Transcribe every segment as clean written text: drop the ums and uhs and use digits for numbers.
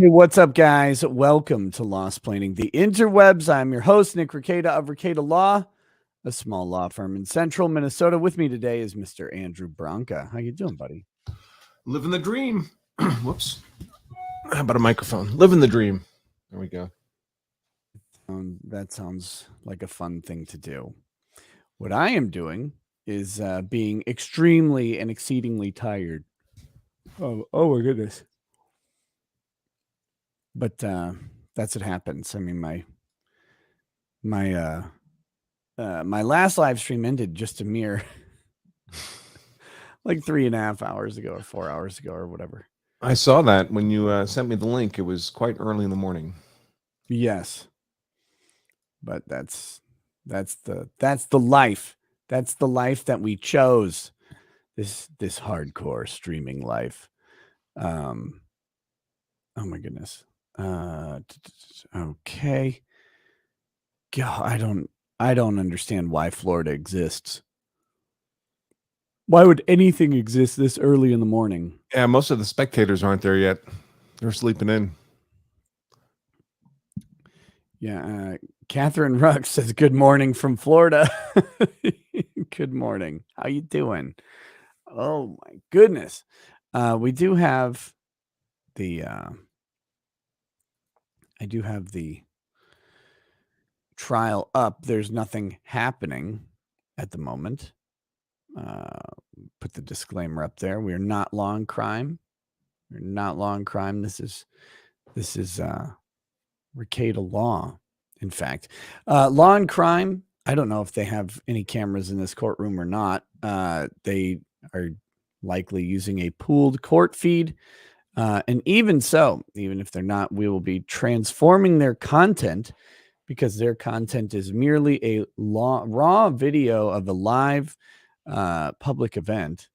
Hey, what's up, guys? Welcome to Lost Planning the Interwebs. I'm your host, Nick Recollection of Recollection Law, a small law firm in central Minnesota. With me today is Mr. Andrew Branca. How you doing, buddy? Living the dream. Whoops. How about a microphone? Living the dream. There we go. That sounds like a fun thing to do. What I am doing is being extremely and exceedingly tired. Oh my goodness. But that's what happens. I mean, my last live stream ended just a mere like 3.5 hours ago or 4 hours ago or whatever. I saw that when you sent me the link. It was quite early in the morning. Yes, but that's the life. That's the life that we chose. This hardcore streaming life. Oh my goodness. Okay. God, I don't understand why Florida exists. Why would anything exist this early in the morning? Yeah, most of the spectators aren't there yet. They're sleeping in. Yeah, Catherine Ruck says, "Good morning from Florida." Good morning. How you doing? Oh my goodness. We do have the I do have the trial up. There's nothing happening at the moment. Put the disclaimer up there. We're not law and crime. We're not law and crime. This is Recollection law. In fact, law and crime. I don't know if they have any cameras in this courtroom or not. They are likely using a pooled court feed. And even so, even if they're not, we will be transforming their content because their content is merely a raw video of a live public event,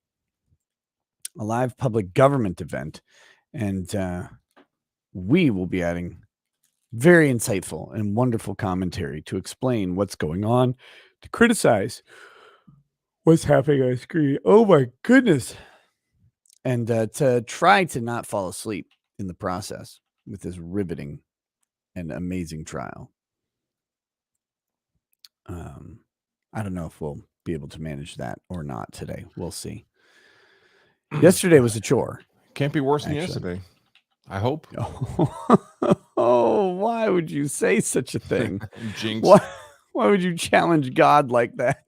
a live public government event. And we will be adding very insightful and wonderful commentary to explain what's going on, to criticize what's happening on screen. Oh my goodness. And to try to not fall asleep in the process with this riveting and amazing trial. I don't know if we'll be able to manage that or not today. We'll see. Yesterday was a chore. Can't be worse than yesterday. I hope. Oh, why would you say such a thing? Jinx. Why would you challenge God like that?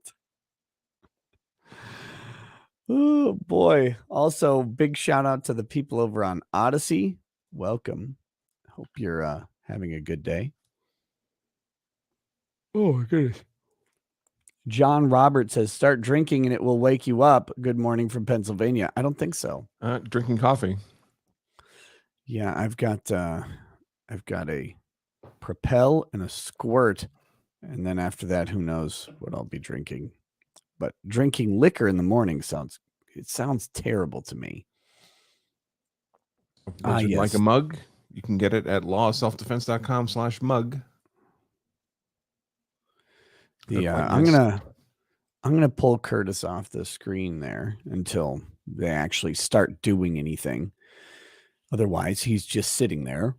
Oh boy. Also, big shout out to the people over on Odyssey. Welcome. Hope you're having a good day. Oh my goodness. John Roberts says, "Start drinking and it will wake you up." Good morning from Pennsylvania. I don't think so. Drinking coffee. Yeah, I've got a Propel and a Squirt, and then after that, who knows what I'll be drinking. But drinking liquor in the morning sounds terrible to me. Would you like a mug? You can get it at lawselfdefense.com/mug. I'm gonna pull Curtis off the screen there until they actually start doing anything. Otherwise, he's just sitting there,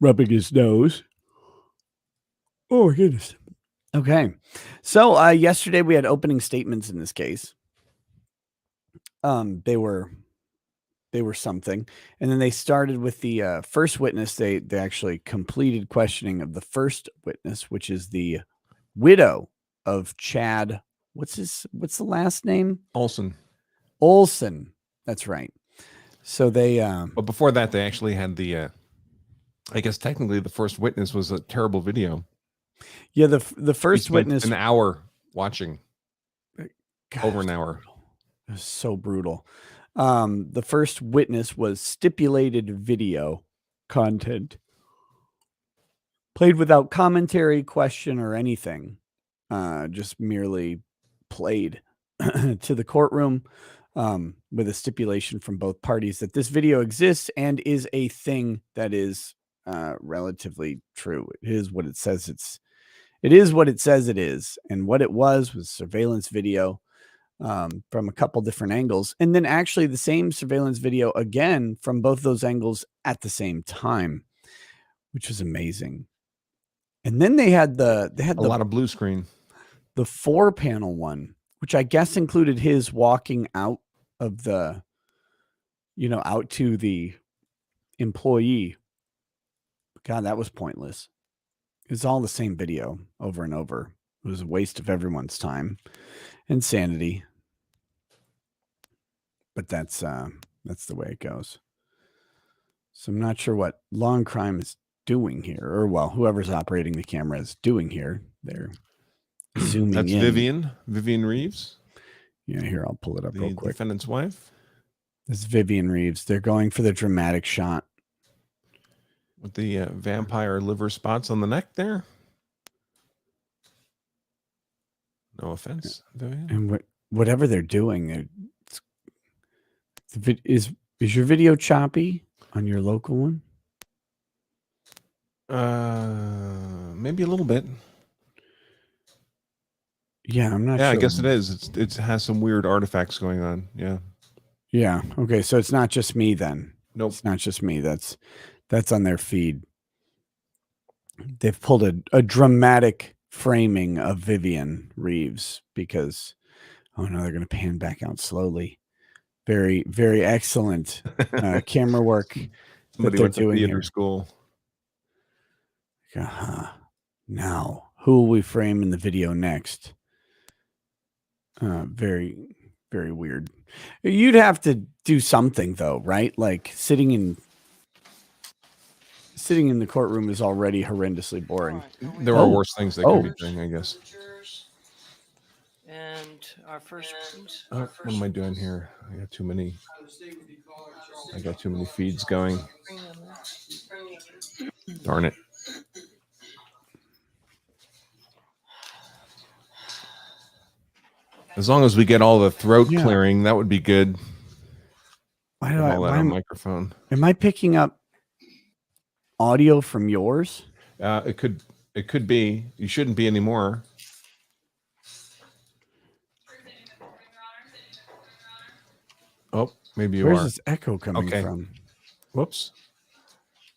rubbing his nose. Oh my goodness. Okay, so yesterday we had opening statements in this case. They were something, and then they started with the first witness. They actually completed questioning of the first witness, which is the widow of Chad. What's the last name? Olson. That's right. So they but before that, they actually had the I guess technically the first witness was a terrible video. Yeah, the first witness, an hour watching. God, over an hour. It was so brutal. The first witness was stipulated video content, played without commentary, question, or anything. Just merely played to the courtroom with a stipulation from both parties that this video exists and is a thing that is relatively true. It is what it says it is what it says it is. And what it was surveillance video from a couple different angles, and then actually the same surveillance video again from both those angles at the same time, which was amazing. And then they had a lot of blue screen. The 4-panel one, which I guess included his walking out of the, out to the employee. God, that was pointless. It's all the same video over and over. It was a waste of everyone's time and sanity. But that's the way it goes. So I'm not sure what Law and Crime is doing here, or well, whoever's operating the camera is doing here. They're zooming That's in. Vivian Reeves. Yeah, here, I'll pull it up real quick. Defendant's wife. This is Vivian Reeves. They're going for the dramatic shot with the vampire liver spots on the neck there. No offense, Vivian. And whatever they're doing, is your video choppy on your local one? Maybe a little bit. Yeah, I'm not sure. Yeah, I guess it is. It has some weird artifacts going on. Yeah. Yeah. Okay. So it's not just me then. Nope. It's not just me. That's on their feed. They've pulled a dramatic framing of Vivian Reeves because, oh no, they're going to pan back out slowly. Very, very excellent camera work. Somebody went to theater school. Now, who will we frame in the video next? Very, very weird. You'd have to do something though, right? Like sitting in the courtroom is already horrendously boring. There are worse things that can be doing, I guess. And our first. What am I doing here? I got too many feeds going. Darn it. As long as we get all the throat clearing, that would be good. Why do I all that on microphone? Am I picking up audio from yours? It could be. You shouldn't be anymore. Oh, maybe you are. Where's this echo coming from? Whoops.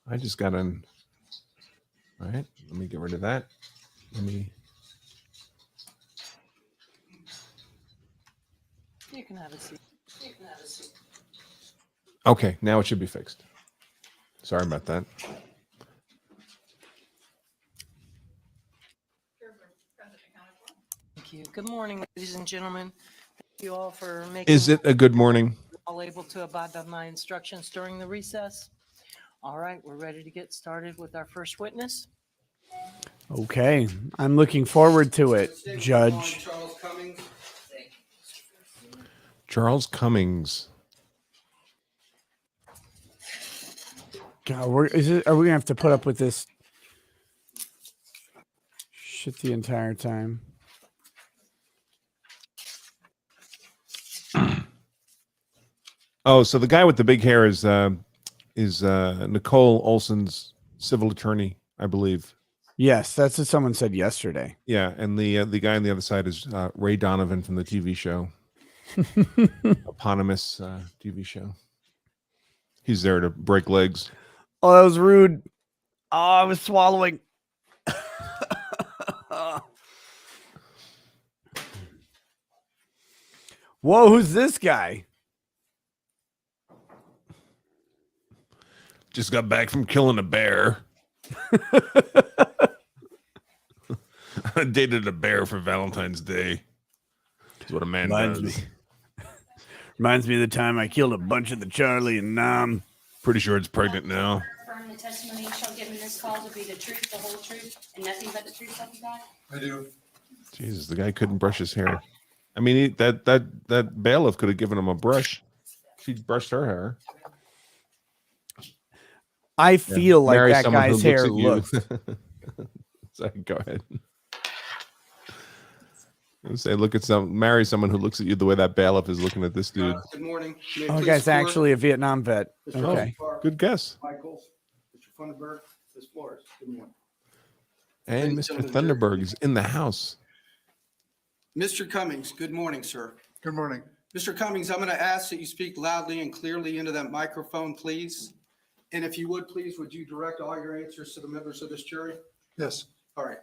I just got in. All right. Let me get rid of that. You can have a seat. Okay, now it should be fixed. Sorry about that. Thank you. Good morning, ladies and gentlemen. Thank you all for making. Is it a good morning? All able to abide by my instructions during the recess. All right, we're ready to get started with our first witness. Okay, I'm looking forward to it, Judge. Charles Cummings. God, are we gonna have to put up with this shit the entire time? Oh, so the guy with the big hair is Nicole Olson's civil attorney, I believe. Yes, that's what someone said yesterday. Yeah, and the guy on the other side is Ray Donovan from the TV show, eponymous TV show. He's there to break legs. Oh, that was rude. Oh, I was swallowing. Whoa, who's this guy? Just got back from killing a bear. I dated a bear for Valentine's Day. That's what a man does. Reminds me of the time I killed a bunch of the Charlie and Nam. Pretty sure it's pregnant now. Affirm the testimony you shall give in this call to be the truth, the whole truth, and nothing but the truth, so help you God? I do. Jesus, the guy couldn't brush his hair. I mean, that bailiff could have given him a brush. She brushed her hair. I feel like that guy's hair looks. Sorry, go ahead. I say, marry someone who looks at you the way that bailiff is looking at this dude. Good morning. Oh, guy's actually a Vietnam vet. Okay. Good guess. Michael, Mr. Funderburg, Ms. Flores. Good morning. And Mr. Thunderberg is in the house. Mr. Cummings, good morning, sir. Good morning. Mr. Cummings, I'm going to ask that you speak loudly and clearly into that microphone, please. And if you would, please, would you direct all your answers to the members of this jury? Yes. All right.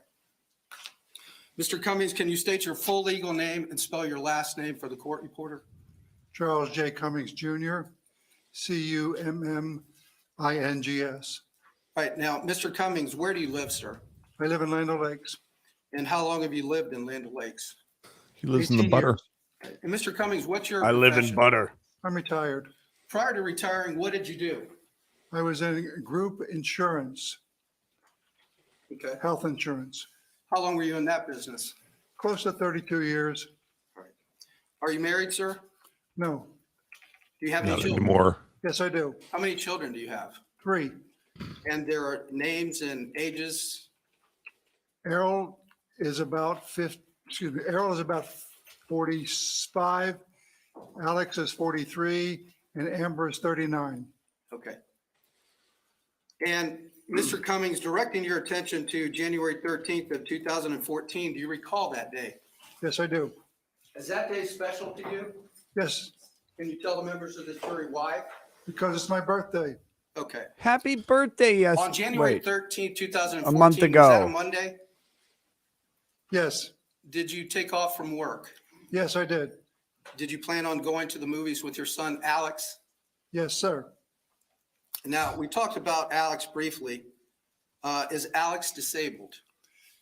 Mr. Cummings, can you state your full legal name and spell your last name for the court reporter? Charles J. Cummings, Jr., Cummings. All right. Now, Mr. Cummings, where do you live, sir? I live in Land O'Lakes. And how long have you lived in Land O'Lakes? He lives in the 18 butter. years. And Mr. Cummings, what's your I live in profession? butter. I'm retired. Prior to retiring, what did you do? I was in group insurance, Okay. health insurance, How long were you in that business? close to 32 years. Are you married, sir? No. Do you have any Not children? anymore. Yes, I do. How many children do you have? 3. And there are names and ages? Errol is about 45. Alex is 43 and Amber is 39. Okay. And Mr. Cummings, directing your attention to January 13th of 2014, do you recall that day? Yes, I do. Is that day special to you? Yes, Can you tell the members of the jury why? because it's my birthday. Okay. Happy birthday, yes. On January Wait, 13th, 2014. month Was that ago. a Monday? Yes, Did you take off from work? yes, I did. Did you plan on going to the movies with your son, Alex? Yes, sir. Now, we talked about Alex briefly. Is Alex disabled?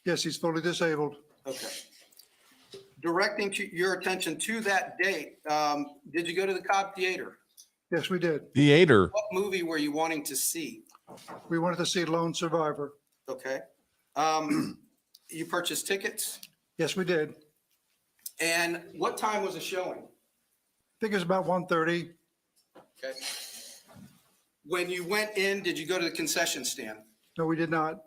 Yes, he's fully disabled. Okay. Directing your attention to that date, did you go to the Cobb Theater? Yes, we did. Theater. What movie were you wanting to see? We wanted to see Lone Survivor. Okay. You purchased tickets? Yes, we did. And what time was the showing? I think it was about 1:30. Okay. When you went in, did you go to the concession stand? No, we did not.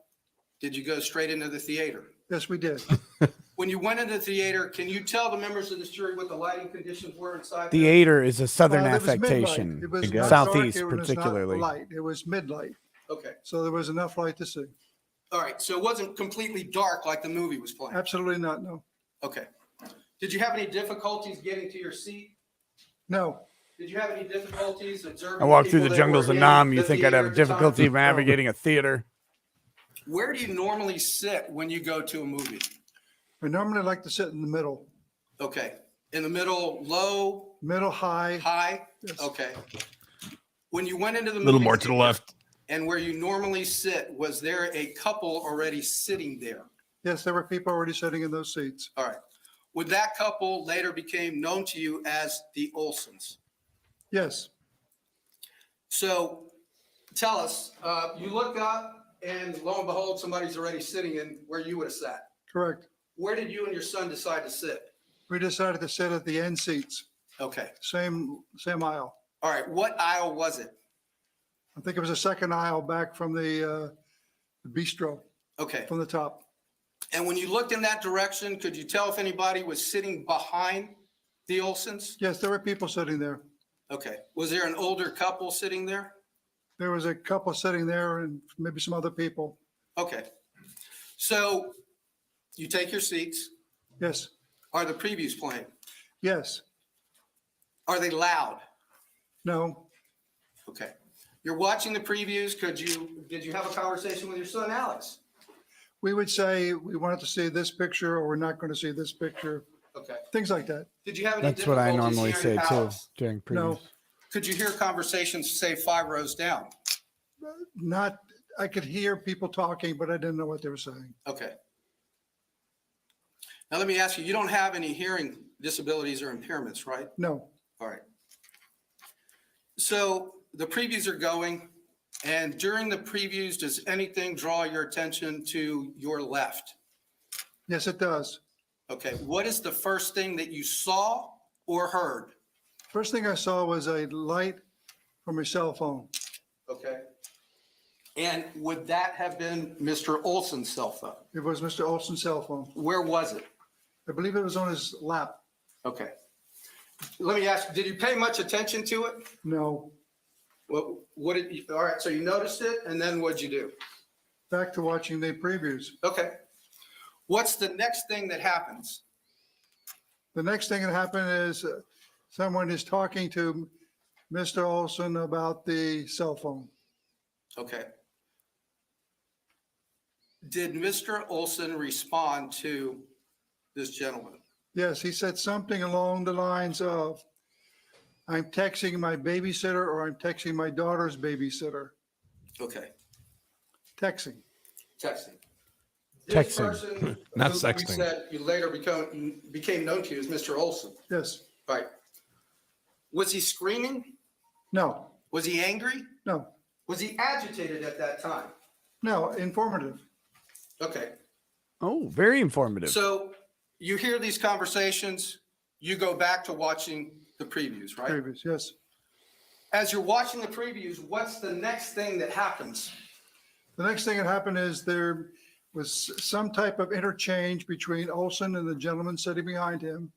Did you go straight into the theater? Yes, we did. When you went into the theater, can you tell the members of this jury what the lighting conditions were inside? there? Theater is a southern It was midlight. affectation. It was I guess. not dark, Southeast it was not particularly. light. It was midlight, Okay. so there was enough light to see. All right. So it wasn't completely dark like the movie was playing. Absolutely not, no. Okay. Did you have any difficulties getting to your seat? No, Did you have any difficulties observing? I walk through the people that jungles were of in Nam. You the think I'd theater have at the time? difficulty navigating a theater? Where do you normally sit when you go to a movie? I normally like to sit in the middle, Okay. In the middle, low, high. high? Yes. Okay. When you went into the A little movie more to the theater left. and where you normally sit, was there a couple already sitting there? Yes, there were people already sitting in those seats. All right. Would that couple later became known to you as the Olsons? Yes, So tell us, you look up and lo and behold, somebody's already sitting in where you would have sat. correct. Where did you and your son decide to sit? We decided to sit at the end seats, Okay. same aisle. All right. What aisle was it? I think it was the second aisle back from the bistro, Okay. from the top. And when you looked in that direction, could you tell if anybody was sitting behind the Olsons? Yes, there were people sitting there. Okay. Was there an older couple sitting there? There was a couple sitting there and maybe some other people. Okay. So you take your seats. Yes, Are the previews playing? yes, Are they loud? no, Okay. You're watching the previews. Did you have a conversation with your son, Alex? we would say we wanted to see this picture or we're not going to see this picture, Okay. things like that. Did you have any That's what I difficulties normally say hearing too Alex? during previews. No. Could you hear conversations, say 5 rows down? Not, I could hear people talking, but I didn't know what they were saying. Okay. Now let me ask you, you don't have any hearing disabilities or impairments, right? No, All right. So the previews are going, and during the previews, does anything draw your attention to your left? yes, it does. Okay. What is the first thing that you saw or heard? First thing I saw was a light from a cell phone. Okay. And would that have been Mr. Olson's cell phone? It was Mr. Olson's cell phone. Where was it? I believe it was on his lap. Okay. Let me ask, did you pay much attention to it? No, What did you, all right, so you noticed it, and then what'd you do? back to watching the previews. Okay. What's the next thing that happens? The next thing that happened is someone is talking to Mr. Olson about the cell phone. Okay. Did Mr. Olson respond to this gentleman? Yes, he said something along the lines of, I'm texting my babysitter or I'm texting my daughter's babysitter. Okay, Texting. texting. Texting. This person Not who sexting. You said you later became known to you as Mr. Olson, Yes. right? Was he screaming? No, Was he angry? no, Was he agitated at that time? no, informative. Okay, Oh, very informative. so you hear these conversations, you go back to watching the previews, right? Previous, yes. As you're watching the previews, what's the next thing that happens? The next thing that happened is there was some type of interchange between Olson and the gentleman sitting behind him.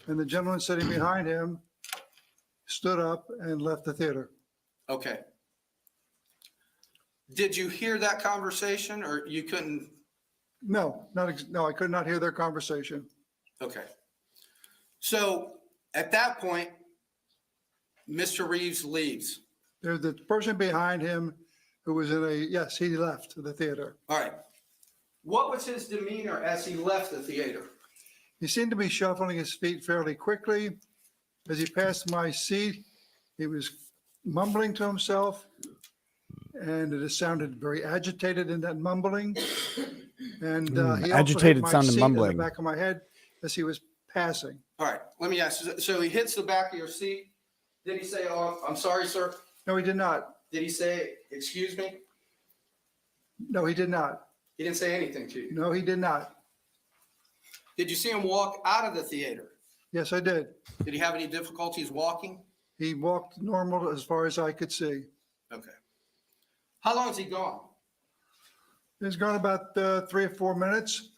And the gentleman sitting behind him stood up and left the theater. Okay. Did you hear that conversation or you couldn't? No, no, I could not hear their conversation. Okay. So at that point, Mr. Reeves leaves. There's the person behind him who was in a, yes, he left the theater. All right. What was his demeanor as he left the theater? He seemed to be shuffling his feet fairly quickly. As he passed my seat, he was mumbling to himself, and it sounded very agitated in that mumbling. And he also hit agitated my sound and seat mumbling. in the back of my head as he was passing. All right. Let me ask you. So he hits the back of your seat. Did he say, "Oh, I'm sorry, sir"? No, he did not. Did he say, "Excuse me"? No, he did not. He didn't say anything to you. No, he did not. Did you see him walk out of the theater? Yes, I did. Did he have any difficulties walking? He walked normal as far as I could see. Okay. How long is he gone? It's gone about 3 or 4 minutes.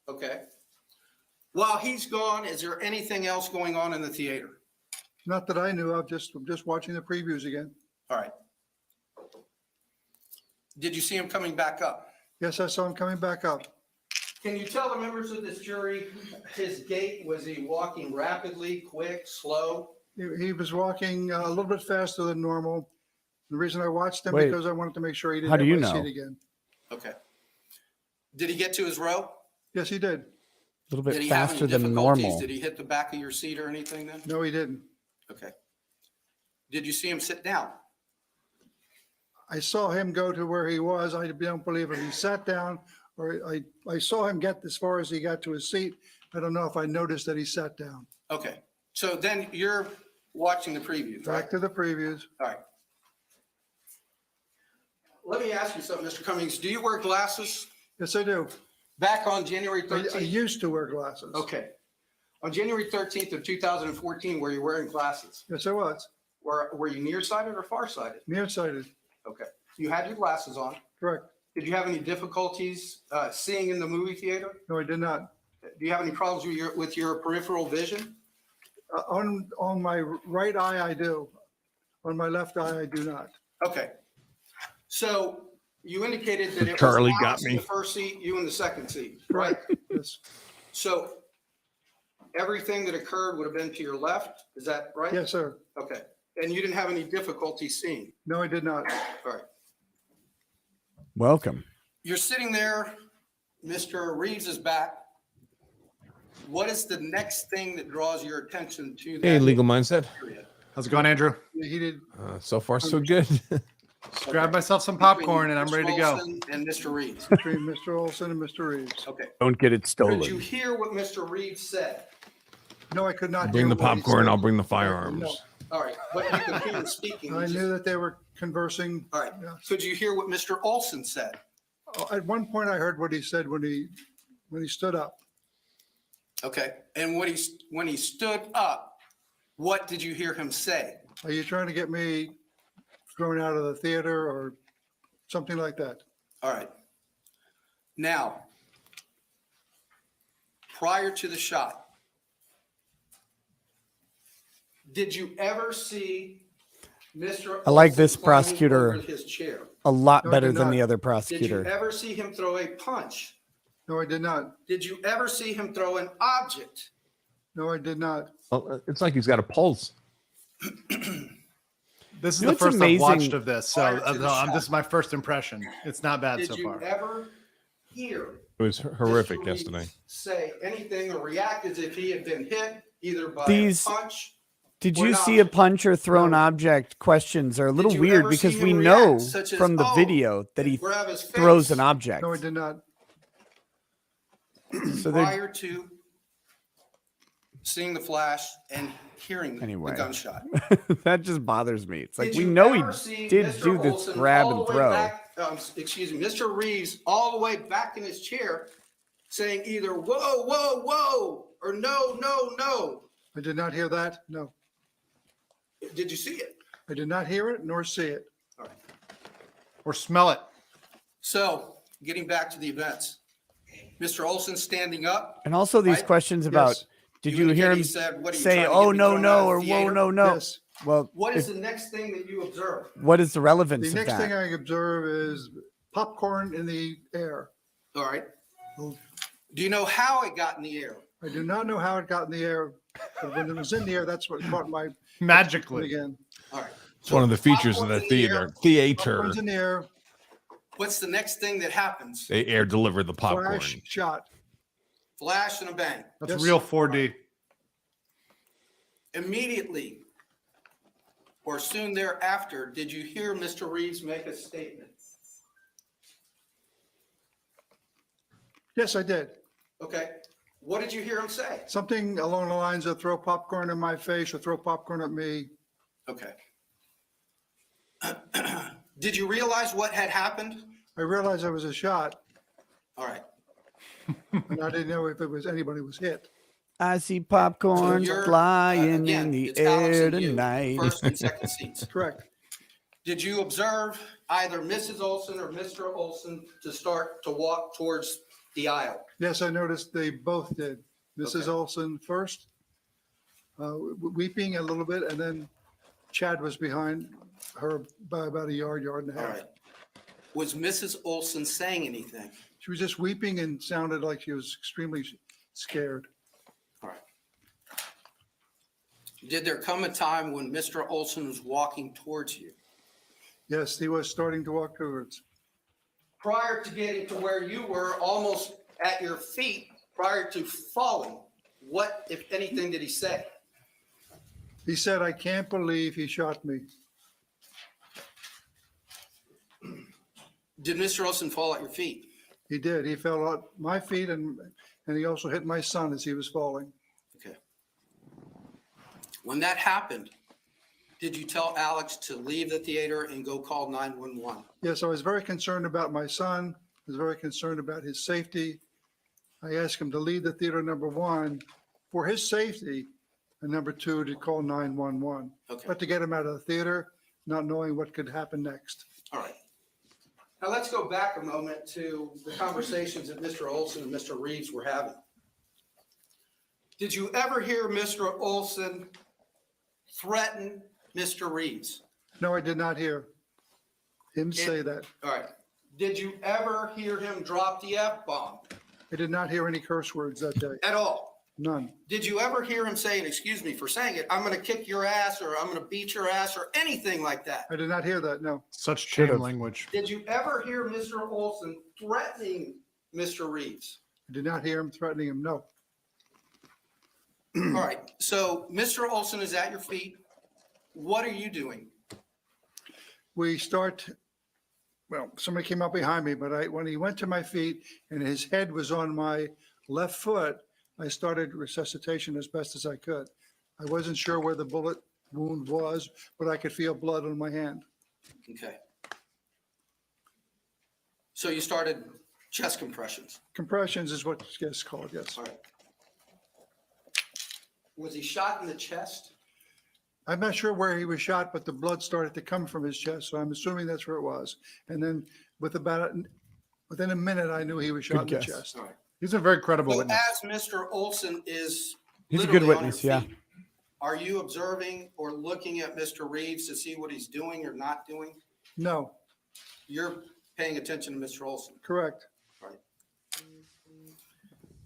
Okay. While he's gone, is there anything else going on in the theater? Not that I knew of, just watching the previews again. All right. Did you see him coming back up? Yes, I saw him coming back up. Can you tell the members of this jury his gait? Was he walking rapidly, quick, slow? He was walking a little bit faster than normal. The reason I watched him Wait. because I wanted to make sure he didn't How do have you my know? seat again. Okay. Did he get to his row? Yes, he did. A little Did bit he have faster any than difficulties? normal. Did he hit the back of your seat or anything then? No, he didn't. Okay. Did you see him sit down? I saw him go to where he was. I don't believe if he sat down or I saw him get as far as he got to his seat. I don't know if I noticed that he sat down. Okay. So then you're watching the previews, right? Back to the previews. All right. Let me ask you something, Mr. Cummings. Do you wear glasses? Yes, I do. Back on January I 13th? used to wear glasses. Okay. On January 13th of 2014, were you wearing glasses? Yes, I was. Were you nearsighted or farsighted? Nearsighted. Okay. You had your glasses on. Correct. Did you have any difficulties seeing in the movie theater? No, I did not. Do you have any problems with your peripheral vision? On my right eye, I do. On my left eye, I do not. Okay. So you indicated that it was Charlie got Alex in me. the first seat, you in the second seat, right? Yes. So everything that occurred would have been to your left, is that right? Yes, sir. Okay. And you didn't have any difficulty seeing? No, I did not. All right. Welcome. You're sitting there, Mr. Reeves is back. What is the next thing that draws your attention to that? Hey, legal mindset. period? How's it going, Andrew? He did. So far, so good. Grab myself some popcorn and I'm Between ready to Mr. go. Olson and Mr. Reeves. Between Mr. Olson and Mr. Reeves. Okay. Don't get it Could you stolen. hear what Mr. Reeves said? No, I could not Bring hear the what he popcorn. said. I'll bring the firearms. No. All right, but you could hear him speaking. I knew that they were conversing. All right. Yeah. Could you hear what Mr. Olson said? At one point, I heard what he said when he stood up. Okay. And when he stood up, what did you hear him say? Are you trying to get me thrown out of the theater or something like that? All right. Now, prior to the shot, did you ever see Mr. I like Olson this climbing prosecutor over his chair? A lot No, I better did than not. the other Did you prosecutor. ever see him throw a punch? No, I did not. Did you ever see him throw an object? No, I did not. Well, it's like he's got a pulse. This is You know the what's first I've watched amazing- of this, so Prior to the shot. this is my first impression. It's not bad Did so you far. ever hear It was horrific Mr. yesterday. Reeves say anything or react as if he had been hit either by These- a punch? Did Or you not. see a punch or thrown No. object? Questions are a little you weird ever because see we him know react, such as, from the "Oh," video that he grab his throws face an object. No, I did not. So they're prior to seeing the flash and hearing Anyway. the gunshot. that just bothers me. It's like Did we you know he ever see did Mr. do this Olson grab all and the way throw. back- excuse me, Mr. Reeves all the way back in his chair saying either whoa, whoa, whoa, or no, no, no. I did not hear that. No, Did you see it? I did not hear it nor see it. All right. Or smell it. So getting back to the events, Mr. Olson standing up. And also these Right? questions about Yes. did you hear indicated him he said, "What are you say, trying to oh, get me no, thrown out no, of or the whoa, theater?" no, no? Yes. Well, What is if- the next thing that you observe? what is the relevance The of next thing that? I observe is popcorn in the air. All right. Oh. Do you know how it got in the air? I do not know how it got in the air, but when it was in the air, that's what caught my attention Magically. again. All right. It's one of the features of popcorn's the in the air. theater. Popcorn's in the air, What's the next thing that happens? They air deliver the popcorn. flash, shot. Flash and a bang. That's Yes. real 4D. Immediately or soon thereafter, did you hear Mr. Reeves make a statement? Yes, I did. Okay. What did you hear him say? Something along the lines of throw popcorn in my face or throw popcorn at me. Okay. Did you realize what had happened? I realized I was a shot, All right. and I didn't know if it was anybody was hit. I see popcorn you're, flying again, in the it's Alex air and you, tonight. first and second seats. Correct. Did you observe either Mrs. Olson or Mr. Olson to start to walk towards the aisle? Yes, I noticed they both did. Mrs. Okay. Olson first, weeping a little bit, and then Chad was behind her by about a yard and a All half. right. Was Mrs. Olson saying anything? She was just weeping and sounded like she was extremely scared. All right. Did there come a time when Mr. Olson was walking towards you? Yes, he was starting to walk towards. Prior to getting to where you were, almost at your feet, prior to falling, what, if anything, did he say? He said, "I can't believe he shot me." Did Mr. Olson fall at your feet? He did. He fell at my feet, and he also hit my son as he was falling. Okay. When that happened, did you tell Alex to leave the theater and go call 911? Yes, I was very concerned about my son. I was very concerned about his safety. I asked him to leave the theater, number one, for his safety, and number two, to call 911. Okay. But to get him out of the theater, not knowing what could happen next. All right. Now let's go back a moment to the conversations that Mr. Olson and Mr. Reeves were having. Did you ever hear Mr. Olson threaten Mr. Reeves? No, I did not hear him say that. All right. Did you ever hear him drop the F-bomb I did not hear any curse words that day. at all? None. Did you ever hear him saying, excuse me for saying it, I'm going to kick your ass or I'm going to beat your ass or anything like that? I did not hear that, no. Such Should've. tame language. Did you ever hear Mr. Olson threatening Mr. Reeves? I did not hear him threatening him, no. All right. So Mr. Olson is at your feet. What are you doing? We start, well, somebody came up behind me, but when he went to my feet and his head was on my left foot, I started resuscitation as best as I could. I wasn't sure where the bullet wound was, but I could feel blood on my hand. Okay. So you started chest compressions. Compressions is what it's called, yes. All right. Was he shot in the chest? I'm not sure where he was shot, but the blood started to come from his chest, so I'm assuming that's where it was. And then within a minute, I knew he was shot in Good the guess. chest. All right. He's a very credible So witness. as Mr. Olson is He's a good literally on witness, your yeah. feet, are you observing or looking at Mr. Reeves to see what he's doing or not doing? No, You're paying attention to Mr. Olson. correct.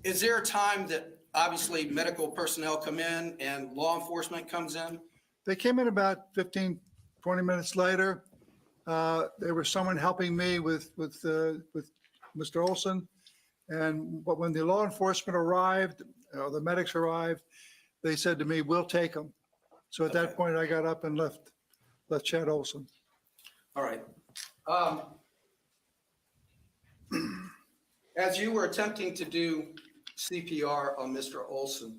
Is there a time that obviously medical personnel come in and law enforcement comes in. They came in about 15, 20 minutes later. There was someone helping me with Mr. Olson. But when the law enforcement arrived, the medics arrived, they said to me, "We'll take him." So at that point, I got up and left Chad Olson. All right. As you were attempting to do CPR on Mr. Olson,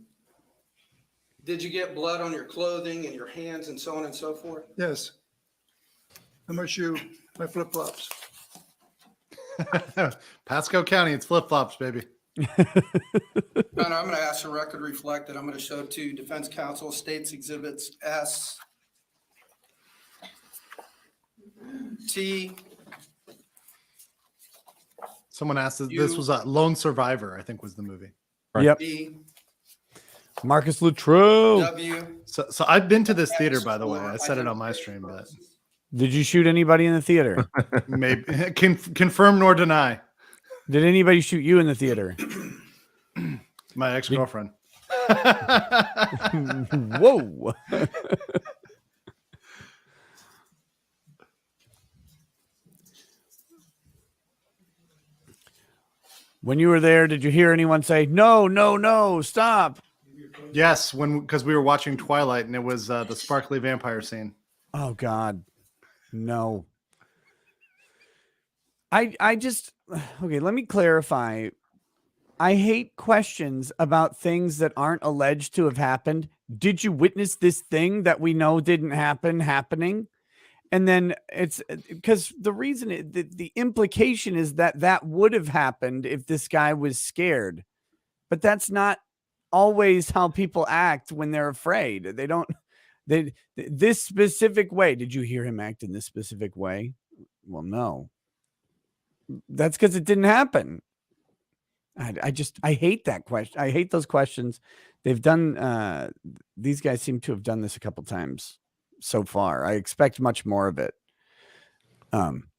did you get blood on your clothing and your hands and so on and so forth? Yes. And my shoe, my flip-flops. Pasco County, it's flip flops, baby. And I'm going to ask the record reflect that I'm going to show to defense counsel states exhibits S, T. Someone asked if this was a Lone Survivor, I think was the movie. Right. Yep. B, Marcus Luttrell. W. So I've been to this theater, by the way. I said it on my stream, but Did you shoot anybody in the theater? maybe confirm nor deny. Did anybody shoot you in the theater? My ex-girlfriend. Whoa. When you were there, did you hear anyone say, "No, no, no, stop"? Yes, because we were watching Twilight and it was the sparkly vampire scene. Oh God, no. I just, okay, let me clarify. I hate questions about things that aren't alleged to have happened. Did you witness this thing that we know didn't happen happening? And then it's because the reason the implication is that would have happened if this guy was scared, but that's not always how people act when they're afraid. This specific way. Did you hear him act in this specific way? Well, no. That's because it didn't happen. I hate that question. I hate those questions. They've done, these guys seem to have done this a couple times so far. I expect much more of it.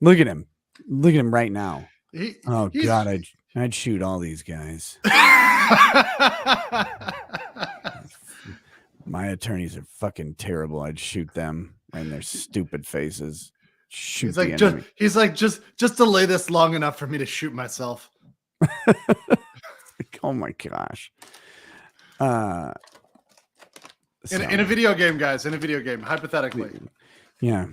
Look at him. Look at him right now. Oh God, I'd shoot all these guys. My attorneys are fucking terrible. I'd shoot them and their stupid faces. Shoot He's the like, enemy. he's like, just delay this long enough for me to shoot myself. Oh my gosh. In a video game, guys, in a video game, hypothetically. Yeah.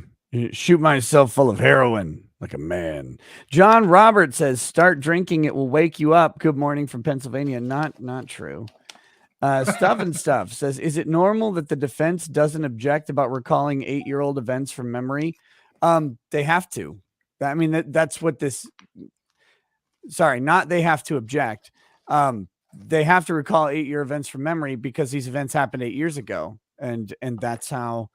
Shoot myself full of heroin like a man. John Robert says, "Start drinking. It will wake you up." Good morning from Pennsylvania. Not true. Stuff and Stuff says, "Is it normal that the defense doesn't object about recalling 8-year-old events from memory?" They have to. I mean, that's what this, sorry, not they have to object. They have to recall 8-year events from memory because these events happened 8 years ago. And that's how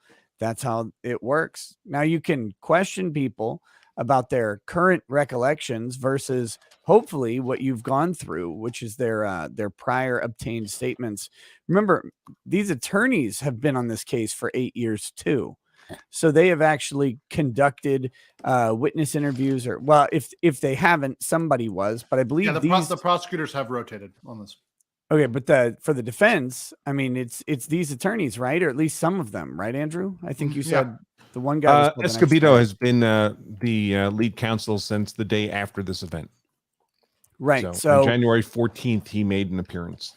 it works. Now you can question people about their current recollections versus hopefully what you've gone through, which is their prior obtained statements. Remember, these attorneys have been on this case for 8 years too. So they have actually conducted witness interviews, or well, if they haven't, somebody was, but I believe the prosecutors have rotated on this. Okay, but for the defense, I mean, it's these attorneys, right? Or at least some of them, right, Andrew? I think you said the one guy. Escobedo has been the lead counsel since the day after this event. Right. So on January 14th, he made an appearance.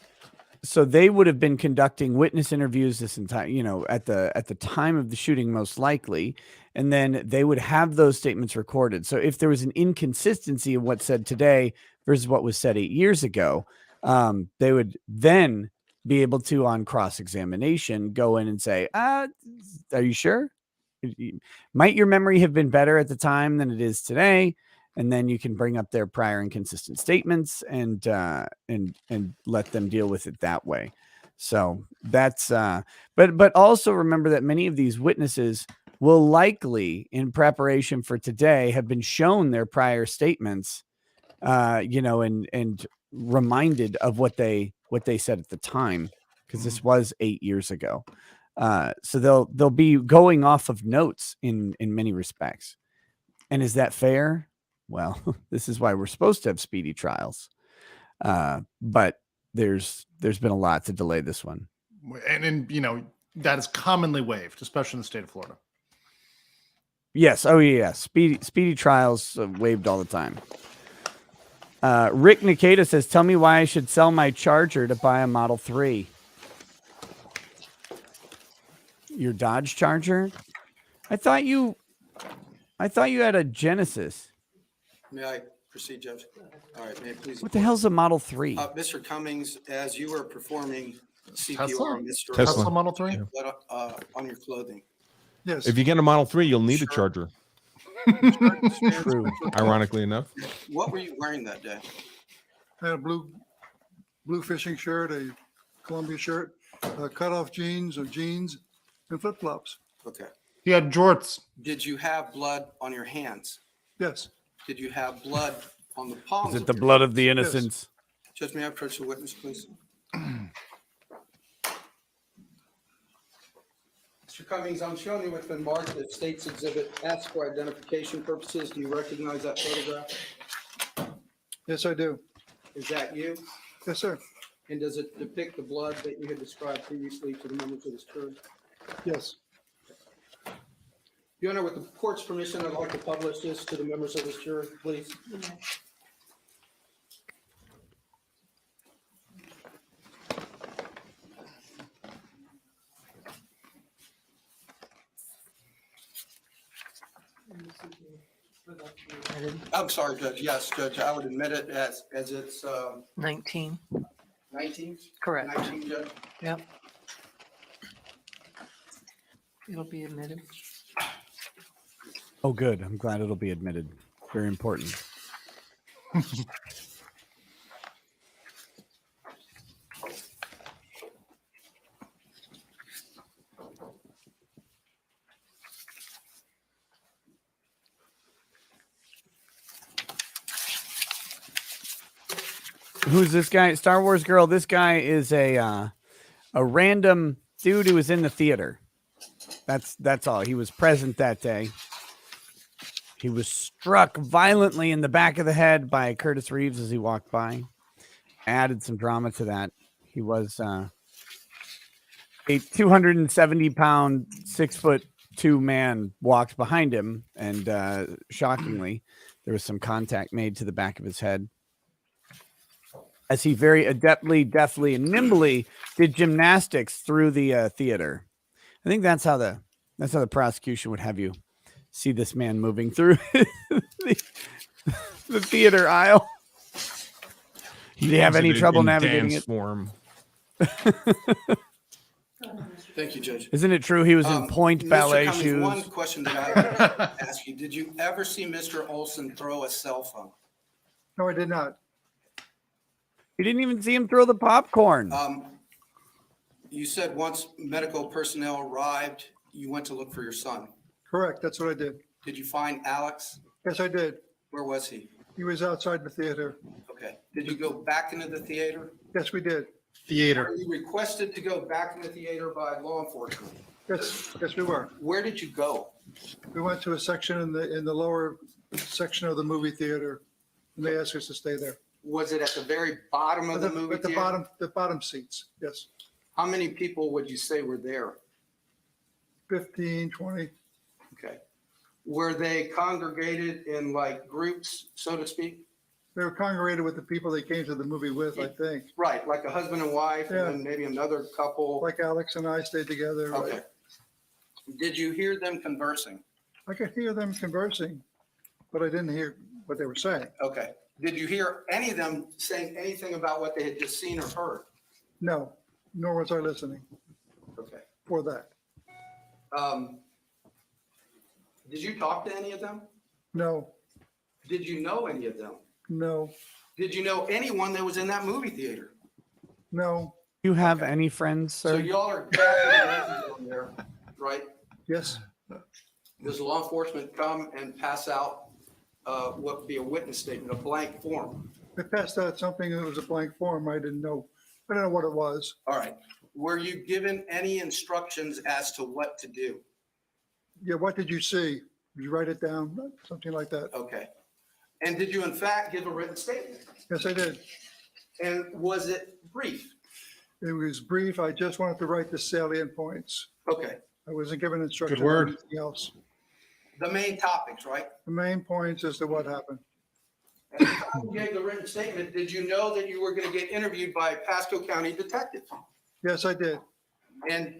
So they would have been conducting witness interviews this entire, at the time of the shooting, most likely, and then they would have those statements recorded. So if there was an inconsistency of what's said today versus what was said 8 years ago, they would then be able to, on cross-examination, go in and say, are you sure? Might your memory have been better at the time than it is today? And then you can bring up their prior inconsistent statements and let them deal with it that way. So that's, but also remember that many of these witnesses will likely, in preparation for today, have been shown their prior statements, and reminded of what they said at the time, because this was 8 years ago. So they'll be going off of notes in many respects. And is that fair? Well, this is why we're supposed to have speedy trials. But there's been a lot to delay this one. And you know, that is commonly waived, especially in the state of Florida. Yes. Oh yeah. Speedy trials waived all the time. Rick Nikita says, "Tell me why I should sell my Charger to buy a Model 3." Your Dodge Charger? I thought you had a Genesis. May I proceed, Judge? All right, may it please. What the hell's a Model 3? Mr. Cummings, as you were performing Tesla? CPR on Mr. Tesla. Tesla Model 3? Blood, on your clothing. Yes. If you get a Model 3, you'll need a Sure. charger. True. Ironically enough. What were you wearing that day? I had a blue fishing shirt, a Columbia shirt, cutoff jeans or jeans, and flip flops. Okay. He had jorts. Did you have blood on your hands? Yes. Did you have blood on the palms? Is it of the your blood hands? of the innocents? Judge, may I approach the witness, please? Mr. Cummings, I'm showing you what's been marked as State's Exhibit S for identification purposes. Do you recognize that photograph? Yes, I do. Is that you? Yes, sir. And does it depict the blood that you had described previously to the members of this jury? Yes. Your Honor, with the court's permission, I'd like to publish this to the members of this jury, please. I'm sorry, Judge. Yes, Judge, I would admit it as it's 19, 19? correct. 19, Judge? Yep. It'll be admitted. Oh, good. I'm glad it'll be admitted. Very important. Who's this guy? Star Wars girl. This guy is a random dude who was in the theater. That's all. He was present that day. He was struck violently in the back of the head by Curtis Reeves as he walked by. Added some drama to that. He was a 270-pound, 6'2" man walked behind him, and shockingly, there was some contact made to the back of his head as he very adeptly, deftly, and nimbly did gymnastics through the theater. I think that's how the prosecution would have you see this man moving through the theater aisle. Do you have any trouble navigating it? Form. Thank you, Judge. Isn't it true he was in point Mr. ballet Cummings, shoes? one question that I would ask you. Did you ever see Mr. Olson throw a cell phone? No, I did not. You didn't even see him throw the popcorn. You said once medical personnel arrived, you went to look for your son. Correct. That's what I did. Did you find Alex? Yes, I did. Where was he? He was outside the theater. Okay. Did you go back into the theater? Yes, we did. Theater. Were you requested to go back in the theater by law enforcement? Yes, we were. Where did you go? We went to a section in the lower section of the movie theater, and they asked us to stay there. Was it at the very bottom of the movie At the theater? bottom seats. Yes. How many people would you say were there? 15, 20. Okay. Were they congregated in like groups, so to speak? They were congregated with the people they came to the movie with, I think. Right, like a husband and wife, Yeah. and then maybe another couple. Like Alex and I stayed together. right? Okay. Did you hear them conversing? I could hear them conversing, but I didn't hear what they were saying. Okay. Did you hear any of them saying anything about what they had just seen or heard? No, nor was I listening Okay. for that. Did you talk to any of them? No, Did you know any of them? no, Did you know anyone that was in that movie theater? no. Do you have any friends, So sir? y'all are gathered in there, right? Yes, Does law enforcement come and pass out what would be a witness statement, a blank form? they passed out something that was a blank form. I didn't know what it was. All right. Were you given any instructions as to what to do? Yeah, what did you see? Did you write it down? Something like that. Okay. And did you in fact give a written statement? Yes, I did. And was it brief? It was brief. I just wanted to write the salient points. Okay. I wasn't given instructions word. on anything else. The main topics, right? The main points as to what happened. At the time you gave the written statement, did you know that you were going to get interviewed by a Pasco County detective? Yes, I did. And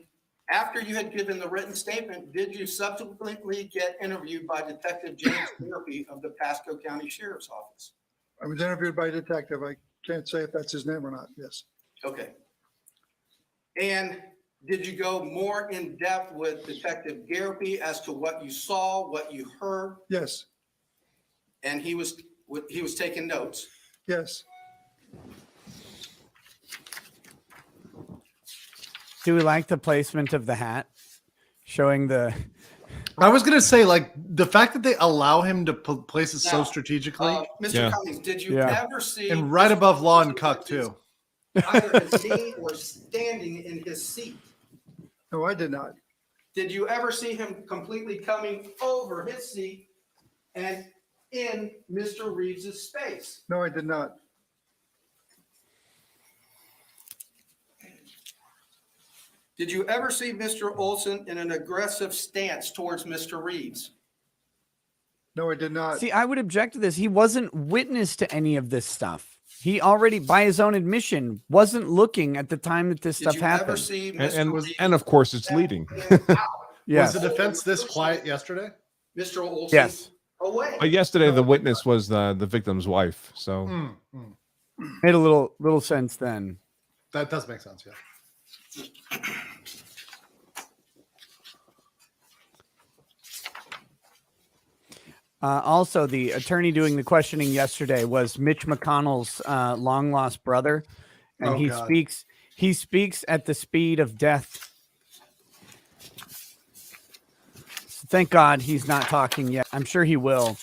after you had given the written statement, did you subsequently get interviewed by Detective James Murphy of the Pasco County Sheriff's Office? I was interviewed by a detective. I can't say if that's his name or not. Yes. Okay. And did you go more in depth with Detective Garrity as to what you saw, what you heard? Yes. And he was taking notes. Yes. Do we like the placement of the hat? Showing the I was gonna say, like, the fact that they allow him to place it so Now, strategically, Mr. Yeah. Cummings, did you Yeah. ever see? and right above Law and Cuck too. Either sitting or standing in his seat? No, I did not. Did you ever see him completely coming over his seat and in Mr. Reeves's space? No, I did not. Did you ever see Mr. Olson in an aggressive stance towards Mr. Reeves? No, I did not. see, I would object to this. He wasn't witness to any of this stuff. He already, by his own admission, wasn't looking at the time that this Did stuff you ever happened. see Mr. And Reeves? of course it's leading. Yes. Was the defense this quiet yesterday? Mr. Olson Yes. away. But yesterday the witness was the victim's wife. So Made a little sense then. That does make sense. Yeah. Also, the attorney doing the questioning yesterday was Mitch McConnell's long lost brother, and Oh, he God. speaks at the speed of death. So thank God he's not talking yet. I'm sure he will.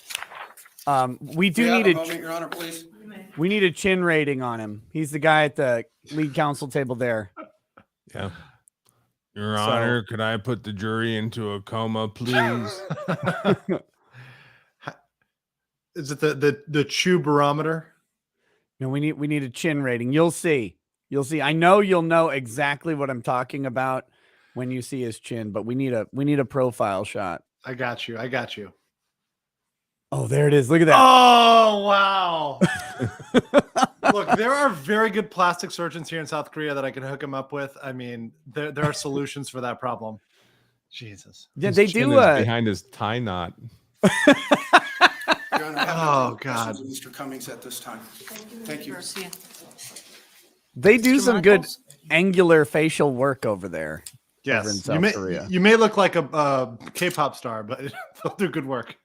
We do May I have need a moment, Your Honor, please. we need a chin rating on him. He's the guy at the lead counsel table there. yeah. Your So- Honor, could I put the jury into a coma, please? Is it the chew barometer? No, we need a chin rating. You'll see. You'll see. I know you'll know exactly what I'm talking about when you see his chin, but we need a profile shot. I got you. I got you. Oh, there it is. Look at that. Oh, wow. Look, there are very good plastic surgeons here in South Korea that I can hook him up with. I mean, there are solutions for that problem. Jesus. Yeah, His they chin do. is behind his tie knot. Your Honor, I have no Oh, further questions of Mr. Cummings at this time. Thank you. Garcia. They do Mr. some good Michaels? angular facial work over there. Over in Yes. South Korea. You may look like a K-pop star, but they'll do good work.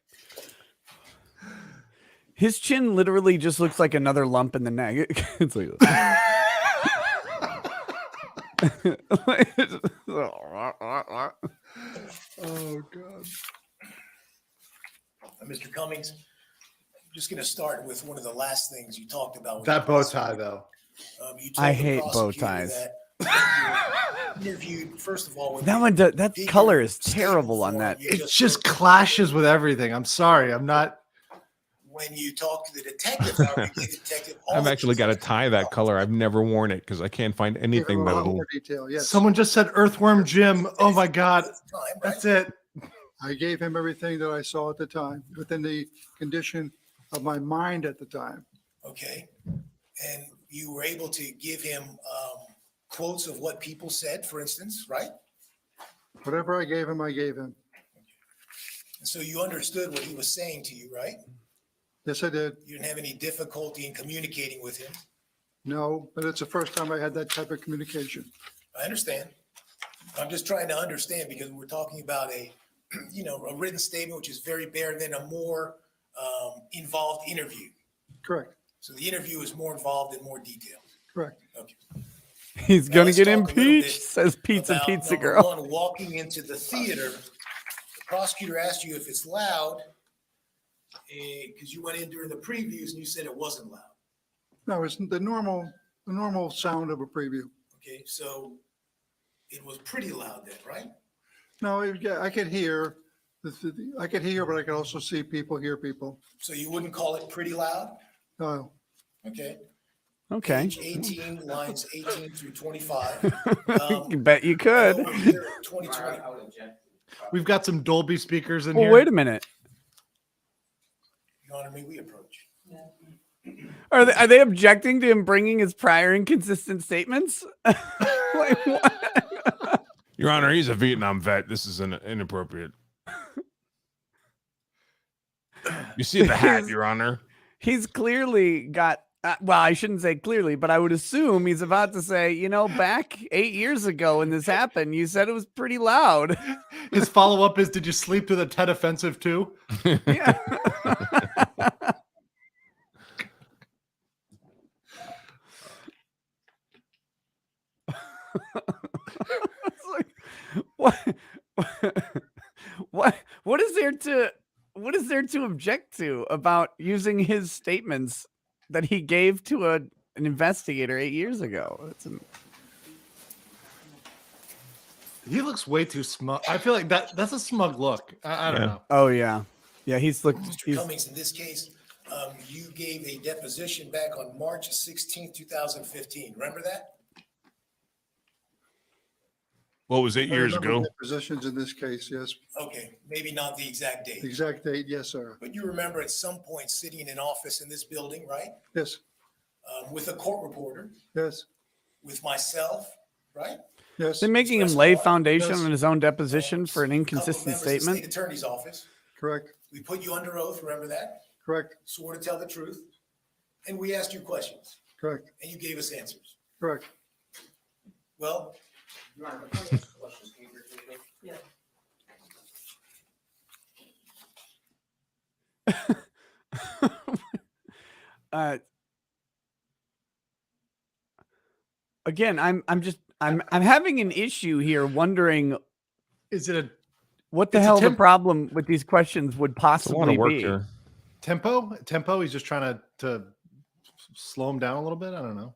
His chin literally just looks like another lump in the neck. It's like, Oh, God. Mr. Cummings, I'm just going to start with one of the last things you talked about. with That the bow tie, prosecutor. though. You I told the hate bow prosecutor ties. that you interviewed, first of all, with that the one, that bigger color is statement terrible on form, that. you It just wrote clashes with everything. I'm sorry. I'm not. when you talk to the detective. However, you gave the detective all I've the actually got a details. tie that color. I've never worn it because I can't find Give anything him a lot that'll. more detail. Yes. Someone just said Earthworm Jim. Oh, my God. At the time, right? That's it. I gave him everything that I saw at the time within the condition of my mind at the time. Okay. And you were able to give him quotes of what people said, for instance, right? Whatever I gave him, I gave him. And so you understood what he was saying to you, right? Yes, I did. You didn't have any difficulty in communicating with him. No, but it's the first time I had that type of communication. I understand. I'm just trying to understand because we're talking about a written statement, which is very bare, than a more involved interview. Correct. So the interview is more involved and more detailed. Correct. Okay. He's Now gonna let's get talk a little impeached, bit says Pizza about, Pizza number Girl. one, walking into the theater, the prosecutor asked you if it's loud, because you went in during the previews and you said it wasn't loud. No, it's the normal sound of a preview. Okay, so it was pretty loud then, right? No, yeah, I could hear. I could hear, but I could also see people, hear people. So you wouldn't call it pretty loud? No, Okay. Okay. Page 18, lines 18 through 25. You bet you could. Over here, 2020. We've got some Dolby speakers in Well, here. wait a minute. Your Honor, may we approach? Are they objecting to him bringing his prior inconsistent statements? Like, what? Your Honor, he's a Vietnam vet. This is inappropriate. You see the hat, Your Honor. He's clearly got, well, I shouldn't say clearly, but I would assume he's about to say, you know, back 8 years ago when this happened, you said it was pretty loud. His follow-up is, did you sleep through the Tet Offensive too? Yeah. It's like, what is there to object to about using his statements that he gave to an investigator 8 years ago? He looks way too smug. I feel like that's a smug look. I don't know. Oh yeah. Yeah, he's looked. Mr. Cummings, in this case, you gave a deposition back on March 16th, 2015. Remember that? What was 8 years ago? Positions in this case, yes. Okay, maybe not the exact date. The exact date, yes, sir. But you remember at some point sitting in an office in this building, right? Yes, With a court reporter, yes, with myself, right? yes, They're making him Express lay law. foundation Yes. on his own deposition for an Couple of inconsistent members of the statement. State Attorney's Office. correct, We put you under oath, remember that? correct, Swore to tell the truth. And we asked you questions, correct, and you gave us answers. correct. Well, Yeah. Again, I'm having an issue here wondering Is it a what the It's a hell the temp- problem with these questions would It's a lot possibly of work be. here. tempo? He's just trying to slow him down a little bit. I don't know.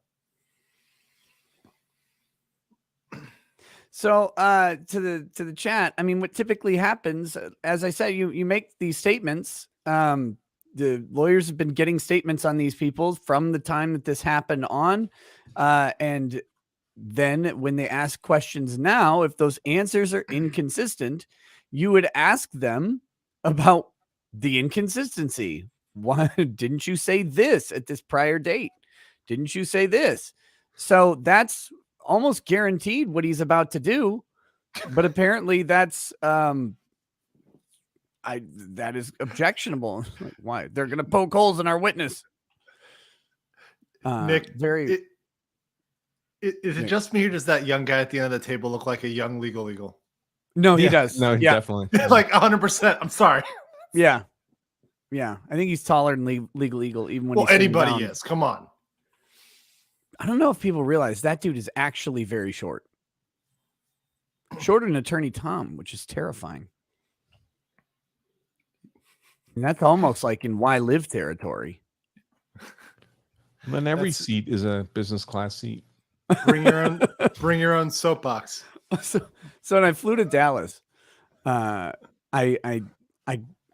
So to the chat, I mean, what typically happens, as I said, you make these statements. The lawyers have been getting statements on these people from the time that this happened on, and then when they ask questions now, if those answers are inconsistent, you would ask them about the inconsistency. Why didn't you say this at this prior date? Didn't you say this? So that's almost guaranteed what he's about to do, but apparently that's that is objectionable. Like, why? They're gonna poke holes in our witness. Nick, very is it just me or does that young guy at the end of the table look like a young legal? no, he Yeah. does. No, he yeah, definitely. Like 100%. I'm sorry. yeah. I think he's taller than legal even when Well, he's sitting anybody down. is. Come on. I don't know if people realize that dude is actually very short. Shorter than Attorney Tom, which is terrifying. And that's almost like in Why Live territory. And then every That's- seat is a business class seat. Bring your own soapbox. So when I flew to Dallas, I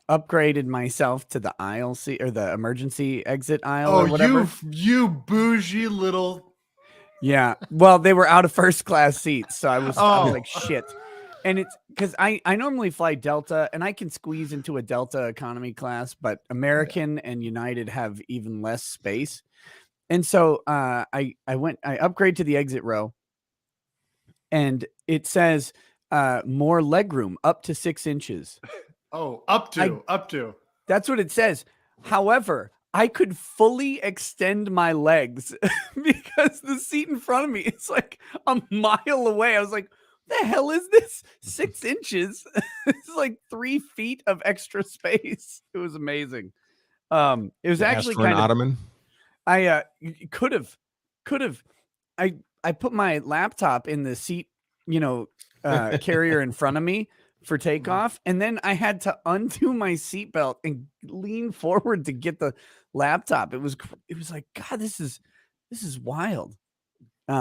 upgraded myself to the aisle seat or the emergency exit aisle or Oh, whatever. you bougie little. Yeah. Well, they were out of first class seats, so I was Oh. like, shit. And it's because I normally fly Delta and I can squeeze into a Delta economy class, but American and United have even less space. And so I upgrade to the exit row, and it says more legroom up to 6 inches. Oh, up to. That's what it says. However, I could fully extend my legs because the seat in front of me is like a mile away. I was like, the hell is this? 6 inches. It's like 3 feet of extra space. It was amazing. It was You asked actually for an kind of, ottoman. I could have. I put my laptop in the seat, carrier in front of me for takeoff, and then I had to undo my seatbelt and lean forward to get the laptop. It was like, God, this is wild. It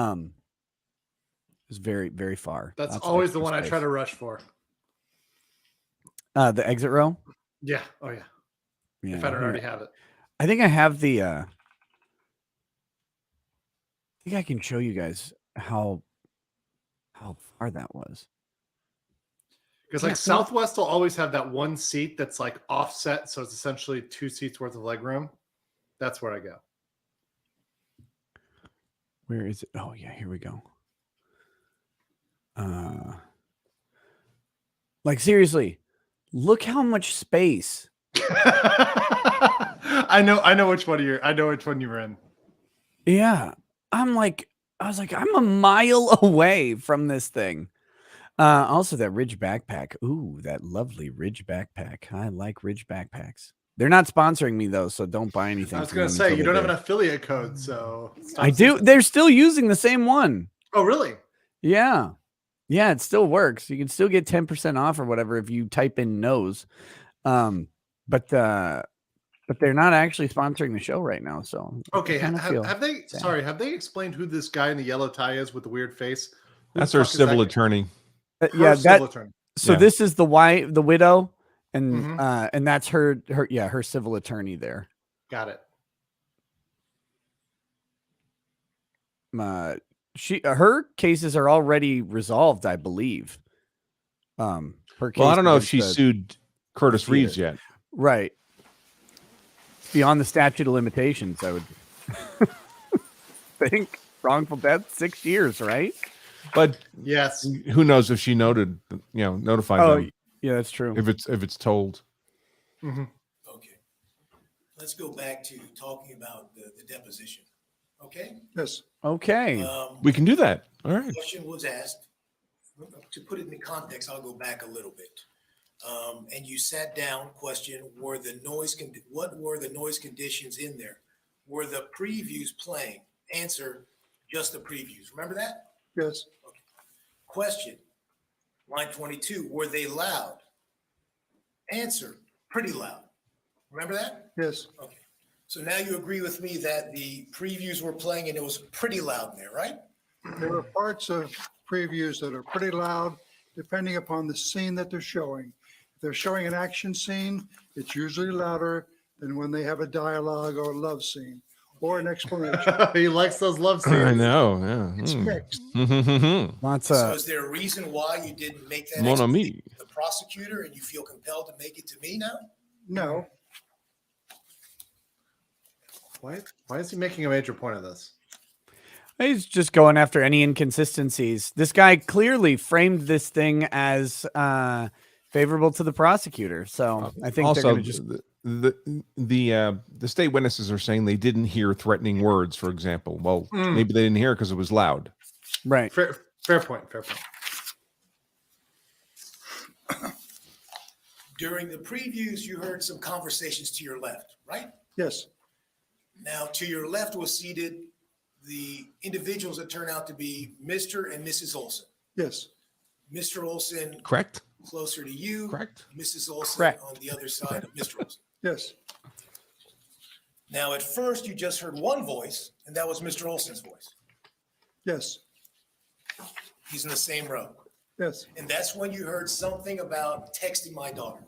was very, very far. That's Lots of always the extra one I space. try to rush for. The exit row. Yeah. Oh, yeah. Yeah, If I don't here. already have it. I think I have the think I can show you guys how far that was. Because Yeah, like Southwest will always have that one seat that's like offset, so it's essentially 2 seats worth of leg room. That's where I go. Where is it? Oh yeah, here we go. Like seriously, look how much space. I know which one you were in. Yeah. I was like, I'm a mile away from this thing. Also that Ridge backpack. Ooh, that lovely Ridge backpack. I like Ridge backpacks. They're not sponsoring me though, so don't buy anything. I was from gonna them say until you they don't have do. an affiliate code, so I do. They're still using the same one. Oh, really? Yeah. Yeah, it still works. You can still get 10% off or whatever if you type in nose. But they're not actually sponsoring the show right now. So Okay, I kinda feel have they? sad. Sorry, have they explained who this guy in the yellow tie is with the weird face? Who That's the our fuck is civil that? attorney. Her Yeah, civil attorney. so Yeah. this is the widow, and Mhm. and that's her her civil attorney there. Got it. Her cases are already resolved, I believe. Her case Well, I don't know if against she the- sued Curtis theater. Reeves yet. right beyond the statute of limitations, I would think. Wrongful death, 6 years, right? But Yes. who knows if she notified Oh, them yeah, that's true. if it's told. Mm-hmm. Okay. Let's go back to talking about the deposition. Okay? Yes. Okay. We can do that. All right. Question was asked. To put it in context, I'll go back a little bit. And you sat down, question, what were the noise conditions in there? Were the previews playing? Answer, just the previews. Remember that? Yes. Question, line 22, were they loud? Answer, pretty loud. Remember that? Yes. Okay. So now you agree with me that the previews were playing and it was pretty loud in there, right? There are parts of previews that are pretty loud, depending upon the scene that they're showing. If they're showing an action scene, it's usually louder than when they have a dialogue or a love scene or an explanation. He likes those love scenes. I know. It's mixed. Yeah. Lots So of is there a reason why you didn't make that Mon ami. explanation to the prosecutor and you feel compelled to make it to me now? No, Why is he making a major point of this? he's just going after any inconsistencies. This guy clearly framed this thing as favorable to the prosecutor. So I think they're Also, going to just the state witnesses are saying they didn't hear threatening words, for example. Well, maybe they didn't hear it because it was loud. right. Fair point. During the previews, you heard some conversations to your left, right? yes, Now, to your left was seated the individuals that turn out to be Mr. and Mrs. Olson. yes, Mr. Olson Correct? closer to you. Correct. Mrs. Olson Correct. on the other side of Mr. Olson. yes, Now, at first, you just heard one voice, and that was Mr. Olson's voice. yes, He's in the same row. yes. And that's when you heard something about texting my daughter.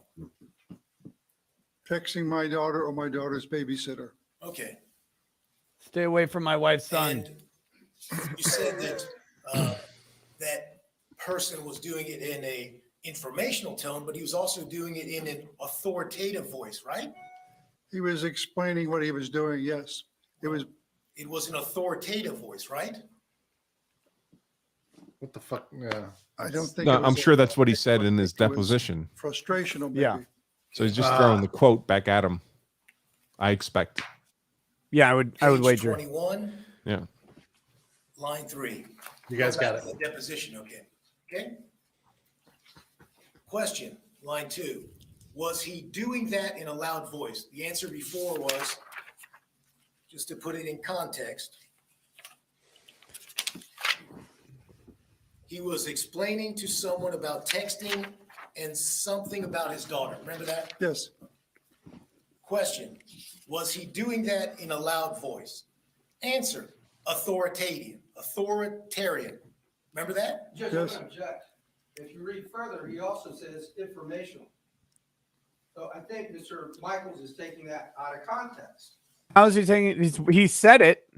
Texting my daughter or my daughter's babysitter. Okay. Stay away from my wife's son. And you said that that person was doing it in a informational tone, but he was also doing it in an authoritative voice, right? He was explaining what he was doing. Yes, it was. It was an authoritative voice, right? What the fuck? Yeah. I don't think. No, it was I'm sure that's what he said in his it was deposition. Frustrational, maybe. Yeah. So he's just throwing the quote back at him. I expect. Yeah, I would Page wager. 21, Yeah. line 3. You guys got it. The deposition, okay. Okay. Question, line 2. Was he doing that in a loud voice? The answer before was, just to put it in context, he was explaining to someone about texting and something about his daughter. Remember that? Yes, Question, was he doing that in a loud voice? Answer, authoritarian. Remember that? Judge, Yes. I'm gonna object. If you read further, he also says informational. So I think Mr. Michaels is taking that out of context. How is he taking it? He said it.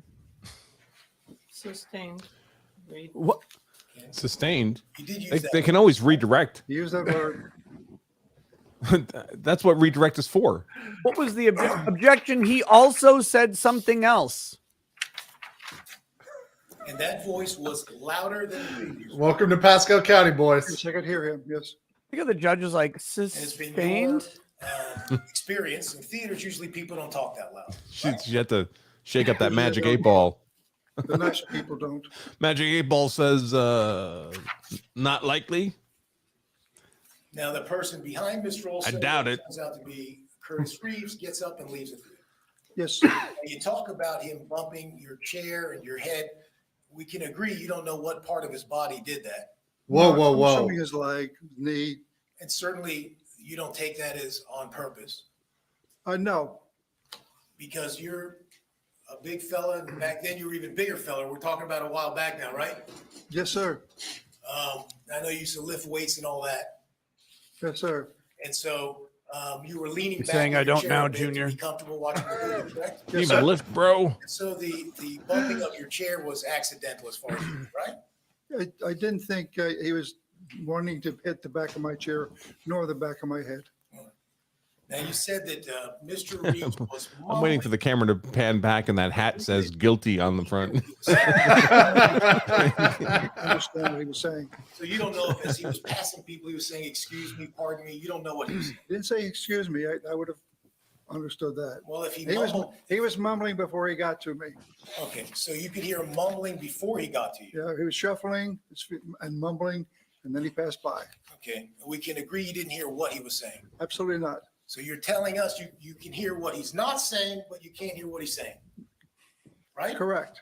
Sustained. Read. What? Sustained. You did use They, that. they can always redirect. Use that word. That's what redirect is for. What was the objection? He also said something else. And that voice was louder than the previous. Welcome to Pasco County, Yes, boys. I could hear him. Yes. I think the judge is like And it's been your sustained. experience in theaters. Usually people don't talk that loud. She had to shake up that magic 8 ball. The nice people don't. Magic 8 ball says not likely. Now, the person behind Mr. Olson, doubt it. turns out to be Curtis Reeves, gets up and leaves the theater. Yes. You talk about him bumping your chair and your head. We can agree you don't know what part of his body did that. Whoa, whoa, I'm whoa. assuming his leg, knee. And certainly you don't take that as on purpose No. because you're a big fella. And back then you were even bigger fella. We're talking about a while back now, right? Yes, sir. I know you used to lift weights and all that. Yes, sir. And so you were leaning You're back. saying in I your don't chair now, a bit to Junior. Be comfortable watching the movie, correct? You Yes, need a sir. lift, bro. So the bumping of your chair was accidental as far as you knew, right? I didn't think he was wanting to hit the back of my chair nor the back of my head. Now you said that Mr. Reeves was. I'm waiting for the camera to pan back and that hat says guilty on the front. I understand what he was saying. So you don't know if as he was passing people, he was saying, "Excuse me, pardon me." You don't know what he was saying. He didn't say, excuse me. I would have understood that. Well, if he He was mumbling before he got to me. okay, so you could hear him mumbling before he got to you. Yeah, he was shuffling his feet and mumbling, and then he passed by. Okay, we can agree you didn't hear what he was saying. Absolutely not. So you're telling us you can hear what he's not saying, but you can't hear what he's saying, right? Correct.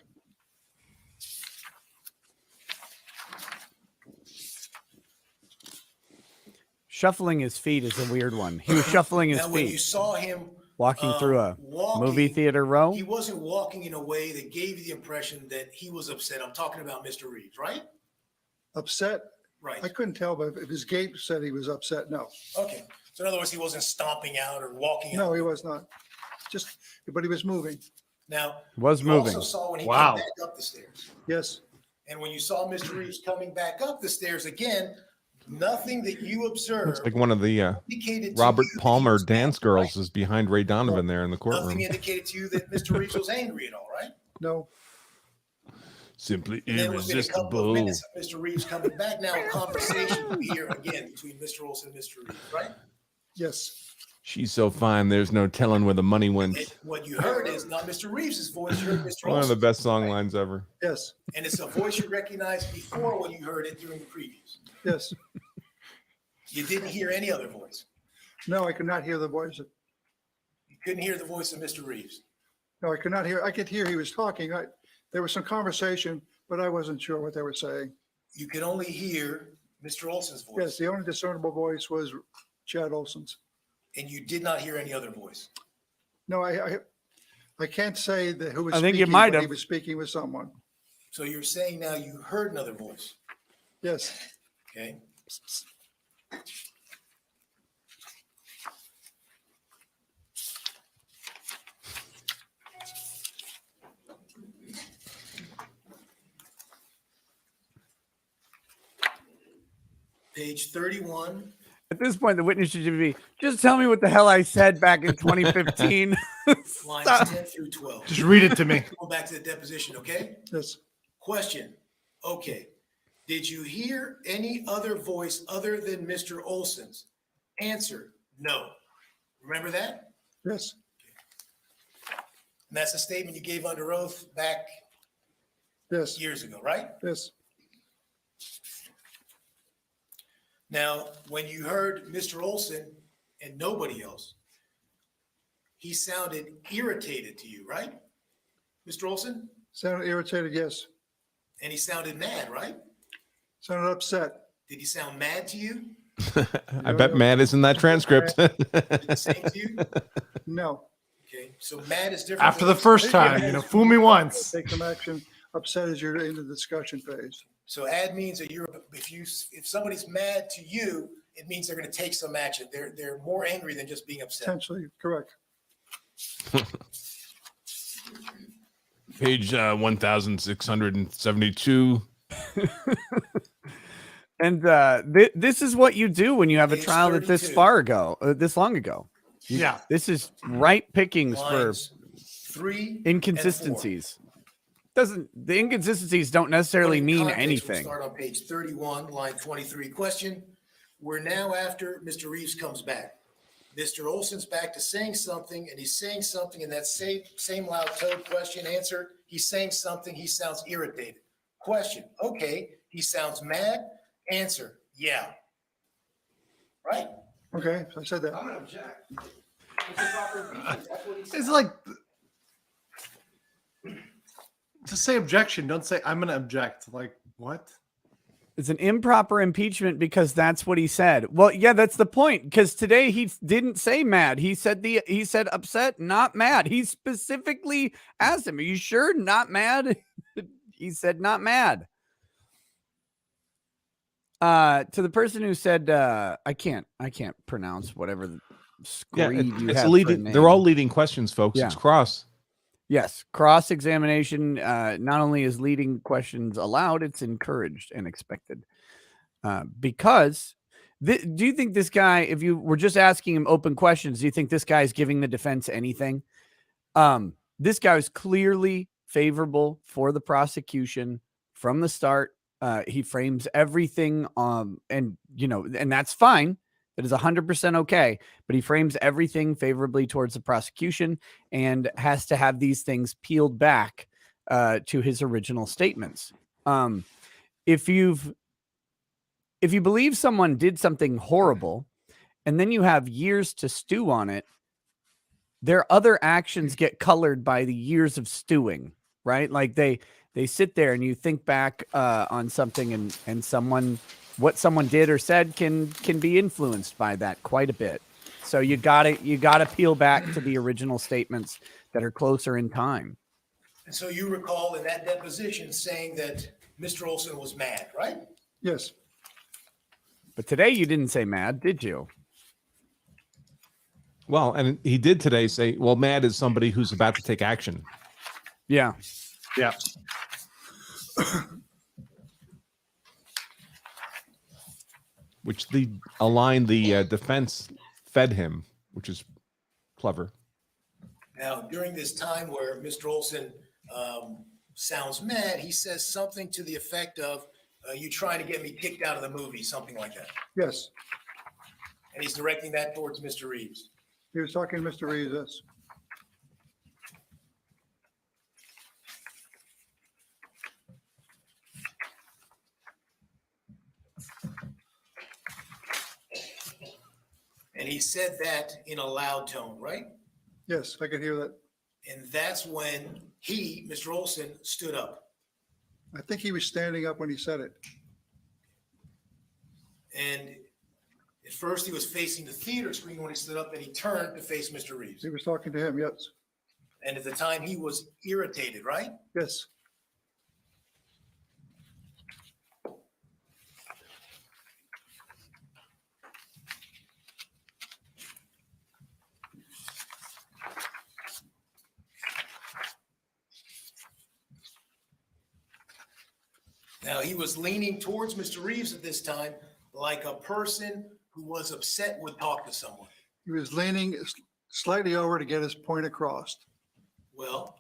Shuffling his feet is a weird one. He was shuffling his Now, when you feet, saw him walking through a walking, movie theater row. he wasn't walking in a way that gave you the impression that he was upset. I'm talking about Mr. Reeves, right? Upset? Right. I couldn't tell, but if his gait said he was upset, no. Okay. So in other words, he wasn't stomping out or walking No, out. he was not. But he was moving. Now, Was you moving. also saw when he Wow. came back up the stairs. Yes. And when you saw Mr. Reeves coming back up the stairs again, nothing that you observed Looks like one of the indicated to Robert you that he Palmer was dance angry, girls is behind Ray Donovan there in the right? Nothing courtroom. indicated to you that Mr. Reeves was angry at all, right? No. Simply And then within a couple of irresistible. minutes of Mr. Reeves coming back, now a conversation will be here again between Mr. Olson and Mr. Reeves, right? Yes. She's so fine, there's no telling where the money went. And what you heard is not Mr. Reeves's voice, you heard Mr. One of the Olson's best song voice, right? lines ever. Yes. And it's a voice you recognized before when you heard it during the previews. Yes. You didn't hear any other voice. No, I could not hear the voice. You couldn't hear the voice of Mr. Reeves. No, I could not hear. I could hear he was talking. There was some conversation, but I wasn't sure what they were saying. You could only hear Mr. Olson's voice. Yes, the only discernible voice was Chad Olson's. And you did not hear any other voice. No, I can't say that who was I think you speaking, might but he have. was speaking with someone. So you're saying now you heard another voice, Yes. okay? Page 31. At this point, the witness should be just tell me what the hell I said back in 2015. Lines 10 through 12. Just read it to me. Go back to the deposition, okay? Yes. Question. Okay. Did you hear any other voice other than Mr. Olson's? Answer. No. Remember that? Yes. And that's a statement you gave under oath back Yes. years ago, right? Yes. Now, when you heard Mr. Olson and nobody else, he sounded irritated to you, right? Mr. Olson? Sounded irritated. Yes. And he sounded mad, right? Sounded upset. Did he sound mad to you? I bet Matt is in that transcript. Did he say to you? No. Okay, so mad is different. After than- the first time, fool me once. Take some action. Upset as you're in the discussion phase. So add means that if somebody's mad to you, it means they're going to take some action. They're more angry than just being upset. Potentially correct. Page 1672. And this is what you do when you have a Page trial that this 32. far ago, this long ago. Yeah. This is right pickings for Lines 3 and 4. inconsistencies. The inconsistencies don't necessarily Put in mean context, anything. We'll start on page 31, line 23. Question. We're now after Mr. Reeves comes back. Mr. Olson's back to saying something, and he's saying something in that same loud tone. Question. Answer. He's saying something. He sounds irritated. Question. Okay. He sounds mad. Answer. Yeah. Right? Okay, so I said that. I'm going to object. It's a proper impeachment. That's what he said. It's like to say objection. Don't say I'm going to object. Like what? It's an improper impeachment because that's what he said. Well, yeah, that's the point. Because today he didn't say mad. He said upset, not mad. He specifically asked him, "Are you sure not mad?" He said not mad. To the person who said I can't pronounce whatever the Yeah, screed you it's have a for a leading. They're name. all leading questions, folks. Yeah. It's cross. Yes, cross-examination not only is leading questions allowed, it's encouraged and expected. Because do you think this guy, if you were just asking him open questions, do you think this guy is giving the defense anything? This guy was clearly favorable for the prosecution from the start. He frames everything, and that's fine. That is 100% okay, but he frames everything favorably towards the prosecution and has to have these things peeled back to his original statements. If you believe someone did something horrible and then you have years to stew on it, their other actions get colored by the years of stewing, right? Like they sit there and you think back on something and what someone did or said can be influenced by that quite a bit. So you gotta peel back to the original statements that are closer in time. And so you recall in that deposition saying that Mr. Olson was mad, right? Yes, But today you didn't say mad, did you? Well, and he did today say, well, mad is somebody who's about to take action. Yeah. Yeah. Which the defense fed him, which is clever. Now, during this time where Mr. Olson sounds mad, he says something to the effect of, you trying to get me kicked out of the movie, something like that. yes. And he's directing that towards Mr. Reeves. He was talking to Mr. Reeves, yes. And he said that in a loud tone, right? Yes, I could hear that. And that's when he, Mr. Olson, stood up. I think he was standing up when he said it. And at first he was facing the theater screen when he stood up, and he turned to face Mr. Reeves. He was talking to him, yes. And at the time he was irritated, right? Yes. Now, he was leaning towards Mr. Reeves at this time like a person who was upset would talk to someone. He was leaning slightly over to get his point across. Well,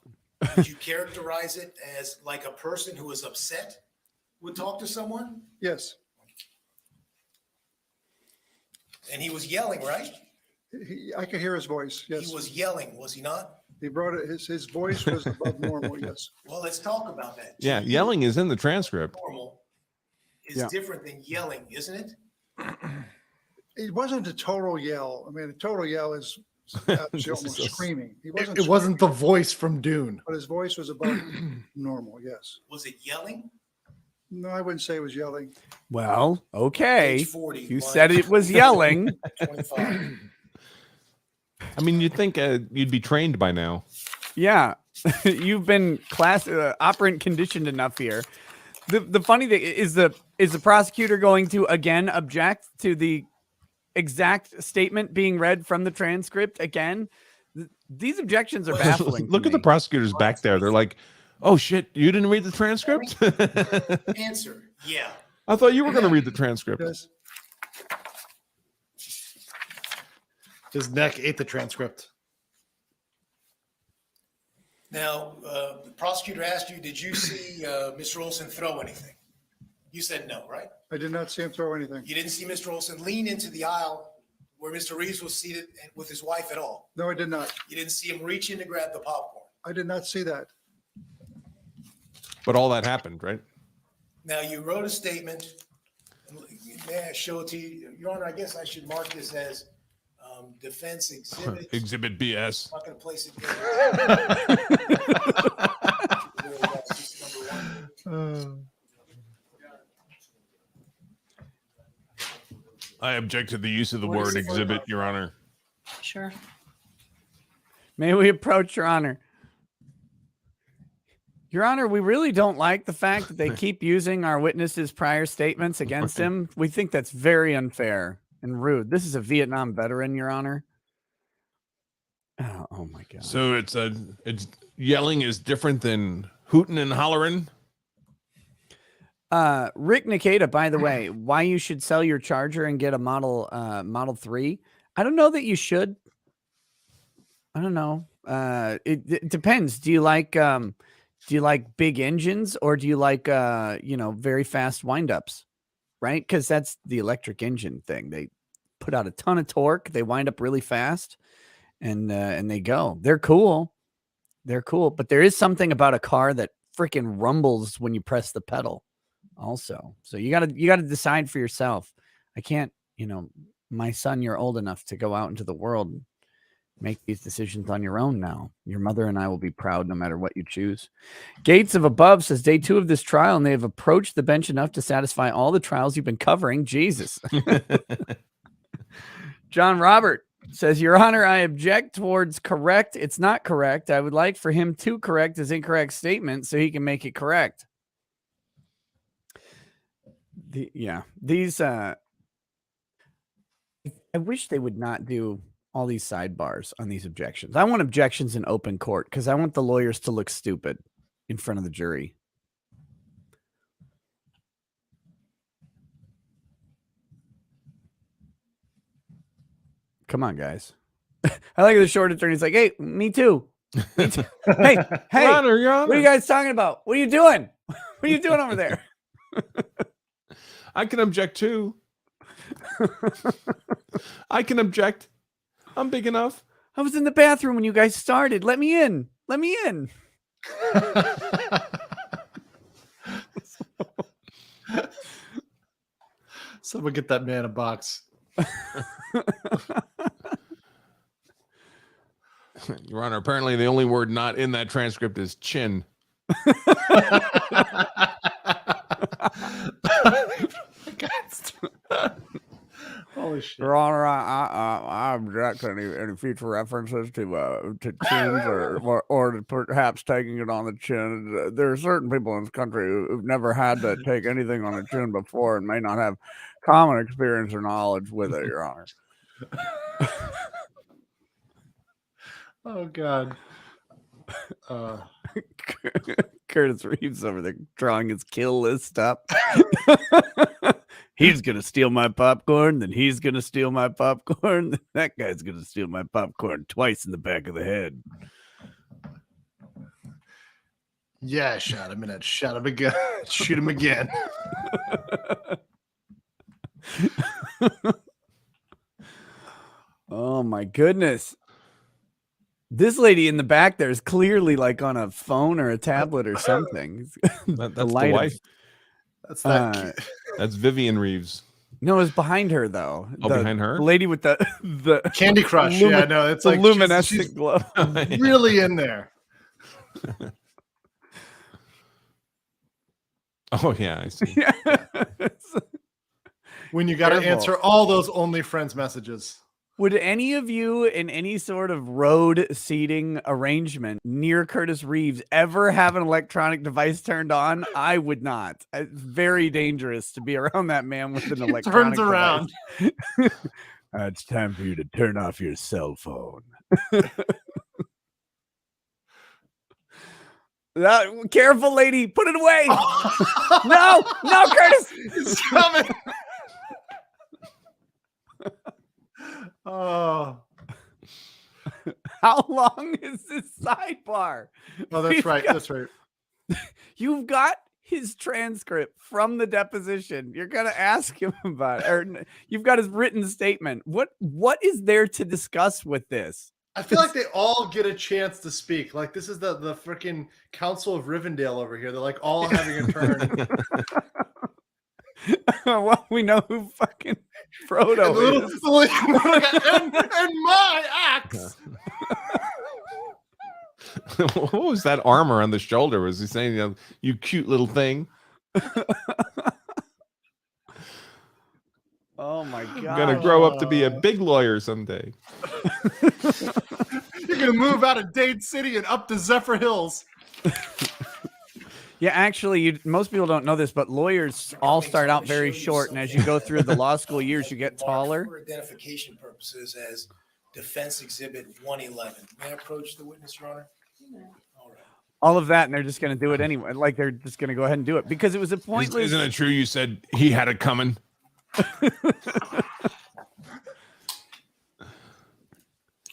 would you characterize it as like a person who was upset would talk to someone? Yes. And he was yelling, right? I could hear his voice, yes. He was yelling, was he not? He brought it, his voice was above normal, yes. Well, let's talk about that. Yeah, yelling is in the transcript. Normal is Yeah. different than yelling, isn't it? It wasn't a total yell. I mean, a total yell is almost screaming. He wasn't It wasn't the screaming, voice from Dune. but his voice was above normal, yes. Was it yelling? No, I wouldn't say it was yelling. Well, okay. Page 40. You line said it was yelling. 25. I mean, you'd think you'd be trained by now. Yeah. You've been operant conditioned enough here. The funny thing is the prosecutor going to again object to the exact statement being read from the transcript again? These objections are baffling. Look to at the me. prosecutors back there. They're like, Oh shit! You didn't read the transcript? Answer, yeah. I thought you were going to read the transcript. Yes. His neck ate the transcript. Now, the prosecutor asked you, did you see Mr. Olson throw anything? You said no, right? I did not see him throw anything. You didn't see Mr. Olson lean into the aisle where Mr. Reeves was seated with his wife at all. No, I did not. You didn't see him reach in to grab the popcorn. I did not see that. But all that happened, right? Now, you wrote a statement. May I show it to you? Your Honor, I guess I should mark this as defense exhibit. Exhibit BS. I'm not going to place it there. I object to the use of the What is word it? exhibit, Your Honor. Sure. May we approach, Your Honor? Your Honor, we really don't like the fact that they keep using our witness's prior statements against him. We think that's very unfair and rude. This is a Vietnam veteran, Your Honor. Oh my God. So it's yelling is different than hooting and hollering. Rick Nikita, by the way, why you should sell your Charger and get a Model 3? I don't know that you should. I don't know. It depends. Do you like big engines, or do you like very fast windups? Right? Because that's the electric engine thing. They put out a ton of torque. They wind up really fast, and they go. They're cool. They're cool. But there is something about a car that freaking rumbles when you press the pedal. Also, so you gotta decide for yourself. I can't, my son, you're old enough to go out into the world and make these decisions on your own now. Your mother and I will be proud no matter what you choose. Gates of Above says day 2 of this trial, and they have approached the bench enough to satisfy all the trials you've been covering. Jesus. John Robert says, Your Honor, I object towards correct. It's not correct. I would like for him to correct his incorrect statement so he can make it correct. These I wish they would not do all these sidebars on these objections. I want objections in open court because I want the lawyers to look stupid in front of the jury. Come on, guys. I like the short attorney's like, hey, me too. Me too. Hey, Your Honor, Your Honor. what are you guys talking about? What are you doing? What are you doing over there? I can object too. I can object. I'm big enough. I was in the bathroom when you guys started. Let me in. Let me in. Someone get that man a box. Your Honor, apparently the only word not in that transcript is chin. Holy shit. Your Honor, I object to any future references to chins or perhaps taking it on the chin. There are certain people in this country who've never had to take anything on the chin before and may not have common experience or knowledge with it, Your Honor. Oh, God. Curtis Reeves over there drawing his kill list up. He's going to steal my popcorn, then he's going to steal my popcorn, then that guy's going to steal my popcorn twice in the back of the head. Yeah, I shot him and I'd shot him again. Shoot him again. Oh, my goodness. This lady in the back there is clearly like on a phone or a tablet or something. That's the light of- wife. That's that. That's Vivian Reeves. No, it's behind her though. Oh, behind her? The lady with the Candy Crush. Yeah, no, it's the like luminescent she's glow. really in there. Oh yeah, I see. When you got to Terrible. answer all those only friends messages. Would any of you in any sort of road seating arrangement near Curtis Reeves ever have an electronic device turned on? I would not. It's very dangerous to be around that man with an He electronic turns around. device. It's time for you to turn off your cell phone. Careful, lady. Put it away. No, Curtis. It's coming. Oh. How long is this sidebar? Oh, that's We've right. got- That's right. You've got his transcript from the deposition. You're going to ask him about it. Or you've got his written statement. What is there to discuss with this? I feel like they all get a chance to speak. Like this is the freaking Council of Rivendell over here. They're like all having a turn. Well, we know who fucking Frodo is. and my axe. What was that armor on the shoulder? Was he saying, you cute little thing? Oh my god. I'm gonna grow up to be a big lawyer someday. You're gonna move out of Dade City and up to Zephyr Hills. Yeah, actually, most people don't know this, but lawyers all start out very short, and as you go through the law school years, you get taller. For identification purposes as Defense Exhibit 111. May I approach the witness, Your Honor? All right. All of that, and they're just going to do it anyway. Like they're just going to go ahead and do it because it was a pointless. Isn't it true you said he had it coming?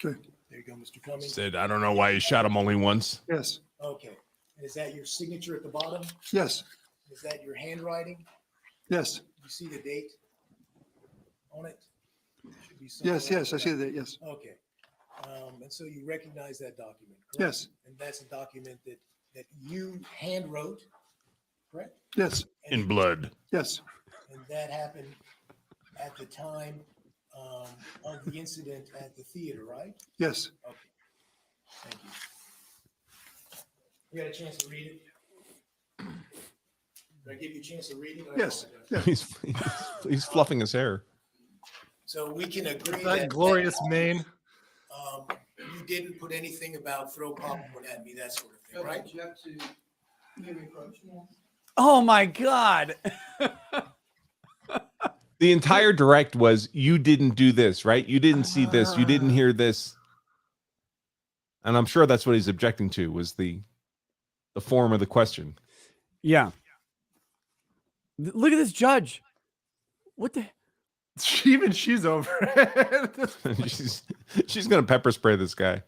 Okay. There you go, Mr. Cummings. Said, I don't know why you shot him only once. Yes. Okay. Is that your signature at the bottom? Yes. Is that your handwriting? Yes. You see the date on it? Should be something Yes. like Yes. I see that. Yes. Okay. And so you recognize that document, correct? Yes. And that's a document that you hand wrote, correct? Yes. In blood. Yes. And that happened at the time of the incident at the theater, right? Yes. Okay. Thank you. You got a chance to read it? Did I give you a chance to read it? I Yes. apologize. He's fluffing his hair. So we can agree That glorious mane. You didn't put anything about throw popcorn at me, that sort of thing, right? Oh my god! The entire direct was, you didn't do this, right? You didn't see this. You didn't hear this. And I'm sure that's what he's objecting to, was the form of the question. Yeah. Look at this judge. What the? Even she's over it. she's gonna pepper spray this guy.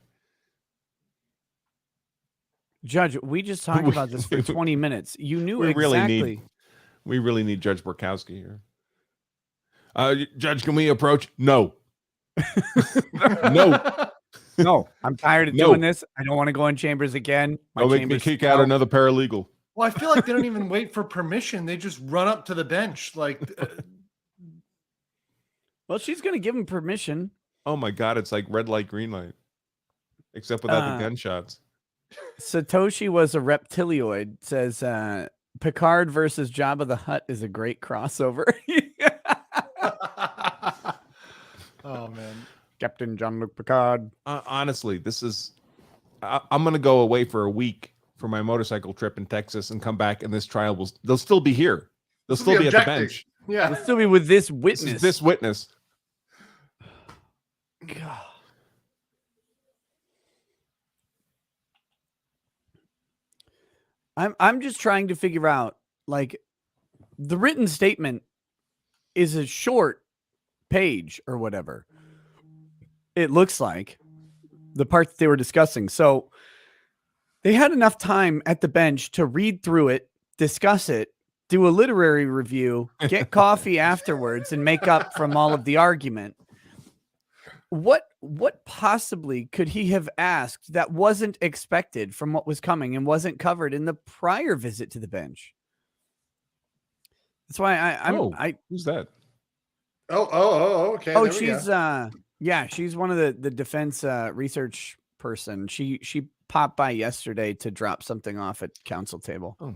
Judge, we just talked about this for 20 minutes. You knew exactly. We really need Judge Borkowski here. Judge, can we approach? No. No. No, I'm tired of No. doing this. I don't want to go in chambers again. I'll make me kick out another paralegal. Well, I feel like they don't even wait for permission. They just run up to the bench. Like, Well, she's going to give him permission. Oh my God, it's like red light, green light. Except without the gunshots. Satoshi was a reptilioid, says Picard versus Jabba the Hutt is a great crossover. oh man. Captain Jean-Luc Picard. Honestly, this is... I'm going to go away for a week for my motorcycle trip in Texas and come back, and this trial they'll still be here. They'll still be at the bench. Yeah. We'll still be with this witness. This witness. God. I'm just trying to figure out, like, the written statement is a short page or whatever. It looks like the part that they were discussing. So they had enough time at the bench to read through it, discuss it, do a literary review, get coffee afterwards, and make up from all of the argument. What possibly could he have asked that wasn't expected from what was coming and wasn't covered in the prior visit to the bench? That's why Who's that? Okay. Oh, there we she's go. yeah, she's one of the defense research person. She popped by yesterday to drop something off at council table. Oh.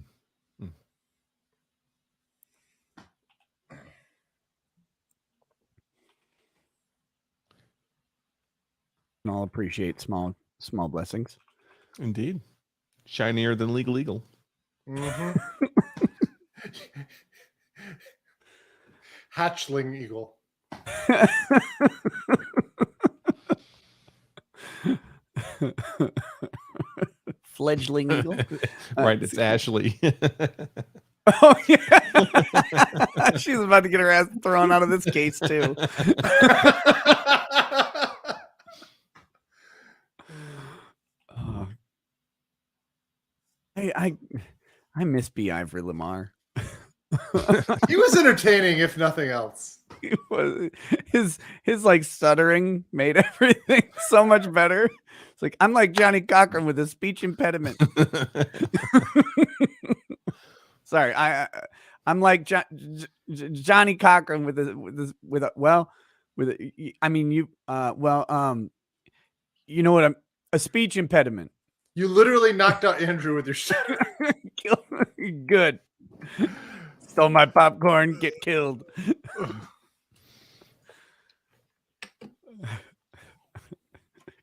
And I'll appreciate small blessings. Indeed. Shinier than Legal Eagle. Mhm. Hatchling eagle. fledgling eagle. Right, it's Ashley. Oh yeah, she's about to get her ass thrown out of this case too. Oh. I miss B. Ivory Lamar. He was entertaining, if nothing else. He was, his like stuttering made everything so much better. It's like I'm like Johnny Cochran with a speech impediment. Sorry, I'm like Johnny Cochran with you know what, a speech impediment. You literally knocked out Andrew with your shit. Good. Stole my popcorn, get killed.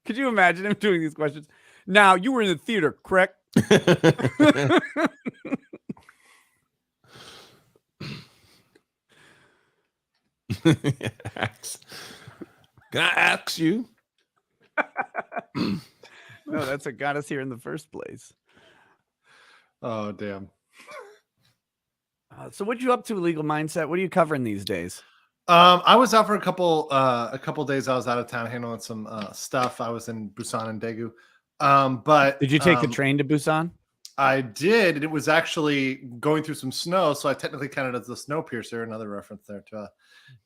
Could you imagine him doing these questions? Now, you were in the theater, correct? Can I ask you? No, that's what got us here in the first place. Oh, damn. So what you up to, Legal Mindset? What are you covering these days? I was out for a couple days. I was out of town handling some stuff. I was in Busan and Daegu. But Did you take the train to Busan? I did. It was actually going through some snow, so I technically counted as the Snowpiercer. Another reference there to a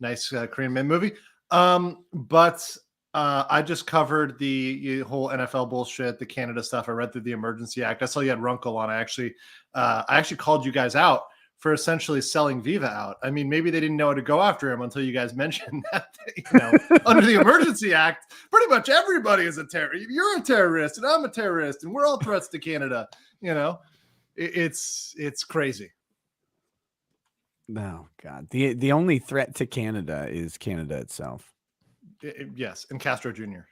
nice Korean mid movie. But I just covered the whole NFL bullshit, the Canada stuff. I read through the Emergency Act. I saw you had Runkle on. I actually called you guys out for essentially selling Viva out. I mean, maybe they didn't know how to go after him until you guys mentioned that, under the Emergency Act, pretty much everybody is a terrorist. You're a terrorist and I'm a terrorist and we're all threats to Canada. It's crazy. No, God. The only threat to Canada is Canada itself. Yes, and Castro Jr.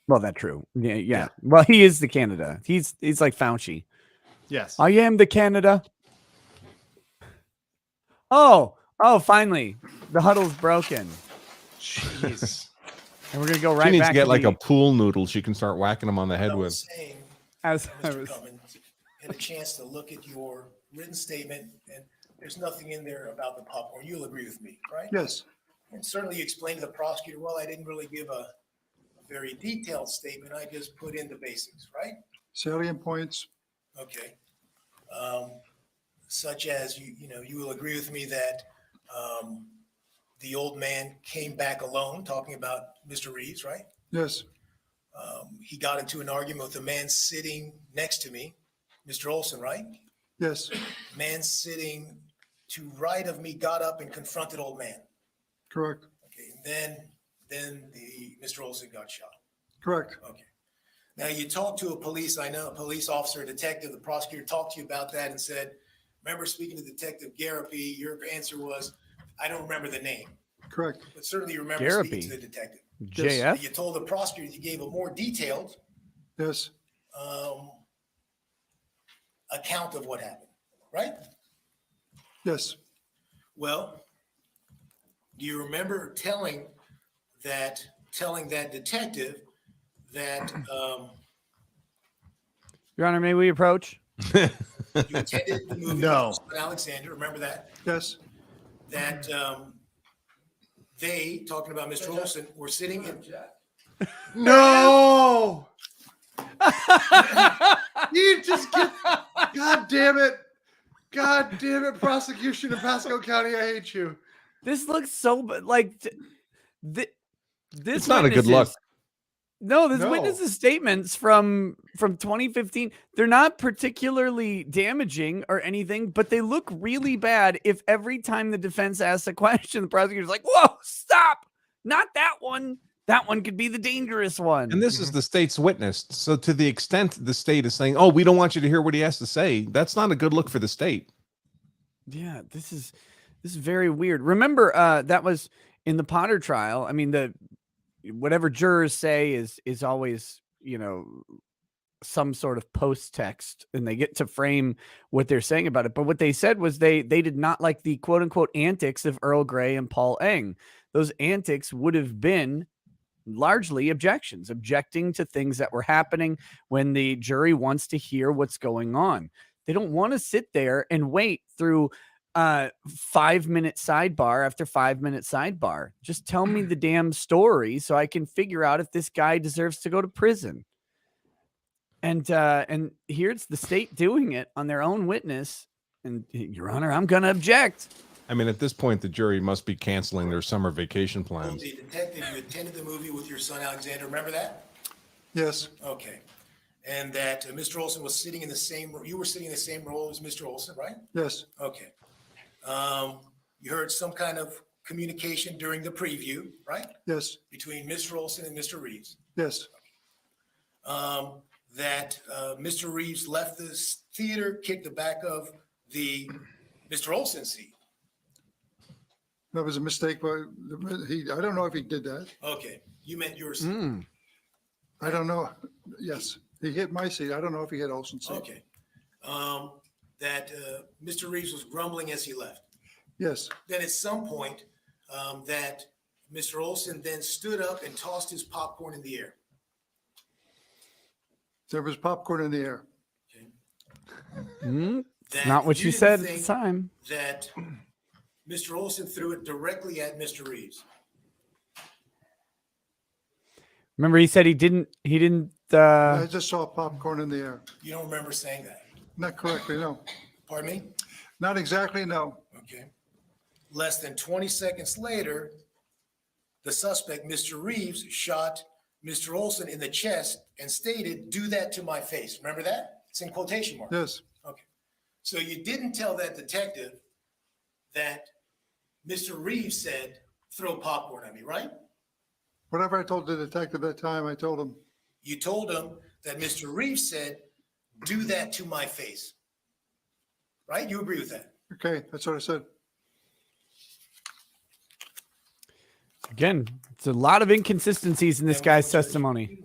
Well, that's true. Yeah. Well, he is the Canada. He's like Fauci. Yes. I am the Canada. Oh, finally. The huddle's broken. Jeez. And we're going to go right She needs back to get like the, a pool noodle she can start whacking them on the head I with. was saying, as I Mr. was, Cummins, had a chance to look at your written statement, and there's nothing in there about the popcorn. You'll agree with me, right? Yes, And certainly you explained to the prosecutor, well, I didn't really give a very detailed statement. I just put in the basics, right? salient points. Okay. Such as you will agree with me that the old man came back alone, talking about Mr. Reeves, right? Yes, He got into an argument with the man sitting next to me, Mr. Olson, right? yes, Man sitting to right of me got up and confronted old man. correct, Okay, then the Mr. Olson got shot. correct. Okay. Now you talked to a police officer, a detective, the prosecutor talked to you about that and said, remember speaking to Detective Garapi, your answer was, I don't remember the name, Correct. but certainly you remember speaking to the detective. JF? You told the prosecutor you gave a more detailed Yes, account of what happened, right? yes, Well, do you remember telling that detective that Your Honor, may we approach? you attended the movie No. with Alexander? Remember that? yes, That they, talking about Mr. Olson, were sitting in. No. You just get. God damn it. God damn it. Prosecution in Pasco County. I hate you. This looks so like this. It's not a good look. No, this No. witnesses' statements from 2015, they're not particularly damaging or anything, but they look really bad if every time the defense asks a question, the prosecutor's like, whoa, stop, not that one. That one could be the dangerous one. And this is the state's witness. So to the extent the state is saying, oh, we don't want you to hear what he has to say, that's not a good look for the state. Yeah, this is very weird. Remember, that was in the Potter trial. I mean, whatever jurors say is always, some sort of post text, and they get to frame what they're saying about it. But what they said was they did not like the quote unquote antics of Earl Grey and Paul Eng. Those antics would have been largely objections, objecting to things that were happening when the jury wants to hear what's going on. They don't want to sit there and wait through 5-minute sidebar after 5-minute sidebar. Just tell me the damn story so I can figure out if this guy deserves to go to prison. And here's the state doing it on their own witness. And Your Honor, I'm going to object. I mean, at this point, the jury must be canceling their summer vacation Well, plans. the detective, you attended the movie with your son Alexander, remember that? Yes, Okay. And that Mr. Olson was sitting in the same, you were sitting in the same role as Mr. Olson, right? yes, Okay. You heard some kind of communication during the preview, right? yes, Between Mr. Olson and Mr. Reeves. yes, That Mr. Reeves left the theater, kicked the back of the Mr. Olson seat. that was a mistake, but I don't know if he did that. Okay, you meant your seat. Mm. I don't know. Yes, he hit my seat. I don't know if he hit Olson's seat. Okay. That Mr. Reeves was grumbling as he left. Yes, Then at some point, that Mr. Olson then stood up and tossed his popcorn in the air. there was popcorn in the air. That Not what you didn't said at the think time. That Mr. Olson threw it directly at Mr. Reeves. Remember, he said he didn't. I just saw popcorn in the air. You don't remember saying that? Not correctly, no. Pardon me? Not exactly, no. Okay. Less than 20 seconds later, the suspect, Mr. Reeves, shot Mr. Olson in the chest and stated, "Do that to my face." Remember that? It's in quotation marks. Yes, Okay. So you didn't tell that detective that Mr. Reeves said, "Throw popcorn at me," right? whatever I told the detective that time, I told him, You told him that Mr. Reeves said, "Do that to my face." Right? You agree with that? okay, that's what I said. Again, it's a lot of inconsistencies in this And guy's what's your- testimony.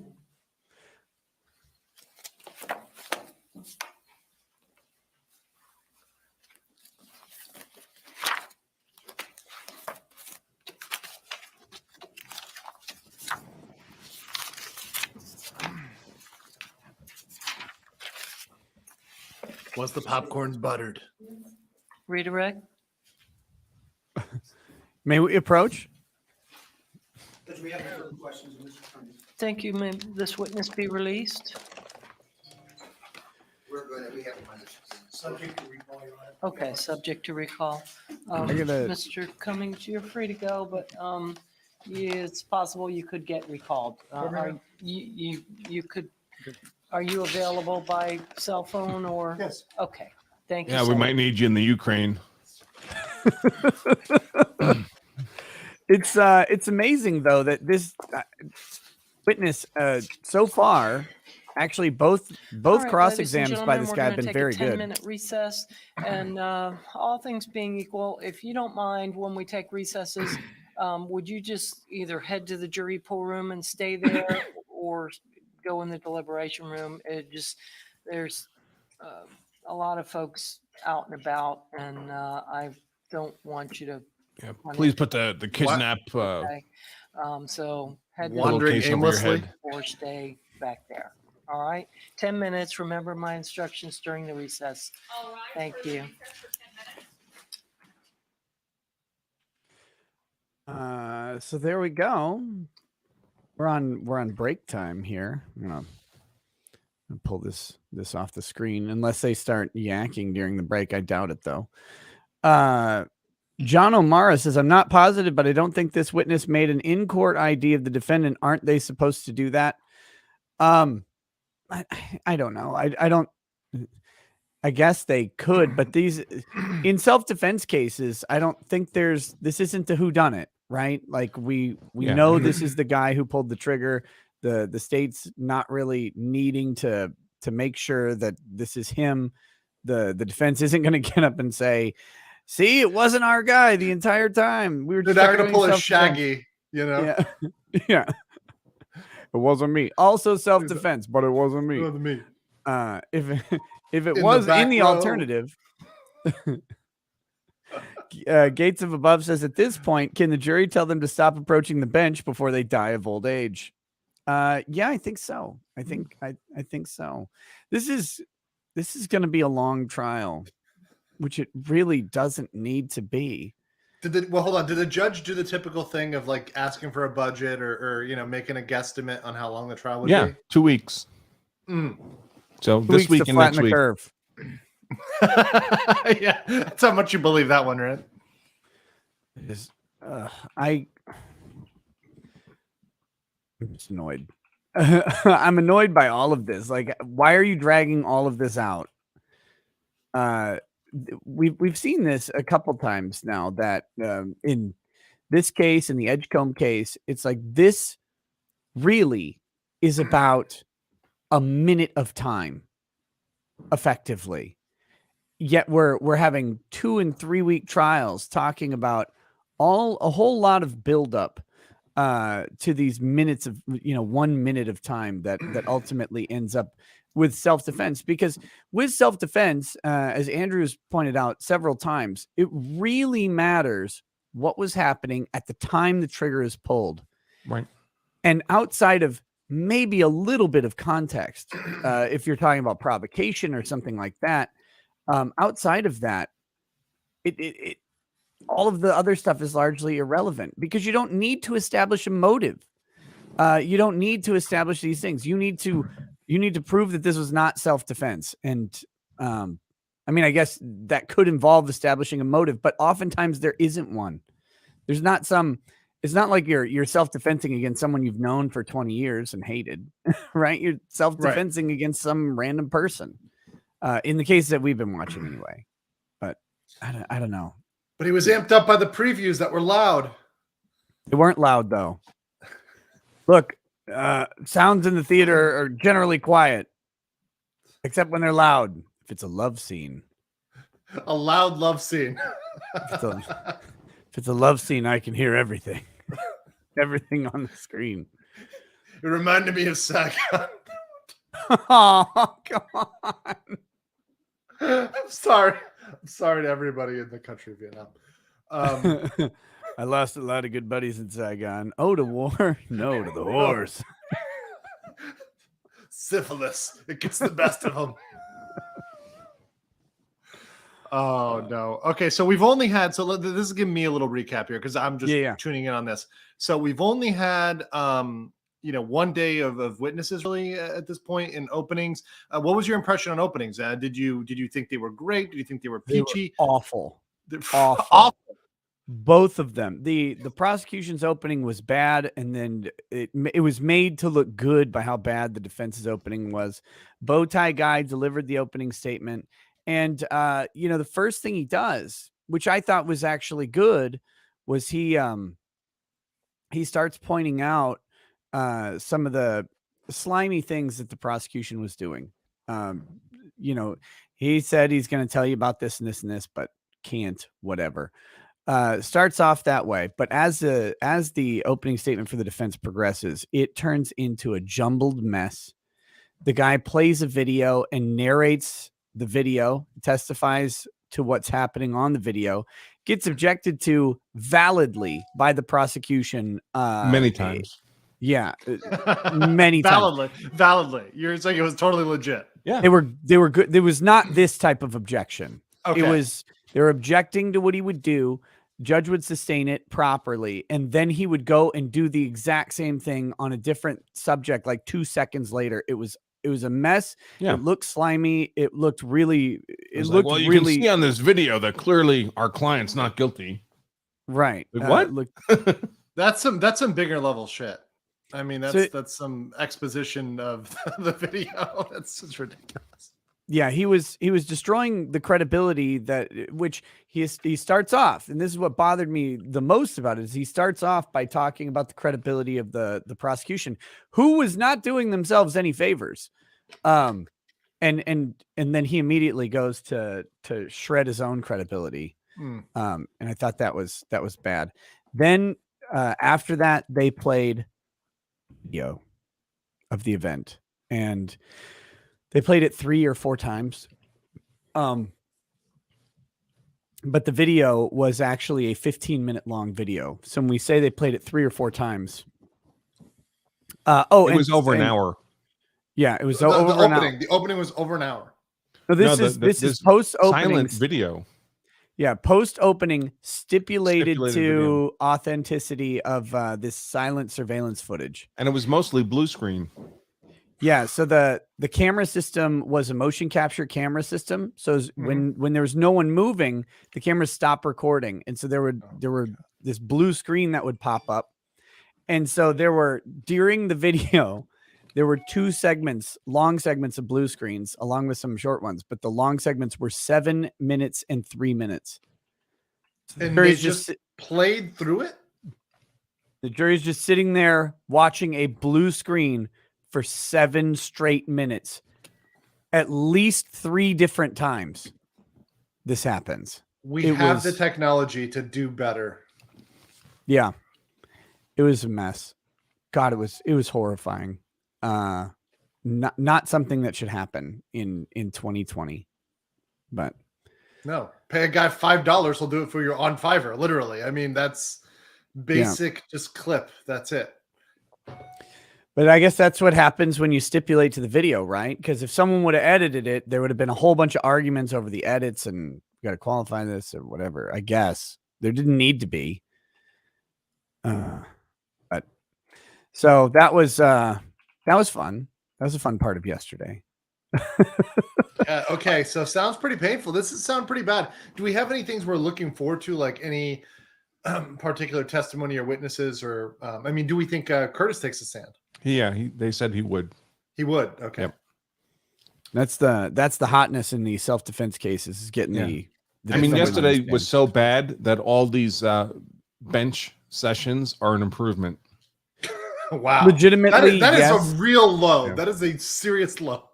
Was the popcorn buttered? Redirect. May we approach? Because we have no further questions, Mr. Attorney. Thank you. May this witness be released? We're going to, we have one. Subject to recall, Your Honor. Okay, subject to recall. I gotta- Mr. Cummings, you're free to go, but it's possible you could get recalled. You could, are you available by cell phone or? Yes. Okay, thank you. Yeah, we sir. might need you in the Ukraine. It's amazing though that this witness so far, actually both All right, cross ladies and exams by gentlemen, this we're guy have gonna been take very a good. 10-minute recess, and all things being equal, if you don't mind, when we take recesses, would you just either head to the jury pool room and stay there, or go in the deliberation room? There's a lot of folks out and about, and I don't want you to. Yeah, run please into- put the kidnap Okay, so head to the Wandering location over your aimlessly? head. or stay back there. All right, 10 minutes. Remember my instructions during the recess. Thank you. So there we go. We're on break time here. I'm gonna pull this off the screen unless they start yakking during the break. I doubt it though. John O'Mara says, "I'm not positive, but I don't think this witness made an in-court ID of the defendant. Aren't they supposed to do that?" I don't know. I don't. I guess they could, but these in self-defense cases, I don't think this isn't the whodunit, right? Like we Yeah. know this is the guy who pulled the trigger. The state's not really needing to make sure that this is him. The defense isn't going to get up and say, "See, it wasn't our guy the entire time. We were They're just not going to pull a self-defense." Shaggy, you know? Yeah, yeah. It wasn't me. Also self-defense, but it wasn't me. It wasn't me. If it In the was back in the row. alternative, Gates of Above says, at this point, can the jury tell them to stop approaching the bench before they die of old age? Yeah, I think so. I think so. This is going to be a long trial, which it really doesn't need to be. Hold on. Did the judge do the typical thing of like asking for a budget or making a guesstimate on how long the trial would Yeah, be? 2 weeks. Mm. So 2 this weeks week to and flatten next the week. curve. Yeah, that's how much you believe that one, right? I'm just annoyed. I'm annoyed by all of this. Like, why are you dragging all of this out? We've seen this a couple times now that in this case, in the Edgecombe case, it's like this really is about a minute of time, effectively. Yet we're having 2 and 3 week trials talking about a whole lot of buildup to these minutes of 1 minute of time that ultimately ends up with self-defense. Because with self-defense, as Andrew's pointed out several times, it really matters what was happening at the time the trigger is pulled. Right. And outside of maybe a little bit of context, if you're talking about provocation or something like that, outside of that, it all of the other stuff is largely irrelevant because you don't need to establish a motive. You don't need to establish these things. You need to prove that this was not self-defense. And I mean, I guess that could involve establishing a motive, but oftentimes there isn't one. There's not some. It's not like you're self-defensing against someone you've known for 20 years and hated, right? You're self-defensing against some random person. In the case that we've been watching anyway. But I don't know. But he was amped up by the previews that were loud. They weren't loud, though. Look, sounds in the theater are generally quiet, except when they're loud. If it's a love scene. A loud love scene. If it's a love scene, I can hear everything. Everything on the screen. It reminded me of Saga. Oh, come on. I'm sorry. I'm sorry to everybody in the country of Vietnam. I lost a lot of good buddies in Saigon. Oh, to war? No, to the wars. Syphilis. It gets the best of them. Oh, no. Okay, so we've only had... So this is giving me a little recap here because I'm just tuning in on this. So we've only had... 1 day of witnesses really at this point in openings. What was your impression on openings? Did you think they were great? Did you think they were peachy? They were awful. Awful. Awful. Both of them. The prosecution's opening was bad, and then it was made to look good by how bad the defense's opening was. Bowtie Guy delivered the opening statement, and the first thing he does, which I thought was actually good, was he starts pointing out some of the slimy things that the prosecution was doing. He said he's going to tell you about this and this and this, but can't, whatever. Starts off that way. But as the opening statement for the defense progresses, it turns into a jumbled mess. The guy plays a video and narrates the video, testifies to what's happening on the video, gets objected to validly by the prosecution. Many times. Yeah, many times. Validly. You're saying it was totally legit. Yeah, they were good. There was not this type of objection. Okay. They were objecting to what he would do. Judge would sustain it properly, and then he would go and do the exact same thing on a different subject. Like 2 seconds later, it was a mess. Yeah. It looked slimy. It looked really. It like, looked well, you really. can see on this video that clearly our client's not guilty. Right. Like, what? That's some bigger level shit. I mean, that's some exposition of the video. That's just ridiculous. Yeah, he was destroying the credibility which he starts off, and this is what bothered me the most about it, is he starts off by talking about the credibility of the prosecution, who was not doing themselves any favors. And then he immediately goes to shred his own credibility. And I thought that was bad. Then after that, they played video of the event, and they played it 3 or 4 times. but the video was actually a 15-minute long video. So when we say they played it 3 or 4 times, It was over an hour. Yeah, it was The over an hour. opening. The opening was over an hour. No, this is post opening silent video. Yeah, post opening stipulated Stipulated to video. authenticity of this silent surveillance footage. And it was mostly blue screen. Yeah, so the camera system was a motion capture camera system. So when there was no one moving, the cameras stopped recording, and so there were this blue screen that would pop up, and so during the video, there were 2 segments, long segments of blue screens, along with some short ones, but the long segments were 7 minutes and 3 minutes. And they just played through it. The jury's just sitting there watching a blue screen for 7 straight minutes. At least 3 different times this happens. We have the technology to do better. Yeah. It was a mess. God, it was horrifying. Not something that should happen in 2020. But no, pay a guy $5, he'll do it for you on Fiverr. Literally. I mean, that's basic, just clip. That's it. But I guess that's what happens when you stipulate to the video, right? Because if someone would have edited it, there would have been a whole bunch of arguments over the edits and got to qualify this or whatever. I guess there didn't need to be. But so that was fun. That was a fun part of yesterday. Okay, so sounds pretty painful. This is sound pretty bad. Do we have any things we're looking forward to, like any particular testimony or witnesses, or I mean, do we think Curtis takes a stand? Yeah, they said he would. He would. Okay. Yep. That's the hotness in the self-defense cases is getting the I mean, defendant yesterday on the was so bad that all these bench sessions are an improvement. Wow. Legitimately, that is yes. a real low. Yeah. That is a serious low.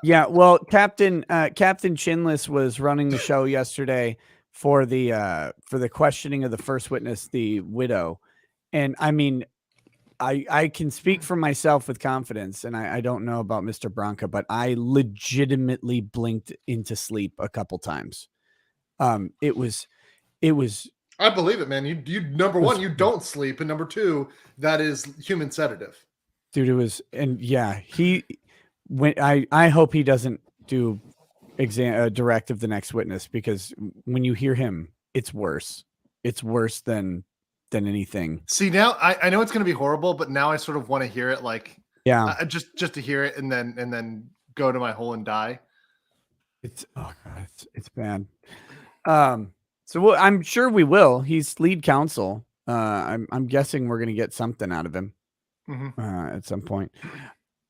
Yeah, well, Captain Chinless was running the show yesterday for the questioning of the first witness, the widow. And I mean, I can speak for myself with confidence, and I don't know about Mr. Branca, but I legitimately blinked into sleep a couple times. It was I believe it, man. You number one, you don't sleep, and number two, that is human sedative. Dude, it was, and yeah, I hope he doesn't do direct of the next witness, because when you hear him, it's worse. It's worse than anything. See, now I know it's going to be horrible, but now I sort of want to hear it, like, just to hear it and then go to my hole and die. It's it's bad. So I'm sure we will. He's lead counsel. I'm guessing we're gonna get something out of him at some point.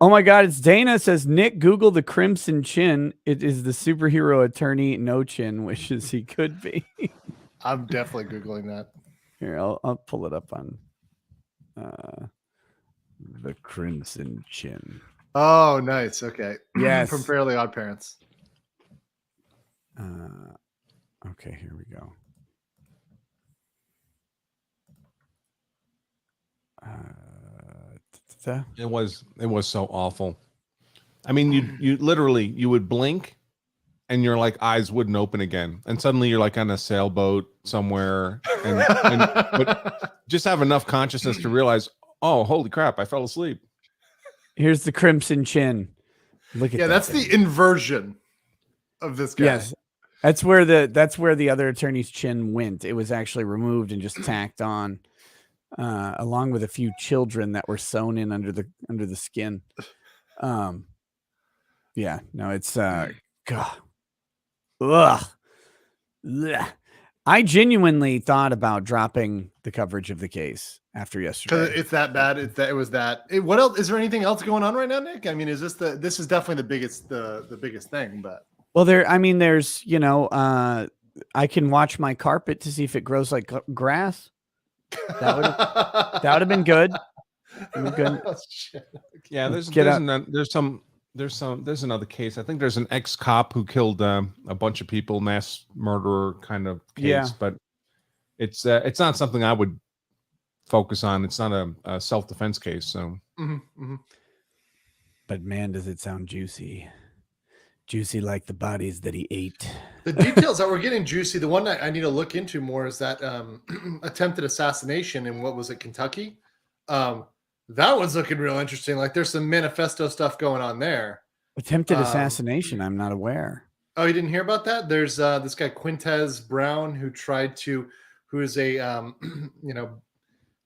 Oh my God, it's Dana says, Nick, Google the Crimson Chin. It is the superhero attorney no chin wishes he could be. I'm definitely Googling that. Here, I'll pull it up on the Crimson Chin. Oh, nice. Okay. Yes. From Fairly Odd Parents. Okay, here we go. It was so awful. I mean, you literally, you would blink and your like eyes wouldn't open again, and suddenly you're like on a sailboat somewhere, but just have enough consciousness to realize, oh, holy crap, I fell asleep. Here's the Crimson Chin. Look at that's the inversion of this guy. Yes. That's where the other attorney's chin went. It was actually removed and just tacked on, along with a few children that were sewn in under the skin. Yeah, no, it's God. Ugh. Blech. I genuinely thought about dropping the coverage of the case after yesterday. It's that bad. It was that. What else? Is there anything else going on right now, Nick? I mean, this is definitely the biggest thing, but. Well, there's, I can watch my carpet to see if it grows like grass. That would have been good. Oh, shit. Yeah, there's another case. I think there's an ex-cop who killed a bunch of people, mass murderer kind of case. Yeah. But it's not something I would focus on. It's not a self-defense case. So, But man, does it sound juicy. Juicy like the bodies that he ate. The details that we're getting juicy. The one that I need to look into more is that attempted assassination in what was it, Kentucky? That one's looking real interesting. Like there's some manifesto stuff going on there. Attempted assassination. I'm not aware. Oh, you didn't hear about that? There's this guy Quintez Brown who is a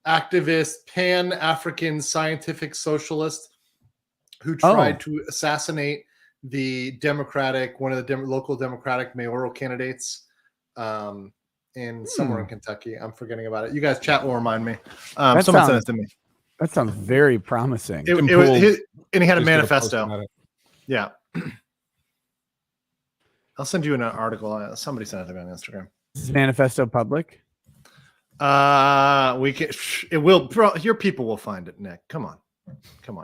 activist, Pan-African scientific socialist who tried to assassinate the one of the local Democratic mayoral candidates in somewhere in Kentucky. I'm forgetting about it. You guys chat will remind me. Someone sent it to me. That sounds very promising. And he had a manifesto. Yeah. I'll send you an article. Somebody sent it to me on Instagram. Is this manifesto public? We can. It will. Your people will find it, Nick. Come on.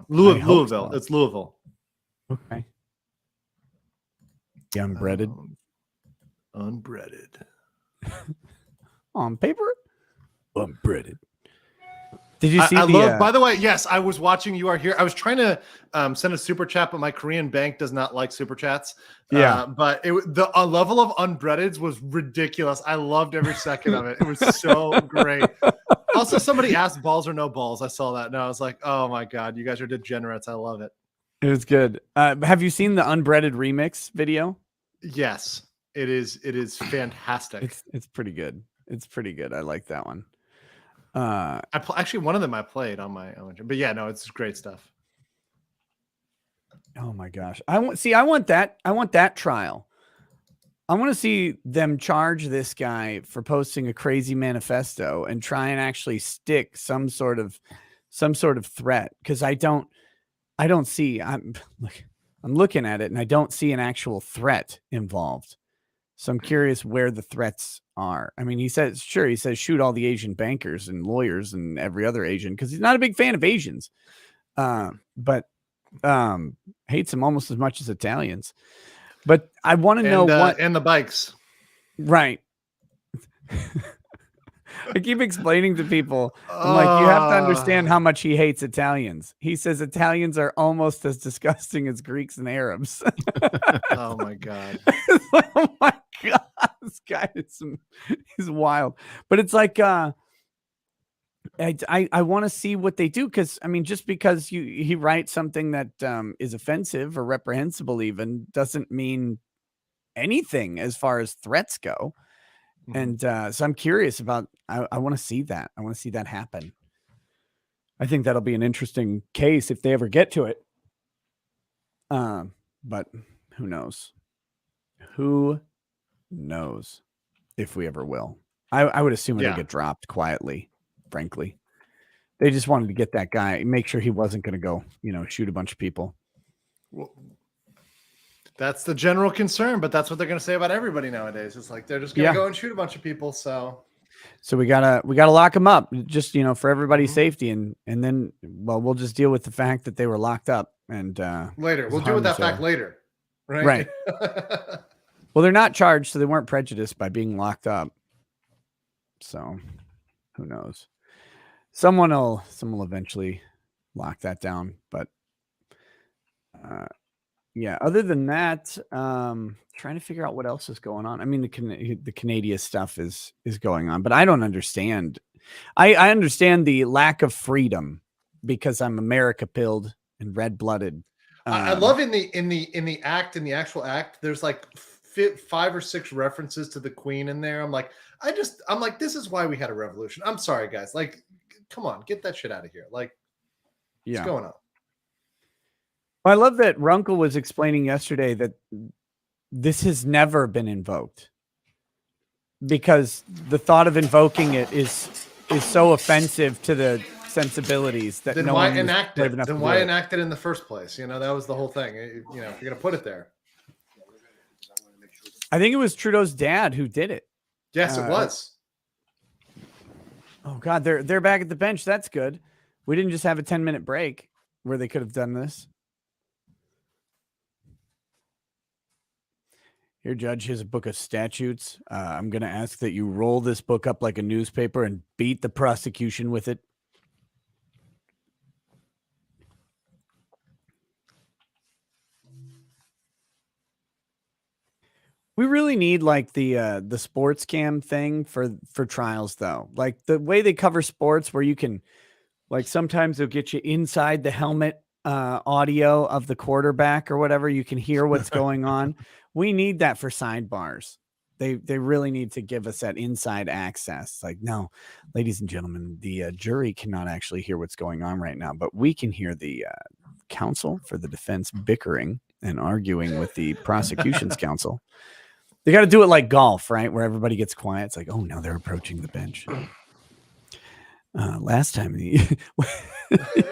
Louisville. So. It's Louisville. Okay. The unbreaded. Unbreaded. On paper. Unbreaded. Did you see? By the way, yes, I was watching You Are Here. I was trying to send a super chat, but my Korean bank does not like super chats. Yeah, but the level of unbreadeds was ridiculous. I loved every second of it. It was so great. Also, somebody asked balls or no balls. I saw that, and I was like, "Oh my god, you guys are degenerates." I love it. It was good. Have you seen the unbreaded remix video? Yes, it is. It is fantastic. It's pretty good. It's pretty good. I like that one. Actually, one of them I played on my own, but yeah, no, it's great stuff. Oh my gosh. I want that trial. I want to see them charge this guy for posting a crazy manifesto and try and actually stick some sort of threat. Cause I don't see, I'm looking at it and I don't see an actual threat involved. So I'm curious where the threats are. I mean, he says shoot all the Asian bankers and lawyers and every other Asian because he's not a big fan of Asians, but hates them almost as much as Italians. But I want to know what and the bikes, right? I keep explaining to people, I'm like, you have to understand how much he hates Italians. He says Italians are almost as disgusting as Greeks and Arabs. Oh my god! Oh my god, this guy he's wild. But it's like, I want to see what they do because I mean, just because he writes something that is offensive or reprehensible even doesn't mean anything as far as threats go. And so I'm curious about, I want to see that. I want to see that happen. I think that'll be an interesting case if they ever get to it. But who knows? Who knows if we ever will? I would assume it'll get dropped quietly, frankly. They just wanted to get that guy, make sure he wasn't going to go, shoot a bunch of people. Well, that's the general concern, but that's what they're going to say about everybody nowadays. It's like they're just going to go and shoot a bunch of people. So we gotta lock them up, just for everybody's safety, and then we'll just deal with the fact that they were locked up and later we'll deal with that fact later, right? Right. Well, they're not charged, so they weren't prejudiced by being locked up. So who knows? Someone will eventually lock that down, but. Yeah. Other than that, trying to figure out what else is going on. I mean, the Canadian stuff is going on, but I don't understand. I understand the lack of freedom because I'm America-pilled and red-blooded. I love in the actual act. There's like 5 or 6 references to the Queen in there. I'm like, this is why we had a revolution. I'm sorry, guys. Like, come on, get that shit out of here. Like, what's going on? I love that Runkle was explaining yesterday that this has never been invoked because the thought of invoking it is so offensive to the sensibilities that then why enact it? Then why enact it in the first place? That was the whole thing. If you're going to put it there. I think it was Trudeau's dad who did it. Yes, it was. Oh God, they're back at the bench. That's good. We didn't just have a 10-minute break where they could have done this. Here, Judge, here's a book of statutes. I'm going to ask that you roll this book up like a newspaper and beat the prosecution with it. We really need like the sports cam thing for trials though. Like the way they cover sports where you can like sometimes they'll get you inside the helmet audio of the quarterback or whatever. You can hear what's going on. We need that for sidebars. They really need to give us that inside access. Like, no, ladies and gentlemen, the jury cannot actually hear what's going on right now, but we can hear the counsel for the defense bickering and arguing with the prosecution's counsel. They got to do it like golf, right? Where everybody gets quiet. It's like, oh, now they're approaching the bench. Last time,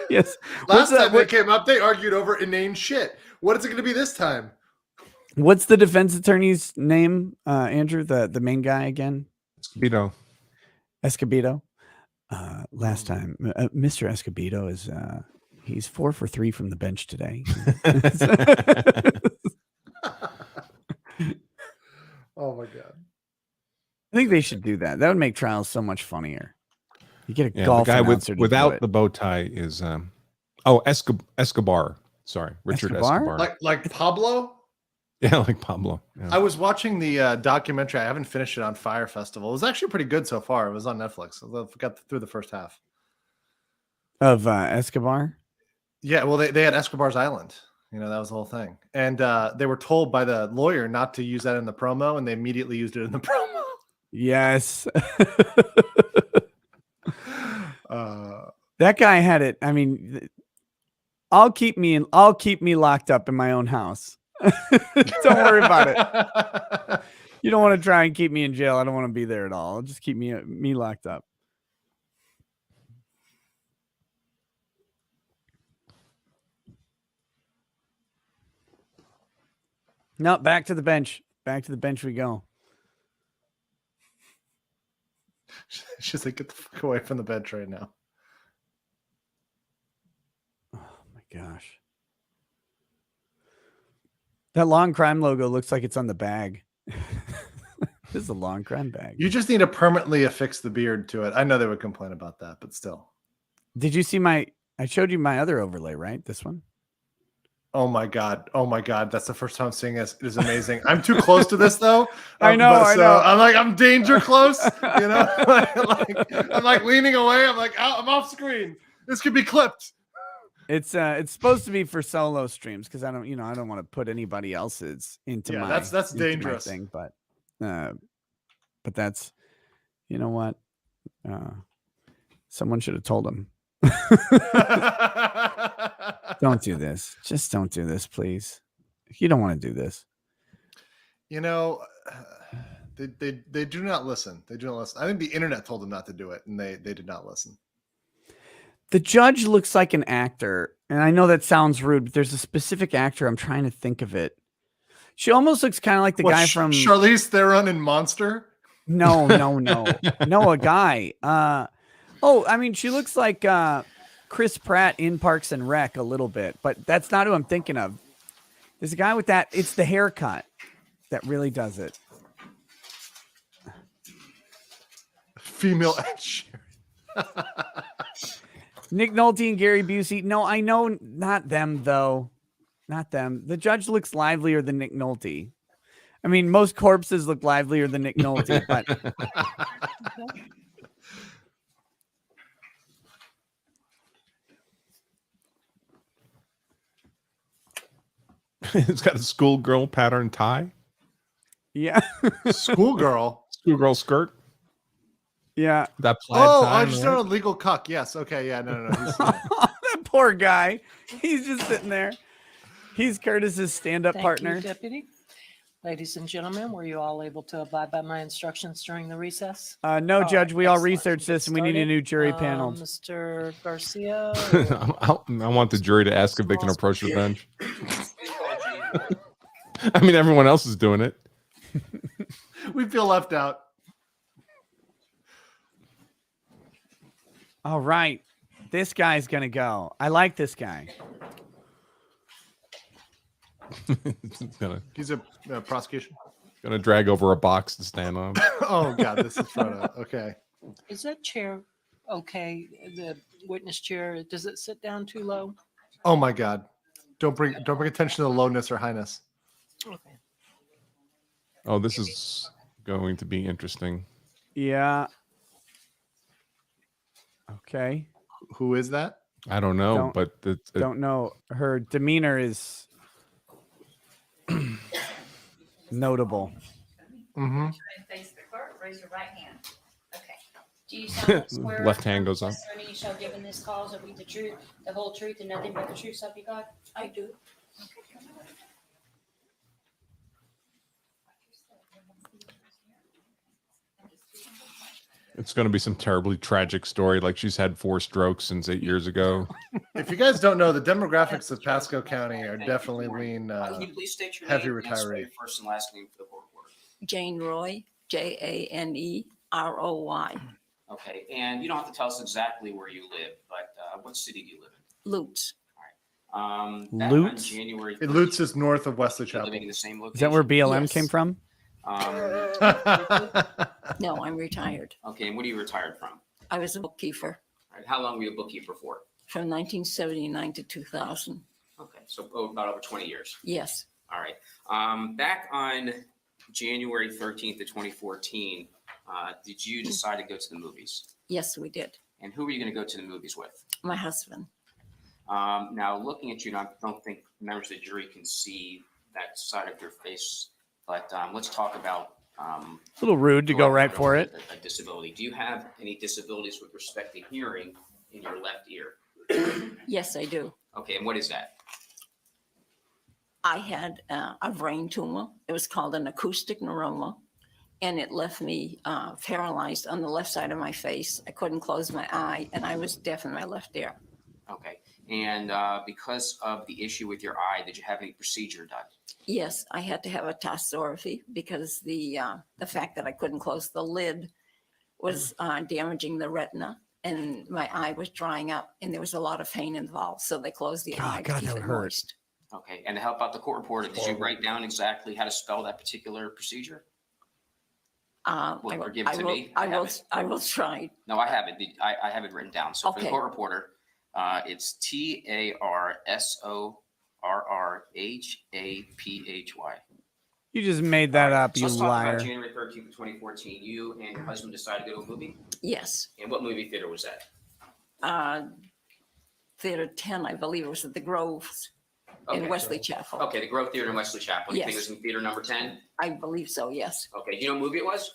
yes. Last time they came up, they argued over inane shit. What is it going to be this time? What's the defense attorney's name, Andrew? The main guy again? Escobedo. Last time, Mr. Escobedo is he's 4 for 3 from the bench today. Oh my god! I think they should do that. That would make trials so much funnier. You get a Yeah, golf the guy announcer to do without it. the bow tie is Escobar. Sorry, Richard Escobar? Escobar. Like Pablo. Yeah, like Pablo. Yeah. I was watching the documentary. I haven't finished it on Fire Festival. It was actually pretty good so far. It was on Netflix. I got through the first half. Of Escobar? Yeah, well, they had Escobar's Island. You know, that was the whole thing. And they were told by the lawyer not to use that in the promo, and they immediately used it in the promo. Yes. That guy had it. I mean, I'll keep me locked up in my own house. Don't worry about it. You don't want to try and keep me in jail. I don't want to be there at all. Just keep me locked up. No, back to the bench. Back to the bench we go. She's like, get the fuck away from the bench right now. Oh my gosh. That long crime logo looks like it's on the bag. This is a long crime bag. You just need to permanently affix the beard to it. I know they would complain about that, but still. Did you see I showed you my other overlay, right? This one? Oh my god! Oh my god! That's the first time I'm seeing this. It is amazing. I'm too close to this though. I know. I'm danger close. You know, I'm like leaning away. I'm like, oh, I'm off screen. This could be clipped. It's supposed to be for solo streams because I don't want to put anybody else's into my. That's into my dangerous thing, but that's, you know what? Someone should have told him. Don't do this. Just don't do this, please. You don't want to do this. You know, they do not listen. They do not listen. I think the internet told them not to do it, and they did not listen. The judge looks like an actor, and I know that sounds rude, but there's a specific actor. I'm trying to think of it. She almost looks kind of like the guy from Charlize Theron in Monster. No, a guy. I mean, she looks like Chris Pratt in Parks and Rec a little bit, but that's not who I'm thinking of. There's a guy with that. It's the haircut that really does it. Female Ed Sheeran. Nick Nolte and Gary Busey. No, I know not them though. Not them. The judge looks livelier than Nick Nolte. I mean, most corpses look livelier than Nick Nolte, but It's got a schoolgirl pattern tie. yeah. Schoolgirl skirt. Yeah. That plaid tie. I just know a legal cuck. Yes. Okay. Yeah. No. That poor guy. He's just sitting there. He's Curtis's stand-up Thank partner. you, Deputy. Ladies and gentlemen, were you all able to abide by my instructions during the recess? No, All Judge, right, we all excellent. researched this and we need a Started. new jury panel. Mr. Garcia. I want the jury to ask if they can approach the bench. I mean, everyone else is doing it. We feel left out. All right. This guy's going to go. I like this guy. He's a prosecution. Gonna drag over a box to stand on. Oh God, this is photo. Okay. Is that chair okay? The witness chair, does it sit down too low? Oh my God. Don't bring attention to the lowness or highness. Okay. Oh, this is going to be interesting. Yeah. Okay. Who is that? I don't know, Don't- but Don't know. Her demeanor is notable. Mm-hmm. Face the clerk, raise your right hand. Okay. Do you solemnly swear? Left hand goes up. Testimony you shall give in this cause will be the truth, the whole truth, and nothing but the truth, so help you God? I do. it's going to be some terribly tragic story. Like she's had 4 strokes since 8 years ago. If you guys don't know, the demographics of Pasco County are definitely lean. Can you please state your heavy name and spell retiree. your first and last name for the court reporter? Jane Roy, Janeroy. Okay, and you don't have to tell us exactly where you live, but what city do you live in? Lutz. Back on Lutz? January. It Lutz is north of Wesley You're Chapel. living in the same location. Is that where BLM Yes. came from? No, I'm retired. Okay, and what are you retired from? I was a bookkeeper All right, how long were you a bookkeeper for? from 1979 to 2000. Okay, so about over 20 years. Yes, All right. Back on January 13th of 2014, did you decide to go to the movies? yes, we did. And who were you going to go to the movies with? My husband. Now, looking at you, and I don't think members of the jury can see that side of your face, but let's talk about. A little rude to go right for it. A disability. Do you have any disabilities with respect to hearing in your left ear? Yes, I do. Okay, and what is that? I had a brain tumor. It was called an acoustic neuroma, and it left me paralyzed on the left side of my face. I couldn't close my eye, and I was deaf in my left ear. Okay, and because of the issue with your eye, did you have any procedure done? Yes, I had to have a tarsography because the fact that I couldn't close the lid was damaging the retina, and my eye was drying up, and there was a lot of pain involved. So they closed the eye to God, keep that it would hurt. moist. Okay, and to help out the court reporter, did you write down exactly how to spell that particular procedure? I Well, will- or give it I to will- me. I I have will. it. I will try. No, I have it. I have it written down. So for the Okay. court reporter, it's TARSORRHAPHY. You just made that up, So you let's talk liar. about January 13th of 2014. You and your husband decided to go to a movie. Yes, And what movie theater was that? Theater 10, I believe it was at the Groves in Okay. Wesley Chapel. Okay, the Grove Theater in Wesley Chapel. You think it Yes. was in theater number 10? I believe so. Yes. Okay, do you know what movie it was?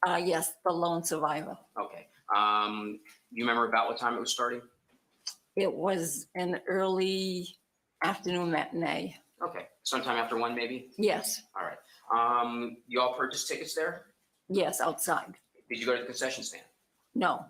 Yes, The Lone Survivor. Okay. You remember about what time it was starting? It was an early afternoon matinee. Okay, sometime after 1 maybe? Yes, All right. You all purchased tickets there? yes, outside. Did you go to the concession stand? No,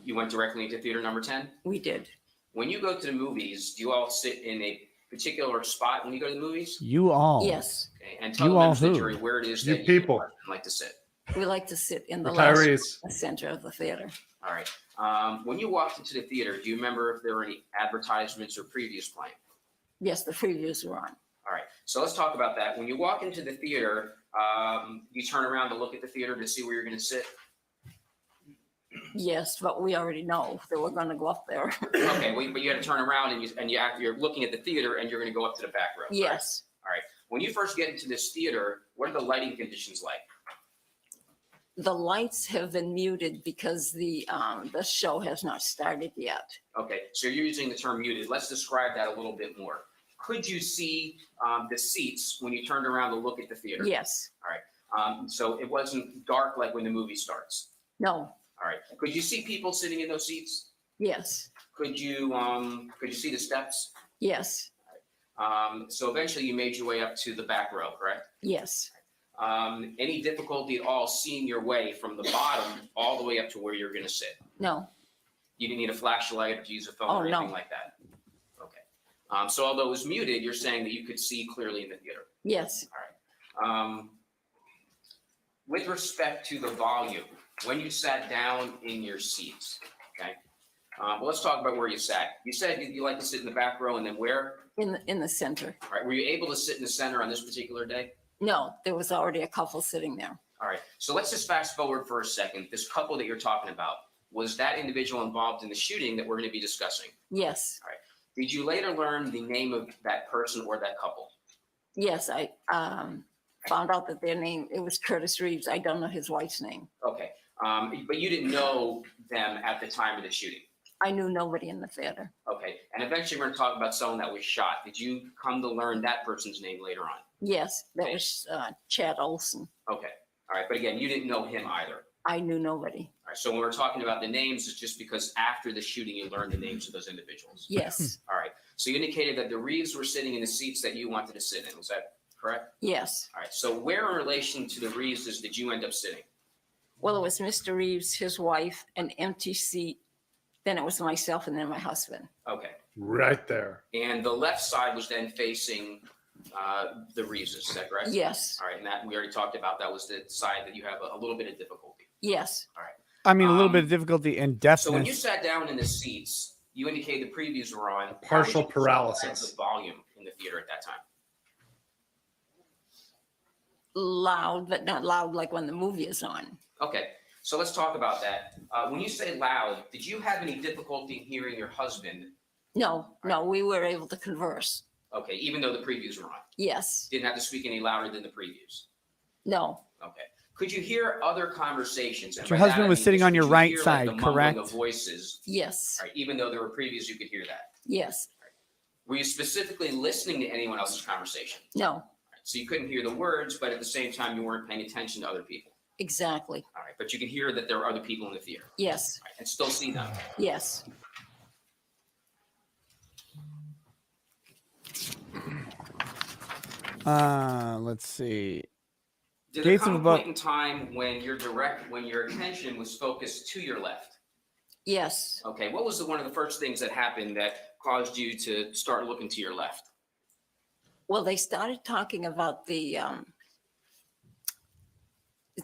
You went directly into theater number 10? we did. When you go to the movies, do you all sit in a particular spot when you go to the movies? You all. Yes, Okay, and tell You the members all of the who? jury where it is You that people. like to sit. we like to sit in the last Retirees. center of the theater. All right. When you walked into the theater, do you remember if there were any advertisements or previews playing? Yes, the previews were on. All right. So let's talk about that. When you walk into the theater, you turn around to look at the theater to see where you're going to sit. Yes, but we already know that we're going to go up there. Okay, well, but you had to turn around and you're looking at the theater and you're going to go up to the back row. correct? Yes, All right. When you first get into this theater, what are the lighting conditions like? the lights have been muted because the show has not started yet. Okay, so you're using the term muted. Let's describe that a little bit more. Could you see the seats when you turned around to look at the theater? Yes, So it wasn't dark like when the movie starts. no, All right. Could you see people sitting in those seats? yes, Could you see the steps? yes, So eventually you made your way up to the back row, correct? yes. Any difficulty at all seeing your way from the bottom all the way up to where you're going to sit? No, You didn't need a flashlight to use a phone Oh, or anything no. like that? Okay. So although it was muted, you're saying that you could see clearly in the theater. yes. With respect to the volume, when you sat down in your seats, okay? Well, let's talk about where you sat. You said you like to sit in the back row and then where? In the center. All right, were you able to sit in the center on this particular day? No, there was already a couple sitting there. All right, so let's just fast forward for a second. This couple that you're talking about, was that individual involved in the shooting that we're going to be discussing? Yes, Did you later learn the name of that person or that couple? yes. I found out that their name, it was Curtis Reeves. I don't know his wife's name. Okay. But you didn't know them at the time of the shooting. I knew nobody in the theater. Okay. And eventually we're going to talk about someone that was shot. Did you come to learn that person's name later on? Yes, that was Chad Olson. Okay. All right. But again, you didn't know him either. I knew nobody. All right. So when we're talking about the names, it's just because after the shooting, you learned the names of those individuals. Yes, All right. So you indicated that the Reeves were sitting in the seats that you wanted to sit in. Was that correct? yes. All right. So where in relation to the Reeveses did you end up sitting? Well, it was Mr. Reeves, his wife, an empty seat. Then it was myself and then my husband. Okay. Right there. And the left side was then facing the Reeveses. Is that correct? Yes, All right. And that we already talked about. That was the side that you have a little bit of difficulty. yes. All right. I mean, a little bit of difficulty and So when you deafness. sat down in the seats, you indicated the previews were on. Partial How would you describe paralysis. The volume in the theater at that time. Loud, but not loud like when the movie is on. Okay. So let's talk about that. When you say loud, did you have any difficulty in hearing your husband? No, we were able to converse. Okay. Even though the previews were on, Yes, didn't have to speak any louder than the previews. no, Okay. Could you hear other conversations? And Your by that, husband I was mean, sitting on could your you right hear, side, the mumbling correct? Of voices. yes, Right. Even though there were previews, you could hear that. yes, Were you specifically listening to anyone else's conversation? no, So you couldn't hear the words, but at the same time, you weren't paying attention to other people. exactly. All right. But you can hear that there are other people in the theater. Yes, All right, and still see them. yes. Let's see. Did there Gates come of a above- point in time when your attention was focused to your left? Yes. Okay. What was one of the first things that happened that caused you to start looking to your left? Well, they started talking about the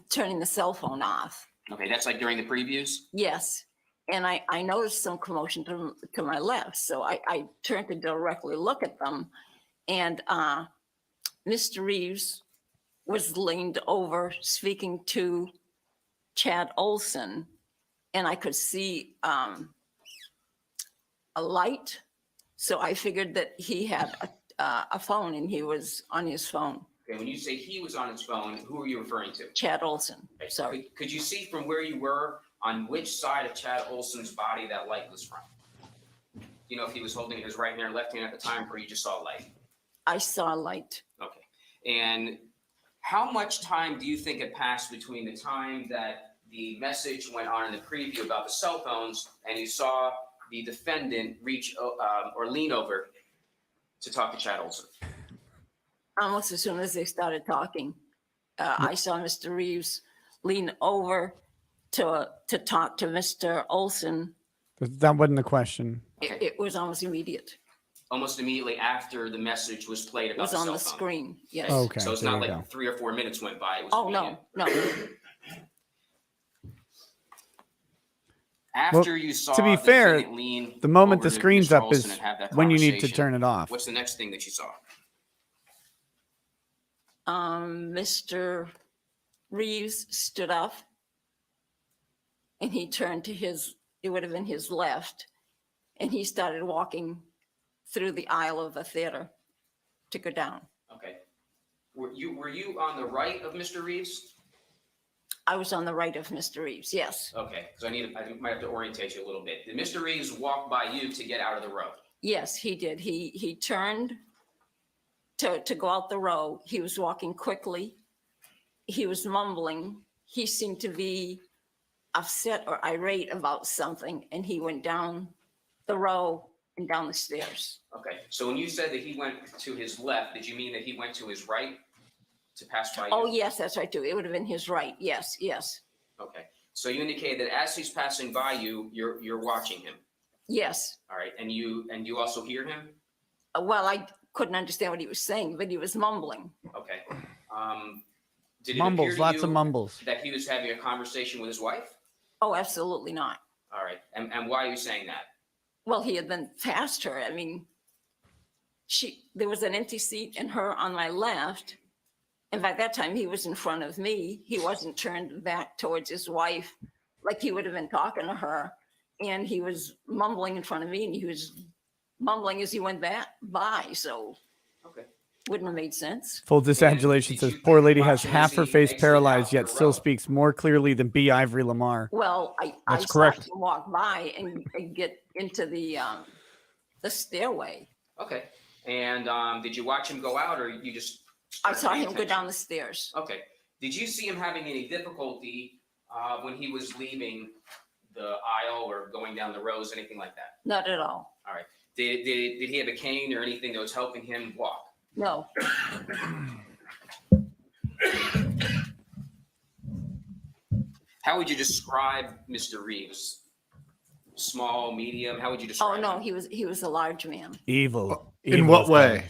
turning the cell phone off. Okay. That's like during the previews? Yes. And I noticed some commotion to my left. So I turned to directly look at them. And Mr. Reeves was leaned over speaking to Chad Olson. And I could see a light. So I figured that he had a phone and he was on his phone. Okay. When you say he was on his phone, who are you referring to? Chad Olson. Okay, Sorry. Could you see from where you were on which side of Chad Olson's body that light was from? Do you know if he was holding his right hand or left hand at the time, or you just saw light? I saw a light. Okay. And how much time do you think had passed between the time that the message went on in the preview about the cell phones and you saw the defendant reach or lean over to talk to Chad Olson? Almost as soon as they started talking, I saw Mr. Reeves lean over to talk to Mr. Olson. That wasn't the question. It was almost immediate. Almost immediately after the message was played It about was the on cell the phone. screen. Yes. Okay. So it's there not you like go. 3 or 4 minutes went by. It was Oh, immediate. no. After you saw to be the fair, defendant lean The moment over the to screen's Mr. up Olson is and have that when you need to conversation, turn it off. What's the next thing that you saw? Mr. Reeves stood up and he turned to it would have been his left, and he started walking through the aisle of the theater to go down. Okay. Were you on the right of Mr. Reeves? I was on the right of Mr. Reeves, yes. Okay, because I might have to orientate you a little bit. Did Mr. Reeves walk by you to get out of the road? Yes, he did. He turned to go out the row. He was walking quickly. He was mumbling. He seemed to be upset or irate about something, and he went down the row and down the stairs. Okay, so when you said that he went to his left, did you mean that he went to his right to pass by you? Oh, yes, that's right, too. It would have been his right. Yes, yes, Okay, so you indicated that as he's passing by you, you're watching him. yes. All right, and you also hear him? Well, I couldn't understand what he was saying, but he was mumbling. Okay. Did it Mumbles, appear to lots you of mumbles. that he was having a conversation with his wife? Oh, absolutely not. All right, and why are you saying that? Well, he had been past her. I mean, there was an empty seat and her on my left. And by that time, he was in front of me. He wasn't turned back towards his wife like he would have been talking to her. And he was mumbling in front of me, and he was mumbling as he went by. So Okay. Wouldn't have made sense. Full disambulation did says you poor lady has watch him half as her he face exited paralyzed, out yet the still row? speaks more clearly than B. Ivory Lamar. Well, I That's saw correct. him walk by and get into the stairway. Okay. And did you watch him go out, or you just? I started saw paying him go attention? down the stairs. Okay. Did you see him having any difficulty when he was leaving the aisle or going down the rows, anything like that? Not at all. All right. Did he have a cane or anything that was helping him walk? No. How would you describe Mr. Reeves? Small, medium? How would you Oh, describe no, him? he was a large man. Evil. In Evil what is way?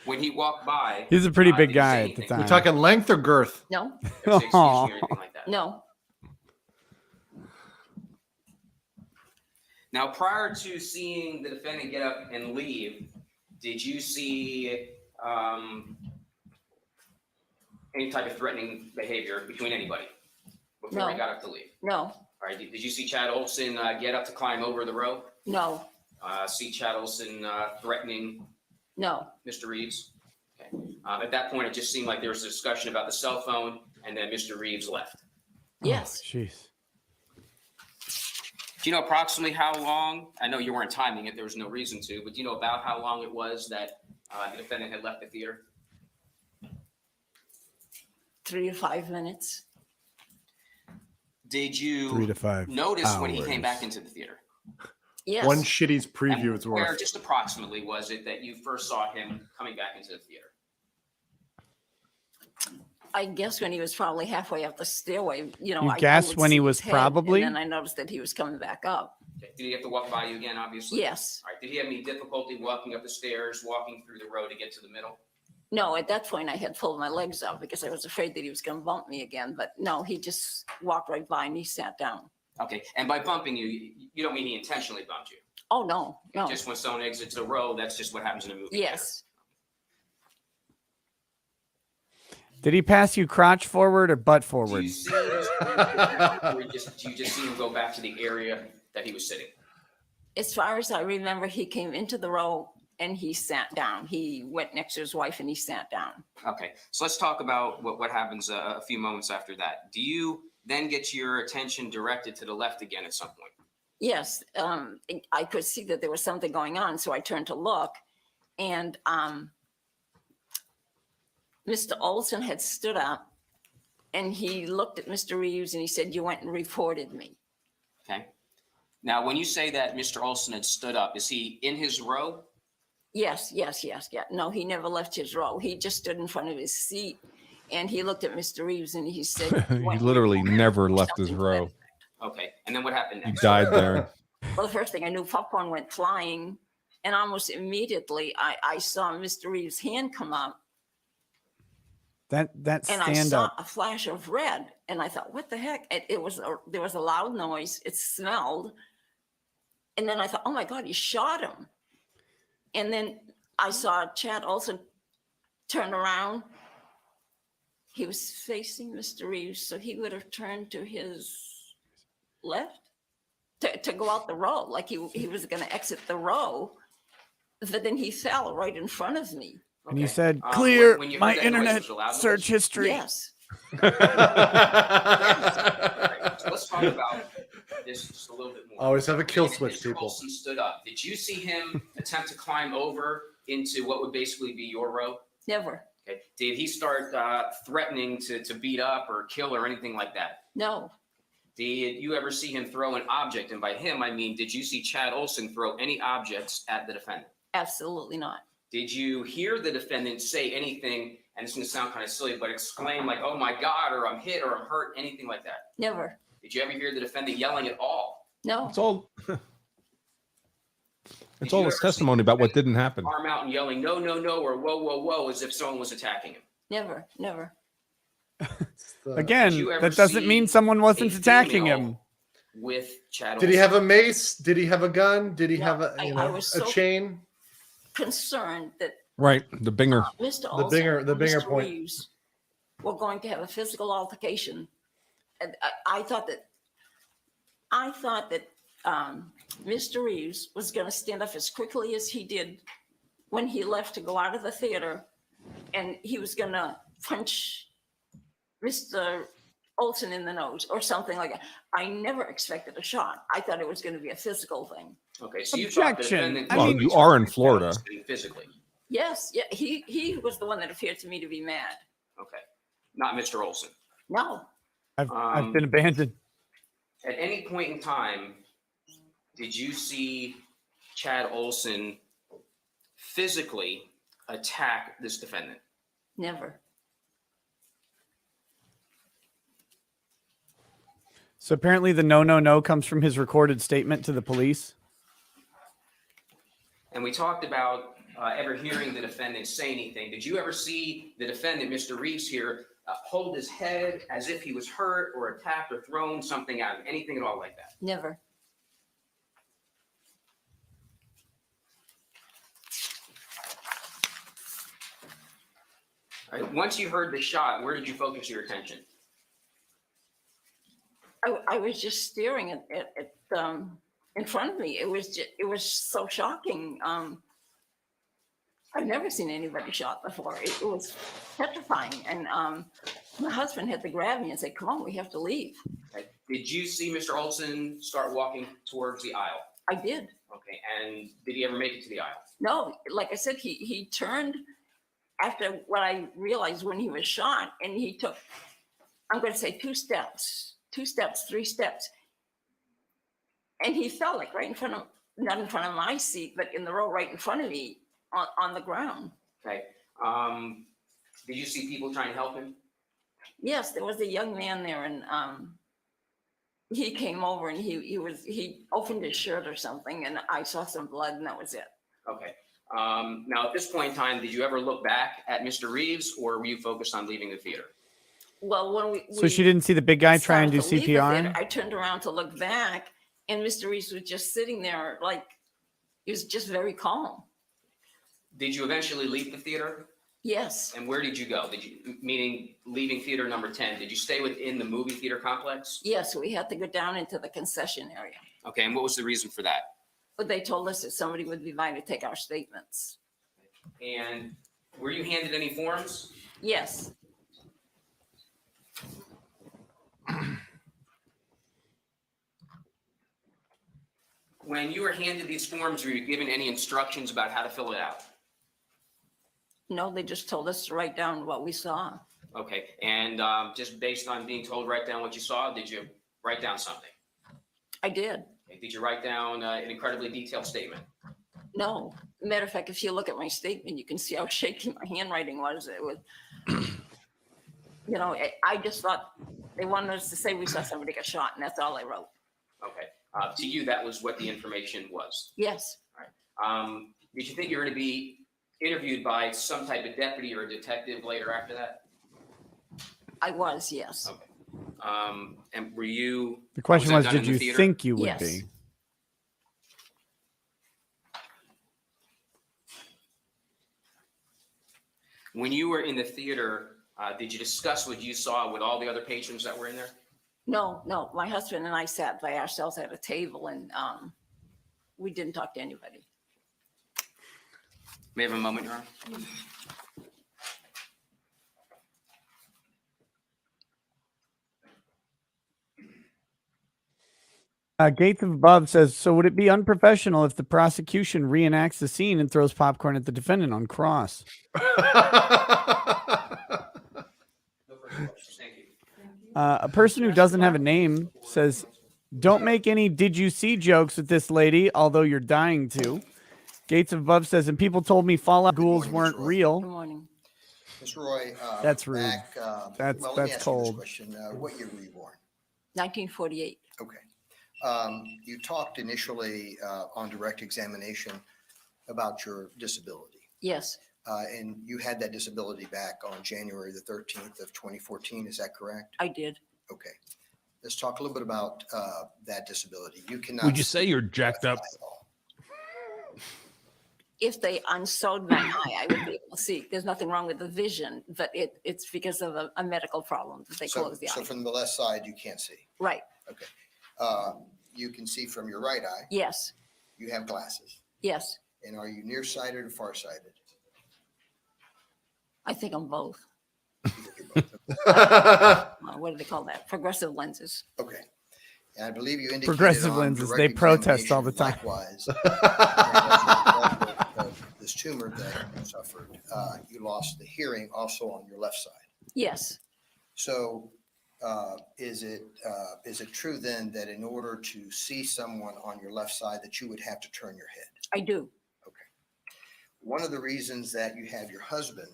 When he walked by, He's a pretty big did he say guy at the anything? time. We're talking length or girth? No, Or say excuse me or anything like that? no. Now, prior to seeing the defendant get up and leave, did you see any type of threatening behavior between anybody before he No. got up to leave? No, All right. Did you see Chad Olson get up to climb over the row? no, See Chad Olson threatening no. Mr. Reeves? Okay. At that point, it just seemed like there was a discussion about the cell phone, and then Mr. Reeves left. Yes. Oh, jeez. Do you know approximately how long? I know you weren't timing it. There was no reason to, but do you know about how long it was that the defendant had left the theater? 3 to 5 minutes. Did you 3 to 5 notice when he came hours. back into the theater? Yes. One shitty's preview And is where worth. just approximately was it that you first saw him coming back into the theater? I guess when he was probably halfway up the stairway, You I guess would when he see was his head, probably? And then I noticed that he was coming back up. Okay. Did he have to walk by you again, obviously? Yes. All right. Did he have any difficulty walking up the stairs, walking through the row to get to the middle? No, at that point I had pulled my legs up because I was afraid that he was going to bump me again. But no, he just walked right by and he sat down. Okay. And by bumping you, you don't mean he intentionally bumped you. Oh, no, no. Just when someone exits a row, that's just what happens in a movie. Yes. Did he pass you crotch forward or butt Do forward? you see or do you just see him go back to the area that he was sitting? As far as I remember, he came into the row and he sat down. He went next to his wife and he sat down. Okay, so let's talk about what happens a few moments after that. Do you then get your attention directed to the left again at some point? Yes, I could see that there was something going on, so I turned to look, and Mr. Olson had stood up, and he looked at Mr. Reeves and he said, "You went and reported me." Okay. Now, when you say that Mr. Olson had stood up, is he in his row? Yes. No, he never left his row. He just stood in front of his seat, and he looked at Mr. Reeves and he said, "You He went and literally reported me," never or left his something to that row. effect. Okay, and then what happened He next? died there. Well, the first thing I knew, popcorn went flying, and almost immediately I saw Mr. Reeves' hand come up, That and I stand saw up. a flash of red, and I thought, "What the heck?" There was a loud noise. It smelled, and then I thought, "Oh my God, he shot him!" And then I saw Chad also turn around. He was facing Mr. Reeves, so he would have turned to his left to go out the row, like he was going to exit the row. But then he fell right in front of me. And you Okay. said, When clear you heard my that noise, internet was it a loud noise? search history. Yes. All right, so let's talk about this just a little bit more. Always have a kill When switch, Mr. people. Olson stood up. Did you see him attempt to climb over into what would basically be your row? Never. Okay. Did he start threatening to beat up or kill or anything like that? No. Did you ever see him throw an object? And by him, I mean, did you see Chad Olson throw any objects at the defendant? Absolutely not. Did you hear the defendant say anything, and it's going to sound kind of silly, but exclaim like, "Oh my God," or "I'm hit," or "I'm hurt," anything like that? Never. Did you ever hear the defendant yelling at all? No. It's all. It's you all ever his see testimony about what didn't happen. Arm out and yelling, "No, no, no," or "Whoa, whoa, whoa," as if someone was attacking him? Never. Never. Again, Did you ever that doesn't see mean someone wasn't a attacking female him. With Chad Did he Olson? have a mace? Did he have a gun? Did he No, have I was a so- chain? Concerned that Right, the binger. Mr. The Olson binger- and the binger Mr. point. Reeves were going to have a physical altercation. And I thought that Mr. Reeves was going to stand up as quickly as he did when he left to go out of the theater and he was gonna punch Mr. Olson in the nose or something like that. I never expected a shot. I thought it was gonna be a physical thing. Okay, so you thought the Objection. defendant. I Well, mean- you are in Florida. Physically. Yes, yeah, he was the one that appeared to me to be mad. Okay, not Mr. Olson. No, I've been abandoned. At any point in time, did you see Chad Olson physically attack this defendant? never. So apparently the no comes from his recorded statement to the police. And we talked about ever hearing the defendant say anything. Did you ever see the defendant, Mr. Reeves here, hold his head as if he was hurt or attacked or thrown something at him? Anything at all like that? Never. All right, once you heard the shot, where did you focus your attention? I was just staring at in front of me. It was so shocking. I've never seen anybody shot before. It was petrifying. And my husband had to grab me and say, "Come on, we have to leave." Okay. Did you see Mr. Olson start walking towards the aisle? I did. Okay, and did he ever make it to the aisle? No, like I said, he turned after what I realized when he was shot, and he took, I'm going to say 2 steps, 3 steps. And he fell like right in front of, not in front of my seat, but in the row right in front of me on the ground. Okay. Did you see people trying to help him? Yes, there was a young man there, and he came over and he opened his shirt or something, and I saw some blood, and that was it. Okay. Now, at this point in time, did you ever look back at Mr. Reeves, or were you focused on leaving the theater? Well, when So she didn't see the big guy try and do started to leave the theater, CPR? I turned around to look back, and Mr. Reeves was just sitting there, like, he was just very calm. Did you eventually leave the theater? Yes, And where did you go? Meaning leaving theater number 10, did you stay within the movie theater complex? yes, we had to go down into the concession area. Okay, and what was the reason for that? But they told us that somebody would be by to take our statements. And were you handed any forms? Yes, When you were handed these forms, were you given any instructions about how to fill it out? no, they just told us to write down what we saw. Okay, and just based on being told, write down what you saw, did you write down something? I did. Okay, did you write down an incredibly detailed statement? No, matter of fact, if you look at my statement, you can see how shaky my handwriting was. It was, you know, I just thought they wanted us to say we saw somebody get shot, and that's all I wrote. Okay, to you, that was what the information was. Yes, Did you think you were going to be interviewed by some type of deputy or a detective later after that? I was, yes. Okay. And were you? The question that was, done did in the you theater? think you would Yes. be? When you were in the theater, did you discuss what you saw with all the other patrons that were in there? No, my husband and I sat by ourselves at a table, and we didn't talk to anybody. May I have a moment, Your Honor? Gates of Above says, so would it be unprofessional if the prosecution reenacts the scene and throws popcorn at the defendant on cross? No further questions. Thank you. A person who doesn't have a name says, don't make any did you see jokes with this lady, although you're dying to. Gates of Above says, and people told me Fallout ghouls weren't Good real. morning. Ms. Roy, That's rude. let me That's ask you this cold. question. What year were you born? 1948. Okay. You talked initially on direct examination about your disability, Yes, and you had that disability back on January the 13th of 2014. Is that correct? I did. Okay. Let's talk a little bit about that disability. You cannot. Would you say you're jacked up? at all. If they unsewed my eye, I would be able to see. There's nothing wrong with the vision, but it's because of a medical problem that they So, close the so eye. from the left side, you can't see. Right. You can see from your right eye. Yes. You have glasses. Yes. And are you nearsighted or farsighted? I think I'm both. What do they call that? Progressive lenses. Okay. And I believe you indicated Progressive on lenses, direct they protest all the examination, time. Likewise, as a result of this tumor that you suffered, you lost the hearing also on your left side. Yes, So is it true then that in order to see someone on your left side that you would have to turn your head? I do. Okay. One of the reasons that you have your husband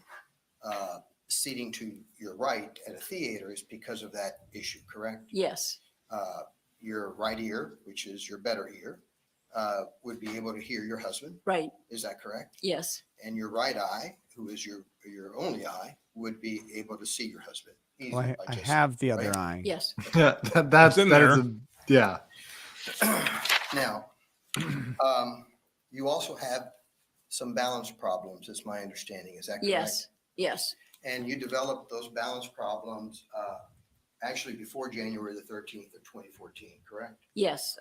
seating to your right at a theater is because of that issue, correct? Yes, Your right ear, which is your better ear, would be able to hear your husband. right. Is that correct? Yes, And your right eye, who is your only eye, would be able to see your husband. Well, easily I by just- have the other right? eye. yes. Yeah, that's in that is there. yeah. Now, you also have some balance problems, is my understanding. Is that correct? Yes, yes, And you developed those balance problems actually before January the 13th of 2014, correct? yes.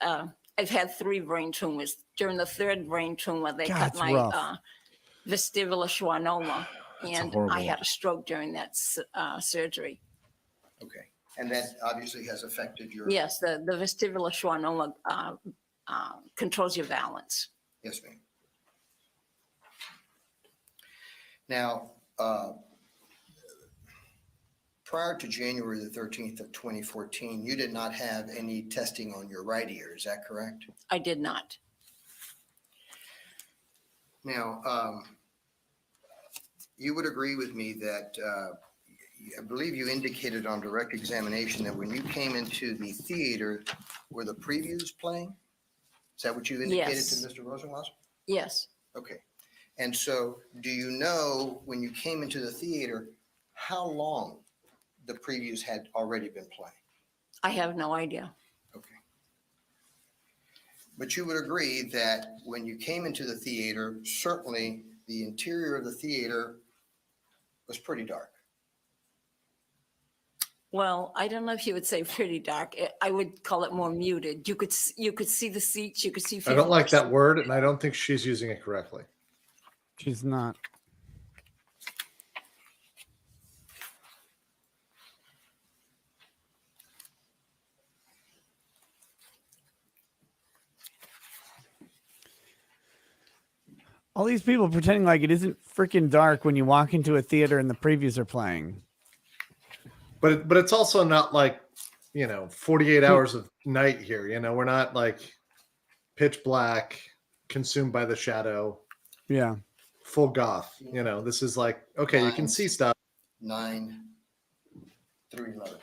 I've had 3 brain tumors. During the 3rd brain tumor, they God, cut it's my rough. vestibular schwannoma, and horrible. I had a stroke during that surgery. Okay. And that obviously has affected your. Yes, the vestibular schwannoma controls your balance. Yes, ma'am. Now, prior to January the 13th of 2014, you did not have any testing on your right ear. Is that correct? I did not. Now, you would agree with me that I believe you indicated on direct examination that when you came into the theater, were the previews playing? Is that what you indicated Yes. to Mr. Rosenwasser? Yes, Okay. And so do you know when you came into the theater, how long the previews had already been playing? I have no idea. Okay. But you would agree that when you came into the theater, certainly the interior of the theater was pretty dark. Well, I don't know if you would say pretty dark. I would call it more muted. You could see the seats. You could see. I don't like that word, and I don't think she's using it correctly. She's not. All these people pretending like it isn't freaking dark when you walk into a theater and the previews are playing. But it's also not like, 48 hours of night here. We're not like pitch black, consumed by the shadow, Yeah. full goth. This is like, okay, you can see stuff. 9 through 11.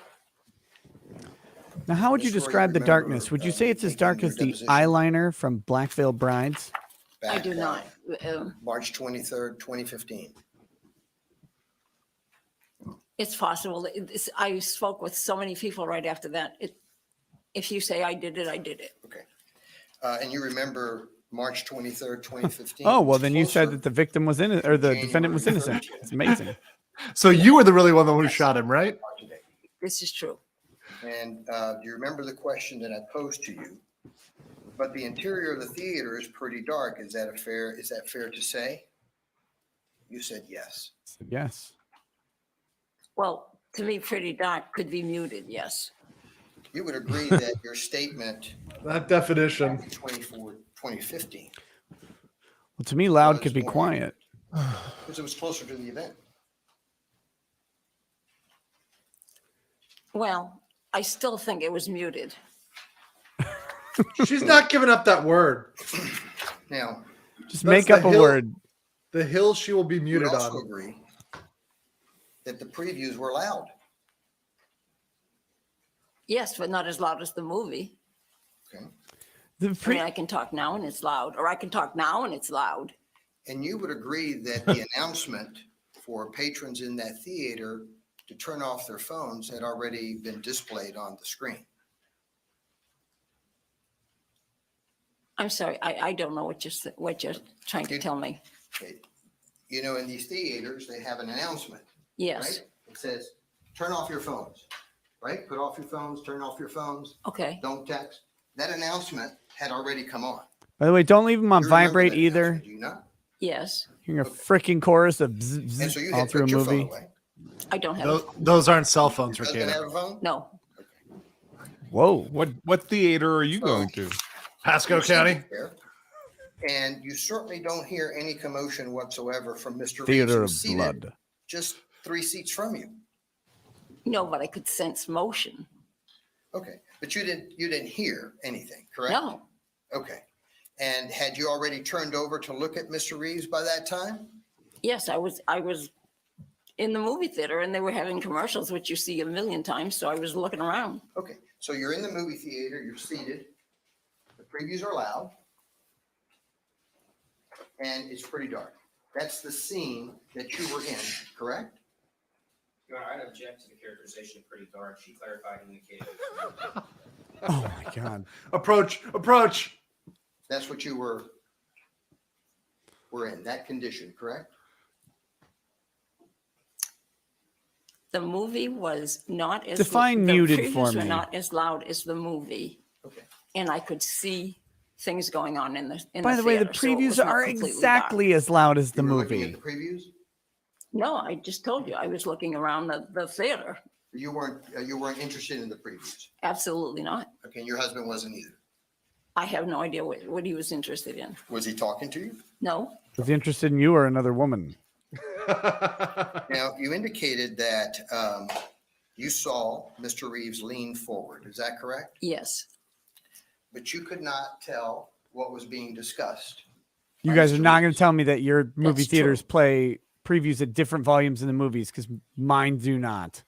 Now, how would you This is where you describe the remember, darkness? Would you say it's as taking dark your as the deposition. eyeliner from Black Veil Brides? I Back, do not. March 23rd, 2015. It's possible. I spoke with so many people right after that. If you say I did it, I did it. Okay. And you remember March 23rd, 2015? Oh, well, was then you said closer that the victim was innocent, or the defendant was January innocent. 13th. It's amazing. So you were the really one who shot him, right? today. This is true. And do you remember the question that I posed to you? But the interior of the theater is pretty dark. Is that fair to say? You said yes. Yes. Well, to me, pretty dark could be muted. Yes. You would agree that your statement That definition. in 2015, Well, to me, loud Was could be more- quiet. because it was closer to the event. Well, I still think it was muted. She's not giving up that word. Now, Just That's make the up a hill- word. The hill she will be you would muted also on. agree that the previews were loud. Yes, but not as loud as the movie. Okay. The I mean, I can talk now and it's loud, or I can talk now and it's loud. And you would agree that the announcement for patrons in that theater to turn off their phones had already been displayed on the screen. I'm sorry, I don't know what you're trying to tell me. Okay. In these theaters, they have an announcement, Yes. right? It says, turn off your phones, right? Put off your phones, turn off your phones, Okay. don't text. That announcement had already come on. By the way, don't leave them on You remember vibrate that either. announcement, Do you not? Yes, Hearing a freaking chorus of bzz, And bzz so you all had through a put your phone movie. away. I don't have, Those aren't cell phones, Your husband Ricardo. have a phone? no, Whoa. What theater are you So- going to? Pasco You're County. seated there, and you certainly don't hear any commotion whatsoever from Mr. Reeves, Theater who's of seated blood. just 3 seats from you. no, but I could sense motion. Okay, but you didn't hear anything, correct? No, Okay, and had you already turned over to look at Mr. Reeves by that time? yes, I was in the movie theater and they were having commercials, which you see a million times. So I was looking around. Okay, so you're in the movie theater, you're seated, the previews are loud, and it's pretty dark. That's the scene that you were in, correct? Your Honor, I'd object to the characterization of pretty dark. She clarified and indicated. Oh my God. Approach. That's what you were in, that condition, correct? The movie was not as Define the muted previews for were me. not as loud as the movie, Okay. and I could see things going on in the By the way, the theater, so it previews was not are completely exactly as loud as the You were looking movie. at the previews? dark. No, I just told you I was looking around the theater. You weren't interested in the previews? Absolutely not. Okay, and your husband wasn't either? I have no idea what he was interested in. Was he talking to you? No, Was he interested in you or another woman? Now, you indicated that you saw Mr. Reeves lean forward, is that correct? yes, But you could not tell what was being discussed. You by guys Mr. are not going Reeves. to tell me that your movie That's true. theaters play previews at different volumes in the movies, because mine do not.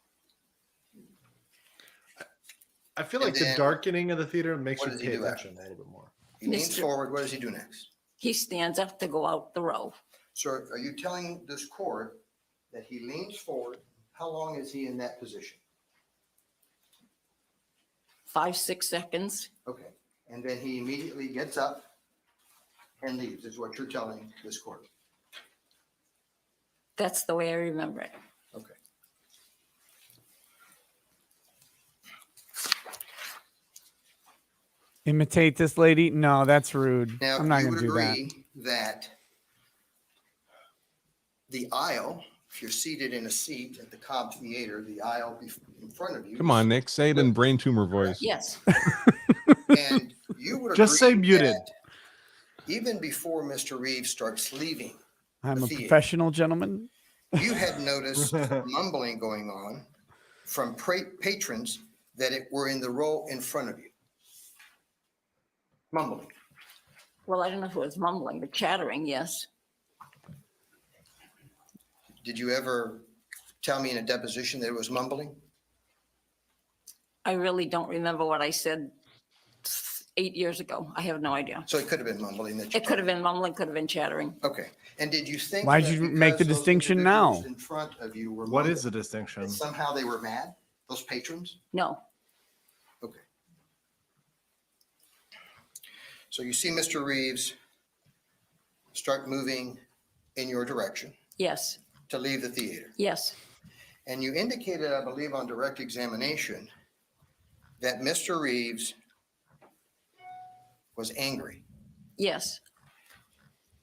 I feel And like the then- darkening of the theater makes What you does he pay do attention a little bit more. He leans Mr. forward, what does he do next? he stands up to go out the row. So are you telling this court that he leans forward? How long is he in that position? 5-6 seconds. Okay, and then he immediately gets up and leaves, is what you're telling this court. That's the way I remember it. Okay. Imitate this lady? No, that's rude. Now, I'm not you going would to do that. agree that the aisle, if you're seated in a seat at the Cobb Theater, the aisle in front of you. Come on, Nick. Say it in brain tumor voice. Yes, And you would Just say agree muted. that even before Mr. Reeves starts leaving, I'm the a theater. professional gentleman. you had noticed mumbling going on from patrons that were in the row in front of you. Mumbling. well, I don't know if it was mumbling, but chattering, yes. Did you ever tell me in a deposition that it was mumbling? I really don't remember what I said 8 years ago. I have no idea. So it could have been mumbling that you. It could have been mumbling, could have been chattering. Okay, and did you think? Why'd that you make the because those distinction individuals now? In front of you were. What mumbling, is the distinction? that somehow they were mad, those patrons? No, Okay. So you see Mr. Reeves start moving in your direction yes, to leave the theater. yes, And you indicated, I believe, on direct examination that Mr. Reeves was angry. yes.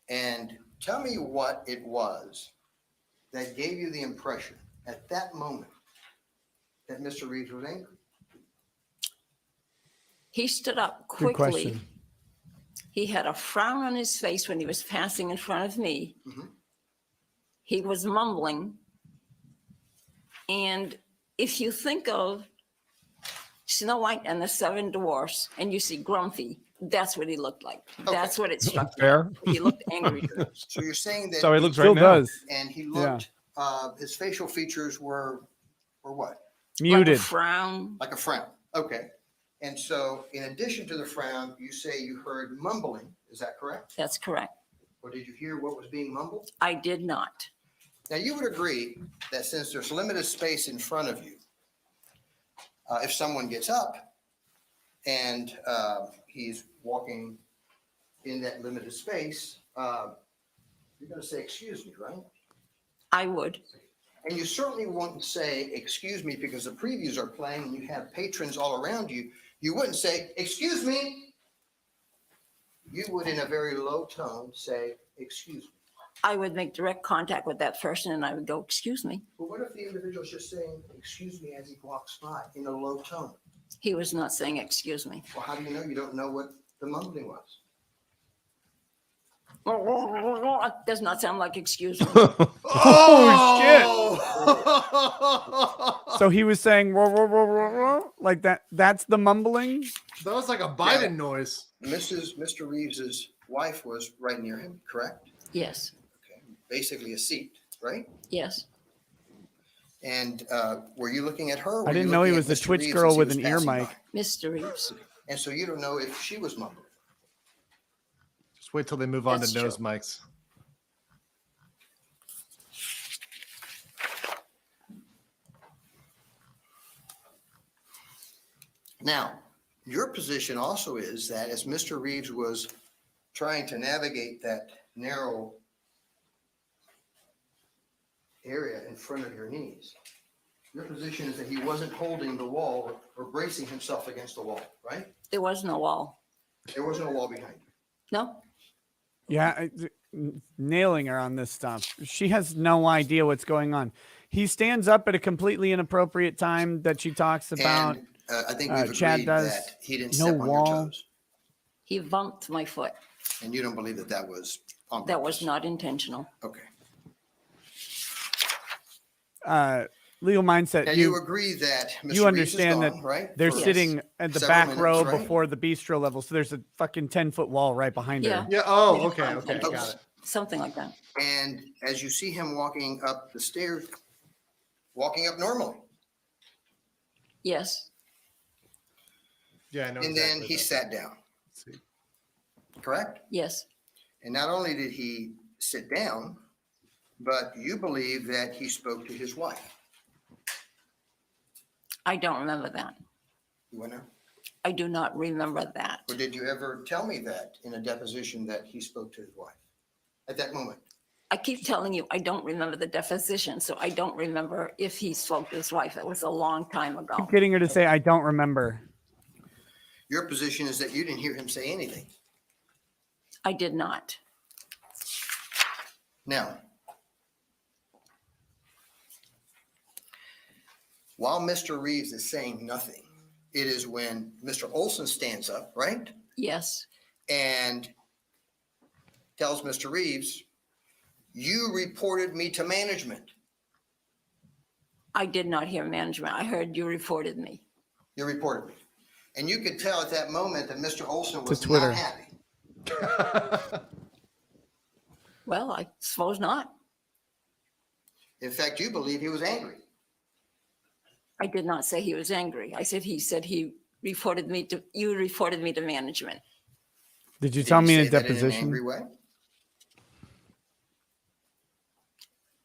And tell me what it was that gave you the impression at that moment that Mr. Reeves was angry. He stood up Good quickly. question. He had a frown on his face when he was passing in front of me. Mhm. He was mumbling. And if you think of Snow White and the Seven Dwarfs and you see Grumpy, that's what he looked like. That's what it struck me. Fair. He looked angry. So you're saying That's how he that, looks Still right now. does. and he Yeah. looked, his facial features were what? Like a Muted. frown. Like a frown. Okay. And so in addition to the frown, you say you heard mumbling. Is that correct? That's correct. Or did you hear what was being mumbled? I did not. Now, you would agree that since there's limited space in front of you, if someone gets up and he's walking in that limited space, you're going to say, excuse me, right? I would. And you certainly wouldn't say, excuse me, because the previews are playing and you have patrons all around you. You wouldn't say, excuse me. you would in a very low tone say, excuse me. I would make direct contact with that person and I would go, excuse me. But what if the individual is just saying, excuse me, as he walks by in a low tone? He was not saying, excuse me. Well, how do you know? You don't know what the mumbling was. Does not sound like excuse me. Oh, shit. So he was saying "Roar, roar, roar, roar, roar," like that. That's the mumbling. That was like a Biden noise. Mr. Reeves's wife was right near him, correct? Yes, Okay. Basically a seat, right? yes. And were you looking at her? or I were didn't you know he looking was at the Mr. Twitch Reeves girl as he with was an ear passing mic. by? Mr. Reeves. And so you don't know if she was mumbling. Just wait till they move on That's to nose true. mics. Now, your position also is that as Mr. Reeves was trying to navigate that narrow area in front of your knees, your position is that he wasn't holding the wall or bracing himself against the wall, right? There was no wall. There was no wall behind you. No, Yeah, nailing her on this stuff. She has no idea what's going on. He stands up at a completely inappropriate time that she talks about. And I think we've Chad agreed does that he didn't no step on your wall. toes. he bumped my foot. And you don't believe that that was on That was purpose? not intentional. Okay. Legal mindset. Now you agree that Mr. you Reeves is understand that gone, right? they're For sitting at the several back minutes, row right? before the bistro level, so there's a fucking 10-foot wall right behind Yeah. her. Yeah. Oh, Yeah, okay. Okay. something. Got it. Something like that. And as you see him walking up the stairs, walking up normally, Yes, Yeah, I know. and then exactly he that. sat down, Let's see. correct? yes. And not only did he sit down, but you believe that he spoke to his wife. I don't remember that. You wanna? I do not remember that. Or did you ever tell me that in a deposition that he spoke to his wife at that moment? I keep telling you, I don't remember the deposition, so I don't remember if he spoke to his wife. It was a long time ago. Keep getting her to say, "I don't remember." Your position is that you didn't hear him say anything. I did not. Now, while Mr. Reeves is saying nothing, it is when Mr. Olson stands up, right? Yes, And tells Mr. Reeves, you reported me to management. I did not hear management. I heard you reported me. You reported me. And you could tell at that moment that Mr. Olson was Twitter. not happy. Well, I suppose not. In fact, you believe he was angry. I did not say he was angry. I said he reported me to, you reported me to management. Did you Did tell he me in a say that in an angry deposition? way?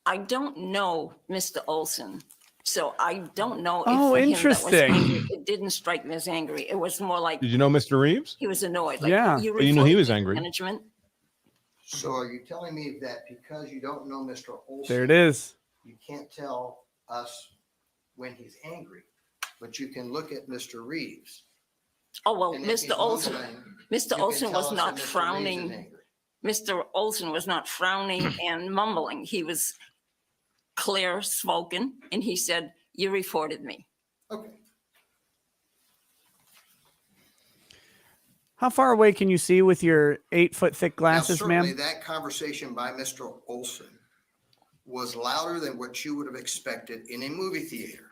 I don't know Mr. Olson, so I don't know if Oh, for him that was interesting. angry. It didn't strike me as angry. It was more like Did you know Mr. Reeves? he was annoyed. Yeah. You But you know he reported was me to angry. Management. So are you telling me that because you don't know Mr. Olson? There it is. You can't tell us when he's angry, but you can look at Mr. Reeves. Oh, well, and if he's Mr. Olson, mumbling, you Mr. can Olson tell was us not that Mr. Reeves is frowning. angry. Mr. Olson was not frowning and mumbling. He was clear spoken and he said, you reported me. Okay. How far away can you see with your 8-foot thick Now, glasses, certainly ma'am? that conversation by Mr. Olson was louder than what you would have expected in a movie theater.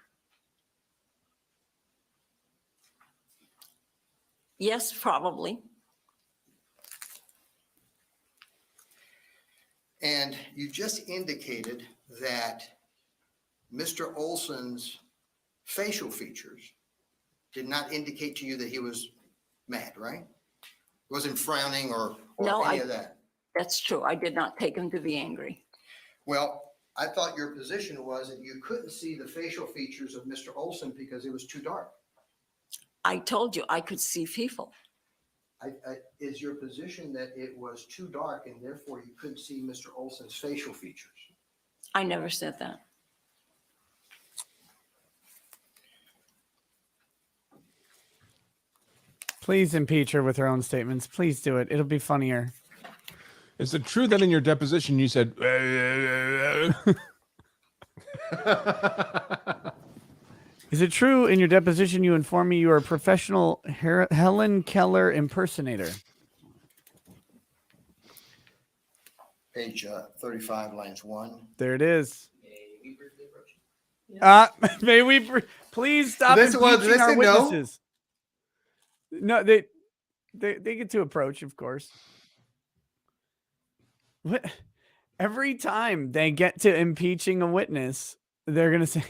Yes, probably. And you just indicated that Mr. Olson's facial features did not indicate to you that he was mad, right? Wasn't frowning or No, any I- of that. That's true. I did not take him to be angry. Well, I thought your position was that you couldn't see the facial features of Mr. Olson because it was too dark. I told you I could see people. Is your position that it was too dark and therefore you couldn't see Mr. Olson's facial features? I never said that. Please impeach her with her own statements. Please do it. It'll be funnier. Is it true that in your deposition you said, Is it true in your deposition you inform me you are a professional Helen Keller impersonator? Page 35, lines 1. There it is. May we briefly approach it? May we please stop Did they say- well, did impeaching they our say no? witnesses? No, they get to approach, of course. What? Every time they get to impeaching a witness, they're gonna say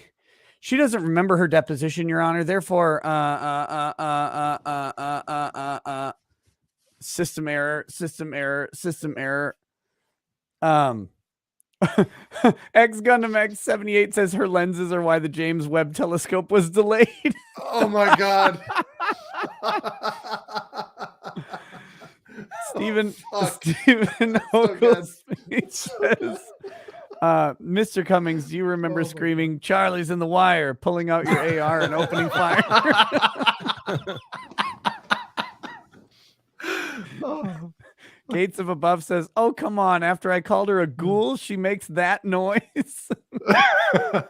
she doesn't remember her deposition, Your Honor. Therefore, system error, system error, system error. X Gundam X78 says her lenses are why the James Webb Telescope was delayed. Oh my God. Stephen fuck. Stephen So good. Oglesby says, Mr. Cummings, do you remember screaming, "Charlie's in the wire," pulling out your AR and opening fire? Oh. Gates of Above says, "Oh, come on. After I called her a ghoul, she makes that noise." God.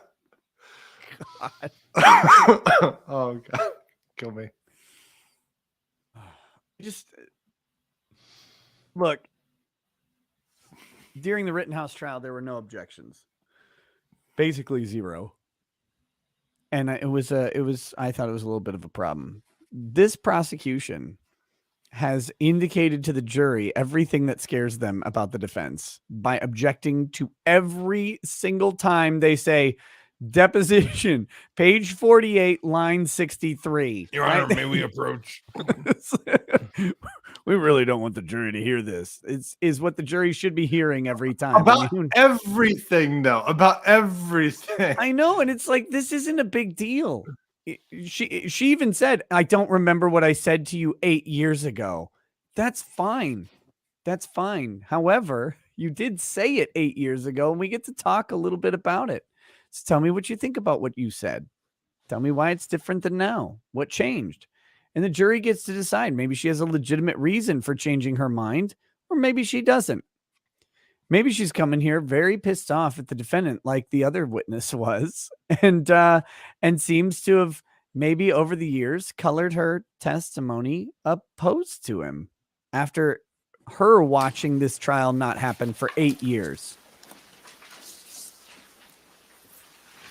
Oh God. Kill me. Just look, during the Rittenhouse trial, there were no objections, basically zero. And I thought it was a little bit of a problem. This prosecution has indicated to the jury everything that scares them about the defense by objecting to every single time they say deposition, page 48, line 63. Your Honor, may we approach? We really don't want the jury to hear this. Is what the jury should be hearing every time. About everything, though. About everything. I know, and it's like, this isn't a big deal. She even said, "I don't remember what I said to you 8 years ago." That's fine. That's fine. However, you did say it 8 years ago, and we get to talk a little bit about it. So tell me what you think about what you said. Tell me why it's different than now. What changed? And the jury gets to decide. Maybe she has a legitimate reason for changing her mind, or maybe she doesn't. Maybe she's coming here very pissed off at the defendant, like the other witness was, and seems to have maybe over the years colored her testimony opposed to him after her watching this trial not happen for 8 years.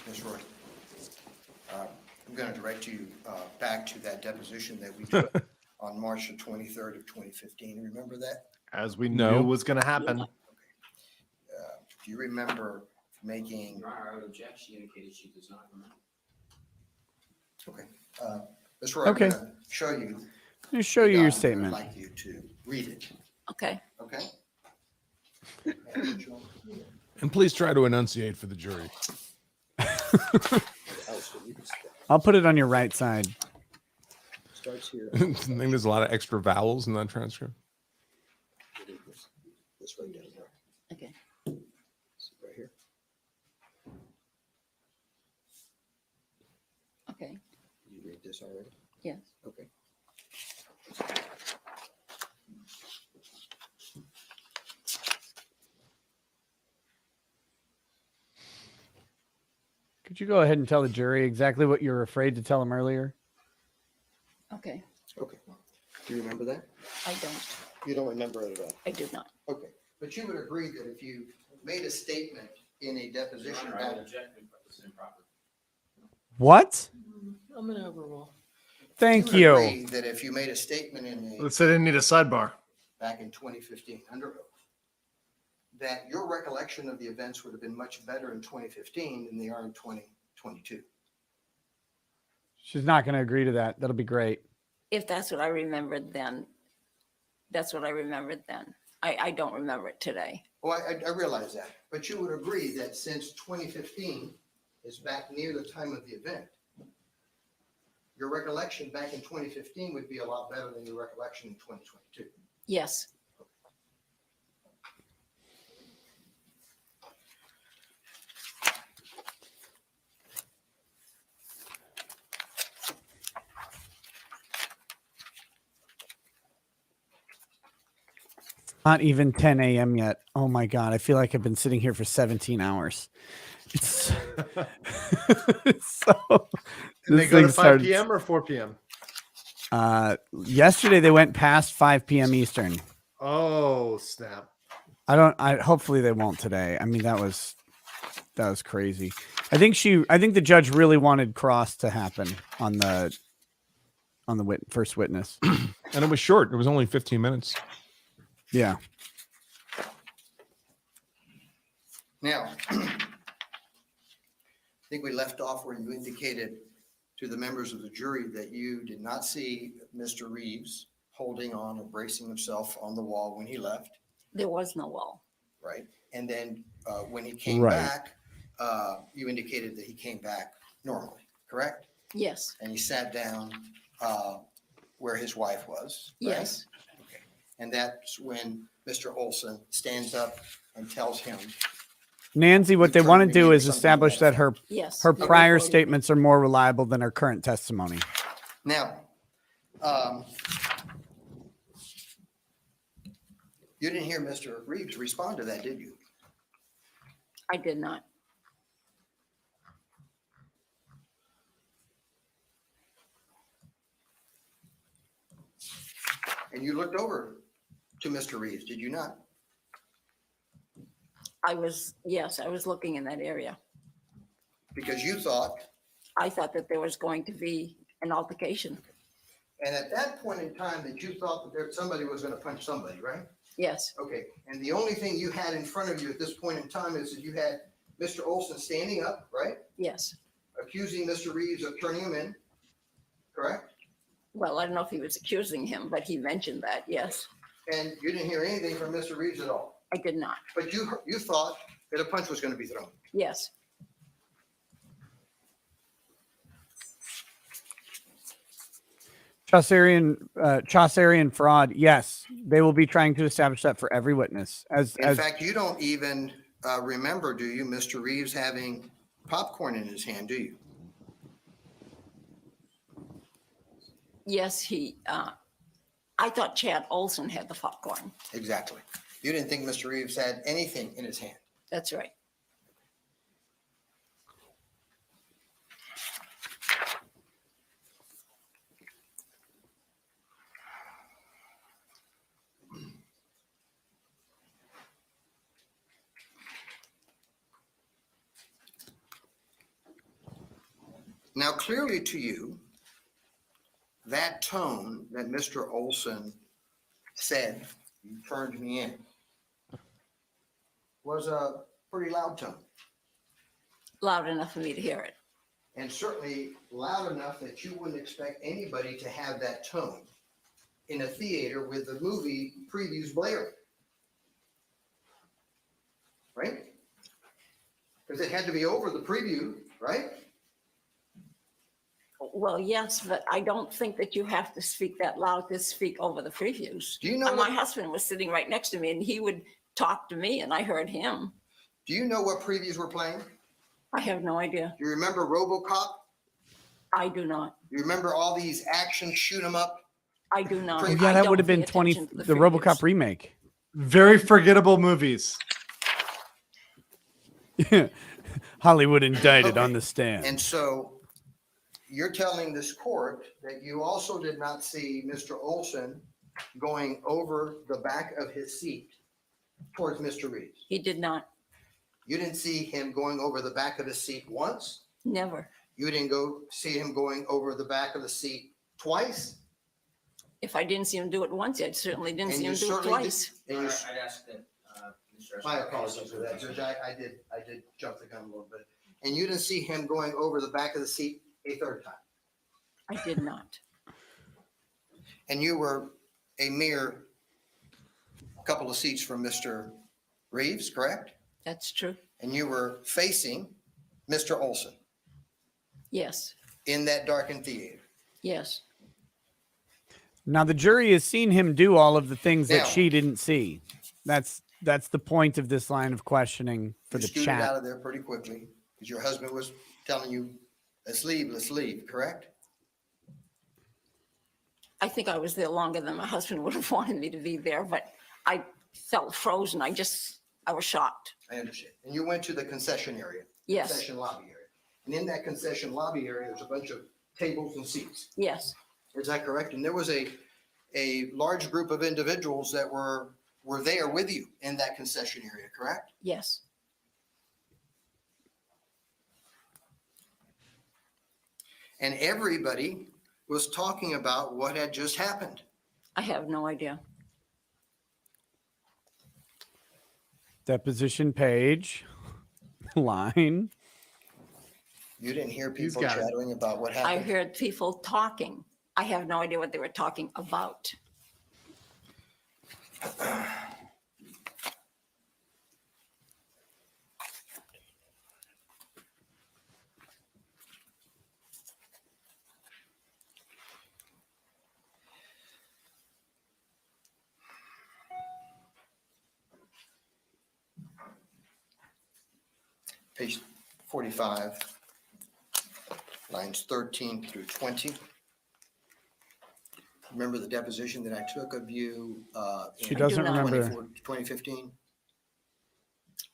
Ms. Roy, I'm going to direct you back to that deposition that we took on March the 23rd of 2015. Remember that? As we No. knew was going to happen. Do you remember making? Your Honor, I would object. She indicated she does not remember. Okay. Ms. Roy, Okay. I'm going to show you. Let me show you your I'd statement. like you to read it. Okay. Okay? And please try to enunciate for the jury. I'll put it on your right side. Starts here. I think there's a lot of extra vowels in that transcript. This right down here. Okay. Right here. Okay. You read this already? Yes. Okay. Could you go ahead and tell the jury exactly what you were afraid to tell them earlier? Okay. Okay. Do you remember that? I don't. You don't remember it at all? I do not. Okay. But you would agree that if you made a statement in a Your deposition Honor, I would that object because it's improper. What? I'm an overrule. Thank would you. agree that if you made a statement in a Let's say they didn't need a sidebar. back in 2015 under oath, that your recollection of the events would have been much better in 2015 than they are in 2022. She's not going to agree to that. That'll be great. If that's what I remembered then, that's what I remembered then. I don't remember it today. Well, I realize that, but you would agree that since 2015 is back near the time of the event, your recollection back in 2015 would be a lot better than your recollection in 2022. Yes. Not even 10 a.m. yet. Oh my God. I feel like I've been sitting here for 17 hours. It's, it's so. And they this go to thing 5 started- p.m. or 4 p.m.? Yesterday they went past 5 p.m. Eastern. Oh, snap. Hopefully they won't today. I mean, that was crazy. I think the judge really wanted cross to happen on the first witness. And it was short. It was only 15 minutes. Yeah. Now, I think we left off where you indicated to the members of the jury that you did not see Mr. Reeves holding on or bracing himself on the wall when he left, There was no wall. right? And then when he came Right. back, you indicated that he came back normally, correct? Yes, And he sat down where his wife was, right? yes, Okay. And that's when Mr. Olson stands up and tells him, Nancy, what they You're want to turning do me is into something establish else. that her yes. her He prior reported- statements are more reliable than her current testimony. now, you didn't hear Mr. Reeves respond to that, did you? I did not. And you looked over to Mr. Reeves, did you not? Yes, I was looking in that area. Because you thought, I thought that there was going to be an altercation. and at that point in time, that you thought that somebody was going to punch somebody, right? Yes, Okay, and the only thing you had in front of you at this point in time is that you had Mr. Olson standing up, right? yes. Accusing Mr. Reeves of turning him in, correct? Well, I don't know if he was accusing him, but he mentioned that, yes. And you didn't hear anything from Mr. Reeves at all. I did not. But you thought that a punch was going to be thrown. Yes, Chaucerian fraud. Yes, they will be trying to establish that for every witness. In fact, you don't even remember, do you, Mr. Reeves having popcorn in his hand, do you? yes, I thought Chad Olson had the popcorn. Exactly. You didn't think Mr. Reeves had anything in his hand. That's right. Now, clearly to you, that tone that Mr. Olson said, "You turned me in," was a pretty loud tone, Loud enough for me to hear it. and certainly loud enough that you wouldn't expect anybody to have that tone in a theater with the movie previews blaring. Right? Because it had to be over the preview, right? Well, yes, but I don't think that you have to speak that loud to speak over the previews. Do you know And my what, husband was sitting right next to me and he would talk to me and I heard him. do you know what previews were playing? I have no idea. Do you remember RoboCop? I do not. You remember all these action shoot 'em up? I do not. Oh, Yeah, yeah, I that don't would have pay been attention to the RoboCop previews. remake. Very forgettable movies. Hollywood indicted Okay. on the stand. And so you're telling this court that you also did not see Mr. Olson going over the back of his seat towards Mr. Reeves. He did not. You didn't see him going over the back of his seat once. Never. You didn't see him going over the back of the seat twice. If I didn't see him do it once, I certainly didn't And see you him do it certainly did- twice. and you- I'd ask that, Mr. My apologies for that, Judge. I did jump the gun a little bit. And you didn't see him going over the back of the seat a third time. I did not. And you were a mere couple of seats from Mr. Reeves, correct? That's true. And you were facing Mr. Olson Yes, in that darkened theater. yes. Now the jury has seen him do all of the things Now- that she didn't see. That's the point of this line of questioning for You the scooted out chat. of there pretty quickly because your husband was telling you, let's leave, correct? I think I was there longer than my husband would have wanted me to be there, but I felt frozen. I was shocked. I understand. And you went to the concession area? Yes. Concession lobby area. And in that concession lobby area, there's a bunch of tables and seats. Yes, Is that correct? And there was a large group of individuals that were there with you in that concession area, correct? yes. And everybody was talking about what had just happened. I have no idea. Deposition page, line. You didn't hear He's people got it. chattering about what I happened? heard people talking. I have no idea what they were talking about. Page 45, lines 13 through 20. Remember the deposition that I took of you? She doesn't not. remember. 2015?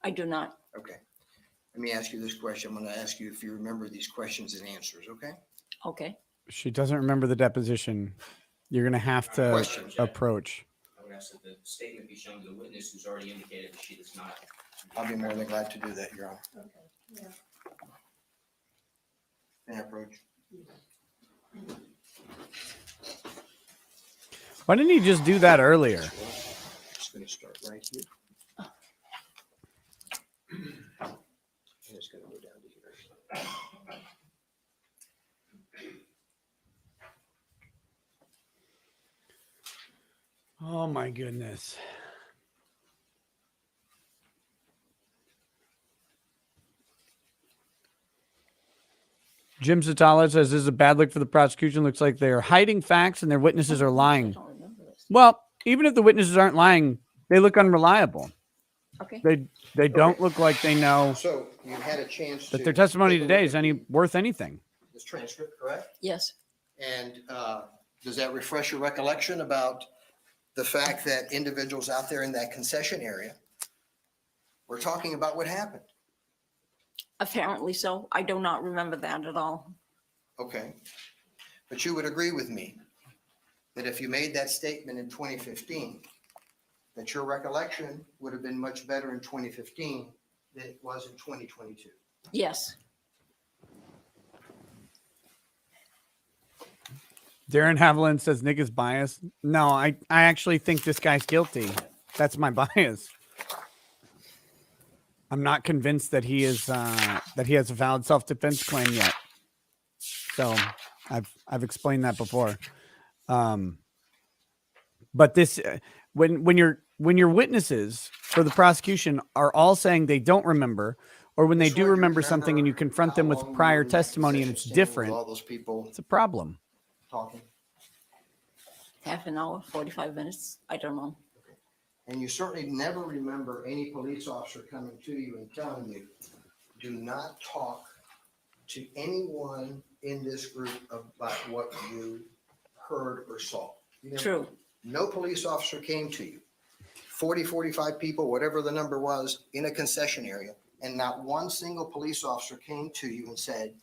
I do not. Okay. Let me ask you this question. I'm going to ask you if you remember these questions and answers, okay? Okay. She doesn't remember the deposition. You're going to have to Questions. approach. I would ask that the statement be shown to the witness who's already indicated that she does not. I'll be more than glad to do that, Your Honor. May I approach? Why didn't he just do that earlier? Just going to start right here. And it's going to go down to here. Oh my goodness. Jim Satala says this is a bad look for the prosecution. Looks like they're hiding facts and their witnesses are I lying. don't remember this. Well, even if the witnesses aren't lying, they look unreliable. Okay. They don't look like they know So you had a chance to. that their testimony take a today look is at any worth anything. this transcript, correct? Yes. And does that refresh your recollection about the fact that individuals out there in that concession area were talking about what happened? Apparently so. I do not remember that at all. Okay. But you would agree with me that if you made that statement in 2015, that your recollection would have been much better in 2015 than it was in 2022. Yes. Darren Haviland says Nick is biased. No, I actually think this guy's guilty. That's my bias. I'm not convinced that he is that he has a valid self-defense claim yet. So I've explained that before. But this when your witnesses for the prosecution are all saying they don't remember, or when they Just do wanted to remember something and you confront them how with long you prior were in that testimony and it's concession stand with different, all those people it's a problem. talking. Half an hour, 45 minutes. I don't know. And you certainly never remember any police officer coming to you and telling you, do not talk to anyone in this group about what you heard or saw. You never- True. No police officer came to you. 40, 45 people, whatever the number was, in a concession area, and not one single police officer came to you and said,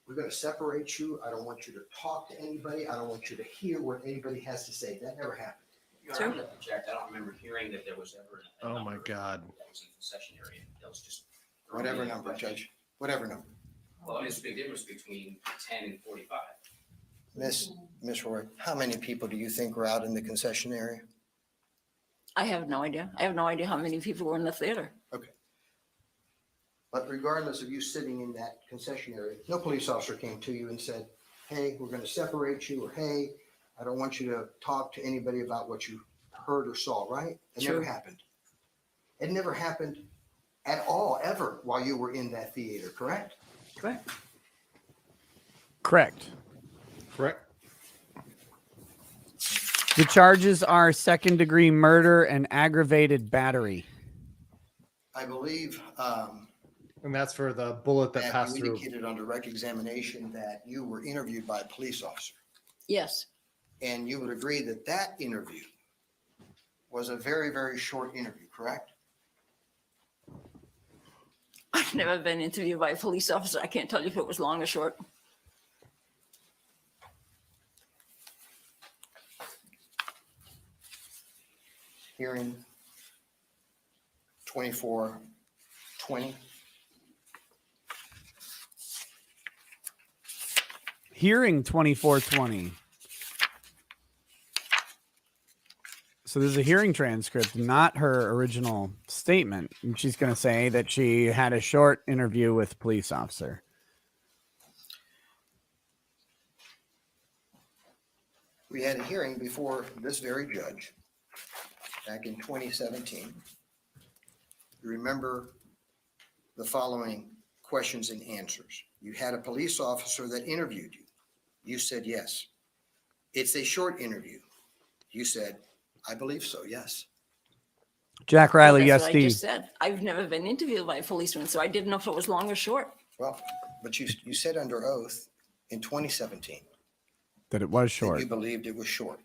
we're going to separate you. I don't want you to talk to anybody. I don't want you to hear what anybody has to say. That never happened. Your Honor, I'm gonna object. I don't remember hearing that there was ever. a Oh my number God. That was in the concession area. That was just. Whatever number, Judge, whatever number. Well, there's a big difference between 10 and 45. Miss Roy, how many people do you think were out in the concession area? I have no idea. I have no idea how many people were in the theater. Okay. But regardless of you sitting in that concession area, no police officer came to you and said, hey, we're going to separate you, or hey, I don't want you to talk to anybody about what you heard or saw, right? It never True. happened. It never happened at all, ever, while you were in that theater, correct? Correct. Correct. Correct. The charges are second-degree murder and aggravated battery. I believe And that's for the bullet that that passed you through. indicated on direct examination that you were interviewed by a police officer. Yes. And you would agree that that interview was a very, very short interview, correct? I've never been interviewed by a police officer. I can't tell you if it was long or short. Hearing 2420. Hearing 2420. So this is a hearing transcript, not her original statement. And she's going to say that she had a short interview with a police officer. We had a hearing before this very judge back in 2017. You remember the following questions and answers. You had a police officer that interviewed you. You said yes. It's a short interview. You said, I believe so, yes. Jack Riley, That's yes, what I Steve. just said. I've never been interviewed by a policeman, so I didn't know if it was long or short. Well, but you said under oath in 2017 That it was that short. you believed it was short,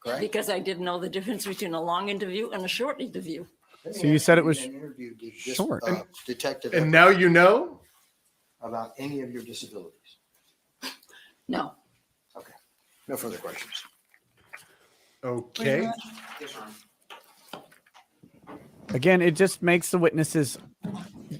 correct? Because I didn't know the difference between a long interview and a short interview. Let me So you ask said it was that interview did this, short. Detective And now you know? about any of your disabilities? No. Okay, no further questions. Okay. Yes, Your Honor. Again, it just makes the witnesses.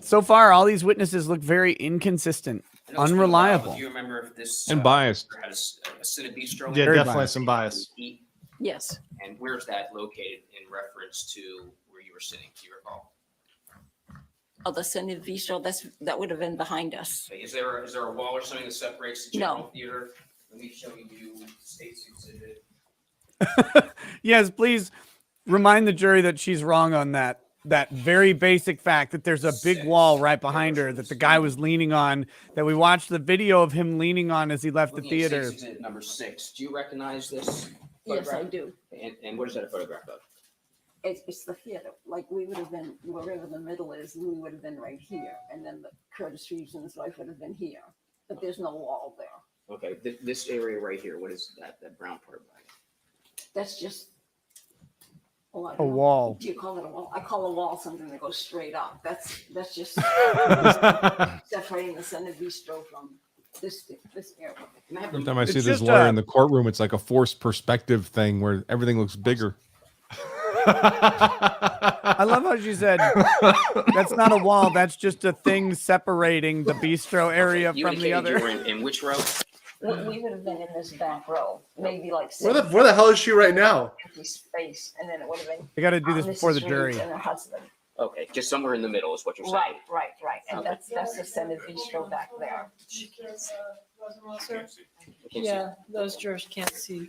So far, all these witnesses look very inconsistent, I know it's been a while, but unreliable. Do you remember if this And biased. had a Senate bistro? Yeah, Very definitely biased. some bias. Eat, Yes. and where's that located in reference to where you were sitting? Do you recall? Oh, the Senate Bistro, that would have been behind us. Okay, is there a wall or something that separates the No. general theater? Let me show you State's exhibit. Yes, please remind the jury that she's wrong on that very basic fact that there's a big wall right behind her that the guy was leaning on, that we watched the video of him leaning on as he left the Looking at theater. State's exhibit number 6. Do you recognize this? Yes, I photograph? do. And what is that a photograph of? It's the theater. Like we would have been wherever the middle is, we would have been right here. And then the Curtis Reeves and his wife would have been here. But there's no wall there. Okay, this area right here, what is that brown part of it? That's just. Oh, I A don't know. wall. Do you call it a wall? I call a wall something that goes straight up. That's just separating the Senate Bistro from this area. Can I have Every the time I see It's this just, lawyer in the courtroom, it's like a forced perspective thing where everything looks bigger. I love how she said, that's not a wall. That's just a thing separating the bistro area You from the indicated you other. were in which row? We would have been in this back row, maybe like Where the hell is she right now? empty space, and then it would have been. I got to do this Mrs. before the Reeves jury. And her husband. Okay, just somewhere in the middle is what you're saying. Right. And that's the Senate Bistro back there. I can't see. Yeah, those jurors can't see.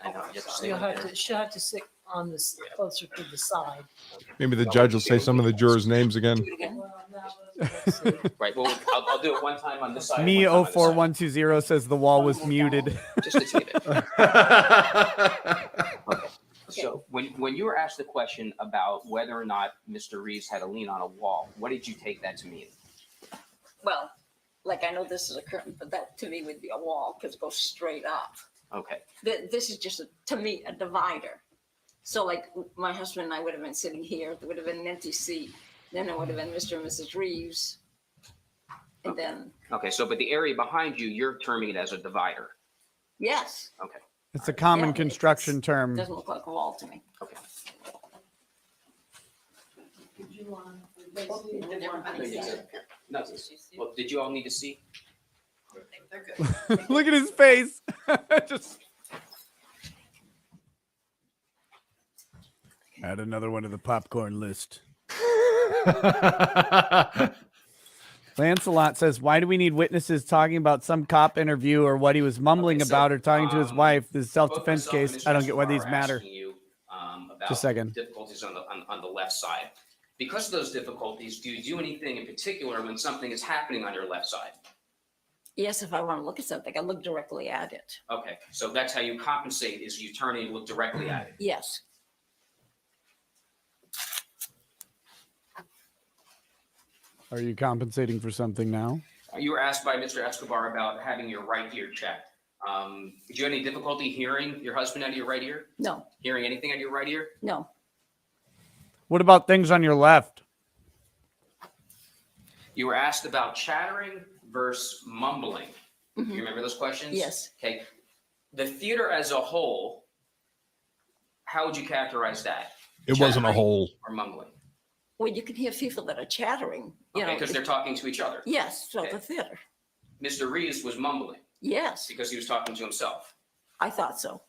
I know, you have to stay You'll right have there. to, she'll have to sit on this, closer to the side. Maybe the judge will say some of the jurors' names again. Do it again. Right, well, I'll do it one time on this side. Me one time on this 04120 says the wall was muted. side. Just a teeny bit. So when you were asked the question about whether or not Mr. Reeves had a lien on a wall, what did you take that to mean? Well, like I know this is a curtain, but that to me would be a wall because it goes straight up. Okay, This is just, to me, a divider. So like my husband and I would have been sitting here, there would have been an empty seat. Then it would have been Mr. and Mrs. Reeves. And then, okay, so but the area behind you, you're terming it as a divider. yes, Okay, It's a common Yeah, construction it term. doesn't look like a wall to me. okay. No, well, did you all need to see? Look at his face. Just add another one to the popcorn list. Lancelot says, why do we need witnesses talking about some cop interview or what he was mumbling Okay, so, about or talking to his wife? This is self-defense Both myself and case. Mr. I don't get why Escobar these are matter. asking you, about Just a second. difficulties on the left side. Because of those difficulties, do you do anything in particular when something is happening on your left side? Yes, if I want to look at something, I look directly at it. Okay, so that's how you compensate, is you turn and you look directly at it. Yes. Are you compensating for something now? You were asked by Mr. Escobar about having your right ear checked. Did you have any difficulty hearing your husband out of your right ear? No, Hearing anything out of your right ear? no. What about things on your left? You were asked about chattering versus mumbling. You remember those questions? Yes. Okay. The theater as a whole, how would you characterize that? It wasn't a Chattering hole. Or mumbling? Well, you can hear people that are chattering, you Okay, know. because they're talking to each other. Yes, so Okay. the theater. Mr. Reeves was mumbling Yes, because he was talking to himself. I thought so.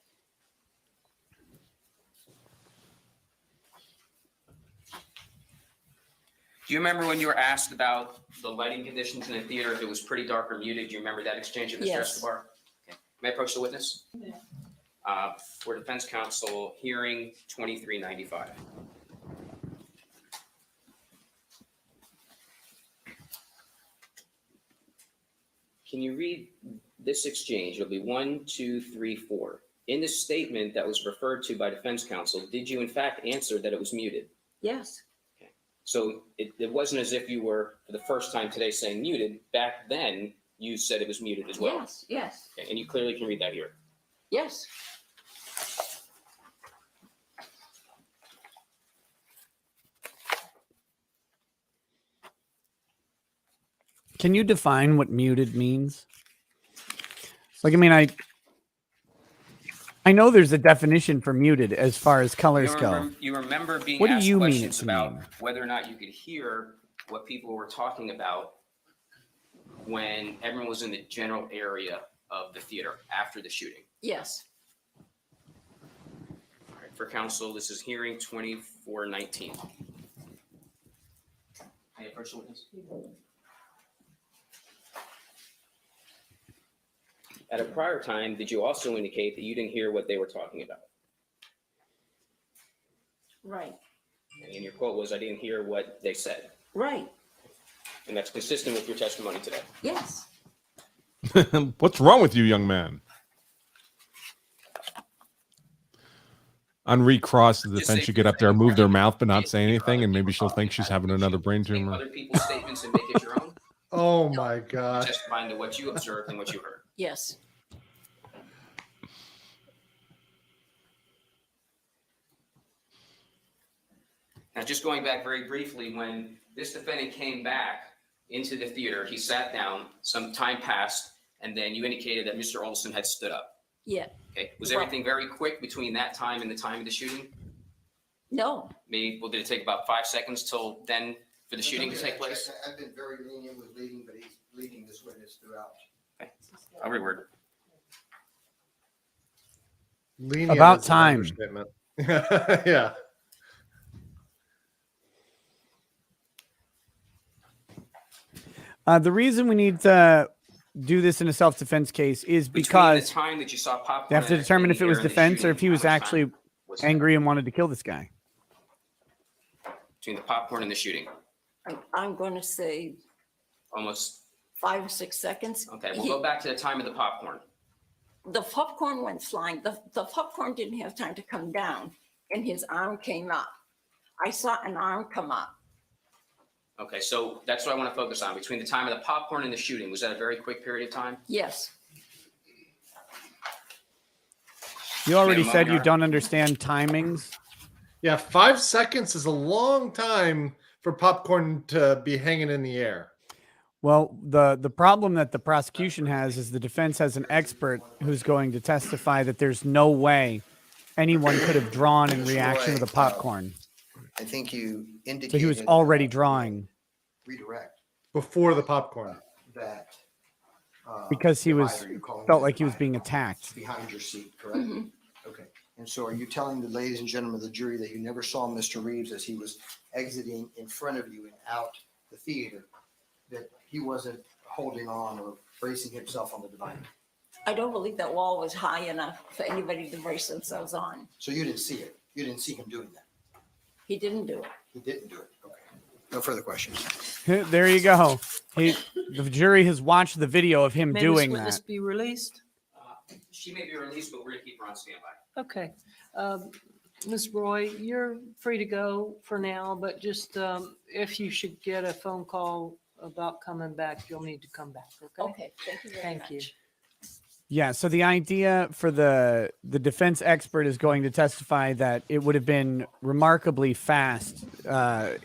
Do you remember when you were asked about the lighting conditions in the theater, if it was pretty dark or muted? Do you remember that exchange with Mr. Yes. Escobar? Okay. May I approach the witness? For defense counsel, hearing 2395. Can you read this exchange? It'll be 1, 2, 3, 4. In the statement that was referred to by defense counsel, did you in fact answer that it was muted? Yes, So it wasn't as if you were, for the first time today, saying muted. Back then, you said it was muted as well. yes, yes, Okay, and you clearly can read that here. yes. Can you define what muted means? Like, I mean, I know there's a definition for muted as far as colors go. You remember being What do asked you mean questions it to about mean? whether or not you could hear what people were talking about when everyone was in the general area of the theater after the shooting. Yes, All right, for counsel, this is hearing 2419. May I approach the witness? At a prior time, did you also indicate that you didn't hear what they were talking about? right, And your quote was, "I didn't hear what they said." right, And that's consistent with your testimony today. yes. What's wrong with you, young man? On recross, the Just defense say should get up there, move their mouth, but not say anything, and maybe she'll think she's having another brain Take tumor. other people's statements and make it your own. Oh my God. Testifying to what you observed and what you heard. Yes, Now, just going back very briefly, when this defendant came back into the theater, he sat down, some time passed, and then you indicated that Mr. Olson had stood up. yeah, Okay, was Well- everything very quick between that time and the time of the shooting? no, Maybe, well, did it take about 5 seconds till then for the shooting to take place? I've been very lenient with leading, but he's leading this witness throughout. I'll reword. Lenient About is an time. understatement. Yeah. The reason we need to do this in a self-defense case is Between because the time that you saw popcorn they have to and determine the if it was air and the defense or shooting, if he how was much time actually was that? angry and wanted to kill this guy. Between the popcorn and the shooting, I'm going to say almost. 5 or 6 seconds. Okay, we'll He- go back to the time of the popcorn. The popcorn went flying. The popcorn didn't have time to come down and his arm came up. I saw an arm come up. Okay, so that's what I want to focus on. Between the time of the popcorn and the shooting, was that a very quick period of time? Yes, You already Ma'am, said you Moniar. don't understand timings. Yeah. 5 seconds is a long time for popcorn to be hanging in the air. Well, the problem that the prosecution has is the defense has an expert who's going to testify that there's no way anyone could have drawn in reaction to the popcorn. I think you indicated. So he was already drawing Redirect Before the popcorn. that. because he was divider, you call it felt the like he was divider, being attacked. behind your seat, correct? Mhm. Okay. And so are you telling the ladies and gentlemen of the jury that you never saw Mr. Reeves as he was exiting in front of you and out the theater, that he wasn't holding on or bracing himself on the divider? I don't believe that wall was high enough for anybody to brace themselves on. So you didn't see it? You didn't see him doing that? He didn't do it. He didn't do it? Okay. No further questions. There you go. The jury has watched the video of him May doing this witness that. be released? She may be released, but we're going to keep her on standby. Okay. Ms. Roy, you're free to go for now, but just if you should get a phone call about coming back, you'll need to come back, okay? Okay, thank you very much. Thank you. Yeah, so the idea for the defense expert is going to testify that it would have been remarkably fast,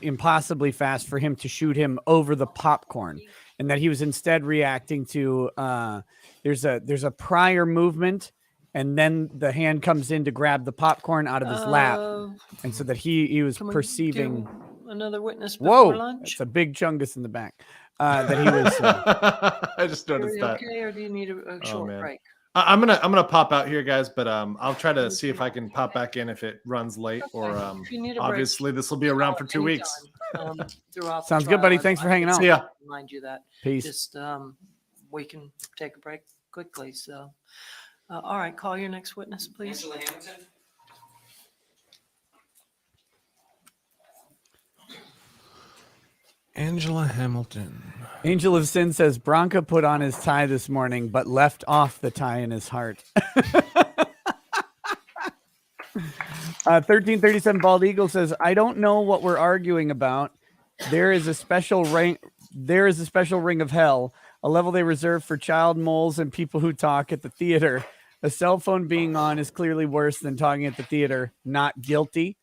impossibly fast for him to shoot him over the popcorn, and that he was instead reacting to there's a prior movement, and then the hand comes in to grab the popcorn out of his lap, and so that he was Can we perceiving. do another witness Whoa, before lunch? that's a big chungus in the back. That he was. I just Are noticed you that. okay, or do you need a short man. break? I'm gonna pop out here, guys, but I'll try to see if I can pop back in if it runs late, or If you need a break, obviously this will be around for 2 weeks. anytime, throughout the Sounds good, buddy. trial. Thanks for I hanging just out. See ya. Remind you that. Peace. Just we can take a break quickly. So, all right, call your next witness, please. Angela Hamilton? Angela Hamilton. Angel of Sin says Branca put on his tie this morning, but left off the tie in his heart. 1337 Bald Eagle says, I don't know what we're arguing about. There is a special ring. There is a special ring of hell, a level they reserve for child moles and people who talk at the theater. A cell phone being on is clearly worse than talking at the theater. Not guilty.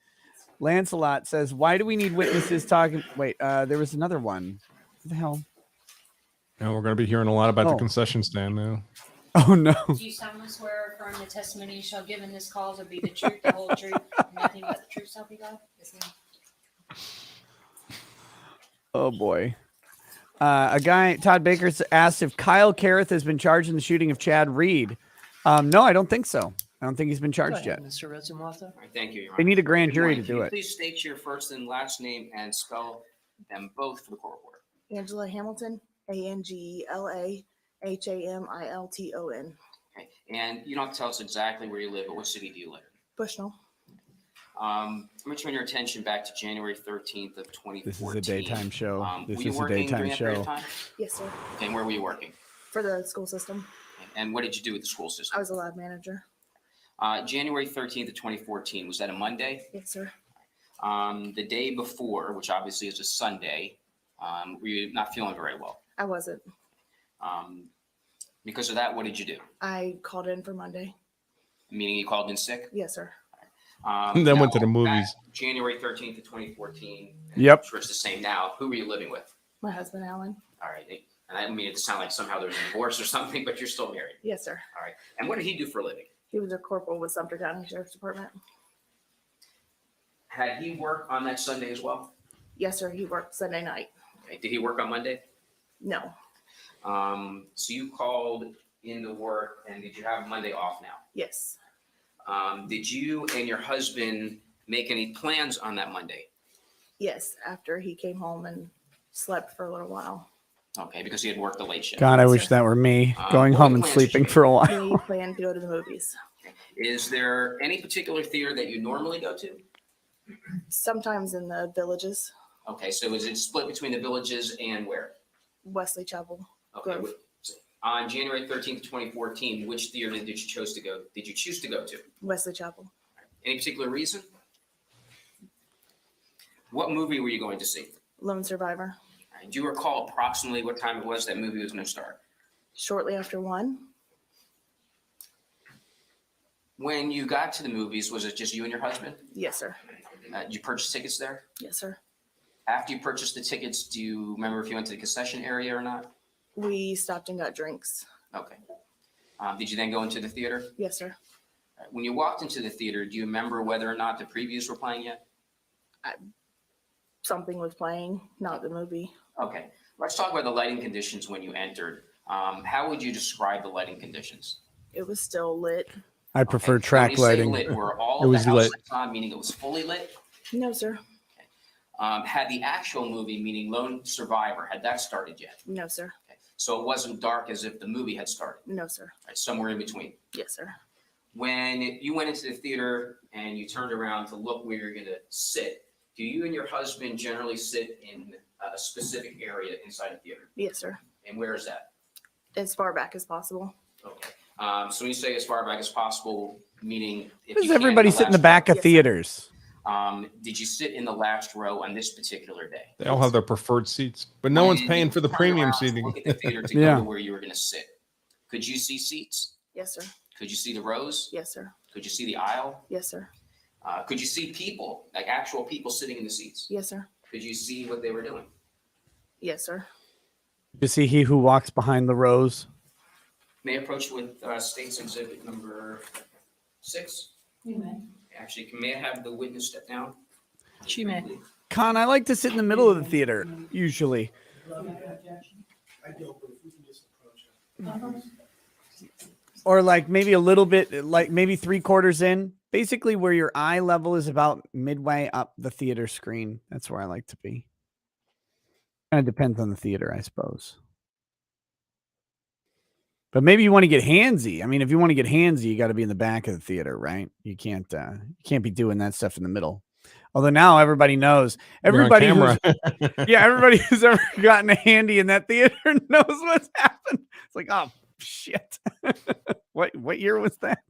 Lancelot says, why do we need witnesses talking? Wait, there was another one. What the hell? And we're going to be hearing a lot about the Oh. concession stand now. Oh, no. Do you solemnly swear or affirm the testimony you shall give in this cause will be the truth, the whole truth, and nothing but the truth, so help you God? Yes, ma'am. Oh, boy. A guy, Todd Baker, asked if Kyle Carruth has been charged in the shooting of Chad Reed. No, I don't think so. I don't think he's been Go charged ahead, yet. Mr. Rezumartha. All right, thank you, Your They Honor. need a grand Good jury morning. to Can do you it. Please state your first and last name and spell them both for the court reporter. Angela Hamilton, ANGELA HAMILTON, Okay, and you don't have to tell us exactly where you live, but what city do you live in? Bushnell. I'm going to turn your attention back to January 13th of 2014. This is a daytime show. This were you is a working daytime during that period show. of time? Yes, sir. Okay, and where were you working? For the school system. And what did you do with the school I system? was a lab manager. January 13th of 2014, was that a Monday? Yes, sir. The day before, which obviously is a Sunday, were you not feeling very well? I wasn't. Because of that, what did you do? I called in for Monday. Meaning you called in sick? Yes, sir. Then went to the now, movies. back January 13th of 2014. Yep. I'm sure it's the same now. Who were you living with? My husband, Alan. All right. And I don't mean it to sound like somehow there's a divorce or something, but you're still married. Yes, sir. All right. And what did he do for a living? He was a corporal with Sumter County Sheriff's Department. Had he worked on that Sunday as well? Yes, sir. He worked Sunday night. Okay. Did he work on Monday? No. So you called into work, and did you have Monday off now? Yes. Did you and your husband make any plans on that Monday? Yes. After he came home and slept for a little while. Okay, because he had worked the late shift. God, I wish that were me going what home and plans did you sleeping make? for a while. We planned to go to the movies. Is there any particular theater that you normally go to? Sometimes in the villages, Okay, so is it split between the villages and where? Wesley Chapel. Okay, Grove. on January 13th, 2014, which theater did you choose to go? Did you choose to go to? Wesley Chapel. Any particular reason? What movie were you going to see? Lone Survivor. All right, do you recall approximately what time it was that movie was going to start? Shortly after 1. When you got to the movies, was it just you and your husband? Yes, sir. Did you purchase tickets there? Yes, sir. After you purchased the tickets, do you remember if you went to the concession area or not? We stopped and got drinks. Okay. Did you then go into the theater? Yes, sir. All right, when you walked into the theater, do you remember whether or not the previews were playing yet? Something was playing, not the movie. Okay. Let's talk about the lighting conditions when you entered. How would you describe the lighting conditions? It was still lit. I prefer Okay, track when you say lighting. lit, were all It of was the house lit. lights on, meaning it was fully lit? No, sir. Had the actual movie, meaning Lone Survivor, had that started yet? No, sir. Okay. So it wasn't dark as if the movie had started, No, sir. right? Somewhere in between. Yes, sir. When you went into the theater and you turned around to look where you're going to sit, do you and your husband generally sit in a specific area inside a theater? Yes, sir. And where is that? As far back as possible. Okay. So when you say as far back as possible, meaning if Does you can everybody sit in the last back of Yes, sir. theaters? did you sit in the last row on this particular day? They all have their preferred seats, but no one's When paying you for the turned premium around to seating. Look at the theater to Yeah. go to where you were going to sit. Could you see seats? Yes, sir. Could you see the rows? Yes, sir. Could you see the aisle? Yes, sir. Could you see people, like actual people sitting in the seats? Yes, sir. Could you see what they were doing? Yes, sir. You see he who walks behind the rows. May I approach with State's Exhibit number 6? You may. Actually, may I have the witness step down? She may. Con, I like to sit in the middle of the theater, usually. I don't, but if we can just approach it. Or like maybe a little bit, like maybe 3/4 in. Basically where your eye level is about midway up the theater screen. That's where I like to be. Kind of depends on the theater, I suppose. But maybe you want to get handsy. I mean, if you want to get handsy, you got to be in the back of the theater, right? You can't be doing that stuff in the middle. Although now everybody knows, everybody who's ever gotten a handy in that theater knows what's happened. It's like, oh shit. What year was that?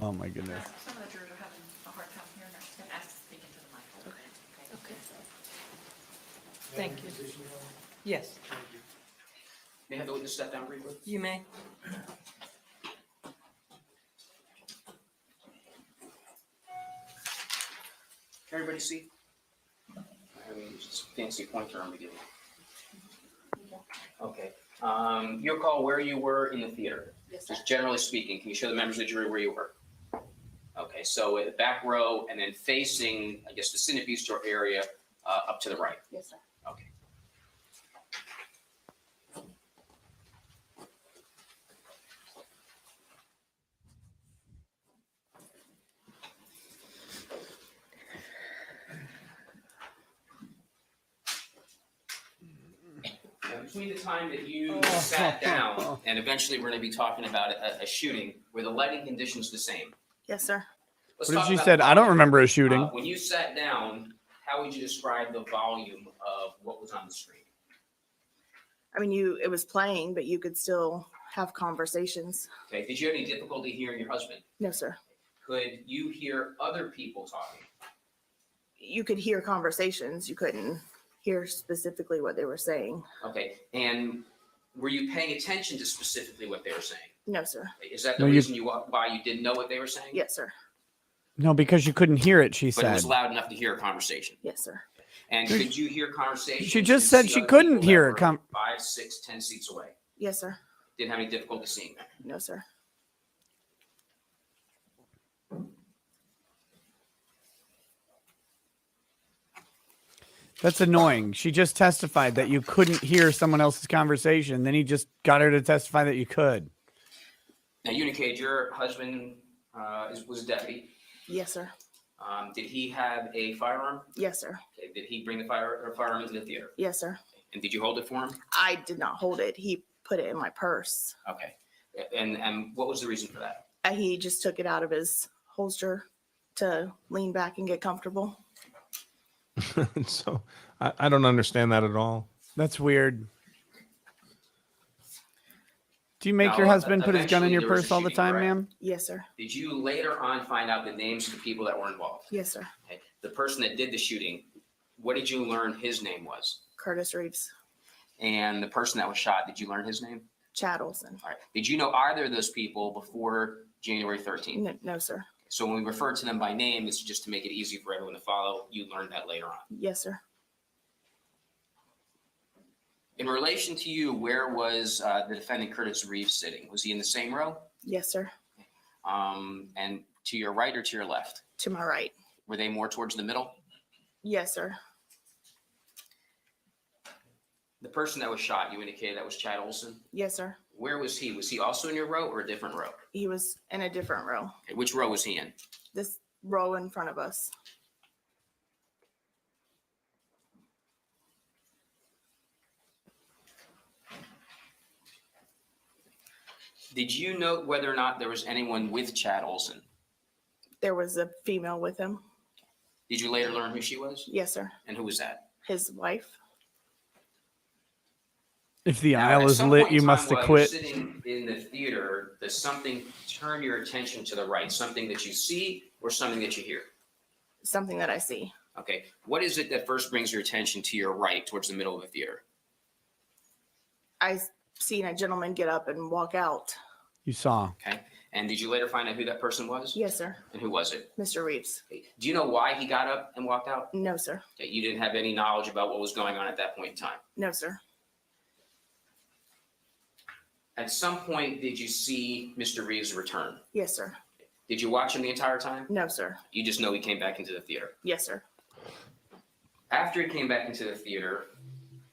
Oh my goodness. Some of the jurors are having a hard time hearing us. Ask to speak into the mic. Okay. Thank you. Yes, May I have the witness step down briefly? you may. Everybody see? I mean, just fancy pointer I'm giving. Okay. You recall where you were in the theater? Yes, sir. Just generally speaking, can you show the members of the jury where you were? Okay, so at the back row and then facing, I guess, the Cinebistro area up to the right. Yes, sir. Okay. Now, between the time that you sat down and eventually we're going to be talking about a shooting, were the lighting conditions the same? Yes, sir. Let's What did talk she about said? the I don't volume. remember a shooting. When you sat down, how would you describe the volume of what was on the screen? I mean, it was playing, but you could still have conversations. Okay, did you have any difficulty hearing your husband? No, sir. Could you hear other people talking? You could hear conversations. You couldn't hear specifically what they were saying. Okay, and were you paying attention to specifically what they were saying? No, sir. Is that the No, reason why you didn't know what they were saying? Yes, sir. No, because you couldn't hear it, she But it said. was loud enough to hear a conversation. Yes, sir. And could you hear conversation? She just said she couldn't hear it. 5, 6, 10 seats away. Yes, sir. Didn't have any difficulty seeing that. No, sir. That's annoying. She just testified that you couldn't hear someone else's conversation. Then he just got her to testify that you could. Now, you indicated your husband was a deputy. Yes, sir. Did he have a firearm? Yes, sir. Okay. Did he bring the firearm into the theater? Yes, sir. And did you hold it for him? I did not hold it. He put it in my purse. Okay. And what was the reason for that? He just took it out of his holster to lean back and get comfortable. So I don't understand that at all. That's weird. Do you make Now, your husband put his gun in eventually your there was a purse all the shooting, time, correct? ma'am? Yes, sir. Did you later on find out the names of the people that were involved? Yes, sir. Okay. The person that did the shooting, what did you learn his name was? Curtis Reeves. And the person that was shot, did you learn his name? Chad Olson. All right. Did you know either of those people before January 13th? No, no, sir. So when we refer to them by name, it's just to make it easy for everyone to follow. You learned that later on. Yes, sir. In relation to you, where was the defendant Curtis Reeves sitting? Was he in the same row? Yes, sir. And to your right or to your left? To my right. Were they more towards the middle? Yes, sir. The person that was shot, you indicated that was Chad Olson. Yes, sir. Where was he? Was he also in your row or a different row? He was in a different row. Okay, which row was he in? This row in front of us. Did you note whether or not there was anyone with Chad Olson? There was a female with him. Did you later learn who she was? Yes, sir. And who was that? His wife. If the Now, aisle at is some lit, point you in must time have while you're quit. Sitting in the theater, does something turn your attention to the right? Something that you see or something that you hear? Something that I see. Okay. What is it that first brings your attention to your right towards the middle of the theater? I seen a gentleman get up and walk out. You saw. Okay. And did you later find out who that person was? Yes, sir. And who was it? Mr. Reeves. Okay. Do you know why he got up and walked out? No, sir. Okay. You didn't have any knowledge about what was going on at that point in time. No, sir. At some point, did you see Mr. Reeves return? Yes, sir. Did you watch him the entire time? No, sir. You just know he came back into the theater. Yes, sir. After he came back into the theater,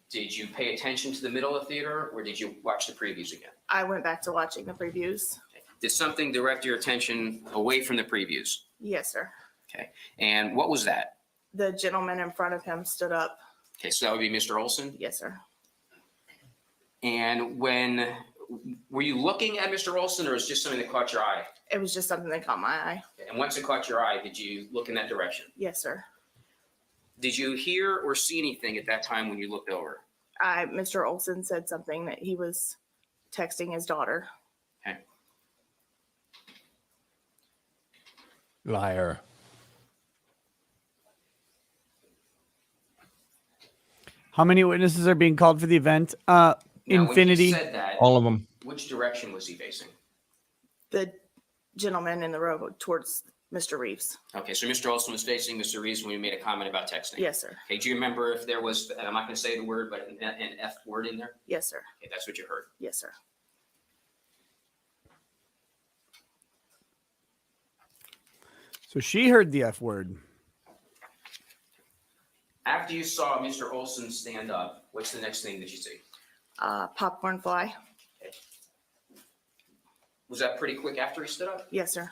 did you pay attention to the middle of the theater or did you watch the previews again? I went back to watching the previews. Okay. Did something direct your attention away from the previews? Yes, sir. Okay. And what was that? The gentleman in front of him stood up. Okay. So that would be Mr. Olson. Yes, sir. And were you looking at Mr. Olson or was it just something that caught your eye? It was just something that caught my eye. And once it caught your eye, did you look in that direction? Yes, sir. Did you hear or see anything at that time when you looked over? Mr. Olson said something that he was texting his daughter. Okay. Liar. How many witnesses are being called for the event? Now, Infinity. When he said that, All of them. which direction was he facing? The gentleman in the row towards Mr. Reeves. Okay, so Mr. Olson was facing Mr. Reeves when you made a comment about texting. Yes, sir. Okay, do you remember if there was, and I'm not going to say the word, but an F word in there? Yes, sir. Okay, that's what you heard. Yes, sir. So she heard the F word. After you saw Mr. Olson stand up, what's the next thing that you see? Popcorn fly. Was that pretty quick after he stood up? Yes, sir.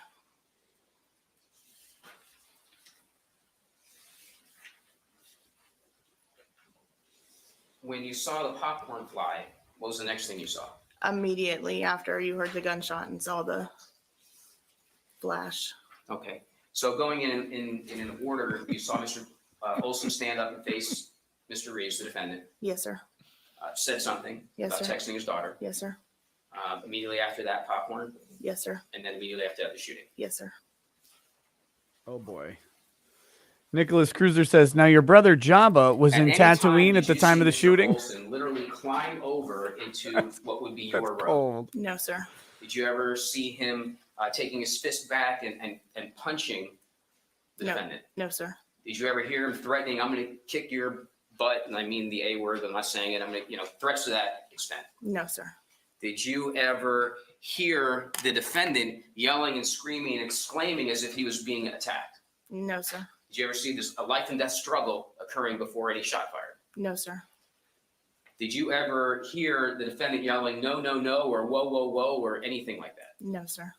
When you saw the popcorn fly, what was the next thing you saw? Immediately after you heard the gunshot and saw the flash. Okay, so going in an order, you saw Mr. Olson stand up and face Mr. Reeves, the defendant, Yes, sir. said something Yes, about sir. texting his daughter. Yes, sir. Immediately after that, popcorn, Yes, sir. and then immediately after that, the shooting. Yes, sir. Oh boy. Nicholas Cruiser says, now your brother Jabba was At in any time, Tatooine did at the you time of see the Mr. shooting. Olson literally climb over into what would be That's your row. cold. No, sir. Did you ever see him taking his fist back and punching the No. defendant? No, sir. Did you ever hear him threatening, I'm going to kick your butt? And I mean the A word, I'm not saying it. I'm going to, threats to that extent. No, sir. Did you ever hear the defendant yelling and screaming and exclaiming as if he was being attacked? No, sir. Did you ever see a life and death struggle occurring before any shot fired? No, sir. Did you ever hear the defendant yelling, no, no, no, or whoa, whoa, whoa, or anything like that? No, sir.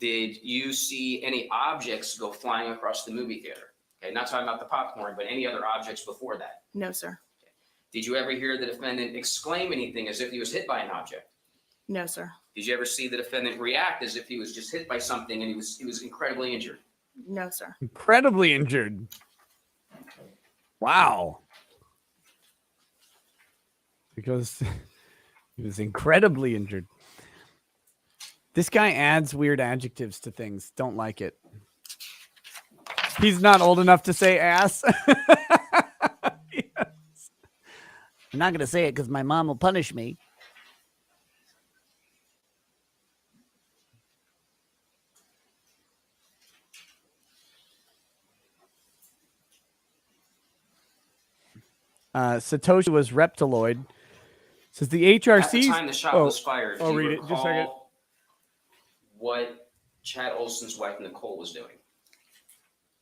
Did you see any objects go flying across the movie theater? Okay, not talking about the popcorn, but any other objects before that. No, sir. Did you ever hear the defendant exclaim anything as if he was hit by an object? No, sir. Did you ever see the defendant react as if he was just hit by something and he was incredibly injured? No, sir. Incredibly injured. Wow. Because he was incredibly injured. This guy adds weird adjectives to things. Don't like it. He's not old enough to say ass. Yes. I'm not going to say it because my mom will punish me. Satoshi was reptiloid. Says the HRC. At the time the shot was fired, I'll do you read it. Just a second. recall what Chad Olson's wife Nicole was doing?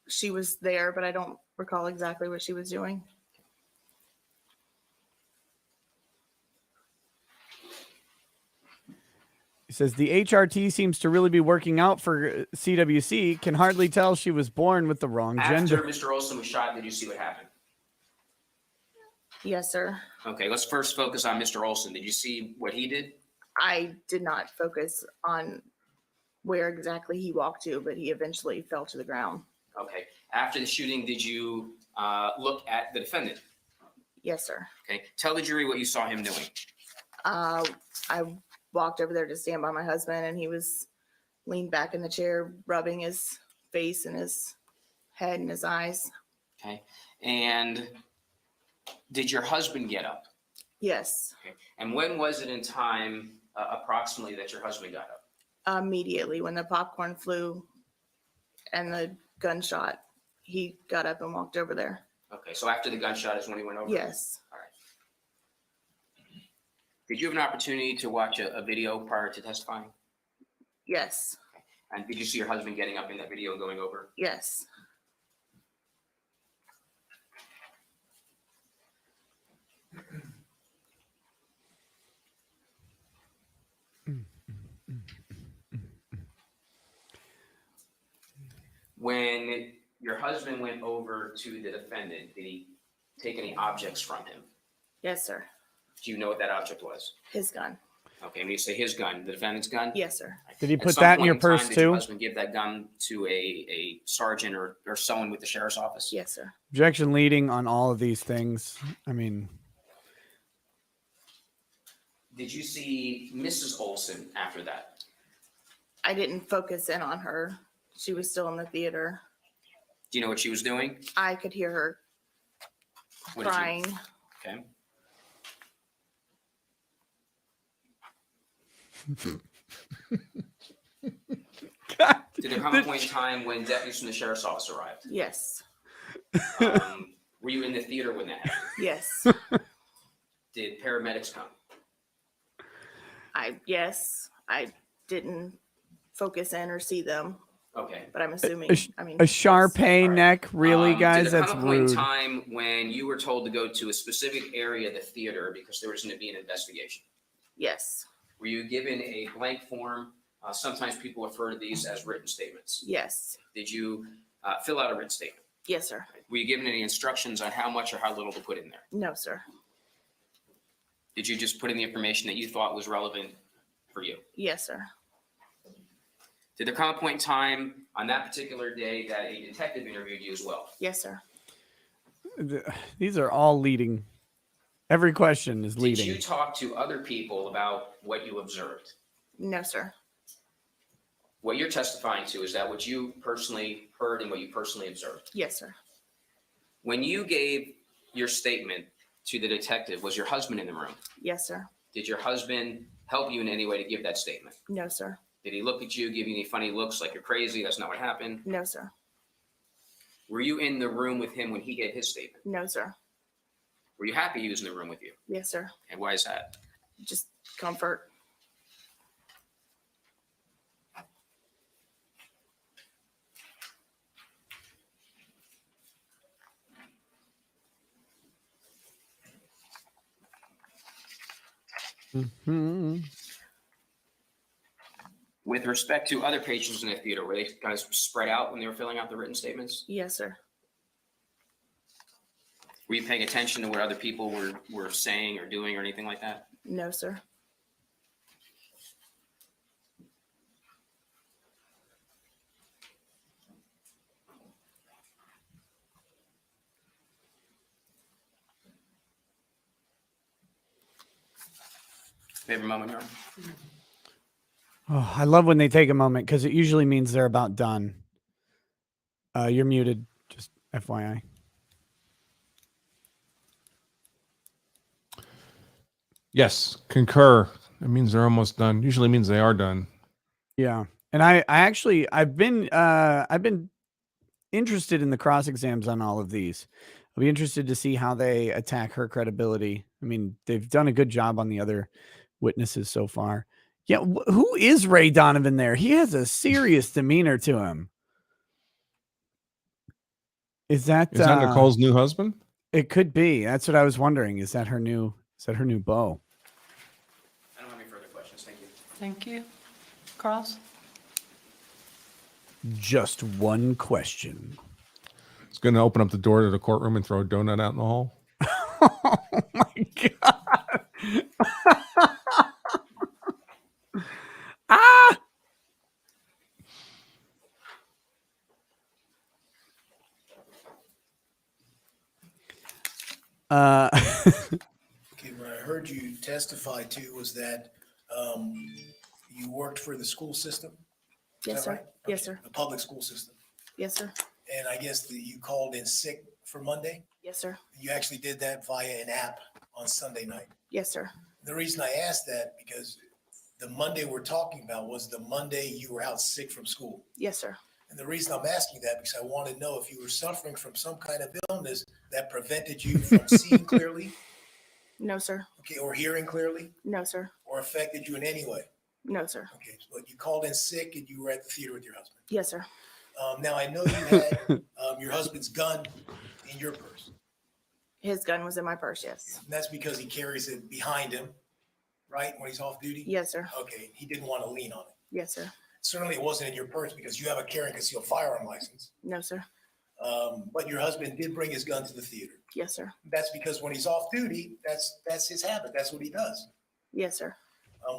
She was there, but I don't recall exactly what she was doing. He says the HRT seems to really be working out for CWC. Can hardly tell she was born with the wrong After gender. Mr. Olson was shot, did you see what happened? Yes, sir. Okay, let's first focus on Mr. Olson. Did you see what he did? I did not focus on where exactly he walked to, but he eventually fell to the ground. Okay. After the shooting, did you look at the defendant? Yes, sir. Okay. Tell the jury what you saw him doing. I walked over there to stand by my husband, and he was leaned back in the chair, rubbing his face and his head and his eyes. Okay. And did your husband get up? Yes, And when was it in time approximately that your husband got up? immediately when the popcorn flew and the gunshot, he got up and walked over there. Okay, so after the gunshot is when he went over? Yes, All right. Did you have an opportunity to watch a video prior to testifying? yes, And did you see your husband getting up in that video and going over? yes. When your husband went over to the defendant, did he take any objects from him? Yes, sir. Do you know what that object was? His gun. Okay, when you say his gun, the defendant's gun? Yes, sir. Did he At put some that in point your time, purse did your too? husband give that gun to a sergeant or someone with the sheriff's office? Yes, sir. Objection leading on all of these things. I mean, Did you see Mrs. Olson after that? I didn't focus in on her. She was still in the theater. Do you know what she was doing? I could hear her What did you- crying. Okay. Did there come a point in time when deputies from the sheriff's office arrived? Yes, Were you in the theater when that happened? yes. Did paramedics come? Yes, I didn't focus in or see them, Okay. but I'm assuming, I mean. a Sharpay All right. neck, really, guys? Did there That's come a point in rude. time when you were told to go to a specific area of the theater because there was going to be an investigation? Yes, Were you given a blank form? Sometimes people refer to these as written statements. yes, Did you fill out a written statement? yes, sir. Were you given any instructions on how much or how little to put in there? No, sir. Did you just put in the information that you thought was relevant for you? Yes, sir. Did there come a point in time on that particular day that a detective interviewed you as well? Yes, sir. These are all leading. Every question is Did leading. you talk to other people about what you observed? No, sir. What you're testifying to is that what you personally heard and what you personally observed. Yes, sir. When you gave your statement to the detective, was your husband in the room? Yes, sir. Did your husband help you in any way to give that statement? No, sir. Did he look at you, give you any funny looks like you're crazy? That's not what happened. No, sir. Were you in the room with him when he gave his statement? No, sir. Were you happy he was in the room with you? Yes, sir. And why is that? Just comfort. Mhm. With respect to other patrons in the theater, were they kind of spread out when they were filling out the written statements? Yes, sir. Were you paying attention to what other people were saying or doing or anything like that? No, sir. Favorite moment, Your Honor? Oh, I love when they take a moment because it usually means they're about done. You're muted, just FYI. Yes, concur. It means they're almost done. Usually means they are done. Yeah. And I've been interested in the cross exams on all of these. I'll be interested to see how they attack her credibility. I mean, they've done a good job on the other witnesses so far. Yeah, who is Ray Donovan there? He has a serious demeanor to him. Is that Nicole's new husband? It could be. That's what I was wondering. Is that her new beau? I don't have any further questions. Thank you. Thank you. Cross? Just one question. It's going to open up the door to the courtroom and throw a donut out in the hall. Oh my god. Ah! Okay, what I heard you testify to was that you worked for the school system? Is Yes, that sir. right? Yes, sir. The public school system. Yes, sir. And I guess that you called in sick for Monday? Yes, sir. You actually did that via an app? on Sunday night? Yes, sir. The reason I asked that because the Monday we're talking about was the Monday you were out sick from school. Yes, sir. And the reason I'm asking that because I want to know if you were suffering from some kind of illness that prevented you from seeing clearly, No, sir. okay, or hearing clearly, No, sir. or affected you in any way. No, sir. Okay, but you called in sick and you were at the theater with your husband. Yes, sir. Now I know you had your husband's gun in your purse. His gun was in my purse. Yes. And that's because he carries it behind him, right? When he's off duty? Yes, sir. Okay, he didn't want to lean on it. Yes, sir. Certainly it wasn't in your purse because you have a carry and concealed firearm license. No, sir. But your husband did bring his gun to the theater. Yes, sir. That's because when he's off duty, that's his habit. That's what he does. Yes, sir.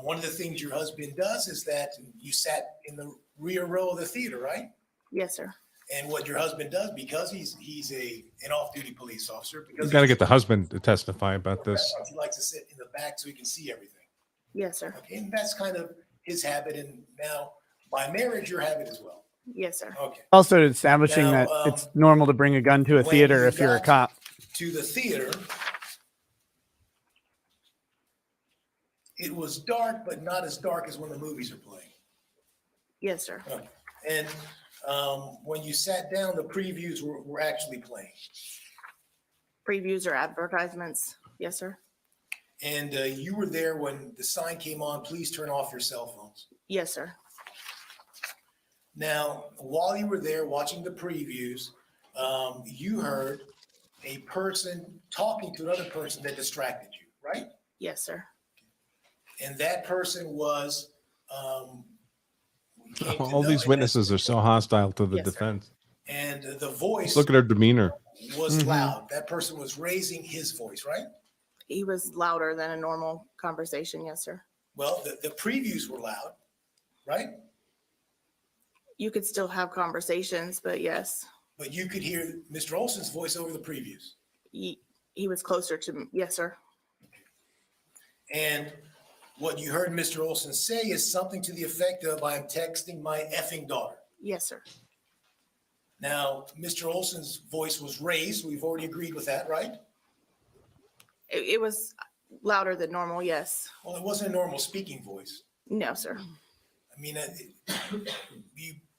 One of the things your husband does is that you sat in the rear row of the theater, right? Yes, sir. And what your husband does, because he's an off-duty police officer, You because got to get the husband to testify about this. he likes to sit in the back so he can see everything. Yes, sir. Okay, and that's kind of his habit. And now, by marriage, your habit as well. Yes, sir. Okay. Also establishing Now, that it's normal to bring a gun to a when theater you if you're a got cop. To the theater, it was dark, but not as dark as when the movies are playing. Yes, sir. Okay. And when you sat down, the previews were actually playing. Previews or advertisements. Yes, sir. And you were there when the sign came on, please turn off your cell phones. Yes, sir. Now, while you were there watching the previews, you heard a person talking to another person that distracted you, right? Yes, sir. And that person was. we came to All know these him witnesses are so hostile to the Yes, sir. defense. And the voice Look at her demeanor. was Mhm. loud. That person was raising his voice, right? He was louder than a normal conversation. Yes, sir. Well, the previews were loud, right? You could still have conversations, but yes, But you could hear Mr. Olson's voice over the previews. he was closer to me. Yes, sir. And what you heard Mr. Olson say is something to the effect of, I'm texting my effing daughter. Yes, sir. Now, Mr. Olson's voice was raised. We've already agreed with that, right? It was louder than normal. Yes. Well, it wasn't a normal speaking voice. No, sir. I mean,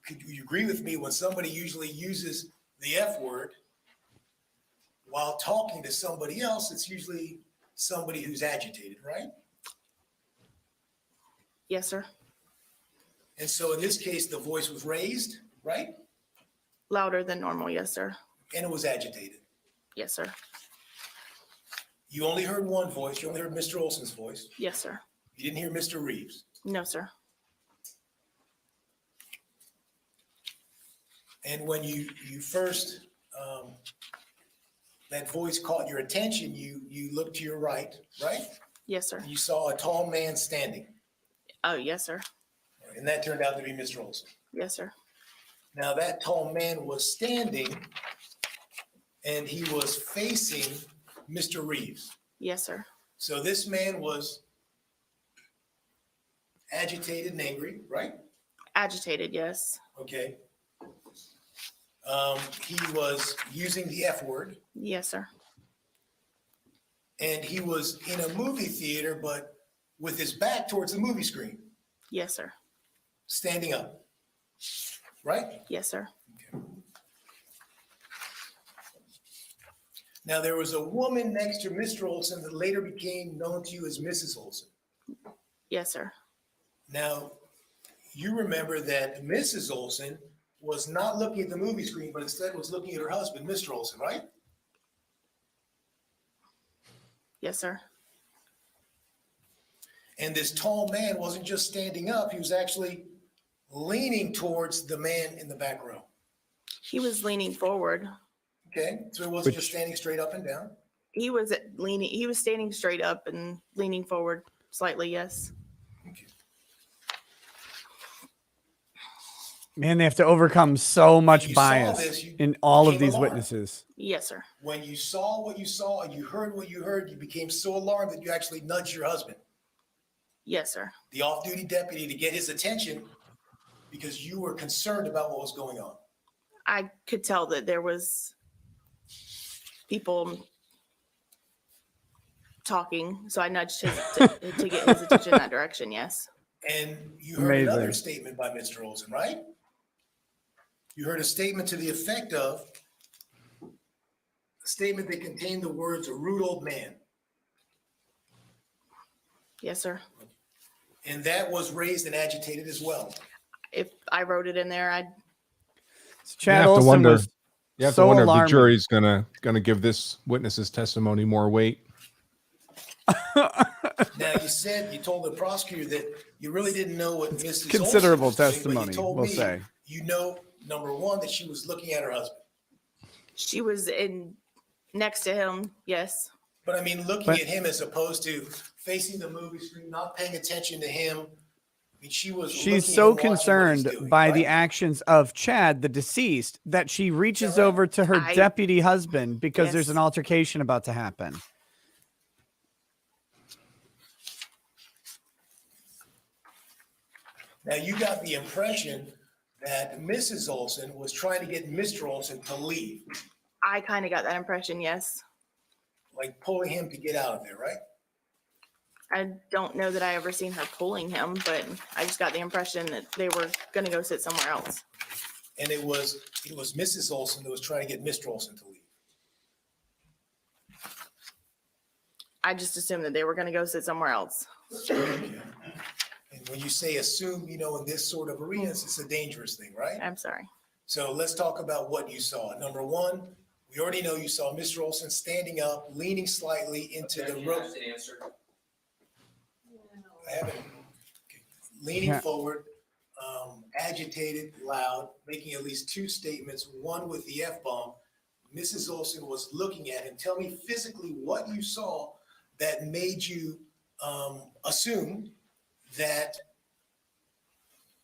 could you agree with me when somebody usually uses the F word while talking to somebody else, it's usually somebody who's agitated, right? Yes, sir. And so in this case, the voice was raised, right? Louder than normal. Yes, sir. And it was agitated. Yes, sir. You only heard one voice. You only heard Mr. Olson's voice. Yes, sir. You didn't hear Mr. Reeves. No, sir. And when you first, that voice caught your attention, you looked to your right, right? Yes, sir. And you saw a tall man standing. Oh, yes, sir. And that turned out to be Mr. Olson. Yes, sir. Now that tall man was standing and he was facing Mr. Reeves. Yes, sir. So this man was agitated and angry, right? Agitated. Yes. Okay. He was using the F word Yes, sir. and he was in a movie theater, but with his back towards the movie screen, Yes, sir. standing up, right? Yes, sir. Now, there was a woman next to Mr. Olson that later became known to you as Mrs. Olson. Yes, sir. Now, you remember that Mrs. Olson was not looking at the movie screen, but instead was looking at her husband, Mr. Olson, right? Yes, sir. And this tall man wasn't just standing up, he was actually leaning towards the man in the back row. He was leaning forward. Okay, so he wasn't just standing straight up and down. He was leaning. He was standing straight up and leaning forward slightly. Yes. Okay. Man, they have to overcome so much you saw bias this, you in all of became these alarmed. witnesses. Yes, sir. When you saw what you saw and you heard what you heard, you became so alarmed that you actually nudged your husband, Yes, sir. the off-duty deputy, to get his attention because you were concerned about what was going on. I could tell that there was people talking. So I nudged his to get his attention in that direction. Yes. And you heard another Amazing. statement by Mr. Olson, right? You heard a statement to the effect of a statement that contained the words "a rude old man." Yes, sir. And that was raised and agitated as well. If I wrote it in there, I'd. Chad have to Olson wonder- was You have so to wonder if the alarming. jury's gonna give this witness's testimony more weight. Now, you told the prosecutor that you really didn't know what Mrs. Olson Considerable was doing, but you testimony, told we'll me, say. You know, number one, that she was looking at her husband. She was in next to him. Yes. But I mean, looking But- at him as opposed to facing the movie screen, not paying attention to him. I mean, she was. She's looking so and watching what he's concerned doing, by the right? actions of Chad, the deceased, that she reaches right? over to her I- deputy husband because there's Yes. an altercation about to happen. Now, you got the impression that Mrs. Olson was trying to get Mr. Olson to leave, I kind of got that impression. Yes. like pulling him to get out of there, right? I don't know that I ever seen her pulling him, but I just got the impression that they were going to go sit somewhere else. And it was Mrs. Olson that was trying to get Mr. Olson to leave. I just assumed that they were going to go sit somewhere else. And when you say assume, you know, in this sort of arena, it's a dangerous thing, right? I'm sorry. So let's talk about what you saw. Number one, we already know you saw Mr. Olson standing up, leaning slightly into the Objection rope. has been answered. I haven't. Okay. Leaning Yeah. forward, agitated, loud, making at least two statements, one with the F-bomb. Mrs. Olson was looking at him. Tell me physically what you saw that made you assume that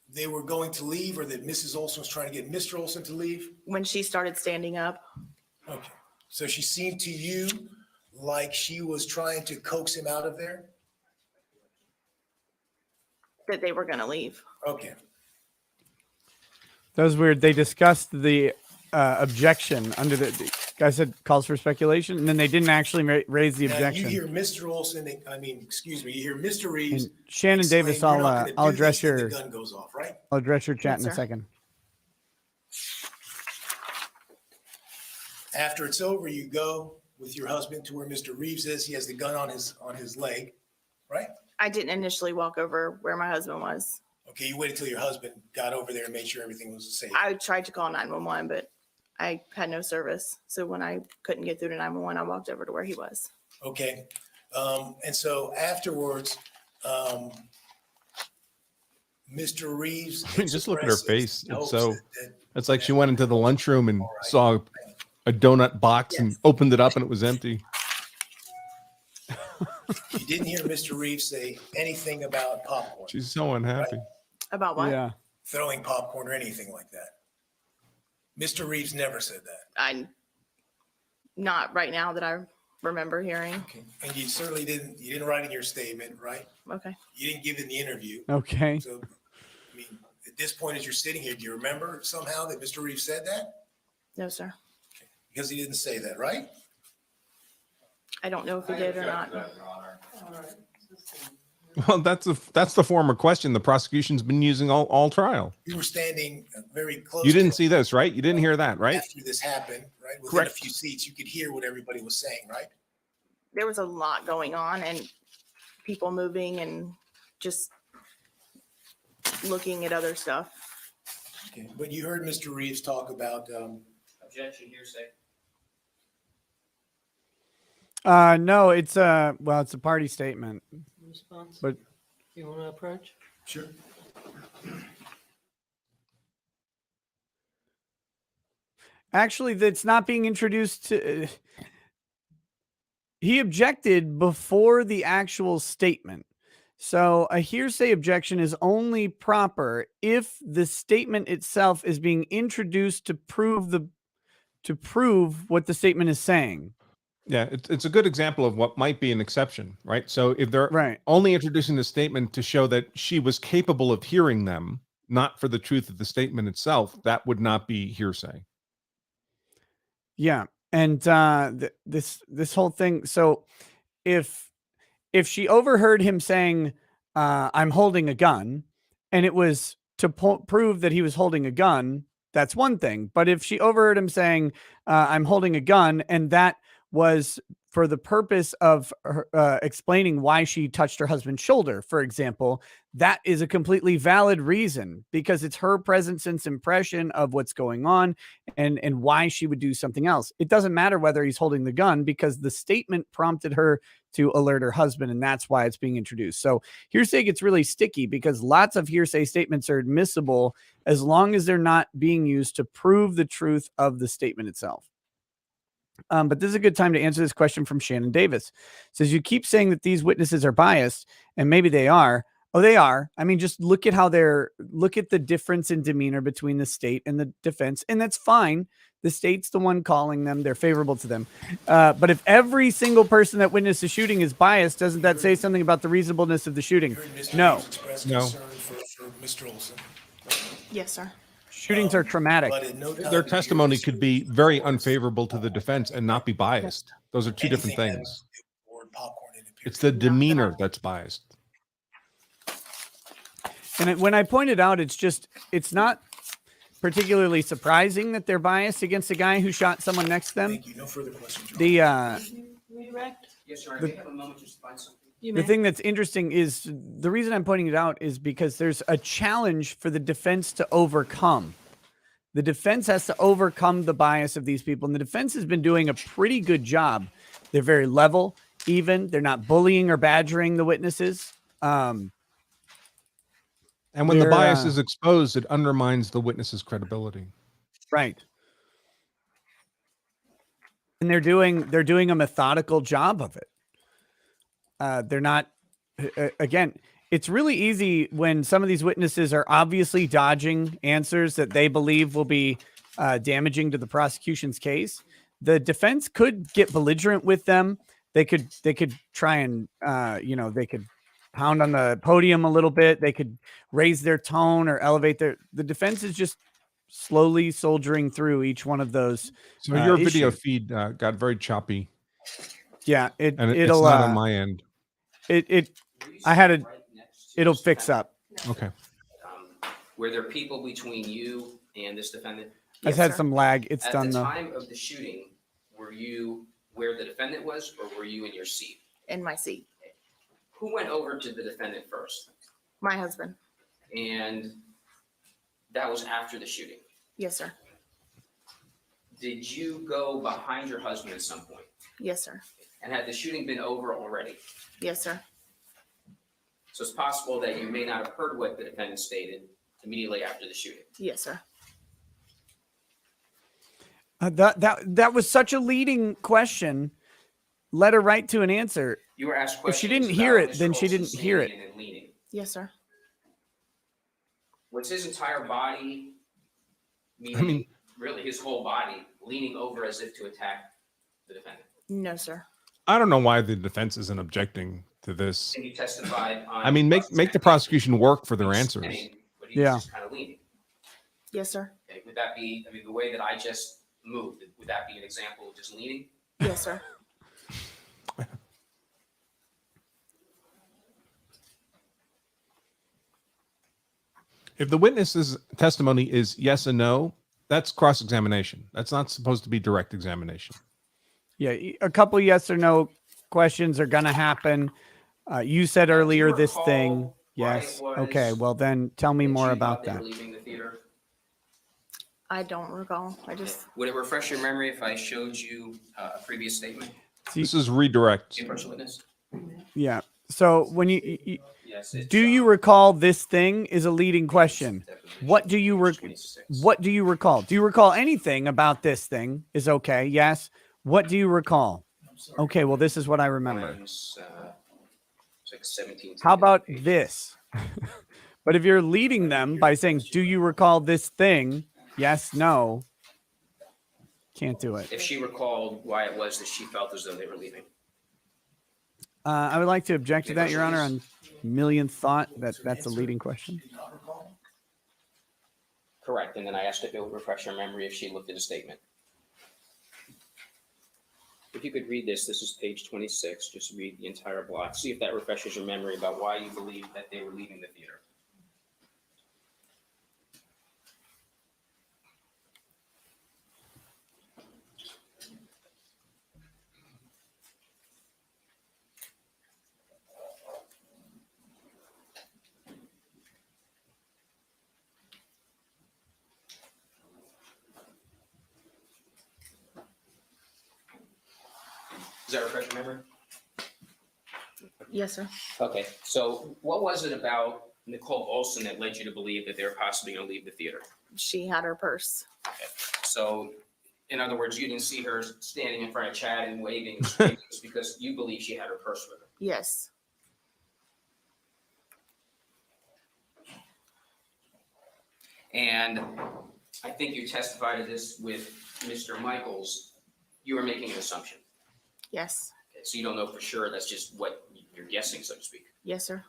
they were going to leave, or that Mrs. Olson was trying to get Mr. Olson to leave. When she started standing up, Okay. So she seemed to you like she was trying to coax him out of there? that they were going to leave. Okay. That was weird. They discussed the objection under the guy said calls for speculation, and then they didn't actually raise the Now, objection. you hear Mr. Olson, excuse me, you hear Mr. Reeves. And Shannon exclaim, Davis, "You're not gonna I'll do address this," and your the gun goes off, right? I'll address your chat Yes, in a sir. second. After it's over, you go with your husband to where Mr. Reeves is. He has the gun on his leg, right? I didn't initially walk over where my husband was. Okay, you waited until your husband got over there and made sure everything was safe. I tried to call 911, but I had no service. So when I couldn't get through to 911, I walked over to where he was. Okay, and so afterwards, Mr. Reeves. Just look at her expresses face. hopes It's so. that- It's like she went into the lunchroom and saw a donut box and opened it up and it was empty. You didn't hear Mr. Reeves say anything about popcorn, She's so unhappy. About what? Yeah. throwing popcorn or anything like that. Mr. Reeves never said that. Not right now that I remember hearing. Okay. And you certainly you didn't write in your statement, right? Okay. You didn't give it in the interview. Okay. So, I mean, at this point, as you're sitting here, do you remember somehow that Mr. Reeves said that? No, sir. Because he didn't say that, right? I don't know if he did or not. Well, that's the former question the prosecution's been using all trial. You were standing very close. You didn't to see this, right? You didn't hear that, right? After this happened, right? Within Correct. a few seats, you could hear what everybody was saying, right? There was a lot going on and people moving and just looking at other stuff. Okay. But you heard Mr. Reeves talk about, Objection, hearsay. No, it's a party statement. Response? But- You want to approach? sure. Actually, that's not being introduced to. He objected before the actual statement. So a hearsay objection is only proper if the statement itself is being introduced to prove what the statement is saying. Yeah, it's a good example of what might be an exception, right? So if they're Right. only introducing the statement to show that she was capable of hearing them, not for the truth of the statement itself, that would not be hearsay. Yeah. And this whole thing. So if if she overheard him saying, I'm holding a gun, and it was to prove that he was holding a gun, that's one thing. But if she overheard him saying, I'm holding a gun, and that was for the purpose of explaining why she touched her husband's shoulder, for example, that is a completely valid reason because it's her present sense impression of what's going on and why she would do something else. It doesn't matter whether he's holding the gun because the statement prompted her to alert her husband, and that's why it's being introduced. So hearsay gets really sticky because lots of hearsay statements are admissible as long as they're not being used to prove the truth of the statement itself. But this is a good time to answer this question from Shannon Davis. It says, you keep saying that these witnesses are biased, and maybe they are. Oh, they are. I mean, just look at look at the difference in demeanor between the state and the defense, and that's fine. The state's the one calling them. They're favorable to them. But if every single person that witnessed the shooting is biased, doesn't that say something about the reasonableness of the shooting? No. No. For Mr. Olson. Yes, sir. Shootings are traumatic. But at no time Their did you hear testimony Mr. could be very unfavorable to the defense and not be biased. Those are two different anything things. that poured popcorn in the It's the period. demeanor that's biased. And when I pointed out, it's not particularly surprising that they're biased against a guy who shot someone next to them. Thank you. No further questions. The Redirect? Yes, sir. I may have a moment just to find something. You the may. thing that's interesting is the reason I'm pointing it out is because there's a challenge for the defense to overcome. The defense has to overcome the bias of these people, and the defense has been doing a pretty good job. They're very level, even. They're not bullying or badgering the witnesses. And when the They're, bias is exposed, it undermines the witness's credibility. Right. And they're doing a methodical job of it. They're not, again, it's really easy when some of these witnesses are obviously dodging answers that they believe will be damaging to the prosecution's case. The defense could get belligerent with them. They could try and, they could pound on the podium a little bit. They could raise their tone or elevate the defense is just slowly soldiering through each one of those. So your video issues. feed got very choppy. Yeah, It's it'll not on my end. It'll fix up. Okay. Were there people between you and this defendant? I've had some lag. It's At done the though. time of the shooting, were you where the defendant was, or were you in your seat? In my seat. Who went over to the defendant first? My husband. And that was after the shooting. Yes, sir. Did you go behind your husband at some point? Yes, sir. And had the shooting been over already? Yes, sir. So it's possible that you may not have heard what the defendant stated immediately after the shooting. Yes, sir. That was such a leading question. Let her right to an answer. You were asked If questions. she didn't hear about it, then Mr. she Olson didn't hear it. standing and leaning. Yes, sir. Was his entire body, meaning really his whole body, leaning over as if to attack the defendant? No, sir. I don't know why the defense isn't objecting to this. And you testified on. I mean, make the prosecution work for their answers. But he was Yeah. just kind of leaning. Yes, sir. Okay, would that be, I mean, the way that I just moved, would that be an example of just leaning? Yes, sir. If the witness's testimony is yes and no, that's cross-examination. That's not supposed to be direct examination. Yeah, a couple yes or no questions are going to happen. You said Do you earlier this recall thing. why Yes. it was Okay. Well, then tell me that more you about thought they were that. leaving the theater? I don't recall. I just, Would it refresh your memory if I showed you a previous statement? This is redirect. The approach witness? Yeah. So when you Yes. it's, do you recall this thing is a leading question. What do you recall? Do you recall anything about this thing? Is okay. Yes. What do you recall? Okay. Well, this is what I remember. It's like 17. How about this? But if you're leading them by saying, do you recall this thing? Yes, no. Can't do it. If she recalled why it was that she felt as though they were leaving. I would like to object to that, Your Honor, on millionth thought that that's a leading question. Correct. And then I asked if it would refresh her memory if she looked at a statement. if you could read this is page 26, just read the entire block. See if that refreshes your memory about why you believe that they were leaving the theater. Does that refresh your memory? Yes, sir. Okay, so what was it about Nicole Olson that led you to believe that they were possibly going to leave the theater? She had her purse. Okay, so in other words, you didn't see her standing in front of Chad and waving and screaming just because you believe she had her purse with her. Yes. And I think you testified to this with Mr. Michaels. You were making an assumption. Yes. Okay, so you don't know for sure. That's just what you're guessing, so to speak. Yes, sir.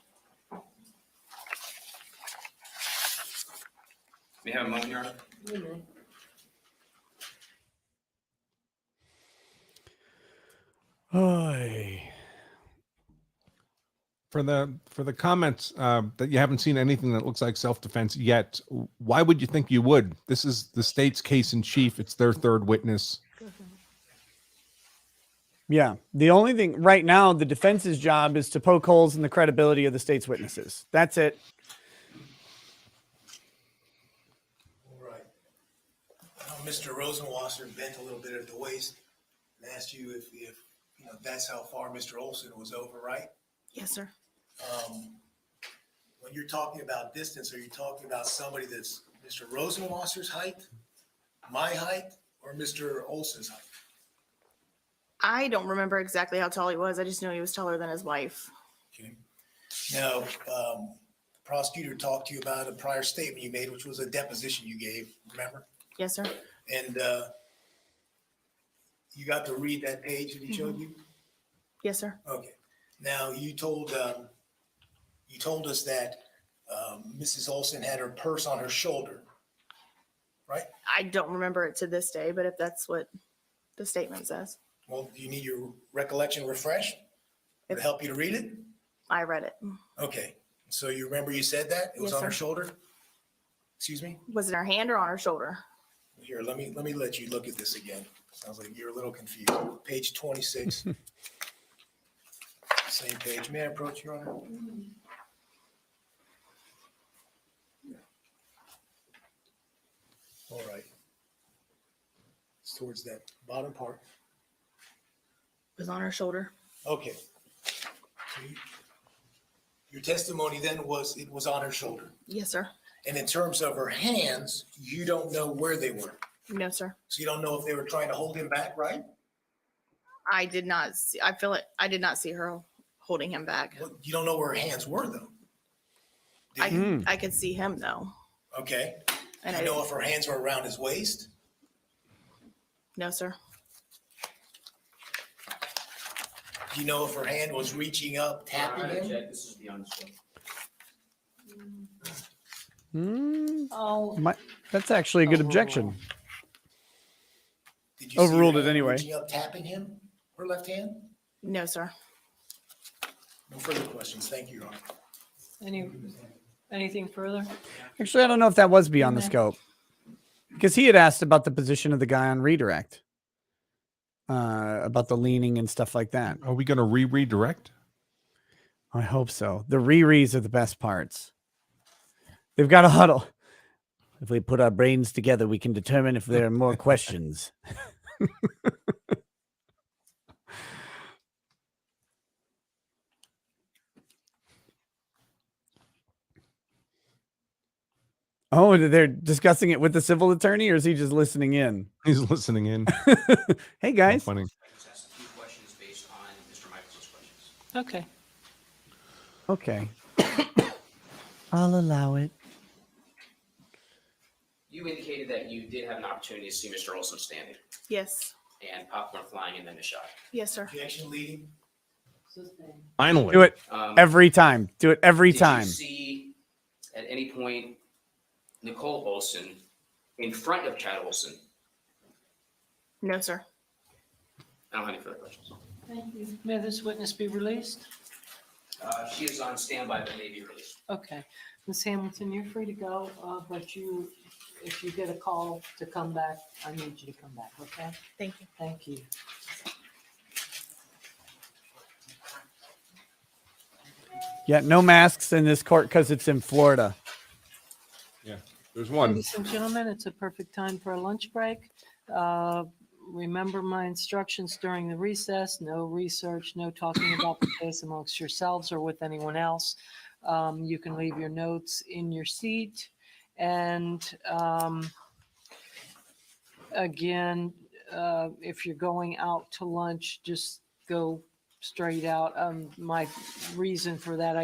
May I have a moment, Your Honor? Oy. For the comments that you haven't seen anything that looks like self-defense yet, why would you think you would? This is the state's case in chief. It's their third witness. Yeah. The only thing right now, the defense's job is to poke holes in the credibility of the state's witnesses. That's it. All right. Mr. Rosenwasser bent a little bit at the waist and asked you if you know, that's how far Mr. Olson was over, right? Yes, sir. When you're talking about distance, are you talking about somebody that's Mr. Rosenwasser's height, my height, or Mr. Olson's height? I don't remember exactly how tall he was. I just know he was taller than his wife. Okay. Now, the prosecutor talked to you about a prior statement you made, which was a deposition you gave, remember? Yes, sir. And you got to read that page that he showed you? Yes, sir. Okay. Now, you told us that Mrs. Olson had her purse on her shoulder, right? I don't remember it to this day, but if that's what the statement says, Well, do you need your recollection refreshed? Would it help you to read it? I read it. Okay. So you remember you said that? It was Yes, on her sir. shoulder? Excuse me? Was it her hand or on her shoulder? Here, let me let you look at this again. Sounds like you're a little confused. Page 26. Same page. May I approach, Your Honor? All right. It's towards that bottom part. It was on her shoulder. Okay. So your testimony then was it was on her shoulder. Yes, sir. And in terms of her hands, you don't know where they were. No, sir. So you don't know if they were trying to hold him back, right? I did not see, I feel it. I did not see her holding him back. Well, you don't know where her hands were, though. Do I, you? I could see him though. Okay. And Do I you know if her hands were around his waist? no, sir. Do you know if her hand was reaching up, tapping him? This is beyond the scope. Oh, That's actually a good Overruled. objection. Did you see her Overruled it hand anyway. Reaching up, tapping him, her left hand? No, sir. No further questions. Thank you, Your Honor. anything further? Actually, I don't know if that was beyond the Okay. scope because he had asked about the position of the guy on redirect, about the leaning and stuff like that. Are we going to redirect? I hope so. The rereads are the best parts. They've got a huddle. If we put our brains together, we can determine if there are more questions. Oh, they're discussing it with the civil attorney, or is he just listening in? He's listening in. Hey, How guys. funny. Just ask a few questions based on Mr. Michaels' questions. Okay. Okay. I'll allow it. You indicated that you did have an opportunity to see Mr. Olson standing Yes. and popcorn flying and then the shot. Yes, sir. Objection leading. Finally. Do it Um, every time. Do it every did time. you see at any point Nicole Olson in front of Chad Olson? No, sir. I don't have any further questions. Thank you. May this witness be released? She is on standby, but may be released. Okay. Ms. Hamilton, you're free to go, but if you get a call to come back, I need you to come back, okay? Thank you. Thank you. Yeah, no masks in this court because it's in Florida. Yeah, there's one. Ladies and gentlemen, it's a perfect time for a lunch break. Remember my instructions during the recess, no research, no talking about the case amongst yourselves or with anyone else. You can leave your notes in your seat. And again, if you're going out to lunch, just go straight out. My reason for that,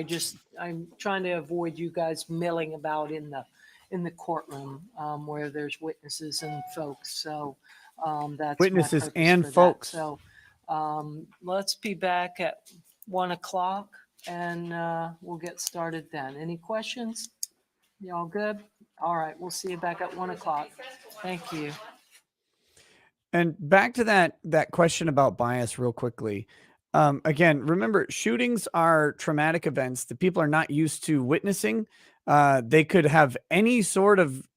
I'm trying to avoid you guys milling about in the courtroom where there's witnesses and folks. So that's my Witnesses purpose and for that. folks. So let's be back at 1 o'clock and we'll get started then. Any questions? Y'all good? All right, we'll see you back at 1 o'clock. Thank you. And back to that question about bias real quickly. Again, remember, shootings are traumatic events that people are not used to witnessing. They could have any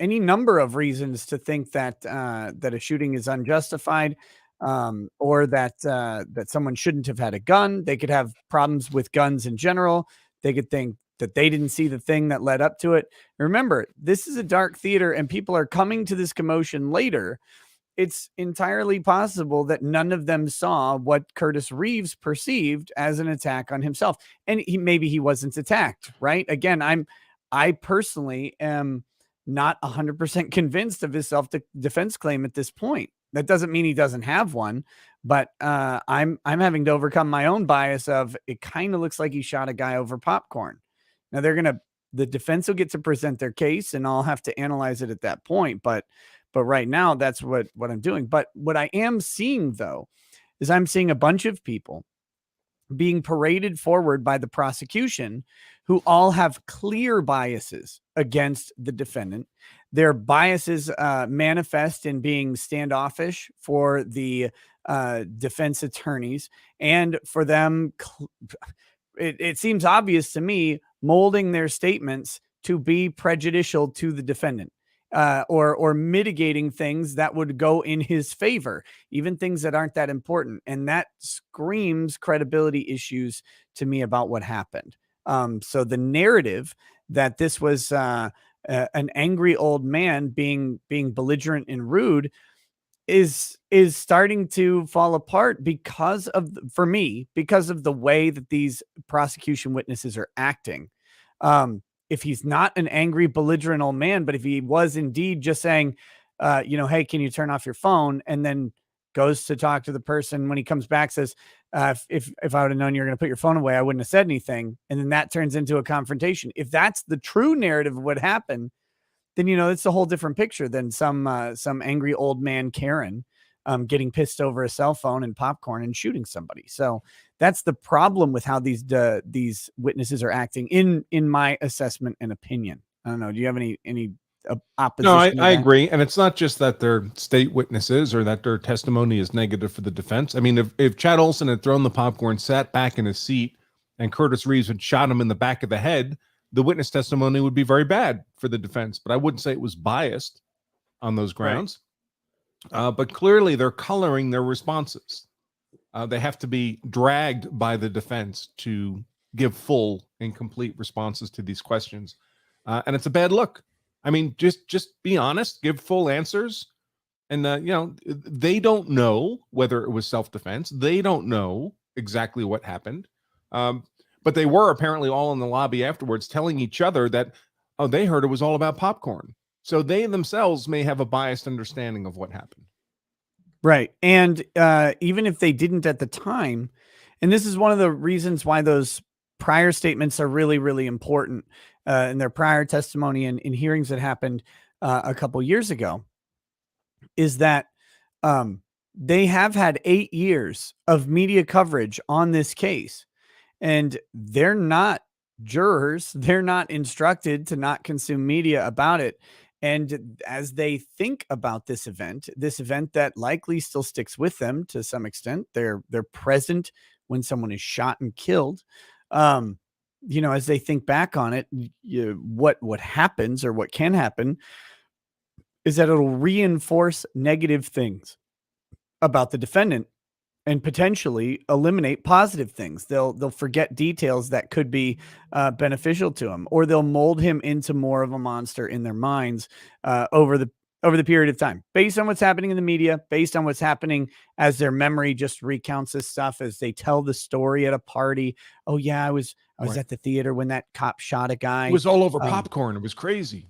number of reasons to think that that a shooting is unjustified, or that someone shouldn't have had a gun. They could have problems with guns in general. They could think that they didn't see the thing that led up to it. Remember, this is a dark theater, and people are coming to this commotion later. It's entirely possible that none of them saw what Curtis Reeves perceived as an attack on himself. And maybe he wasn't attacked, right? Again, I personally am not 100% convinced of his self-defense claim at this point. That doesn't mean he doesn't have one, but I'm having to overcome my own bias of it kind of looks like he shot a guy over popcorn. Now the defense will get to present their case and I'll have to analyze it at that point. But right now that's what I'm doing. But what I am seeing though, is I'm seeing a bunch of people being paraded forward by the prosecution who all have clear biases against the defendant. Their biases manifest in being standoffish for the defense attorneys, and for them, it seems obvious to me, molding their statements to be prejudicial to the defendant. Or mitigating things that would go in his favor, even things that aren't that important. And that screams credibility issues to me about what happened. So the narrative that this was an angry old man being belligerent and rude is starting to fall apart because of the way that these prosecution witnesses are acting. If he's not an angry, belligerent old man, but if he was indeed just saying, hey, can you turn off your phone? And then goes to talk to the person when he comes back, says, if I would have known you were going to put your phone away, I wouldn't have said anything. And then that turns into a confrontation. If that's the true narrative of what happened, then, it's a whole different picture than some angry old man, Karen, getting pissed over a cell phone and popcorn and shooting somebody. So that's the problem with how these witnesses are acting in my assessment and opinion. I don't know. Do you have any opposition? No, I agree. And it's not just that they're state witnesses or that their testimony is negative for the defense. I mean, if Chad Olson had thrown the popcorn, sat back in his seat, and Curtis Reeves had shot him in the back of the head, the witness testimony would be very bad for the defense. But I wouldn't say it was biased on those grounds. Right. But clearly they're coloring their responses. They have to be dragged by the defense to give full and complete responses to these questions. And it's a bad look. I mean, just be honest, give full answers. And, they don't know whether it was self-defense. They don't know exactly what happened. But they were apparently all in the lobby afterwards telling each other that, they heard it was all about popcorn. So they themselves may have a biased understanding of what happened. Right. And even if they didn't at the time, and this is one of the reasons why those prior statements are really, really important in their prior testimony and in hearings that happened a couple years ago, is that they have had 8 years of media coverage on this case, and they're not jurors. They're not instructed to not consume media about it. And as they think about this event that likely still sticks with them to some extent, they're present when someone is shot and killed. As they think back on it, what happens or what can happen is that it'll reinforce negative things about the defendant and potentially eliminate positive things. They'll forget details that could be beneficial to him, or they'll mold him into more of a monster in their minds over the period of time, based on what's happening in the media, based on what's happening as their memory just recounts this stuff as they tell the story at a party. Oh yeah, I was Right. at the theater when that cop shot a guy. It was all over popcorn. It was crazy.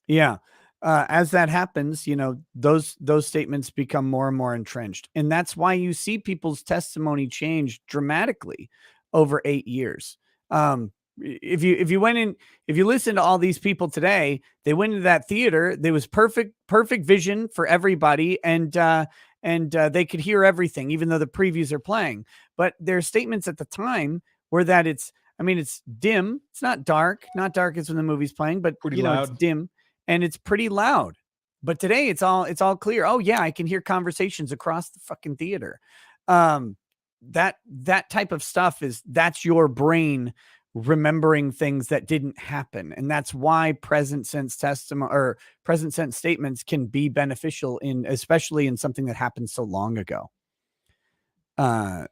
Yeah. As that happens, those statements become more and more entrenched. And that's why you see people's testimony change dramatically over 8 years. If you listen to all these people today, they went into that theater, there was perfect vision for everybody. And they could hear everything, even though the previews are playing. But their statements at the time were that it's dim. It's not dark as when the movie's playing, but Pretty loud. it's dim. And it's pretty loud. But today it's all clear. Oh yeah, I can hear conversations across the fucking theater. That type of stuff that's your brain remembering things that didn't happen. And that's why present sense testimony or present sense statements can be beneficial especially in something that happened so long ago. And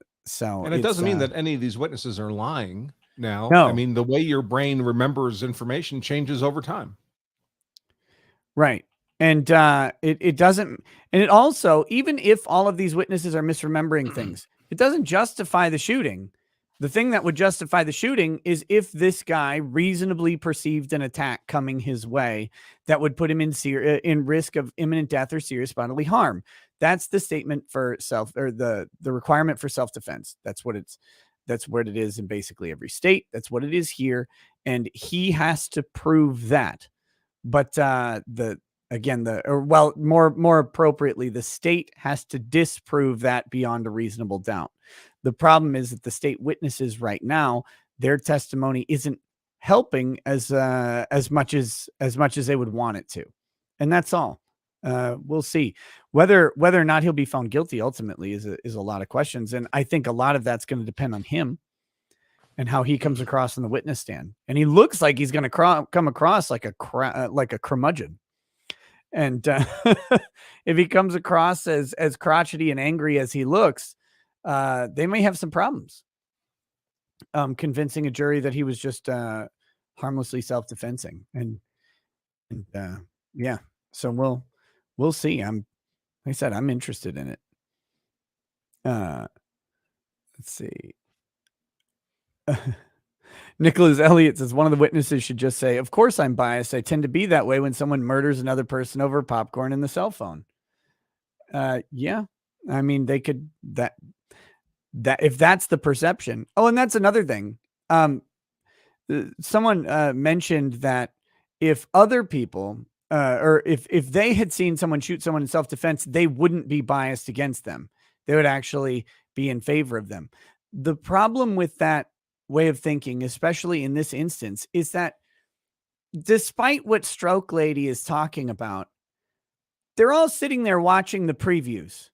it doesn't mean that any of these witnesses are lying now. No. I mean, the way your brain remembers information changes over time. Right. And it doesn't, and it also, even if all of these witnesses are misremembering things, it doesn't justify the shooting. The thing that would justify the shooting is if this guy reasonably perceived an attack coming his way that would put him in risk of imminent death or serious bodily harm. That's the statement for the requirement for self-defense. That's what it is in basically every state. That's what it is here. And he has to prove that. But more appropriately, the state has to disprove that beyond a reasonable doubt. The problem is that the state witnesses right now, their testimony isn't helping as much as they would want it to, and that's all. We'll see whether or not he'll be found guilty. Ultimately, is a lot of questions, and I think a lot of that's going to depend on him and how he comes across in the witness stand. And he looks like he's going to come across like a curmudgeon. And if he comes across as crotchety and angry as he looks, they may have some problems convincing a jury that he was just harmlessly self-defensing. And yeah, so we'll see. Like I said, I'm interested in it. Let's see. Nicholas Elliott says one of the witnesses should just say, "Of course I'm biased. I tend to be that way when someone murders another person over popcorn and the cell phone." Yeah, I mean, they could that if that's the perception. Oh, and that's another thing. Someone mentioned that if other people or if they had seen someone shoot someone in self-defense, they wouldn't be biased against them. They would actually be in favor of them. The problem with that way of thinking, especially in this instance, is that despite what Stroke Lady is talking about, they're all sitting there watching the previews.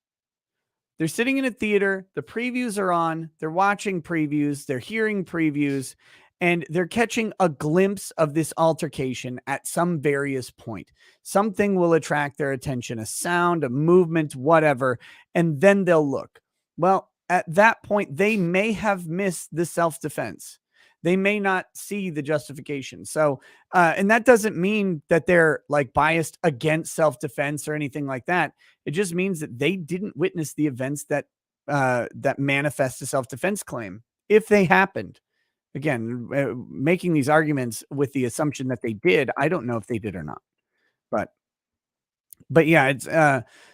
They're sitting in a theater, the previews are on, they're watching previews, they're hearing previews, and they're catching a glimpse of this altercation at some various point. Something will attract their attention, a sound, a movement, whatever, and then they'll look. Well, at that point, they may have missed the self-defense. They may not see the justification. So, and that doesn't mean that they're like biased against self-defense or anything like that. It just means that they didn't witness the events that manifest a self-defense claim. If they happened, again, making these arguments with the assumption that they did, I don't know if they did or not, but yeah, it's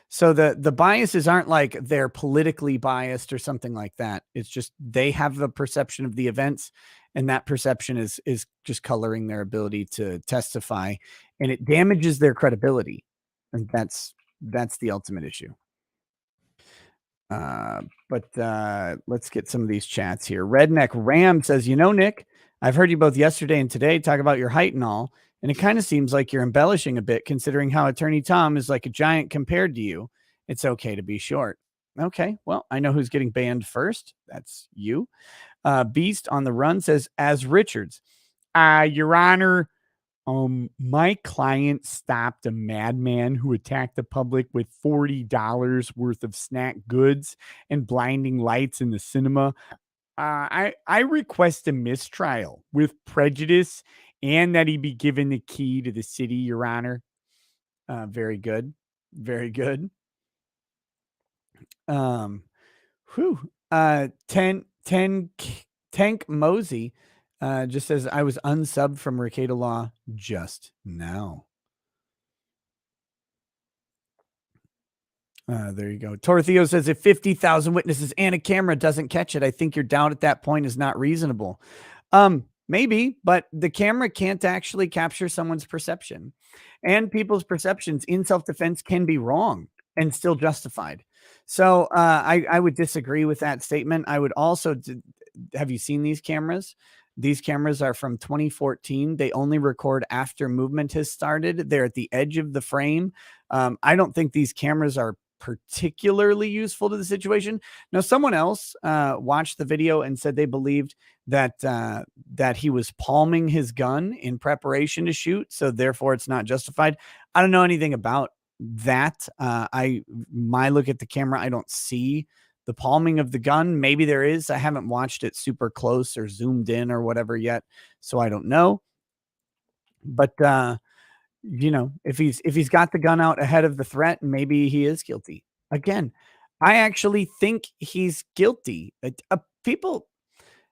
so the biases aren't like they're politically biased or something like that. It's just they have the perception of the events, and that perception is just coloring their ability to testify, and it damages their credibility, and that's the ultimate issue. But let's get some of these chats here. Redneck Ram says, Nick, I've heard you both yesterday and today talk about your height and all. And it kind of seems like you're embellishing a bit considering how Attorney Tom is like a giant compared to you. It's okay to be short. Okay, well, I know who's getting banned first. That's you. Beast on the Run says, as Richards, Your Honor, my client stopped a madman who attacked the public with $40 worth of snack goods and blinding lights in the cinema. I request a mistrial with prejudice and that he be given the key to the city, Your Honor. Very good. Very good. Whew. 10 Tank Mosey just says, I was unsubbed from Recollection Law just now. There you go. Tortheo says, if 50,000 witnesses and a camera doesn't catch it, I think your doubt at that point is not reasonable. Maybe, but the camera can't actually capture someone's perception. And people's perceptions in self-defense can be wrong and still justified. So I would disagree with that statement. I would also, have you seen these cameras? These cameras are from 2014. They only record after movement has started. They're at the edge of the frame. I don't think these cameras are particularly useful to the situation. Now, someone else watched the video and said they believed that that he was palming his gun in preparation to shoot, so therefore it's not justified. I don't know anything about that. My look at the camera, I don't see the palming of the gun. Maybe there is. I haven't watched it super close or zoomed in or whatever yet, so I don't know. But you know, if he's got the gun out ahead of the threat, maybe he is guilty. Again, I actually think he's guilty. People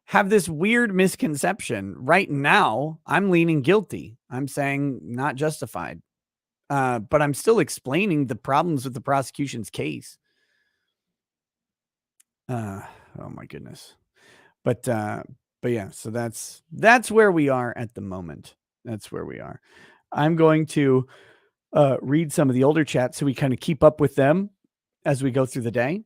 have this weird misconception. Right now, I'm leaning guilty. I'm saying not justified. But I'm still explaining the problems with the prosecution's case. Oh my goodness. But yeah, so that's where we are at the moment. That's where we are. I'm going to read some of the older chats so we kind of keep up with them as we go through the day.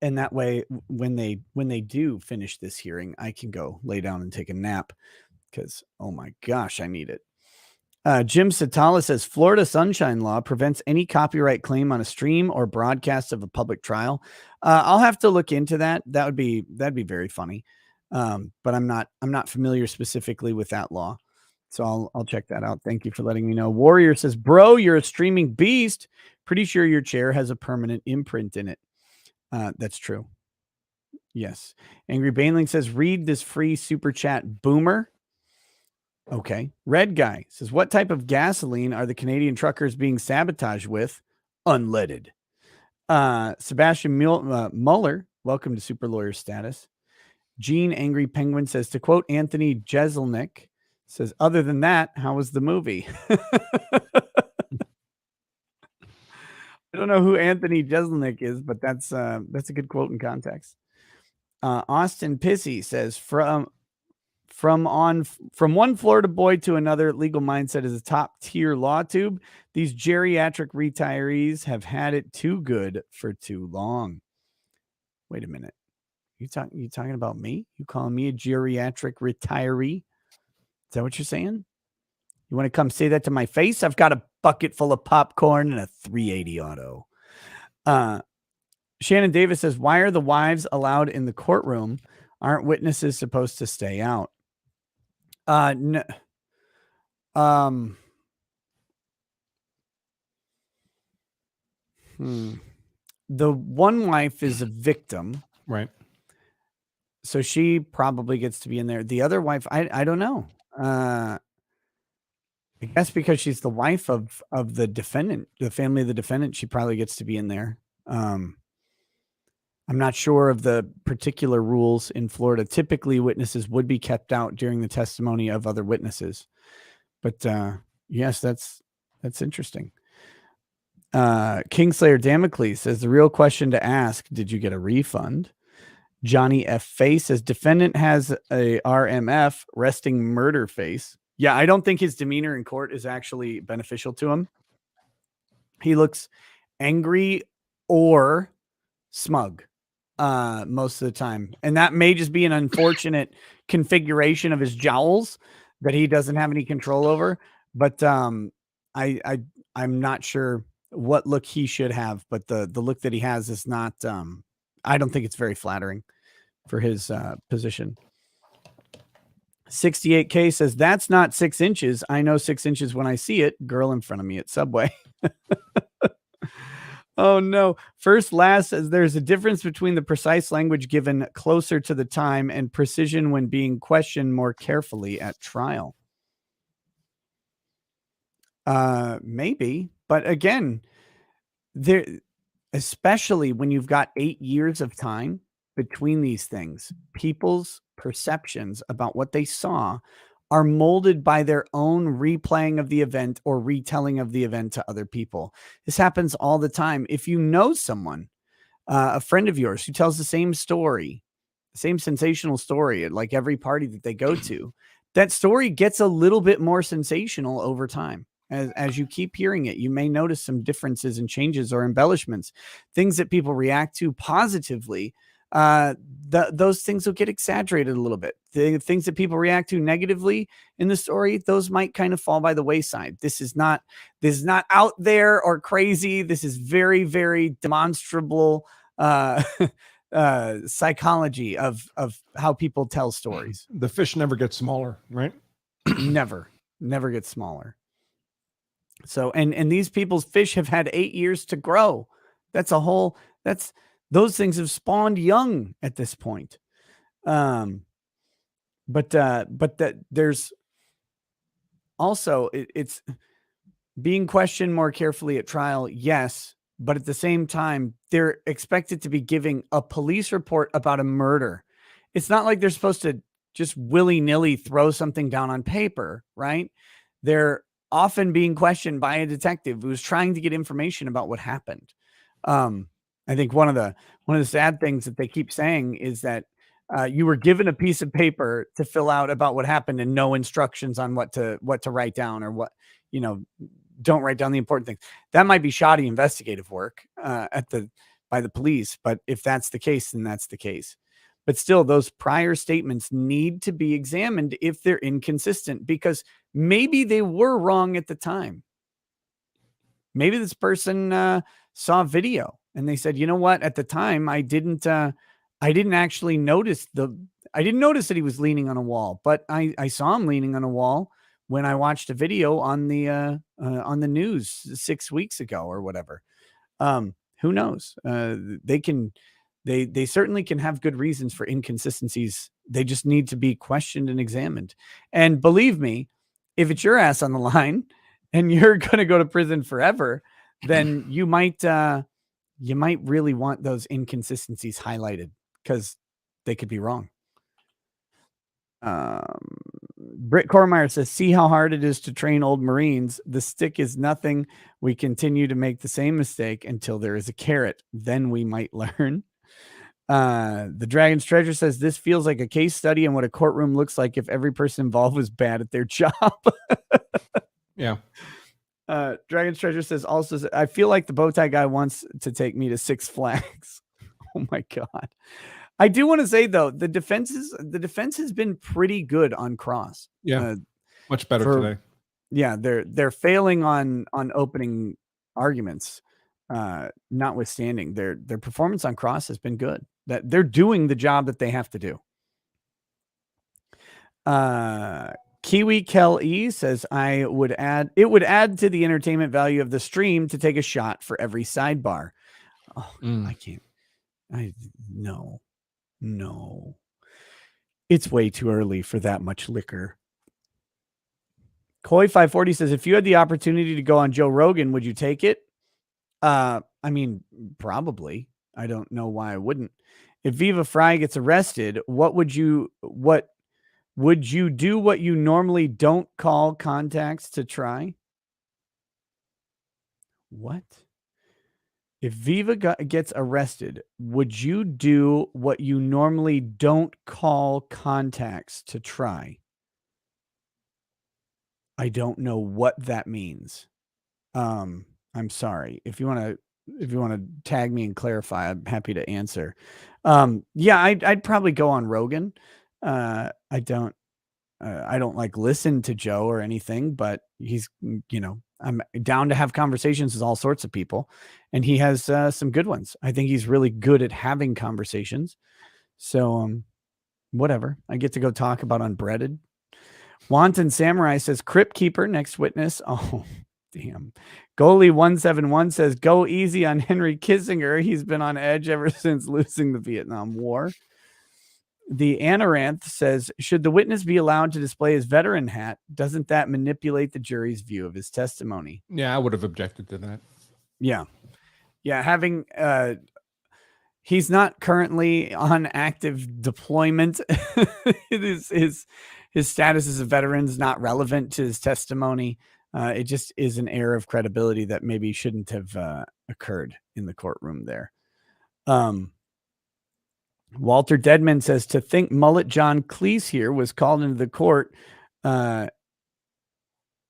And that way, when they do finish this hearing, I can go lay down and take a nap because, oh my gosh, I need it. Jim Satala says, Florida Sunshine Law prevents any copyright claim on a stream or broadcast of a public trial. I'll have to look into that. That'd be very funny. But I'm not familiar specifically with that law. So I'll check that out. Thank you for letting me know. Warrior says, bro, you're a streaming beast. Pretty sure your chair has a permanent imprint in it. That's true. Yes. Angry Baneling says, read this free super chat, boomer. Okay. Red Guy says, what type of gasoline are the Canadian truckers being sabotaged with? Unleaded. Sebastian Muller, welcome to super lawyer status. Gene Angry Penguin says, to quote Anthony Jeselnik, says, other than that, how was the movie? I don't know who Anthony Jeselnik is, but that's a good quote in context. Austin Pissy says, from one Florida boy to another, legal mindset is a top tier law tube. These geriatric retirees have had it too good for too long. Wait a minute. You talking about me? You calling me a geriatric retiree? Is that what you're saying? You want to come say that to my face? I've got a bucket full of popcorn and a 380 auto. Shannon Davis says, why are the wives allowed in the courtroom? Aren't witnesses supposed to stay out? No. The one wife is a victim. Right. So she probably gets to be in there. The other wife, I don't know. I guess because she's the wife of the defendant, the family of the defendant, she probably gets to be in there. I'm not sure of the particular rules in Florida. Typically, witnesses would be kept out during the testimony of other witnesses. But yes, that's interesting. Kingslayer Damocles says, the real question to ask, did you get a refund? Johnny F. Face says, defendant has a RMF, resting murder face. Yeah, I don't think his demeanor in court is actually beneficial to him. He looks angry or smug most of the time. And that may just be an unfortunate configuration of his jowls that he doesn't have any control over. But I'm not sure what look he should have, but the look that he has is not. I don't think it's very flattering for his position. 68K says that's not 6 inches. I know 6 inches when I see it. Girl in front of me at Subway. Oh no. First Last says there's a difference between the precise language given closer to the time and precision when being questioned more carefully at trial. Maybe, but again, there, especially when you've got 8 years of time between these things, people's perceptions about what they saw are molded by their own replaying of the event or retelling of the event to other people. This happens all the time. If you know someone, a friend of yours who tells the same story, same sensational story at like every party that they go to, that story gets a little bit more sensational over time. As you keep hearing it, you may notice some differences and changes or embellishments, things that people react to positively. Those things will get exaggerated a little bit. The things that people react to negatively in the story, those might kind of fall by the wayside. This is not out there or crazy. This is very, very demonstrable psychology of how people tell stories. The fish never gets smaller, right? never gets smaller. So, and these people's fish have had 8 years to grow. Those things have spawned young at this point. But that there's also, it's being questioned more carefully at trial. Yes. But at the same time, they're expected to be giving a police report about a murder. It's not like they're supposed to just willy-nilly throw something down on paper, right? They're often being questioned by a detective who's trying to get information about what happened. I think one of the sad things that they keep saying is that you were given a piece of paper to fill out about what happened and no instructions on what to write down or what, don't write down the important things. That might be shoddy investigative work by the police, but if that's the case, then that's the case. But still, those prior statements need to be examined if they're inconsistent, because maybe they were wrong at the time. Maybe this person saw video and they said, you know what, at the time I didn't actually notice I didn't notice that he was leaning on a wall, but I saw him leaning on a wall when I watched a video on the news 6 weeks ago or whatever. Who knows? They certainly can have good reasons for inconsistencies. They just need to be questioned and examined. And believe me, if it's your ass on the line and you're going to go to prison forever, then you might really want those inconsistencies highlighted because they could be wrong. Britt Cormeyer says, see how hard it is to train old Marines. The stick is nothing. We continue to make the same mistake until there is a carrot. Then we might learn. The Dragon's Treasure says, this feels like a case study on what a courtroom looks like if every person involved was bad at their job. Yeah. Dragon's Treasure says, also, I feel like the bow tie guy wants to take me to Six Flags. Oh my God. I do want to say though, the defense has been pretty good on cross. Yeah. Much better today. Yeah. They're failing on opening arguments. Notwithstanding, their performance on cross has been good. That they're doing the job that they have to do. Kiwi Kel E says, it would add to the entertainment value of the stream to take a shot for every sidebar. Oh, I can't. No. It's way too early for that much liquor. Koi 540 says, if you had the opportunity to go on Joe Rogan, would you take it? I mean, probably. I don't know why I wouldn't. If Viva Fry gets arrested, would you do what you normally don't call contacts to try? What? If Viva gets arrested, would you do what you normally don't call contacts to try? I don't know what that means. I'm sorry. If you want to tag me and clarify, I'm happy to answer. Yeah, I'd probably go on Rogan. I don't I don't like listen to Joe or anything, but he's, I'm down to have conversations with all sorts of people, and he has some good ones. I think he's really good at having conversations. So, whatever. I get to go talk about Unbreaded. Wanton Samurai says Crypt Keeper, next witness. Oh, damn. Goalie 171 says go easy on Henry Kissinger. He's been on edge ever since losing the Vietnam War. The Anaranth says, should the witness be allowed to display his veteran hat? Doesn't that manipulate the jury's view of his testimony? Yeah, I would have objected to that. Yeah. Yeah. Having, he's not currently on active deployment. His status as a veteran is not relevant to his testimony. It just is an error of credibility that maybe shouldn't have occurred in the courtroom there. Walter Deadman says, to think Mullet John Cleese here was called into the court.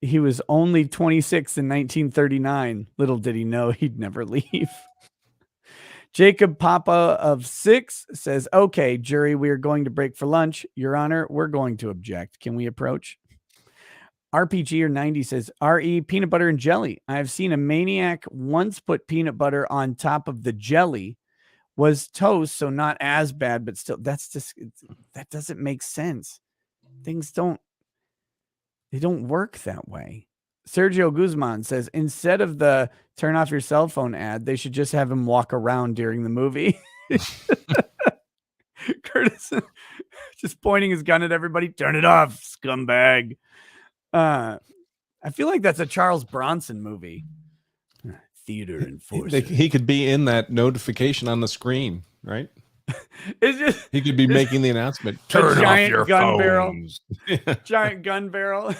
He was only 26 in 1939. Little did he know he'd never leave. Jacob Papa of 6 says, okay, jury, we are going to break for lunch. Your Honor, we're going to object. Can we approach? RPG or 90 says, RE peanut butter and jelly. I have seen a maniac once put peanut butter on top of the jelly. Was toast, so not as bad, but still, that's just, that doesn't make sense. Things don't work that way. Sergio Guzman says, instead of the turn off your cell phone ad, they should just have him walk around during the movie. Curtis just pointing his gun at everybody. Turn it off, scumbag. I feel like that's a Charles Bronson movie. Theater enforcer. He could be in that notification on the screen, right? It's just He could be making the announcement. Turn off your phones. Giant gun barrel.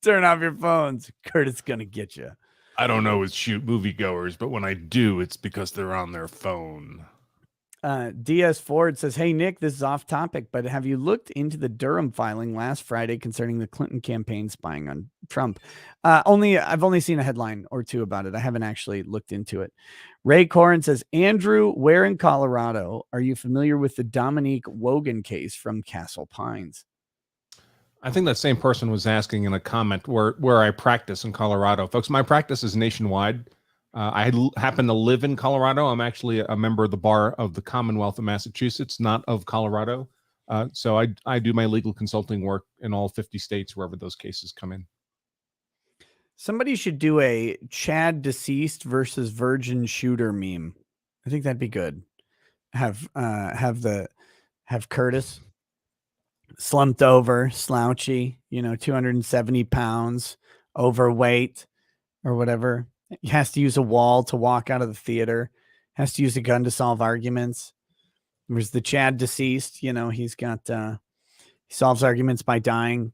Turn off your phones. Curtis gonna get you. I don't always shoot moviegoers, but when I do, it's because they're on their phone. DS Ford says, hey, Nick, this is off topic, but have you looked into the Durham filing last Friday concerning the Clinton campaign spying on Trump? I've only seen a headline or two about it. I haven't actually looked into it. Ray Corin says, Andrew, where in Colorado are you familiar with the Dominique Wogan case from Castle Pines? I think that same person was asking in a comment where I practice in Colorado. Folks, my practice is nationwide. I happen to live in Colorado. I'm actually a member of the bar of the Commonwealth of Massachusetts, not of Colorado. So I do my legal consulting work in all 50 states, wherever those cases come in. Somebody should do a Chad deceased versus virgin shooter meme. I think that'd be good. Have Curtis slumped over, slouchy, 270 pounds, overweight or whatever. He has to use a wall to walk out of the theater, has to use a gun to solve arguments. There's the Chad deceased, he's got, he solves arguments by dying,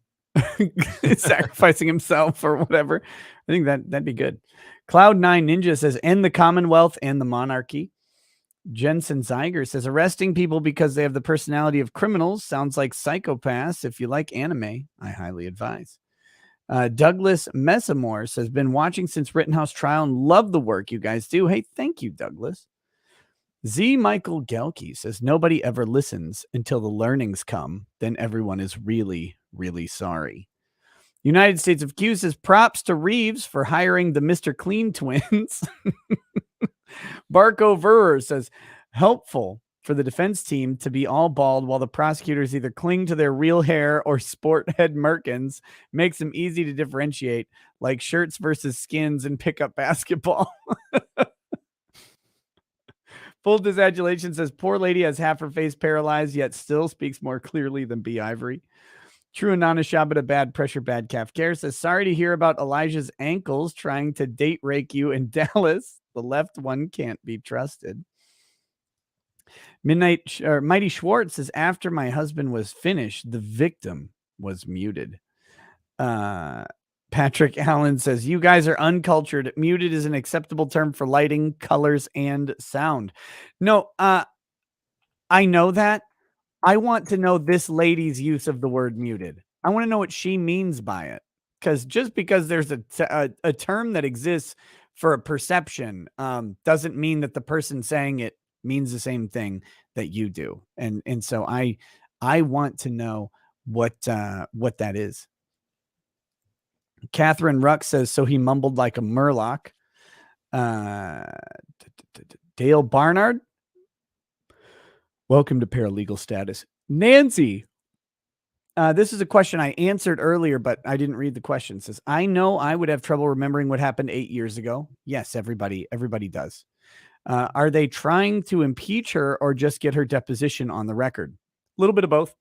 sacrificing himself or whatever. I think that'd be good. Cloud9 Ninja says, end the Commonwealth and the monarchy. Jensen Zeiger says, arresting people because they have the personality of criminals sounds like psychopaths. If you like anime, I highly advise. Douglas Messamore says, been watching since Rittenhouse trial and love the work you guys do. Hey, thank you, Douglas. Z. Michael Gelke says, nobody ever listens until the learnings come. Then everyone is really, really sorry. United States of Q says, props to Reeves for hiring the Mr. Clean twins. Barco Verrer says, helpful for the defense team to be all bald while the prosecutors either cling to their real hair or sport head merkins. Makes them easy to differentiate, like shirts versus skins in pickup basketball. Full Disadulation says, poor lady has half her face paralyzed, yet still speaks more clearly than B. Ivory. True Anana Shabbat, bad pressure, bad calf care says, sorry to hear about Elijah's ankles trying to date rake you in Dallas. The left one can't be trusted. Mighty Schwartz says, after my husband was finished, the victim was muted. Patrick Allen says, you guys are uncultured. Muted is an acceptable term for lighting, colors, and sound. No, I know that. I want to know this lady's use of the word muted. I want to know what she means by it. Because just because there's a term that exists for a perception doesn't mean that the person saying it means the same thing that you do. And so I want to know what that is. Catherine Ruck says, so he mumbled like a murloc. Dale Barnard, welcome to Paralegal Status. Nancy, this is a question I answered earlier, but I didn't read the question. It says, I know I would have trouble remembering what happened 8 years ago. Yes, everybody does. Are they trying to impeach her or just get her deposition on the record? A little bit of both.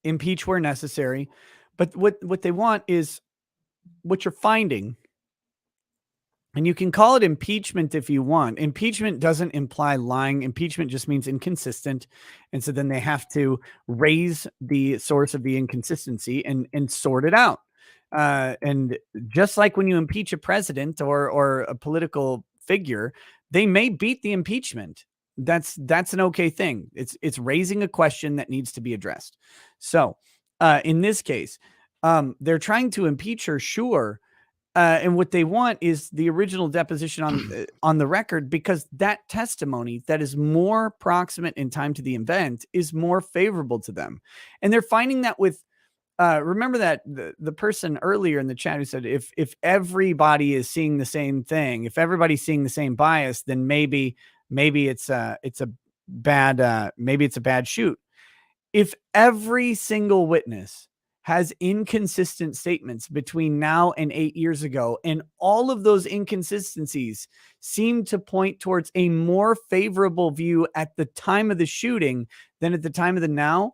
Impeach where necessary. But what they want is what you're finding. And you can call it impeachment if you want. Impeachment doesn't imply lying. Impeachment just means inconsistent. And so then they have to raise the source of the inconsistency and sort it out. And just like when you impeach a president or a political figure, they may beat the impeachment. That's an okay thing. It's raising a question that needs to be addressed. So in this case, they're trying to impeach her, sure. And what they want is the original deposition on the record, because that testimony that is more proximate in time to the event is more favorable to them. And they're finding that with, remember that the person earlier in the chat who said, if everybody is seeing the same thing, if everybody's seeing the same bias, then maybe it's a bad shoot. If every single witness has inconsistent statements between now and 8 years ago, and all of those inconsistencies seem to point towards a more favorable view at the time of the shooting than at the time of the now,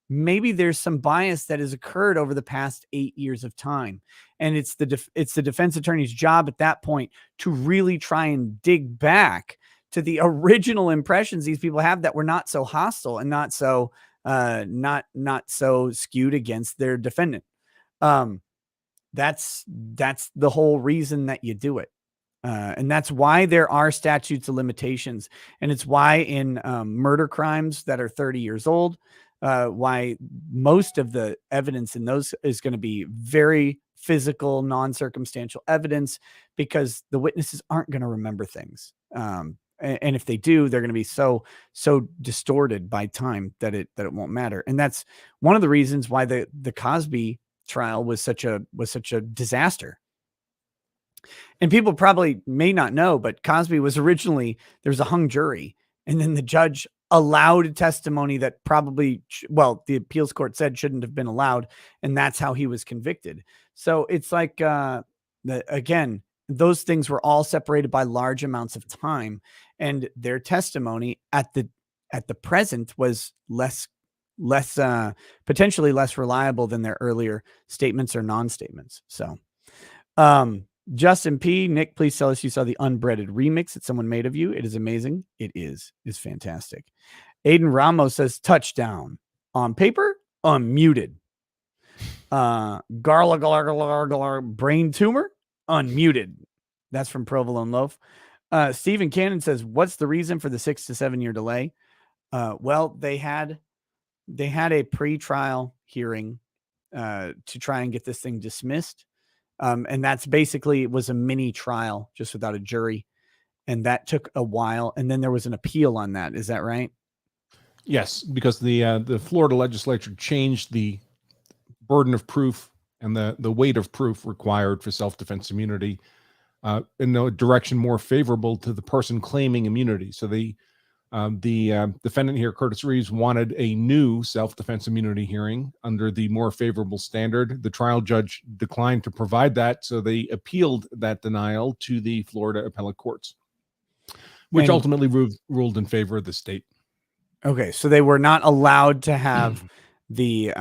maybe there's some bias that has occurred over the past 8 years of time. And it's the defense attorney's job at that point to really try and dig back to the original impressions these people have that were not so hostile and not so skewed against their defendant. That's the whole reason that you do it. And that's why there are statutes of limitations. And it's why in murder crimes that are 30 years old, why most of the evidence in those is going to be very physical, non-circumstantial evidence, because the witnesses aren't going to remember things. And if they do, they're going to be so distorted by time that it won't matter. And that's one of the reasons why the Cosby trial was such a disaster. And people probably may not know, but Cosby was originally, there was a hung jury, and then the judge allowed testimony that probably, the appeals court said shouldn't have been allowed, and that's how he was convicted. So it's like, again, those things were all separated by large amounts of time, and their testimony at the present was potentially less reliable than their earlier statements or non-statements. So, Justin P. Nick, please tell us you saw the unbreaded remix that someone made of you. It is amazing. It is fantastic. Aiden Ramos says touchdown on paper, unmuted. Garla brain tumor, unmuted. That's from Provolone Loaf. Stephen Cannon says, what's the reason for the 6 to 7 year delay? Well, they had a pre-trial hearing to try and get this thing dismissed. And that's basically, it was a mini trial just without a jury. And that took a while. And then there was an appeal on that. Is that right? Yes, because the Florida legislature changed the burden of proof and the weight of proof required for self-defense immunity in a direction more favorable to the person claiming immunity. So the defendant here, Curtis Reeves, wanted a new self-defense immunity hearing under the more favorable standard. The trial judge declined to provide that, so they appealed that denial to the Florida appellate courts, which ultimately ruled in favor of the state. Okay, so they were not allowed to have the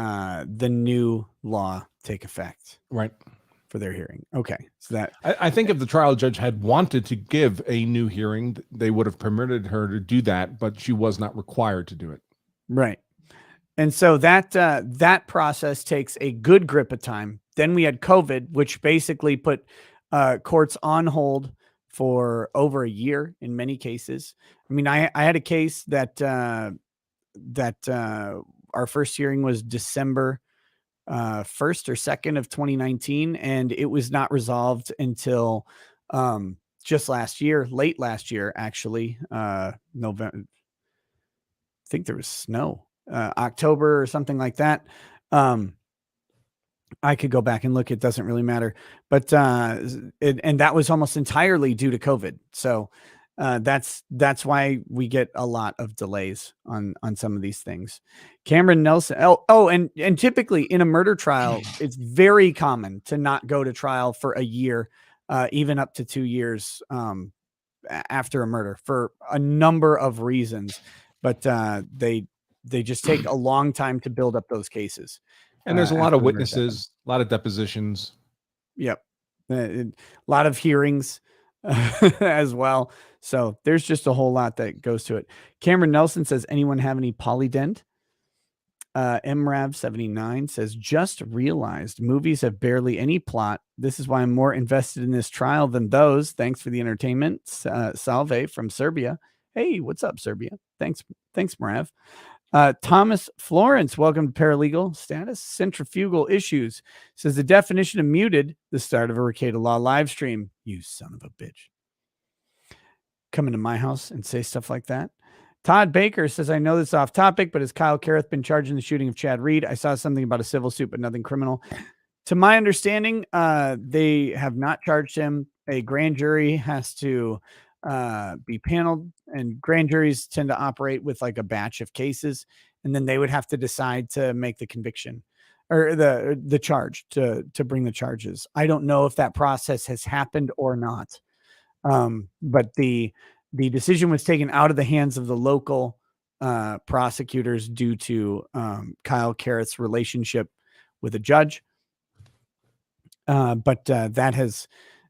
new law take effect, right, for their hearing. Okay, so that I think if the trial judge had wanted to give a new hearing, they would have permitted her to do that, but she was not required to do it. Right. And so that process takes a good grip of time. Then we had COVID, which basically put courts on hold for over a year in many cases. I mean, I had a case that our first hearing was December 1st or 2nd of 2019, and it was not resolved until just late last year, actually. November. I think there was snow October or something like that. I could go back and look. It doesn't really matter. But and that was almost entirely due to COVID. So that's why we get a lot of delays on some of these things. Cameron Nelson. And typically in a murder trial, it's very common to not go to trial for a year, even up to 2 years after a murder for a number of reasons. But they just take a long time to build up those cases. And there's a lot after of the murders happen. witnesses, a lot of depositions. Yep. A lot of hearings as well. So there's just a whole lot that goes to it. Cameron Nelson says, anyone have any polydent? MRAV79 says, just realized movies have barely any plot. This is why I'm more invested in this trial than those. Thanks for the entertainment. Salve from Serbia. Hey, what's up, Serbia? Thanks, Marav. Thomas Florence, welcome to Paralegal Status. Centrifugal Issues says the definition of muted, the start of a Recollection Law live stream. You son of a bitch. Come into my house and say stuff like that. Todd Baker says, I know this is off topic, but has Kyle Kareth been charged in the shooting of Chad Reed? I saw something about a civil suit, but nothing criminal. To my understanding, they have not charged him. A grand jury has to be paneled, and grand juries tend to operate with like a batch of cases, and then they would have to decide to make the conviction or the charge to bring the charges. I don't know if that process has happened or not. But the decision was taken out of the hands of the local prosecutors due to Kyle Kareth's relationship with a judge. But that has,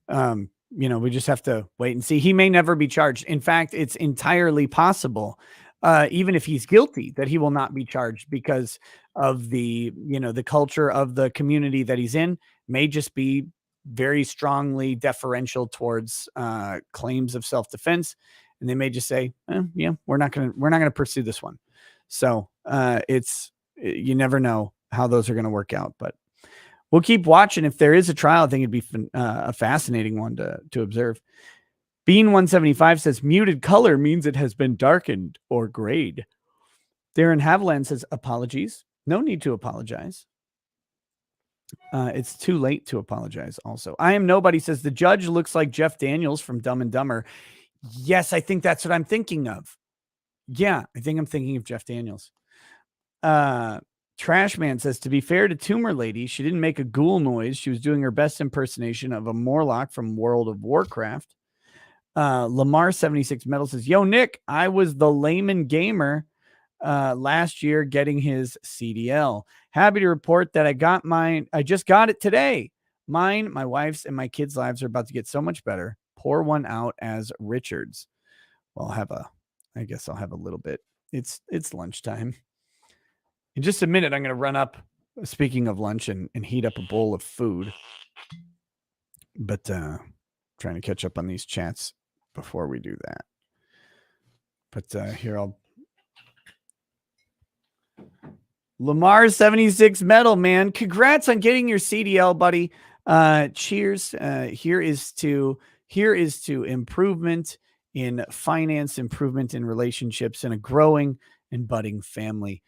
we just have to wait and see. He may never be charged. In fact, it's entirely possible, even if he's guilty, that he will not be charged because of the culture of the community that he's in may just be very strongly deferential towards claims of self-defense. And they may just say, we're not going to pursue this one. So you never know how those are going to work out, but we'll keep watching. If there is a trial, I think it'd be a fascinating one to observe. Bean 175 says muted color means it has been darkened or grayed. Darren Haviland says apologies. No need to apologize. It's too late to apologize. Also, I am nobody says the judge looks like Jeff Daniels from Dumb and Dumber. Yes, I think that's what I'm thinking of. Yeah, I think I'm thinking of Jeff Daniels. Trashman says, to be fair to Tumor Lady, she didn't make a ghoul noise. She was doing her best impersonation of a Morlock from World of Warcraft. Lamar 76 Metal says, yo, Nick, I was the layman gamer last year getting his CDL. Happy to report that I got mine. I just got it today. Mine, my wife's, and my kids' lives are about to get so much better. Pour one out as Richards. Well, I guess I'll have a little bit. It's lunchtime. In just a minute, I'm going to run up, speaking of lunch, and heat up a bowl of food. But trying to catch up on these chats before we do that. But here Lamar 76 Metal, man. Congrats on getting your CDL, buddy. Cheers. Here is to improvement in finance, improvement in relationships, and a growing and budding family.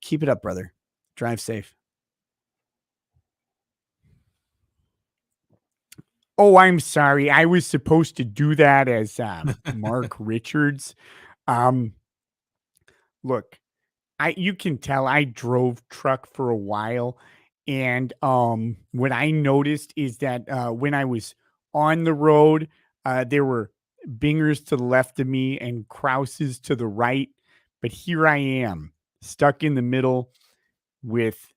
Keep it up, brother. Drive safe. Oh, I'm sorry. I was supposed to do that as Mark Richards. Look, you can tell I drove truck for a while, and what I noticed is that when I was on the road, there were bingers to the left of me and Krauses to the right, but here I am stuck in the middle with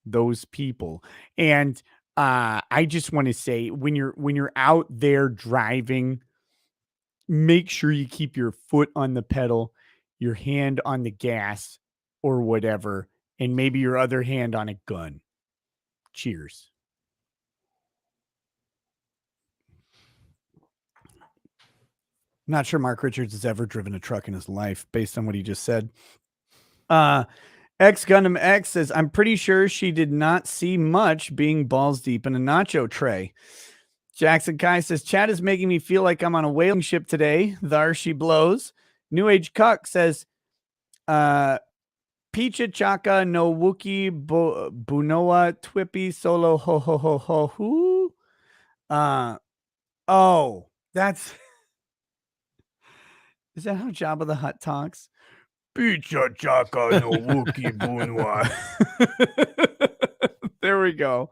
those people. And I just want to say, when you're out there driving, make sure you keep your foot on the pedal, your hand on the gas or whatever, and maybe your other hand on a gun. Cheers. I'm not sure Mark Richards has ever driven a truck in his life based on what he just said. X Gundam X says, I'm pretty sure she did not see much being balls deep in a nacho tray. Jackson Kai says, Chad is making me feel like I'm on a whaling ship today. Thar she blows. New Age Cuck says, Picha Chaka no Wookie Bunoa Twippy Solo Ho Ho Ho Ho Hoo. Oh, that's is that how Jabba the Hutt talks? Picha Chaka no Wookie Bunwa. There we go.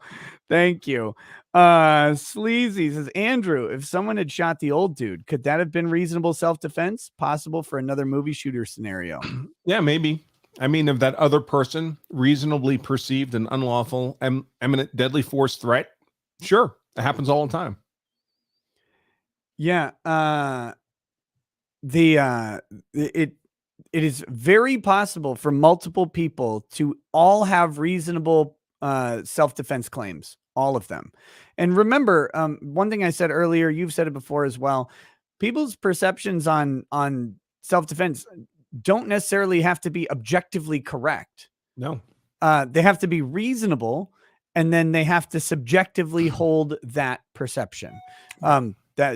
Thank you. Sleazy says, Andrew, if someone had shot the old dude, could that have been reasonable self-defense? Possible for another movie shooter scenario? Yeah, maybe. I mean, if that other person reasonably perceived an unlawful, imminent deadly force threat, sure, it happens all the time. Yeah. It is very possible for multiple people to all have reasonable self-defense claims, all of them. And remember, one thing I said earlier, you've said it before as well, people's perceptions on self-defense don't necessarily have to be objectively correct. No. They have to be reasonable, and then they have to subjectively hold that perception.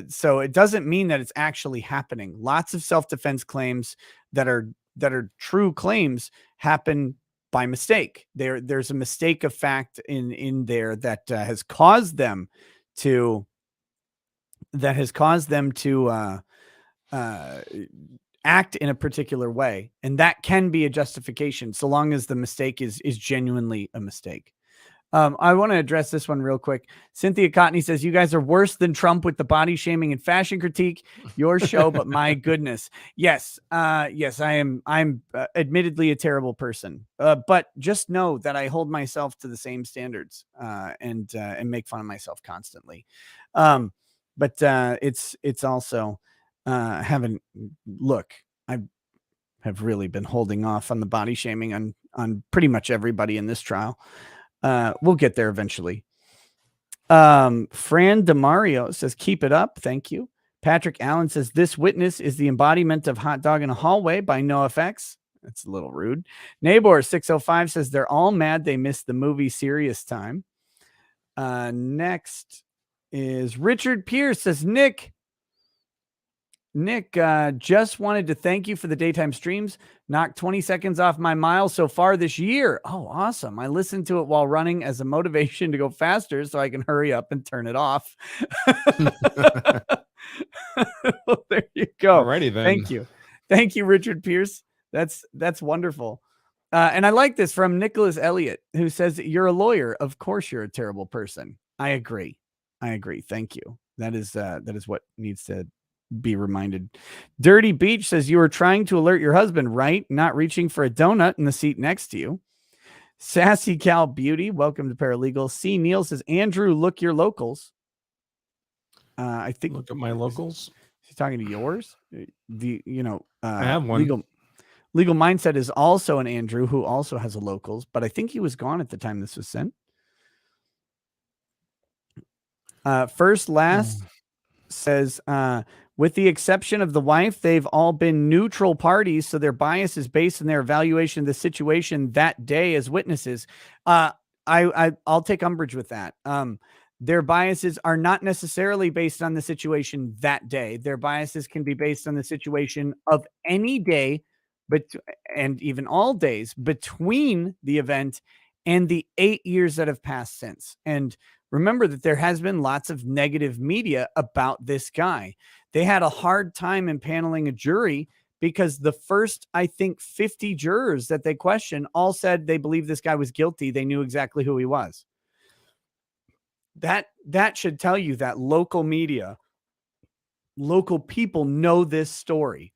So it doesn't mean that it's actually happening. Lots of self-defense claims that are true claims happen by mistake. There's a mistake of fact in there that has caused them to act in a particular way, and that can be a justification so long as the mistake is genuinely a mistake. I want to address this one real quick. Cynthia Cotney says, you guys are worse than Trump with the body shaming and fashion critique. Your show, but my goodness. Yes. Yes, I am. I'm admittedly a terrible person. But just know that I hold myself to the same standards and make fun of myself constantly. But it's also look, I have really been holding off on the body shaming on pretty much everybody in this trial. We'll get there eventually. Fran DeMario says, keep it up. Thank you. Patrick Allen says, this witness is the embodiment of Hot Dog in a Hallway by NoFX. That's a little rude. Neighbor 605 says, they're all mad they missed the movie Serious Time. Next is Richard Pierce says, Nick, just wanted to thank you for the daytime streams. Knocked 20 seconds off my mile so far this year. Oh, awesome. I listened to it while running as a motivation to go faster so I can hurry up and turn it off. Well, there you go. Alrighty then. Thank you. Thank you, Richard Pierce. That's wonderful. And I like this from Nicholas Elliott, who says, you're a lawyer. Of course you're a terrible person. I agree. Thank you. That is what needs to be reminded. Dirty Beach says, you were trying to alert your husband, right? Not reaching for a donut in the seat next to you. Sassy Cal Beauty, welcome to Paralegal. C. Neal says, Andrew, look your locals. I think Look at my locals. Is he talking to yours? I have one. Legal Mindset is also an Andrew who also has a locals, but I think he was gone at the time this was sent. First Last says, with the exception of the wife, they've all been neutral parties, so their bias is based on their evaluation of the situation that day as witnesses. I'll take umbrage with that. Their biases are not necessarily based on the situation that day. Their biases can be based on the situation of any day, and even all days between the event and the 8 years that have passed since. And remember that there has been lots of negative media about this guy. They had a hard time impaneling a jury because the first, I think, 50 jurors that they questioned all said they believed this guy was guilty. They knew exactly who he was. That should tell you that local media, local people know this story,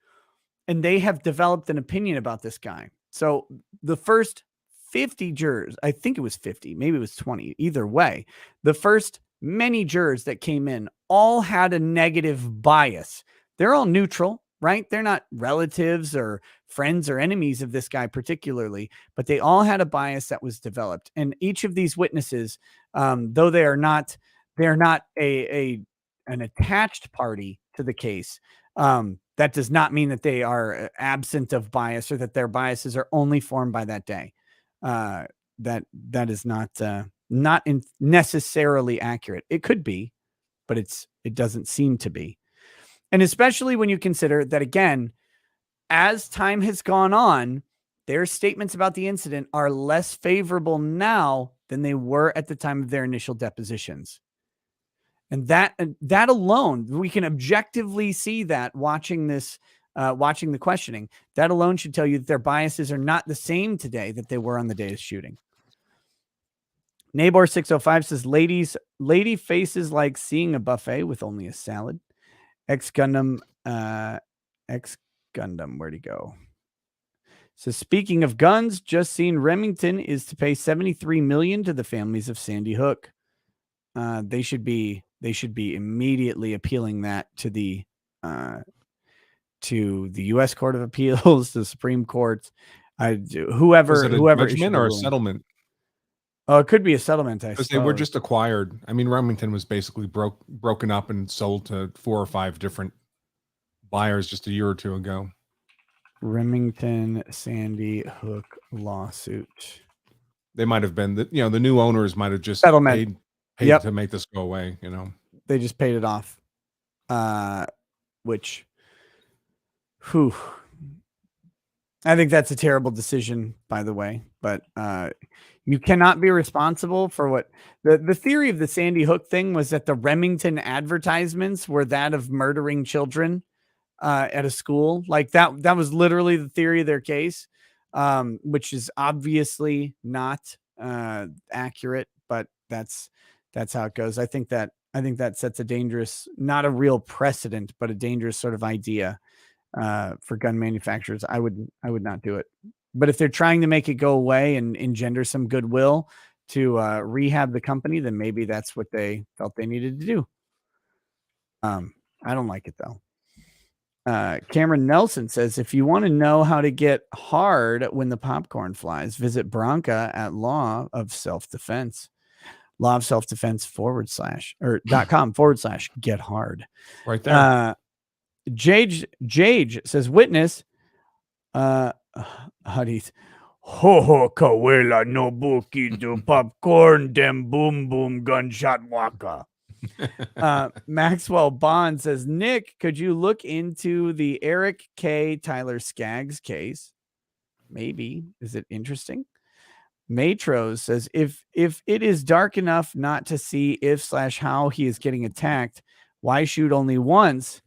and they have developed an opinion about this guy. So the first 50 jurors, I think it was 50, maybe it was 20, either way, the first many jurors that came in all had a negative bias. They're all neutral, right? They're not relatives or friends or enemies of this guy particularly, but they all had a bias that was developed. And each of these witnesses, though they're not an attached party to the case, that does not mean that they are absent of bias or that their biases are only formed by that day. That is not necessarily accurate. It could be, but it doesn't seem to be. And especially when you consider that, again, as time has gone on, their statements about the incident are less favorable now than they were at the time of their initial depositions. And that alone, we can objectively see that watching this, watching the questioning. That alone should tell you that their biases are not the same today that they were on the day of shooting. Neighbor 605 says, lady faces like seeing a buffet with only a salad. Ex-Gundam, where'd he go? So speaking of guns, just seen Remington is to pay $73 million to the families of Sandy Hook. They should be immediately appealing that to the U.S. Court of Appeals, the Supreme Court, whoever. Was it a whoever judgment or a settlement? Oh, it could be a settlement. Because they were just acquired. I mean, Remington was basically broken up and sold to 4 or 5 different buyers just a year or two ago. Remington Sandy Hook lawsuit. They might have been the new owners might have just Settlement. paid to make this go away. They just paid it off. Which, whew. I think that's a terrible decision, by the way, but you cannot be responsible for what the theory of the Sandy Hook thing was, that the Remington advertisements were that of murdering children at a school. Like that was literally the theory of their case, which is obviously not accurate, but that's how it goes. I think that sets a dangerous, not a real precedent, but a dangerous sort of idea for gun manufacturers. I would not do it. But if they're trying to make it go away and engender some goodwill to rehab the company, then maybe that's what they felt they needed to do. I don't like it though. Cameron Nelson says, if you want to know how to get hard when the popcorn flies, visit Branca at Law of Self-Defense. Law of Self-Defense .com/get hard. Right there. Jage says, witness, Hadith, ho kawela no buki do popcorn dem boom boom gunshot waka. Maxwell Bond says, Nick, could you look into the Eric K. Tyler Skaggs case? Maybe. Is it interesting? Matros says, if it is dark enough not to see if/how he is getting attacked, why shoot only once?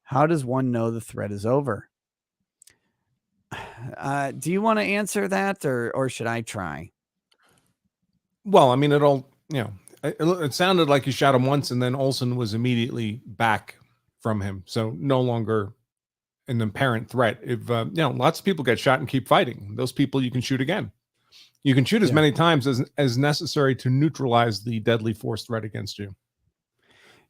How does one know the threat is over? Do you want to answer that, or should I try? Well, I mean, it sounded like he shot him once, and then Olsen was immediately back from him, so no longer an apparent threat. If lots of people get shot and keep fighting, those people you can shoot again. You can shoot as many times as necessary to neutralize the deadly force threat against you,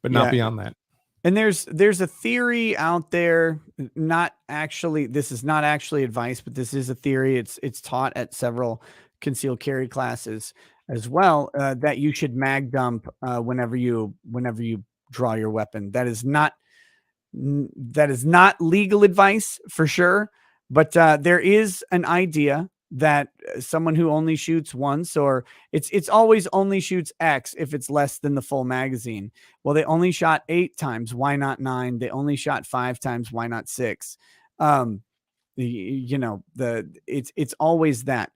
but not beyond that. And there's a theory out there, this is not actually advice, but this is a theory. It's taught at several concealed carry classes as well, that you should mag dump whenever you draw your weapon. That is not legal advice for sure, but there is an idea that someone who only shoots once, or it's always only shoots X if it's less than the full magazine. Well, they only shot 8 times. Why not 9? They only shot 5 times. Why not 6? It's always that.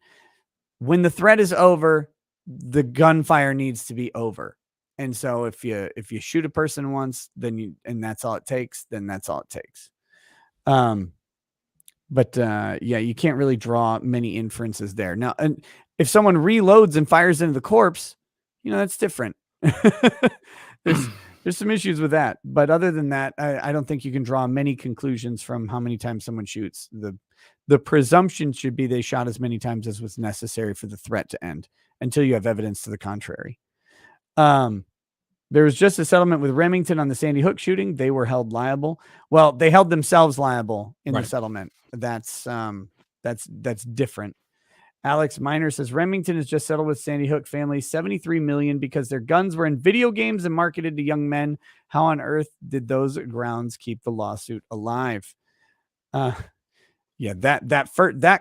When the threat is over, the gunfire needs to be over. And so if you shoot a person once, and that's all it takes, then that's all it takes. But you can't really draw many inferences there. Now, and if someone reloads and fires into the corpse, that's different. There's some issues with that. But other than that, I don't think you can draw many conclusions from how many times someone shoots. The presumption should be they shot as many times as was necessary for the threat to end, until you have evidence to the contrary. There was just a settlement with Remington on the Sandy Hook shooting. They were held liable. Well, they held themselves liable in the settlement. That's different. Alex Miner says Remington has just settled with Sandy Hook family $73 million because their guns were in video games and marketed to young men. How on earth did those grounds keep the lawsuit alive? That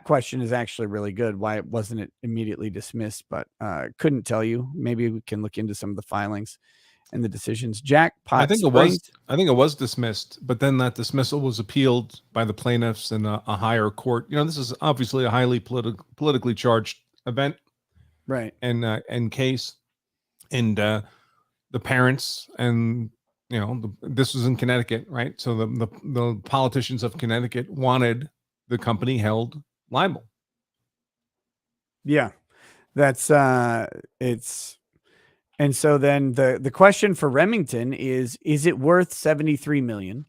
question is actually really good. Why wasn't it immediately dismissed? But couldn't tell you. Maybe we can look into some of the filings and the decisions. Jackpot I think Springs. it was dismissed, but then that dismissal was appealed by the plaintiffs in a higher court. This is obviously a highly politically charged event Right. and case, and the parents and this was in Connecticut, right? So the politicians of Connecticut wanted the company held liable. Yeah, that's it's. And so then the question for Remington is it worth 73 million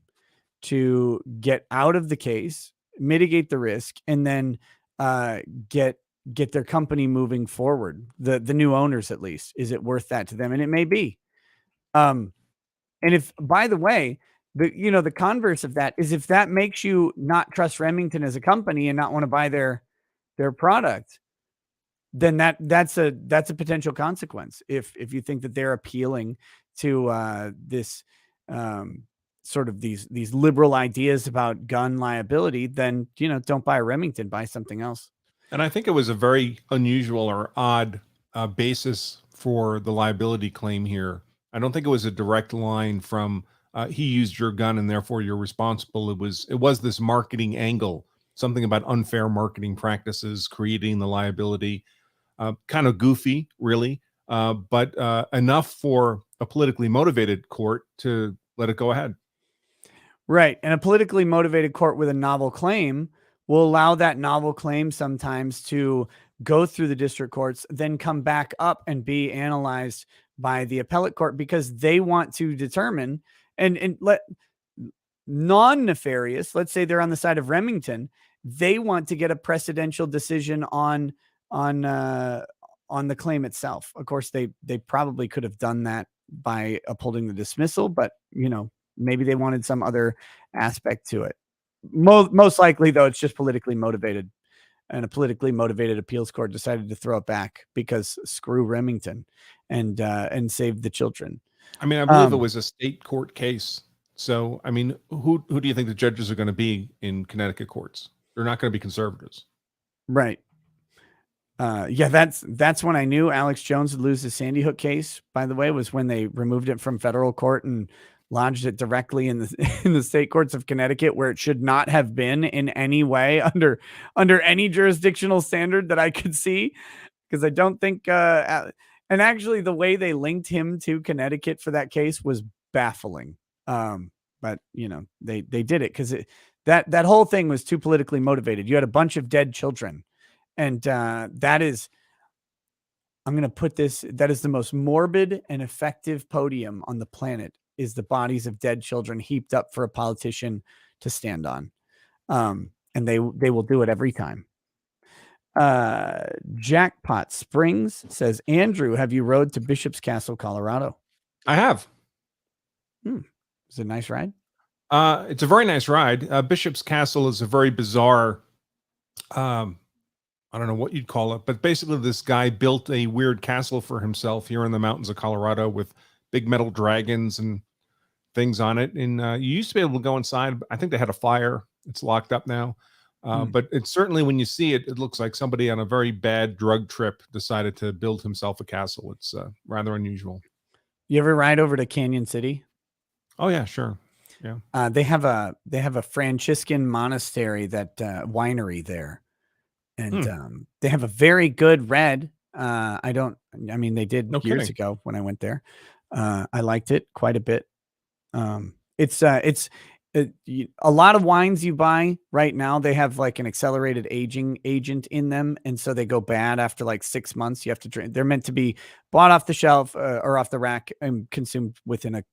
to get out of the case, mitigate the risk, and then get their company moving forward? The new owners, at least, is it worth that to them? And it may be. And if, by the way, the converse of that is, if that makes you not trust Remington as a company and not want to buy their product, then that's a potential consequence. If you think that they're appealing to this sort of these liberal ideas about gun liability, then don't buy a Remington, buy something else. And I think it was a very unusual or odd basis for the liability claim here. I don't think it was a direct line from he used your gun and therefore you're responsible. It was this marketing angle, something about unfair marketing practices creating the liability. Kind of goofy, really, but enough for a politically motivated court to let it go ahead. Right. And a politically motivated court with a novel claim will allow that novel claim sometimes to go through the district courts, then come back up and be analyzed by the appellate court, because they want to determine and let non-nefarious, let's say they're on the side of Remington, they want to get a precedential decision on the claim itself. Of course, they probably could have done that by upholding the dismissal, but maybe they wanted some other aspect to it. Most likely, though, it's just politically motivated, and a politically motivated appeals court decided to throw it back because screw Remington and save the children. I mean, I believe it was a state court case. So, I mean, who do you think the judges are going to be in Connecticut courts? They're not going to be conservatives. Right. Yeah, that's when I knew Alex Jones would lose the Sandy Hook case, by the way, was when they removed it from federal court and lodged it directly in the state courts of Connecticut, where it should not have been in any way under any jurisdictional standard that I could see. Because I don't think and actually the way they linked him to Connecticut for that case was baffling. But they did it because that whole thing was too politically motivated. You had a bunch of dead children. And that is, I'm going to put this, that is the most morbid and effective podium on the planet, is the bodies of dead children heaped up for a politician to stand on. And they will do it every time. Jackpot Springs says, Andrew, have you rode to Bishop's Castle, Colorado? I have. Is it a nice ride? It's a very nice ride. Bishop's Castle is a very bizarre, I don't know what you'd call it, but basically this guy built a weird castle for himself here in the mountains of Colorado with big metal dragons and things on it. And you used to be able to go inside. I think they had a fire. It's locked up now. But it's certainly, when you see it, it looks like somebody on a very bad drug trip decided to build himself a castle. It's rather unusual. You ever ride over to Canyon City? Oh yeah, sure. Yeah. They have a Franciscan monastery, that winery there. And they have a very good red. They did years ago when I went there. I liked it quite a bit. It's a lot of wines you buy right now, they have like an accelerated aging agent in them. And so they go bad after like 6 months. You have to drink. They're meant to be bought off the shelf or off the rack and consumed within a,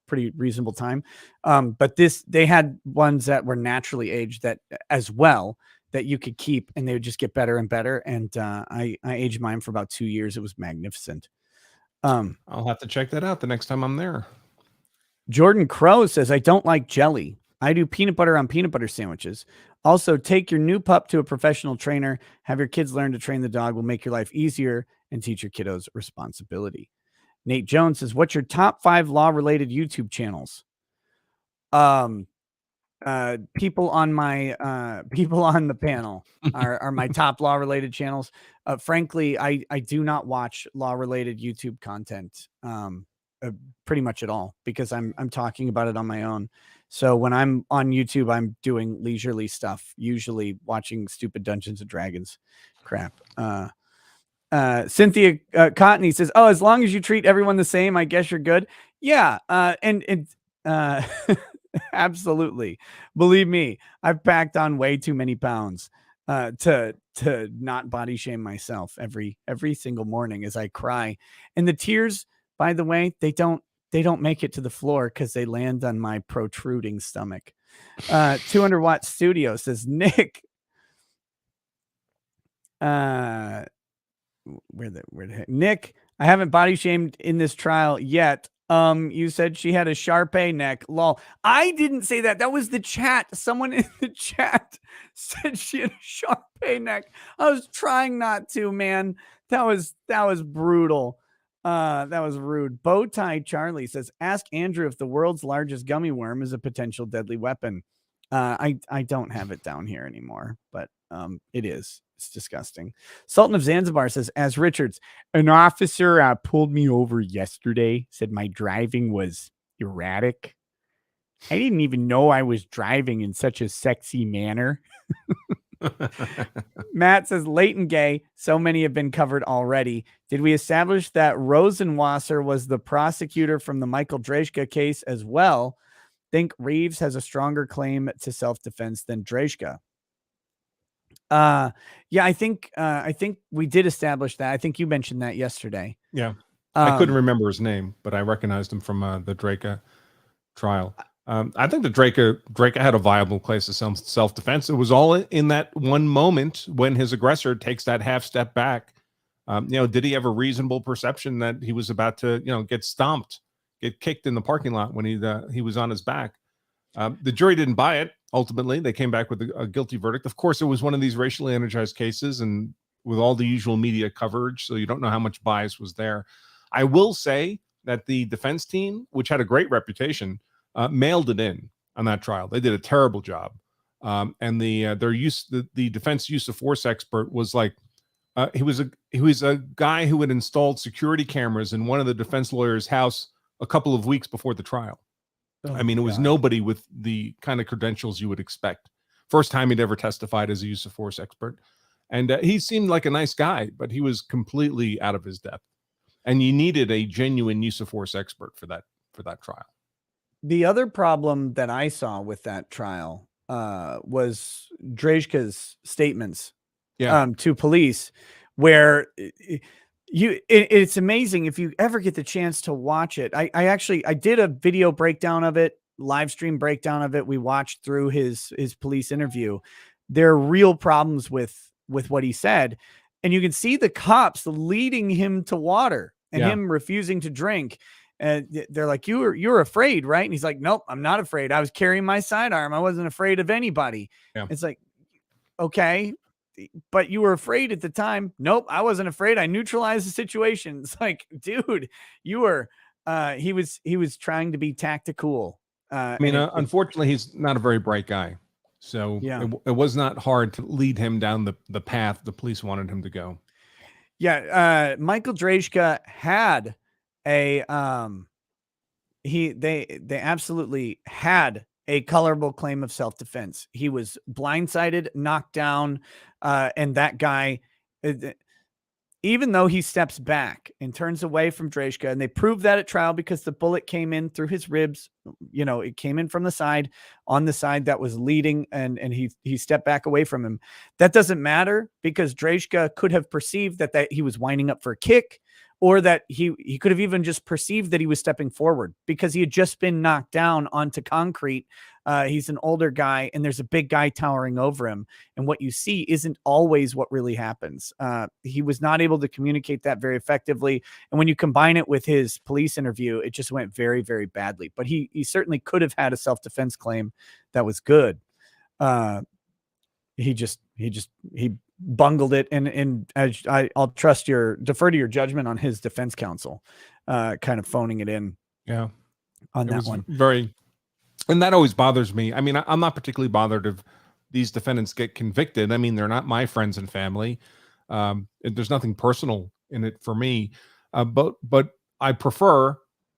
pretty reasonable time. But they had ones that were naturally aged that as well, that you could keep, and they would just get better and better. And I aged mine for about 2 years. It was magnificent. I'll have to check that out the next time I'm there. Jordan Crow says, I don't like jelly. I do peanut butter on peanut butter sandwiches. Also, take your new pup to a professional trainer. Have your kids learn to train the dog. Will make your life easier and teach your kiddos responsibility. Nate Jones says, what's your top 5 law-related YouTube channels? People on the panel are my top law-related channels. Frankly, I do not watch law-related YouTube content. pretty much at all because I'm talking about it on my own. So when I'm on YouTube, I'm doing leisurely stuff, usually watching stupid Dungeons and Dragons crap. Cynthia Cottney says, "Oh, as long as you treat everyone the same, I guess you're good." Yeah, and absolutely. Believe me, I've packed on way too many pounds to not body shame myself every single morning as I cry. And the tears, by the way, they don't make it to the floor because they land on my protruding stomach. 200-watt studio says Nick. Where the heck? Nick, I haven't body shamed in this trial yet. You said she had a Sharpay neck. Lol. I didn't say that. That was the chat. Someone in the chat said she had a Sharpay neck. I was trying not to, man. That was brutal. That was rude. Bowtie Charlie says, ask Andrew if the world's largest gummy worm is a potential deadly weapon. I don't have it down here anymore, but it is. It's disgusting. Sultan of Zanzibar says, as Richards, an officer pulled me over yesterday, said my driving was erratic. I didn't even know I was driving in such a sexy manner. Matt says, Leighton Gay, so many have been covered already. Did we establish that Rosenwasser was the prosecutor from the Michael Drejka case as well? Think Reeves has a stronger claim to self-defense than Drejka. Yeah, I think we did establish that. I think you mentioned that yesterday. Yeah. I couldn't remember his name, but I recognized him from the Drejka trial. I think the Drejka had a viable case of self-defense. It was all in that one moment when his aggressor takes that half step back. Did he have a reasonable perception that he was about to, get stomped, get kicked in the parking lot when he was on his back? The jury didn't buy it. Ultimately, they came back with a guilty verdict. Of course, it was one of these racially energized cases and with all the usual media coverage, so you don't know how much bias was there. I will say that the defense team, which had a great reputation, mailed it in on that trial. They did a terrible job. And the defense use of force expert was like, he was a guy who had installed security cameras in one of the defense lawyers' house a couple of weeks before the trial. Oh, I mean, it was nobody with the kind of credentials you would expect. First time he'd ever testified as a use of force expert. And he seemed like a nice guy, but he was completely out of his depth. And you needed a genuine use of force expert for that trial. The other problem that I saw with that trial was Drejka's statements to police, where it's amazing if you ever get the chance to watch it. I did a video breakdown of it, live stream breakdown of it. We watched through his police interview. There are real problems with what he said, and you can see the cops leading him to water and him refusing to drink. And they're like, you're afraid, right? And he's like, nope, I'm not afraid. I was carrying my sidearm. I wasn't afraid of anybody. Yeah. It's like, okay, but you were afraid at the time. Nope, I wasn't afraid. I neutralized the situation. It's like, dude, you were, he was trying to be tactical. Unfortunately, he's not a very bright guy. So it was not hard to lead him down the path the police wanted him to go. Yeah. Michael Drejka had they absolutely had a colorable claim of self-defense. He was blindsided, knocked down, and that guy, even though he steps back and turns away from Drejka, and they proved that at trial because the bullet came in through his ribs, it came in from the side, on the side that was leading, and he stepped back away from him. That doesn't matter because Drejka could have perceived that he was winding up for a kick, or that he could have even just perceived that he was stepping forward because he had just been knocked down onto concrete. He's an older guy, and there's a big guy towering over him. And what you see isn't always what really happens. He was not able to communicate that very effectively. And when you combine it with his police interview, it just went very, very badly. But he certainly could have had a self-defense claim that was good. He bungled it, and I'll defer to your judgment on his defense counsel, kind of phoning it in. Yeah, on that one. And that always bothers me. I mean, I'm not particularly bothered if these defendants get convicted. I mean, they're not my friends and family. There's nothing personal in it for me, but I prefer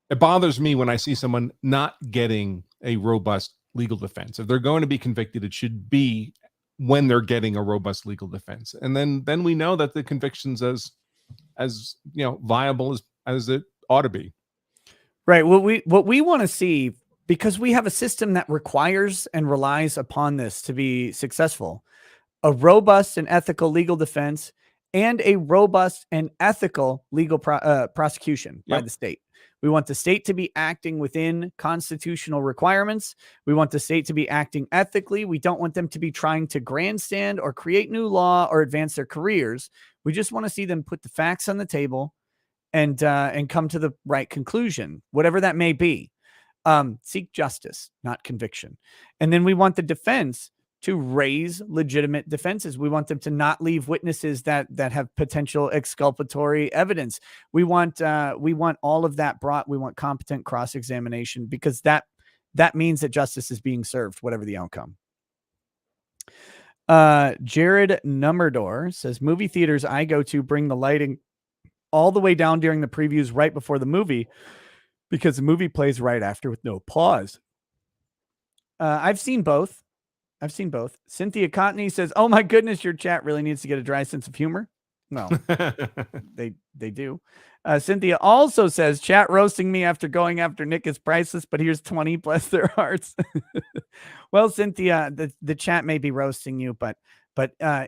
it bothers me when I see someone not getting a robust legal defense. If they're going to be convicted, it should be when they're getting a robust legal defense. And then we know that the conviction's as viable as it ought to be. Right. What we want to see, because we have a system that requires and relies upon this to be successful, a robust and ethical legal defense and a robust and ethical legal prosecution by the state. We want the state to be acting within constitutional requirements. We want the state to be acting ethically. We don't want them to be trying to grandstand or create new law or advance their careers. We just want to see them put the facts on the table and come to the right conclusion, whatever that may be. Seek justice, not conviction. And then we want the defense to raise legitimate defenses. We want them to not leave witnesses that have potential exculpatory evidence. We want all of that brought. We want competent cross-examination, because that means that justice is being served, whatever the outcome. Jared Nummerdor says, movie theaters I go to bring the lighting all the way down during the previews right before the movie, because the movie plays right after with no pause. I've seen both. Cynthia Cotney says, oh my goodness, your chat really needs to get a dry sense of humor. No, they do. Cynthia also says, chat roasting me after going after Nick is priceless, but here's 20, bless their hearts. Well, Cynthia, the chat may be roasting you, but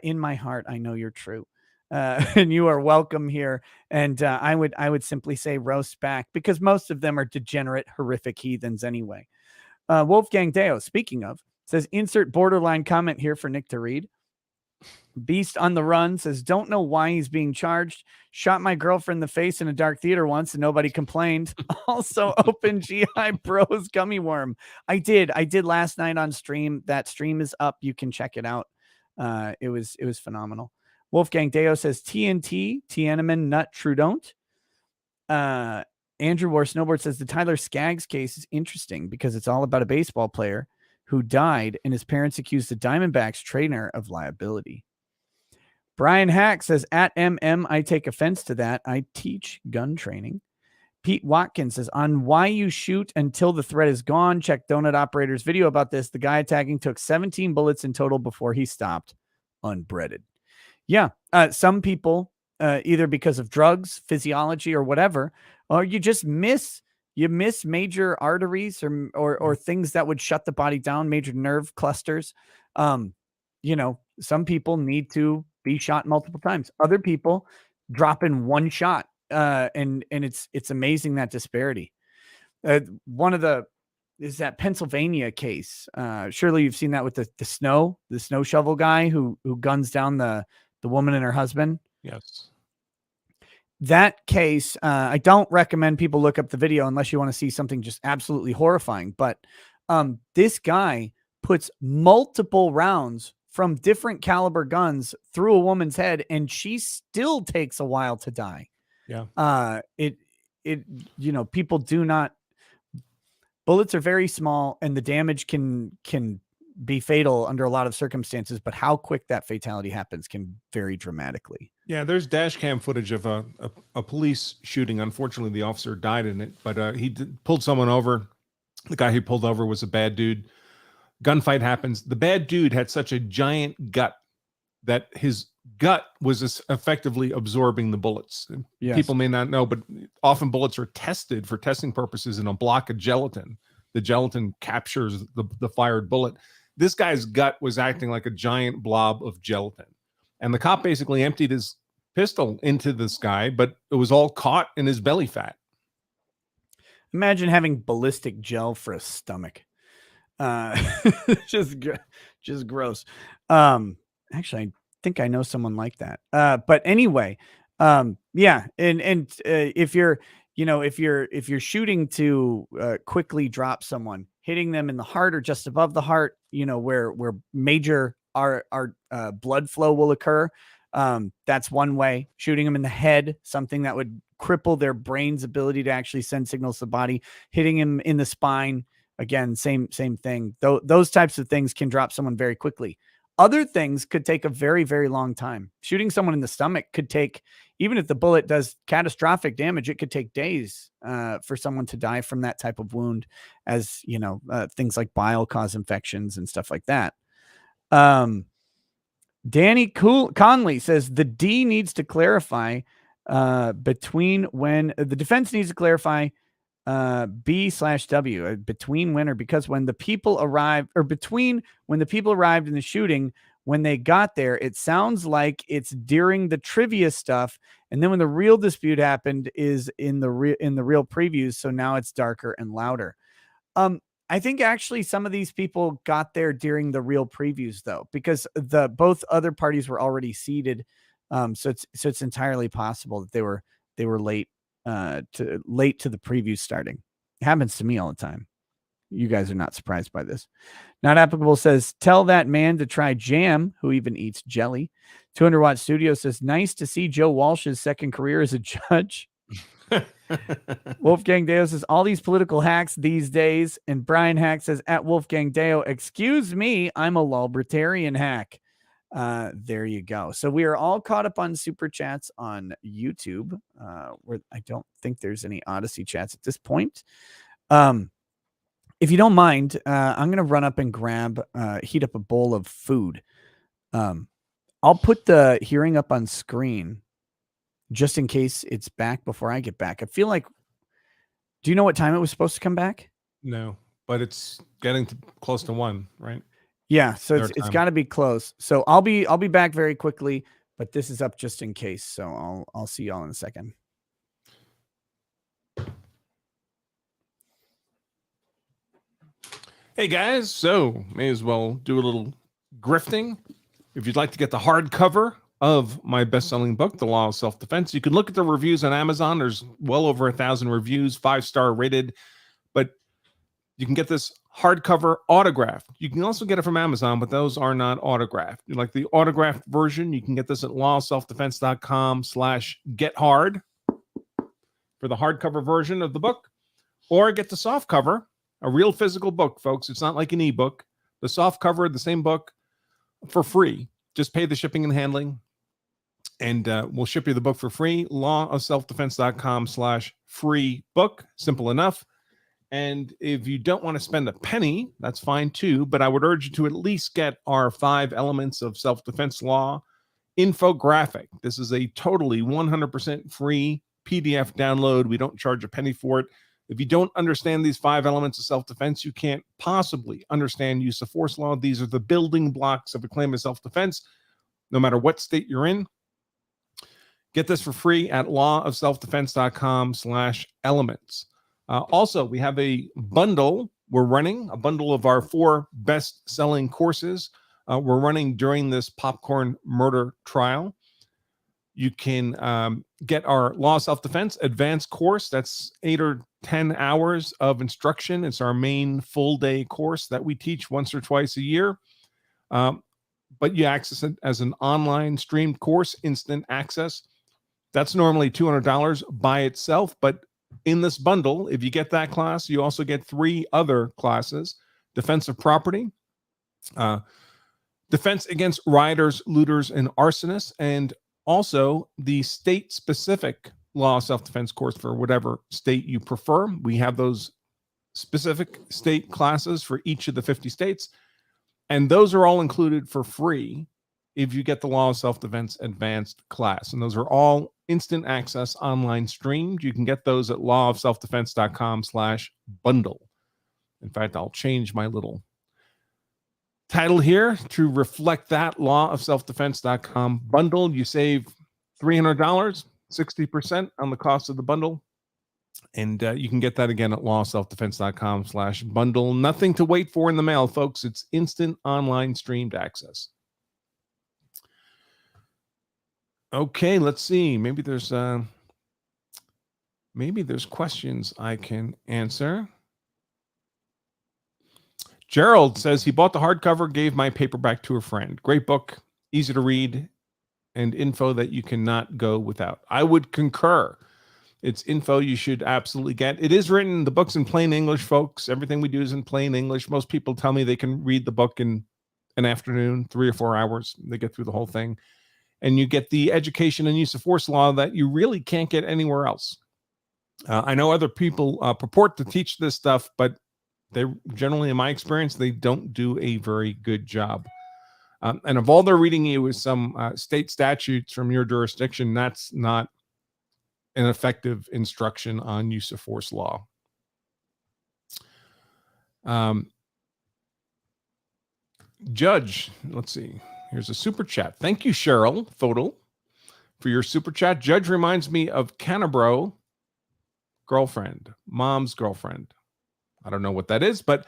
in my heart, I know you're true. And you are welcome here. And I would simply say roast back, because most of them are degenerate, horrific heathens anyway. Wolfgang Deo, speaking of, says, insert borderline comment here for Nick to read. Beast on the Run says, don't know why he's being charged. Shot my girlfriend in the face in a dark theater once and nobody complained. Also open GI Bros gummy worm. I did last night on stream. That stream is up. You can check it out. It was phenomenal. Wolfgang Deo says, TNT, Tiananmen Nut Trudont. Andrew War Snowboard says, the Tyler Skaggs case is interesting because it's all about a baseball player who died and his parents accused the Diamondbacks trainer of liability. Brian Hack says, at MM, I take offense to that. I teach gun training. Pete Watkins says, on why you shoot until the threat is gone. Check Donut Operator's video about this. The guy attacking took 17 bullets in total before he stopped. Unbreaded. Yeah. Some people, either because of drugs, physiology, or whatever, or you just miss major arteries or things that would shut the body down, major nerve clusters. Some people need to be shot multiple times. Other people drop in one shot. And it's amazing, that disparity. One of is that Pennsylvania case. Surely you've seen that with the snow shovel guy who guns down the woman and her husband. Yes. That case, I don't recommend people look up the video unless you want to see something just absolutely horrifying. But this guy puts multiple rounds from different caliber guns through a woman's head, and she still takes a while to die. Yeah. People do not. Bullets are very small, and the damage can be fatal under a lot of circumstances, but how quick that fatality happens can vary dramatically. Yeah, there's dash cam footage of a police shooting. Unfortunately, the officer died in it, but he pulled someone over. The guy he pulled over was a bad dude. Gunfight happens. The bad dude had such a giant gut that his gut was effectively absorbing the bullets. Yes. People may not know, but often bullets are tested for testing purposes in a block of gelatin. The gelatin captures the fired bullet. This guy's gut was acting like a giant blob of gelatin. And the cop basically emptied his pistol into this guy, but it was all caught in his belly fat. Imagine having ballistic gel for a stomach. Just gross. Actually, I think I know someone like that. But anyway, yeah. And if you're shooting to quickly drop someone, hitting them in the heart or just above the heart, where major blood flow will occur. That's one way. Shooting them in the head, something that would cripple their brain's ability to actually send signals to the body. Hitting him in the spine, again, same thing. Those types of things can drop someone very quickly. Other things could take a very, very long time. Shooting someone in the stomach could take even if the bullet does catastrophic damage, it could take days for someone to die from that type of wound, as you know, things like bile cause infections and stuff like that. Danny Conley says the D needs to clarify between when the defense needs to clarify B/W between when or because when the people arrived, or between when the people arrived in the shooting, when they got there. It sounds like it's during the trivia stuff, and then when the real dispute happened is in the real previews. So now it's darker and louder. I think actually some of these people got there during the real previews though, because both other parties were already seated. So it's entirely possible that they were late to the preview starting. It happens to me all the time. You guys are not surprised by this. Not Applicable says, tell that man to try jam, who even eats jelly. 200 Watt Studio says, nice to see Joe Walsh's second career as a judge. Wolfgang Deo says, all these political hacks these days. And Brian Hack says, at Wolfgang Deo, excuse me, I'm a libertarian hack. There you go. So we are all caught up on super chats on YouTube, where I don't think there's any Odyssey chats at this point. If you don't mind, I'm going to run up and heat up a bowl of food. I'll put the hearing up on screen just in case it's back before I get back. I feel like, do you know what time it was supposed to come back? No, but it's getting close to 1, right? Yeah, so it's got to be close. So I'll be back very quickly, but this is up just in case. So I'll see y'all in a second. Hey guys, so may as well do a little grifting. If you'd like to get the hardcover of my best-selling book, The Law of Self-Defense, you can look at the reviews on Amazon. There's well over 1,000 reviews, 5-star rated, but you can get this hardcover autographed. You can also get it from Amazon, but those are not autographed. You like the autographed version, you can get this at lawofselfdefense.com/gethard for the hardcover version of the book, or get the soft cover, a real physical book, folks. It's not like an ebook. The soft cover of the same book for free. Just pay the shipping and handling, and we'll ship you the book for free. lawofselfdefense.com/free book. Simple enough. And if you don't want to spend a penny, that's fine too. But I would urge you to at least get our 5 elements of self-defense law infographic. This is a totally 100% free PDF download. We don't charge a penny for it. If you don't understand these 5 elements of self-defense, you can't possibly understand use of force law. These are the building blocks of a claim of self-defense, no matter what state you're in. Get this for free at lawofselfdefense.com/elements. Also, we have a bundle. We're running a bundle of our 4 best-selling courses. We're running during this popcorn murder trial. You can get our Law of Self-Defense advanced course. That's 8 or 10 hours of instruction. It's our main full-day course that we teach once or twice a year. But you access it as an online streamed course, instant access. That's normally $200 by itself. But in this bundle, if you get that class, you also get 3 other classes: defense of property, defense against rioters, looters, and arsonists, and also the state-specific law of self-defense course for whatever state you prefer. We have those specific state classes for each of the 50 states, and those are all included for free if you get the Law of Self-Defense advanced class. And those are all instant access, online streamed. You can get those at lawofselfdefense.com/bundle. In fact, I'll change my little title here to reflect that: lawofselfdefense.com bundle. You save $300, 60% on the cost of the bundle. And you can get that again at lawofselfdefense.com/bundle. Nothing to wait for in the mail, folks. It's instant online streamed access. Okay, let's see. Maybe there's questions I can answer. Gerald says he bought the hardcover, gave my paperback to a friend. Great book, easy to read, and info that you cannot go without. I would concur. It's info you should absolutely get. It is written, the book's in plain English, folks. Everything we do is in plain English. Most people tell me they can read the book in an afternoon, 3 or 4 hours. They get through the whole thing. and you get the education and use of force law that you really can't get anywhere else. I know other people purport to teach this stuff, but they generally, in my experience, they don't do a very good job. And if all they're reading you is some state statutes from your jurisdiction, that's not an effective instruction on use of force law. Judge, let's see. Here's a super chat. Thank you, Cheryl Fodel, for your super chat. Judge reminds me of Canabro girlfriend, mom's girlfriend. I don't know what that is, but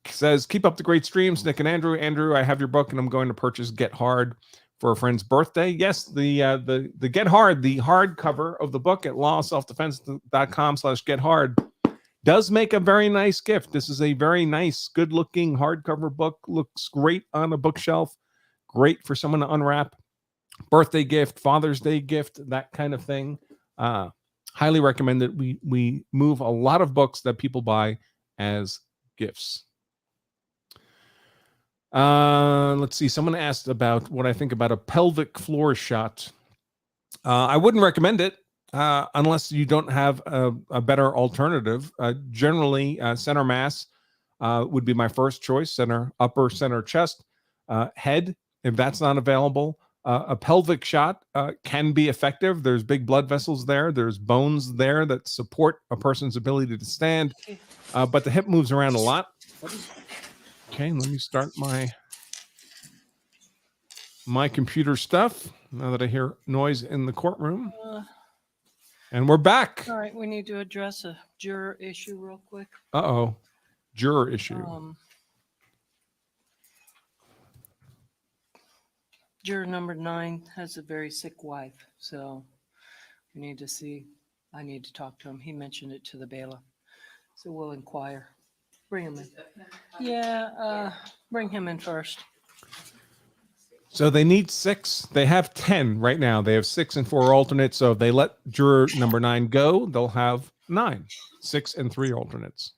says, keep up the great streams, Nick and Andrew. Andrew, I have your book and I'm going to purchase Get Hard for a friend's birthday. Yes, the Get Hard, the hardcover of the book at lawselfdefense.com/Get Hard does make a very nice gift. This is a very nice, good looking hardcover book. Looks great on a bookshelf. Great for someone to unwrap. Birthday gift, Father's Day gift, that kind of thing. Highly recommend it. We move a lot of books that people buy as gifts. Let's see. Someone asked about what I think about a pelvic floor shot. I wouldn't recommend it unless you don't have a better alternative. Generally, center mass would be my first choice. Center, upper, center, chest, head. If that's not available, a pelvic shot can be effective. There's big blood vessels there. There's bones there that support a person's ability to stand, but the hip moves around a lot. Okay, let me start my computer stuff now that I hear noise in the courtroom. And we're back. All right, we need to address a juror issue real quick. Uh-oh. Juror issue. Juror number 9 has a very sick wife, so we need to see. I need to talk to him. He mentioned it to the bailiff, so we'll inquire. Bring him in. Yeah, bring him in first. So they need 6. They have 10 right now. They have 6 and 4 alternates. So if they let juror number 9 go, they'll have 9, 6 and 3 alternates.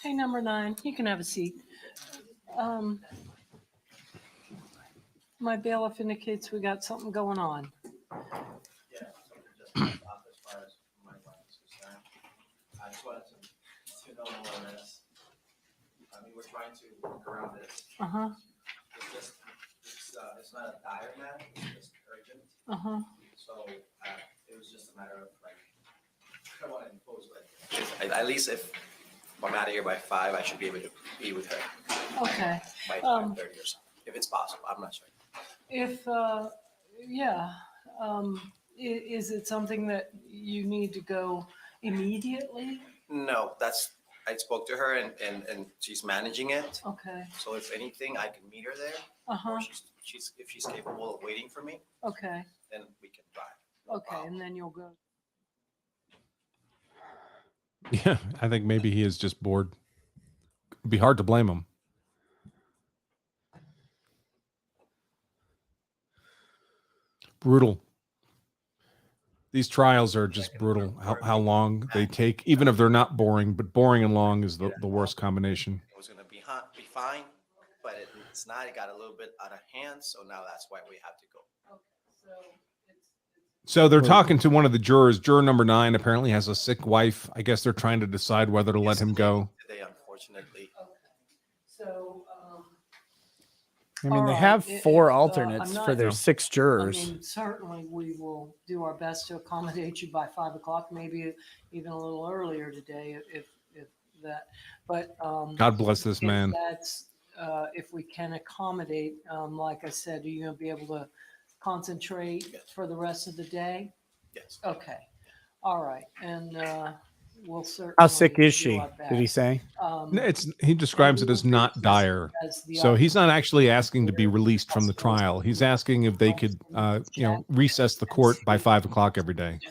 Hey, number 9, you can have a seat. My bailiff indicates we got something going on. Yeah, so just as far as my client's concerned, I just wanted to know more or less. I mean, we're trying to work around this. It's not a dire matter, it's just urgent. So it was just a matter of like, I don't want to impose, but at least if I'm out of here by 5, I should be able to be with her. Okay. By 5:30 or something, if it's possible. I'm not sure. If, is it something that you need to go immediately? No, I spoke to her and she's managing it. Okay. So if anything, I can meet her there. Or if she's capable of waiting for me, Okay. then we can drive. Okay, and then you'll go. Yeah, I think maybe he is just bored. It'd be hard to blame him. Brutal. These trials are just brutal. How long they take, even if they're not boring, but boring and long is the worst combination. It was gonna be fine, but it's not. It got a little bit out of hand, so now that's why we have to go. So they're talking to one of the jurors. Juror number 9 apparently has a sick wife. I guess they're trying to decide whether to let him go. Today, unfortunately. So, I mean, all they right, have 4 I'm alternates not- for their 6 jurors. I mean, certainly we will do our best to accommodate you by 5 o'clock, maybe even a little earlier today if that, but. God bless this if man. That's, if we can accommodate, like I said, are you gonna be able to concentrate for the rest of the day? Yes. Okay, all right, and we'll certainly. How sick is do she? our Did he best. say? He describes it as not dire. So he's not actually asking to be released from the trial. He's asking if they could, recess the court by 5 o'clock every day.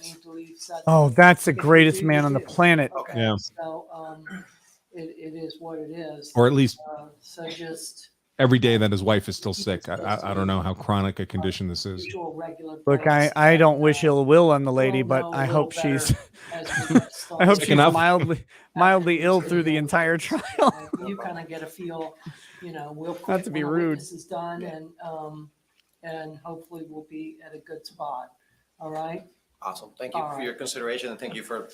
Oh, that's the greatest man on the planet. Yeah. So, it is what it is. Or at least So just, every day that his wife is still sick. I don't know how chronic a condition this is. Usual regular Look, breaks, I don't and, wish ill will on the lady, we'll but know a I little hope better she's as we get I hope started. she's enough. mildly ill After through the we entire get started, trial. You kind of get a feel, we'll Not quit to be when the rude. witness is done, and hopefully we'll be at a good spot. All right? Awesome. Thank you All for right. your consideration and thank you for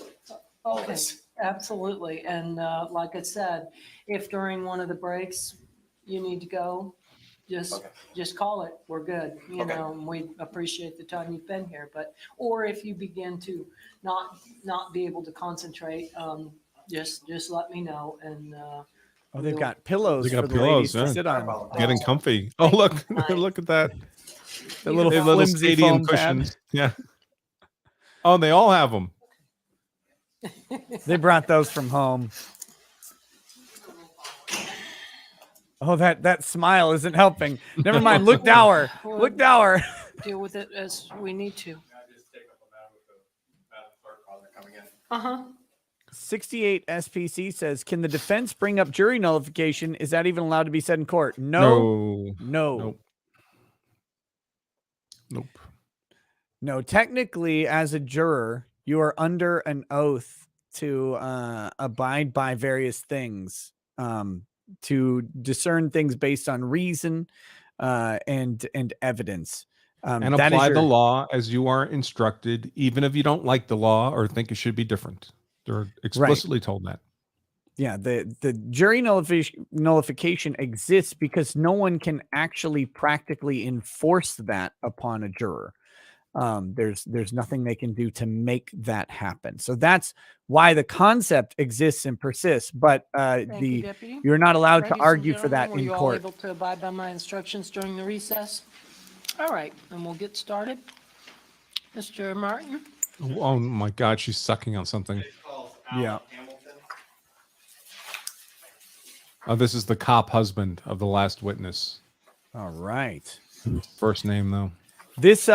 all Okay, this. absolutely. And like I said, if during one of the breaks you need to go, Okay. just call it. We're good. Okay. And we appreciate the time you've been here. Or if you begin to not be able to concentrate, just let me know. And Oh, they've we'll- got pillows They got for the pillows, ladies to yeah. sit on. Getting comfy. Oh, look, look at that. The little They have little flimsy stadium foam pad. cushions. Yeah. Oh, they all have them. They brought those from home. Oh, that smile isn't helping. Never mind. Look dour. Look dour. Deal with it as we need to. Can I just take up a matter with the Madam Clerk while they're coming in? Uh-huh. 68 SPC says, can the defense bring up jury nullification? Is that even allowed to be said in court? No. Nope. No, technically, as a juror, you are under an oath to abide by various things, to discern things based on reason and evidence. And that is apply the your- law as you are instructed, even if you don't like the law or think it should be different. They're explicitly told that. Yeah, the jury nullification exists because no one can actually practically enforce that upon a juror. There's nothing they can do to make that happen. So that's why the concept exists and persists. But Thank you, Deputy. you're not allowed Ladies to and argue for that gentlemen, in were you all court. able to abide by my instructions during the recess? All right, and we'll get started. Mr. Martin? Oh my God, she's sucking on something. Yeah. Oh, this is the cop husband of the last witness. All right. First name though. This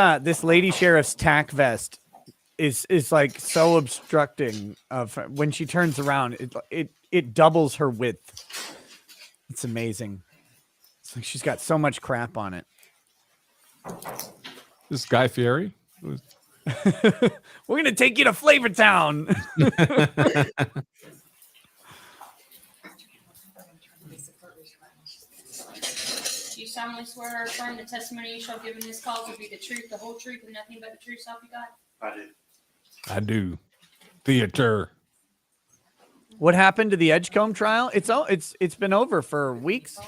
lady sheriff's tack vest is like so obstructing of when she turns around. It doubles her width. It's amazing. It's like she's got so much crap on it. This Guy Fieri. We're gonna take you to Flavortown. Do you solemnly swear or affirm the testimony you shall give in this call to be the truth, the whole truth, and nothing but the truth, so help you God? I do. I do. Theater. What happened to the Edgecombe trial? It's been over for weeks.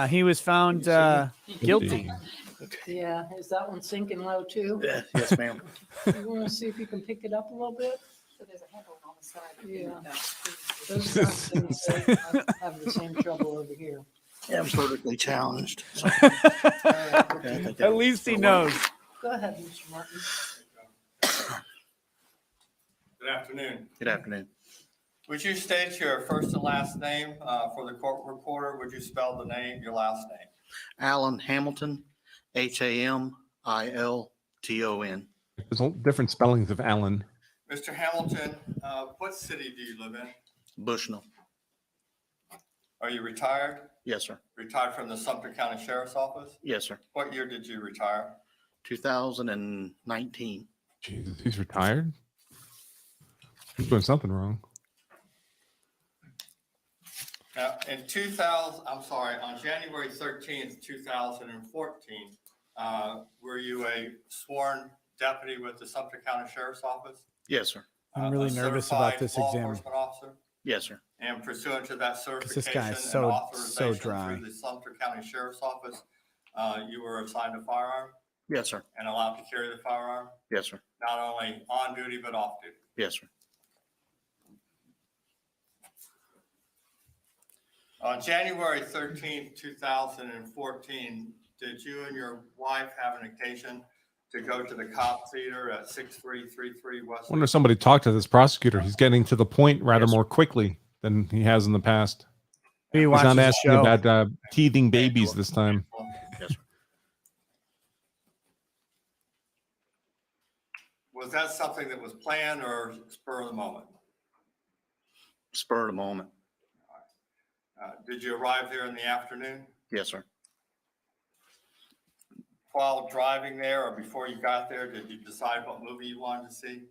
He was found guilty. Yeah, is that one sinking low too? Yes, ma'am. You want to see if you can pick it up a little bit? So there's a handle on the side. Yeah. Those guys didn't say- I have the same trouble over here. Yeah, I'm politically challenged. At least he knows. Go ahead, Mr. Martin. Good afternoon. Good afternoon. Would you state your first and last name for the court reporter? Would you spell the name, your last name? Alan Hamilton, Hamilton. There's all different spellings of Alan. Mr. Hamilton, what city do you live in? Bushnell. Are you retired? Yes, sir. Retired from the Sumter County Sheriff's Office? Yes, sir. What year did you retire? 2019. Jesus, he's retired? He's doing something wrong. Now, on January 13th, 2014, were you a sworn deputy with the Sumter County Sheriff's Office? Yes, sir. I'm really A nervous certified about this law exam. enforcement officer? Yes, sir. And pursuant to that This certification guy is and so authorization dry. through the Sumter County Sheriff's Office, you were assigned a firearm Yes, sir. and allowed to carry the firearm, Yes, sir. not only on duty but off duty. Yes, sir. On January 13th, 2014, did you and your wife have an occasion to go to the cop theater at 6333 West? I wonder if somebody talked to this prosecutor. He's getting to the point rather Yes, sir. more quickly than he has in the past. He He's watches not the asking show. about teething babies this time. Yes, sir. Was that something that was planned or spur of the moment? Spur of the moment. Did you arrive there in the afternoon? Yes, sir. While driving there or before you got there, did you decide what movie you wanted to see?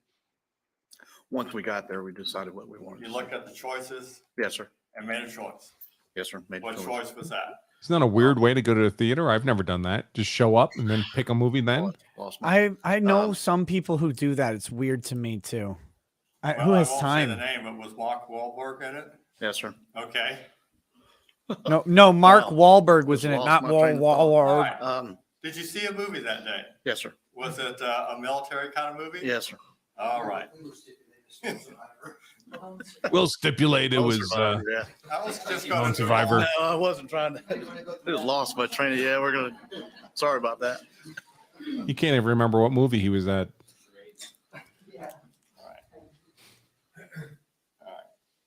Once we got there, we decided what we wanted. You to looked see. at the choices Yes, sir. and made a choice. Yes, sir. Made a What choice. choice was that? It's not a weird way to go to the theater. I've never done that. Just show up and then pick a movie then. Lost my- I know some people who do that. It's weird to me too. Who has I won't time? say the name. It was Mark Wahlberg in it. Yes, sir. Okay. No, Mark Wow. Wahlberg was in it, Lost not my train of thought. All Wahlberg. right. Did you see a movie that day? Yes, sir. Was it a military kind of movie? Yes, sir. All right. We'll stipulate it was Survivor, yeah. I was just Lone going to Survivor. No, I wasn't trying to. I just lost my train of. Yeah, we're gonna. Sorry about that. He can't even remember what movie he was at.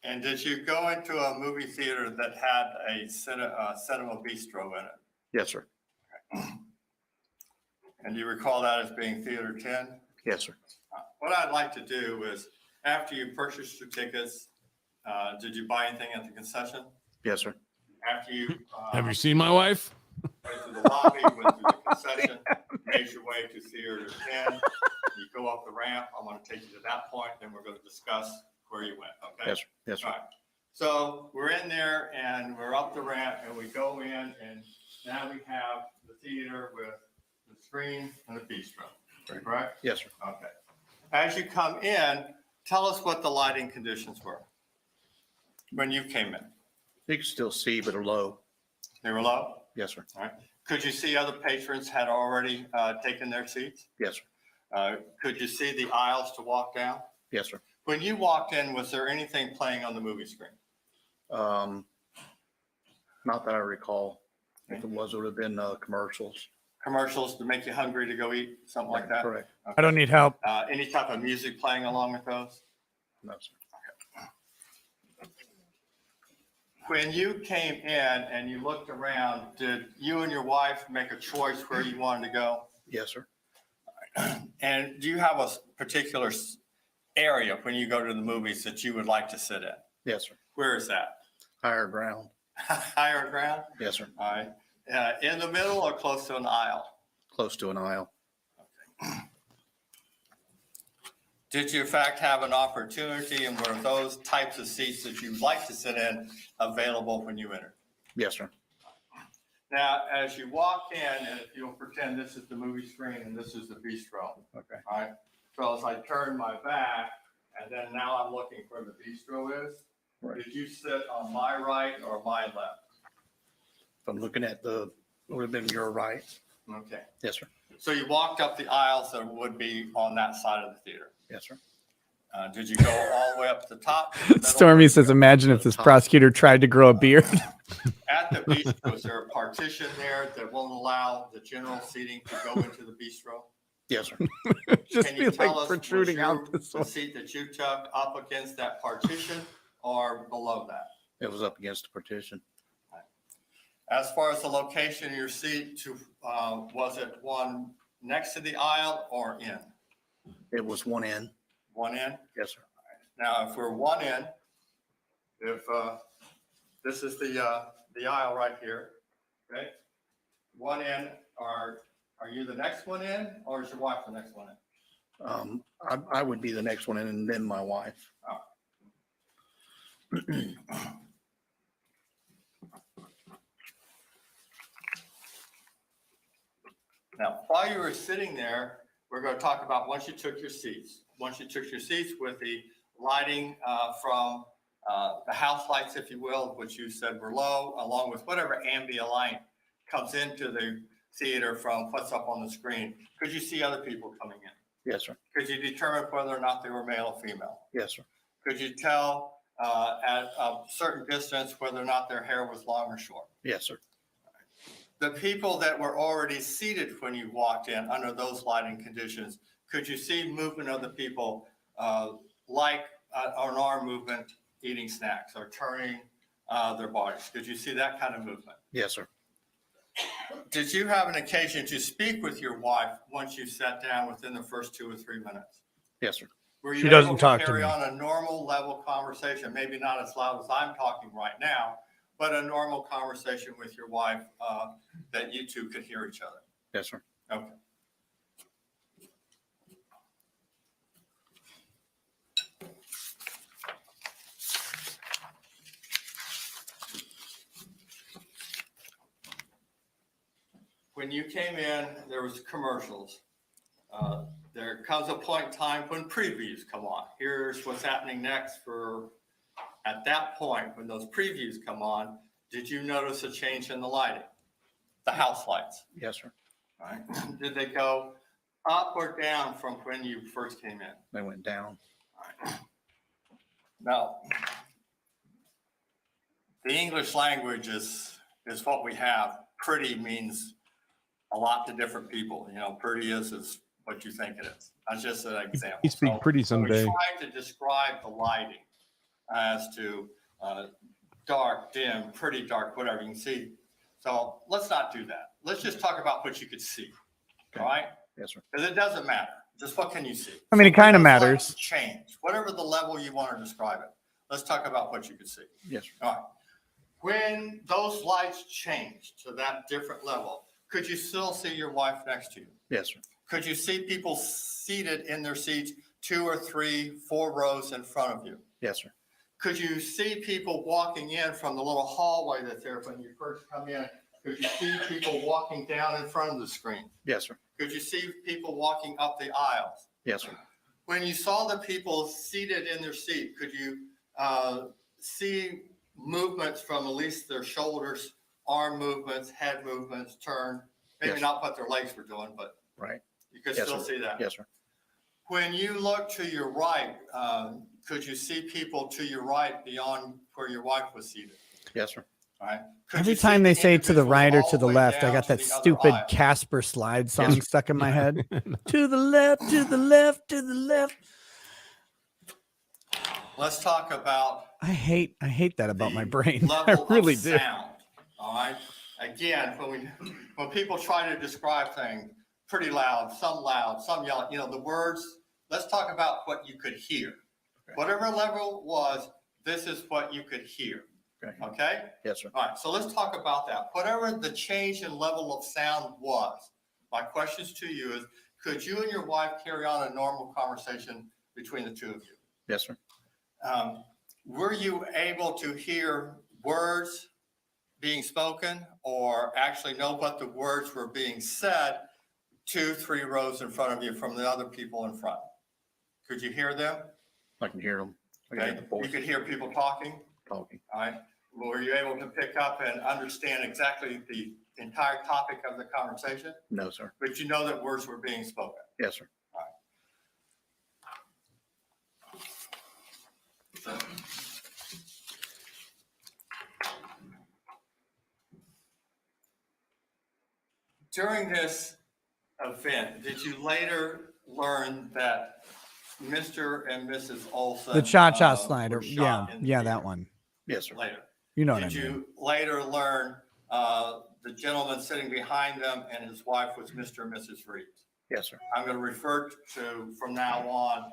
And did you go into a movie theater that had a cinema bistro in it? Yes, sir. And you recall that as being Theater 10? Yes, sir. What I'd like to do is, after you purchased your tickets, did you buy anything at the concession? Yes, sir. After you Have you seen my wife? went through the lobby, went through the concession, made your way to Theater 10, you go up the ramp, I'm going to take you to that point, then we're going to discuss where you went, okay? Yes, sir. Yes, sir. All right. So we're in there and we're up the ramp and we go in and now we have the theater with the screen and the bistro, correct? Yes, sir. Okay. As you come in, tell us what the lighting conditions were when you came in. You can still see, but are low. They were low? Yes, sir. All right. Could you see other patrons had already taken their seats? Yes, sir. Could you see the aisles to walk down? Yes, sir. When you walked in, was there anything playing on the movie screen? Not that I recall. If it was, it would have been commercials. Commercials to make you hungry to go eat, something like that? Correct. Okay. I don't need help. Any type of music playing along with those? No, sir. When you came in and you looked around, did you and your wife make a choice where you wanted to go? Yes, sir. And do you have a particular area when you go to the movies that you would like to sit in? Yes, sir. Where is that? Higher ground. Higher ground? Yes, sir. All right. In the middle or close to an aisle? Close to an aisle. Did you in fact have an opportunity and were those types of seats that you'd like to sit in available when you entered? Yes, sir. Now, as you walk in, and if you'll pretend this is the movie screen and this is the bistro. Okay. All right. So as I turn my back, and then now I'm looking where the bistro is. Right. Did you sit on my right or my left? If I'm looking at it would have been your right. Okay. Yes, sir. So you walked up the aisles that would be on that side of the theater. Yes, sir. Did you go all the way up to the top? to the middle? Stormy says, imagine if this prosecutor tried to grow a beard. At the bistro, is there a partition there that won't allow the general seating to go into the bistro? Yes, sir. Just Can be you tell like us, protruding was out this the way. seat that you took up against that partition or below that? It was up against the partition. As far as the location of your seat, was it one next to the aisle or in? It was one in. One in? Yes, sir. Now, if we're one in, if this is the aisle right here, okay? One in, are you the next one in or is your wife the next one in? I would be the next one in and then my wife. Now, while you were sitting there, we're going to talk about once you took your seats. Once you took your seats with the lighting from the house lights, if you will, which you said were low, along with whatever ambient light comes into the theater from what's up on the screen. Could you see other people coming in? Yes, sir. Could you determine whether or not they were male or female? Yes, sir. Could you tell at a certain distance whether or not their hair was long or short? Yes, sir. The people that were already seated when you walked in under those lighting conditions, could you see movement of the people like an arm movement, eating snacks or turning their bodies? Could you see that kind of movement? Yes, sir. Did you have an occasion to speak with your wife once you sat down within the first 2 or 3 minutes? Yes, sir. Were you She doesn't able to talk to carry me. on a normal level conversation, maybe not as loud as I'm talking right now, but a normal conversation with your wife that you two could hear each other. Yes, sir. Okay. When you came in, there was commercials. There comes a point in time when previews come on. Here's what's happening next at that point, when those previews come on, did you notice a change in the lighting? The house lights, Yes, sir. right? Did they go up or down from when you first came in? They went down. Now, the English language is what we have. Pretty means a lot to different people. You know, pretty is what you think it is. That's just an example. You speak pretty So we someday. try to describe the lighting as to dark, dim, pretty dark, whatever you can see. So let's not do that. Let's just talk about what you could see. All right? Yes, sir. Because it doesn't matter. Just what can you see? I mean, it kind of When those matters. lights change, whatever the level you want to describe it. Let's talk about what you can see. Yes, sir. All right. When those lights change to that different level, could you still see your wife next to you? Yes, sir. Could you see people seated in their seats 2 or 3, 4 rows in front of you? Yes, sir. Could you see people walking in from the little hallway that's there when you first come in? Could you see people walking down in front of the screen? Yes, sir. Could you see people walking up the aisles? Yes, sir. When you saw the people seated in their seat, could you see movements from at least their shoulders, arm movements, head movements, turn? Maybe Yes. not what their legs were doing, but Right. you could Yes, still sir. see that. Yes, sir. When you look to your right, could you see people to your right beyond where your wife was seated? Yes, sir. All right. Could Every you see time they say to the individuals right or all to the way left, I down got to that the other stupid aisle? Casper slide song stuck in my head. To the left, to the left, to the left. Let's talk about I hate that about my the brain. I level really of do. sound. All right. Again, when people try to describe things, pretty loud, some yelling, you know, the words, let's talk about what you could hear. Whatever level it was, this is what you could hear. Okay? Yes, sir. All right, so let's talk about that. Whatever the change in level of sound was, my questions to you is, could you and your wife carry on a normal conversation between the two of you? Yes, sir. Were you able to hear words being spoken or actually know what the words were being said 2, 3 rows in front of you from the other people in front? Could you hear them? I can hear them. I can Okay, hear the voice you could hear people talking? talking. All right. Were you able to pick up and understand exactly the entire topic of the conversation? No, sir. But you know that words were being spoken. Yes, sir. During this event, did you later learn that Mr. and Mrs. Olson? The cha-cha were slider. shot Yeah, in the yeah, theater that one. Yes, sir. Later. You know what I Did mean. you later learn the gentleman sitting behind them and his wife was Mr. and Mrs. Reeves? Yes, sir. I'm going to refer to from now on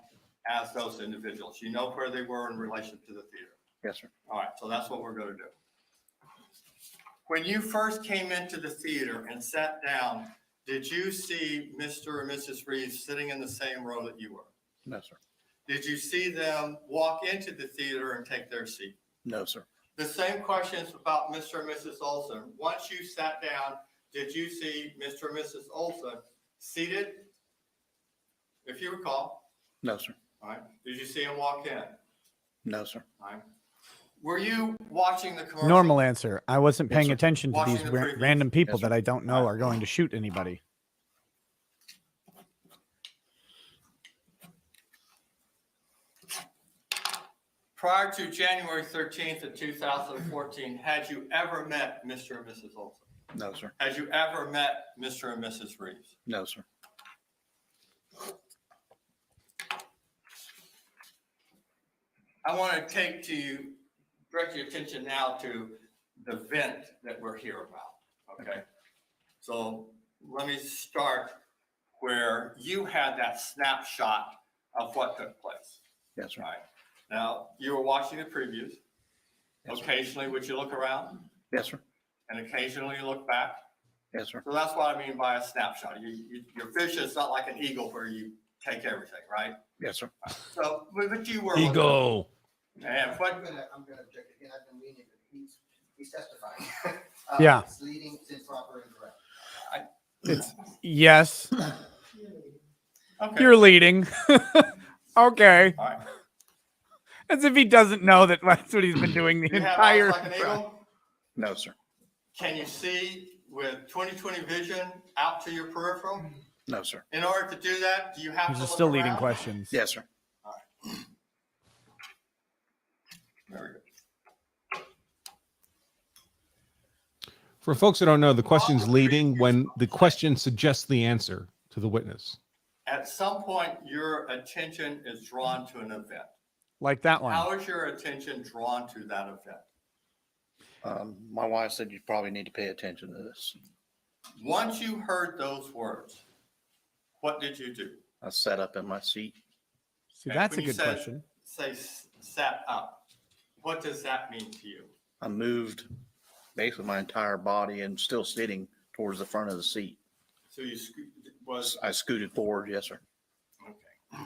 as those individuals. You know where they were in relation to the theater. Yes, sir. All right, so that's what we're going to do. When you first came into the theater and sat down, did you see Mr. and Mrs. Reeves sitting in the same row that you were? No, sir. Did you see them walk into the theater and take their seat? No, sir. The same questions about Mr. and Mrs. Olson. Once you sat down, did you see Mr. and Mrs. Olson seated? If you recall. No, sir. All right. Did you see him walk in? No, sir. All right. Were you watching the commercial? Normal answer. I wasn't paying sir. attention to Watching these the previews. random people Yes, sir. that I don't know are going to shoot anybody. Prior to January 13th of 2014, had you ever met Mr. and Mrs. Olson? No, sir. Had you ever met Mr. and Mrs. Reeves? No, sir. I want to direct your attention now to the event that we're here about, okay? So let me start where you had that snapshot of what took place. Yes, sir. Right. Now, you were watching the previews. Occasionally, would you look around? Yes, sir. And occasionally you look back? Yes, sir. So that's what I mean by a snapshot. Your vision is not like an eagle where you take everything, right? Yes, sir. So, but you were. looking. Ego. And what, I'm gonna object again. I've been reading it. He's testifying. Yeah. It's leading, it's improper, incorrect. It's yes. okay. You're leading. Okay. All right. As if he doesn't know that that's what he's been doing the You have eyes entire. like an eagle? No, sir. Can you see with 20/20 vision out to your peripheral? No, sir. In order to do that, do you have He's to just look still leading around? questions. Yes, sir. Very good. For folks that don't know, the question's leading when the question suggests the answer to the witness. At some point, your attention is drawn to an event. Like that one. How is your attention drawn to that event? My wife said you probably need to pay attention to this. Once you heard those words, what did you do? I sat up in my seat. See, And that's a when you good said- question. Say sat up. What does that mean to you? I moved basically my entire body and still sitting towards the front of the seat. So you I scooted forward. Yes, sir. okay.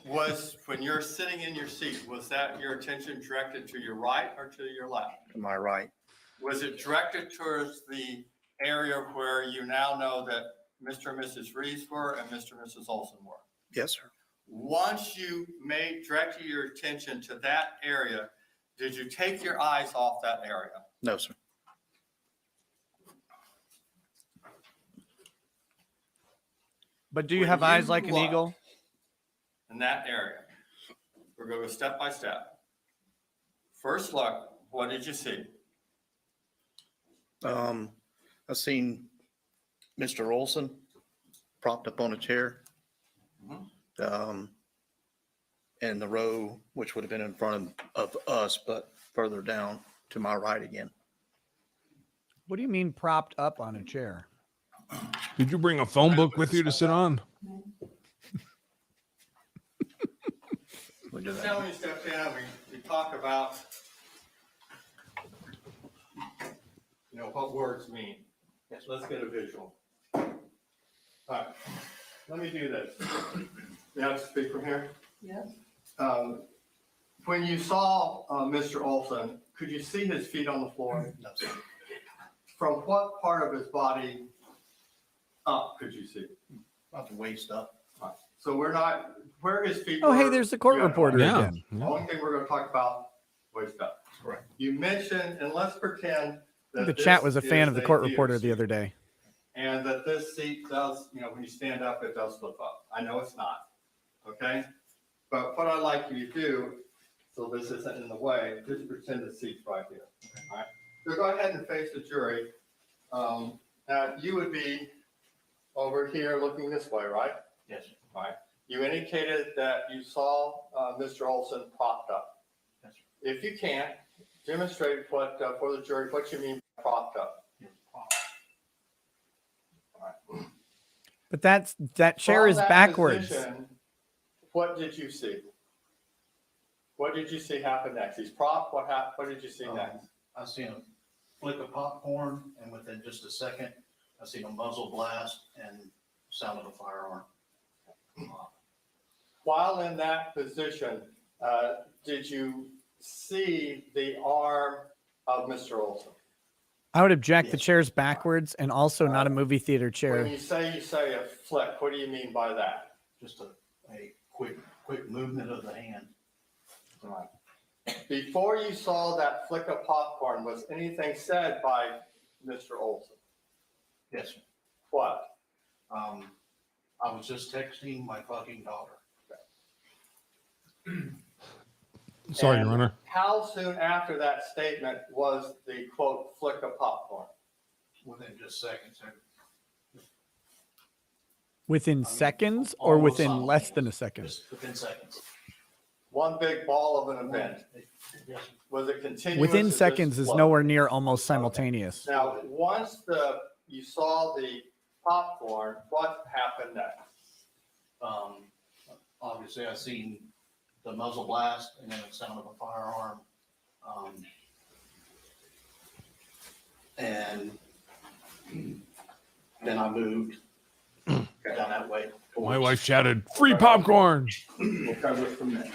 Was when you're sitting in your seat, was that your attention directed to your right or to your left? To my right. Was it directed towards the area where you now know that Mr. and Mrs. Reeves were and Mr. and Mrs. Olson were? Yes, sir. Once you directed your attention to that area, did you take your eyes off that area? No, sir. But do you When have eyes you like an looked eagle? In that area. We're going to go step by step. First look, what did you see? I seen Mr. Olson propped up on a chair. And the row, which would have been in front of us, but further down to my right again. What do you mean propped up on a chair? Did you bring a phone book with you to sit on? Look at Just that. now when you stepped in, we talk about, what words mean. Let's get a visual. All right, let me do this. You have to speak from here? Yes. When you saw Mr. Olson, could you see his feet on the floor? No, sir. From what part of his body up could you see? About the waist up. All right, so where his feet Oh, were. hey, there's the court you have no reporter idea. again. The only thing we're going to talk about waist up. Correct. You mentioned, and let's pretend that The chat this was a fan is of the court theater reporter the seat, other day. and that this seat does, when you stand up, it does flip up. I know it's not, okay? But what I'd like you to do, so this isn't in the way, just pretend the seat's right here, all right? So go ahead and face the jury. Now, you would be over here looking this way, right? Yes. All right. You indicated that you saw Mr. Olson propped up. Yes. If you can't, demonstrate for the jury what you mean by propped up. But that chair From is that backwards. position, what did you see? What did you see happen next? He's propped. What did you see next? I seen him flick a popcorn, and within just a second, I seen a muzzle blast and sound of a firearm. While in that position, did you see the arm of Mr. Olson? I would object. The Yes. chair's backwards and also not a movie theater When chair. you say a flick, what do you mean by that? Just a quick movement of the hand. Right. Before you saw that flick of popcorn, was anything said by Mr. Olson? Yes, sir. What? I was just texting my fucking daughter. Sorry, And Your Honor. How soon after that statement was the quote flick of popcorn? Within just seconds, sir. Within seconds or almost within less than a second? Just within seconds. One big ball of an event. Yes, sir. Was it continuous? Within or just seconds is slow? nowhere near almost simultaneous. Now, once you saw the popcorn, what happened next? Obviously, I seen the muzzle blast and then the sound of a firearm. And then I moved down that way. My wife shouted, "Free popcorn!" We'll cover it from there.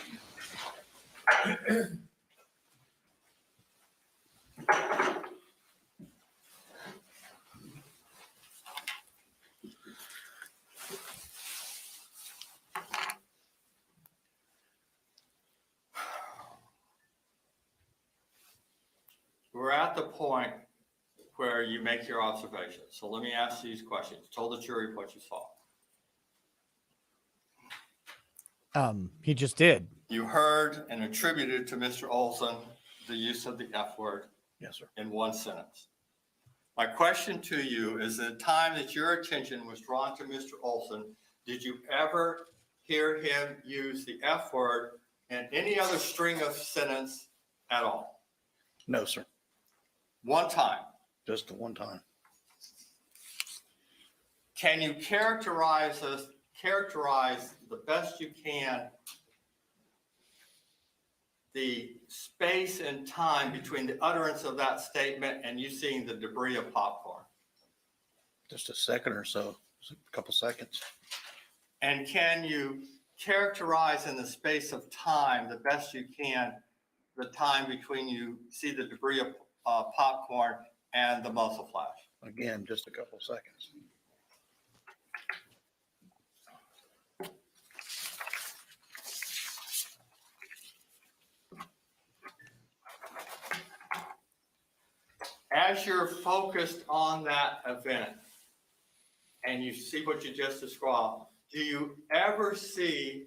We're at the point where you make your observations. So let me ask these questions. Tell the jury what you saw. He just did. You heard and attributed to Mr. Olson the use of the F word. Yes, sir. In one sentence. My question to you is, the time that your attention was drawn to Mr. Olson, did you ever hear him use the F word in any other string of sentence at all? No, sir. One time. Just the one time. Can you characterize the best you can the space and time between the utterance of that statement and you seeing the debris of popcorn? Just a second or so, a couple seconds. And can you characterize in the space of time, the best you can, the time between you see the debris of popcorn and the muzzle flash? Again, just a couple seconds. As you're focused on that event and you see what you just described, do you ever see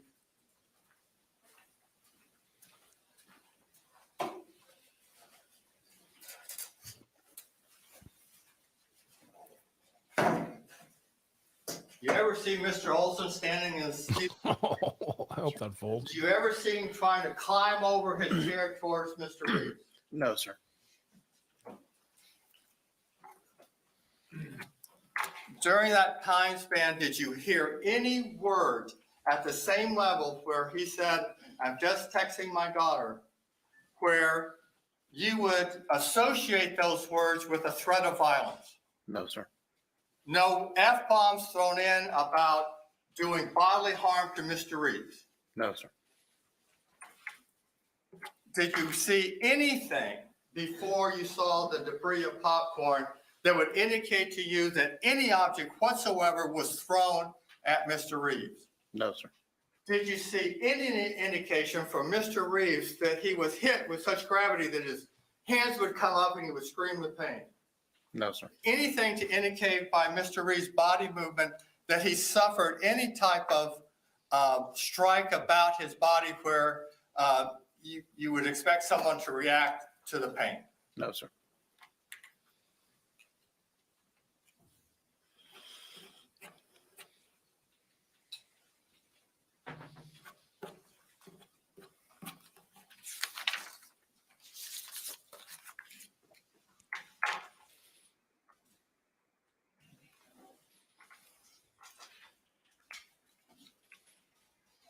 Mr. Olson standing in his seat? Oh, I hope that folds. Do you ever see him trying to climb over his chair towards Mr. Reeves? No, sir. During that time span, did you hear any words at the same level where he said, "I'm just texting my daughter," where you would associate those words with a threat of violence? No, sir. No F-bombs thrown in about doing bodily harm to Mr. Reeves? No, sir. Did you see anything before you saw the debris of popcorn that would indicate to you that any object whatsoever was thrown at Mr. Reeves? No, sir. Did you see any indication from Mr. Reeves that he was hit with such gravity that his hands would come up and he would scream with pain? No, sir. Anything to indicate by Mr. Reeves' body movement that he suffered any type of strike about his body where you would expect someone to react to the pain? No, sir.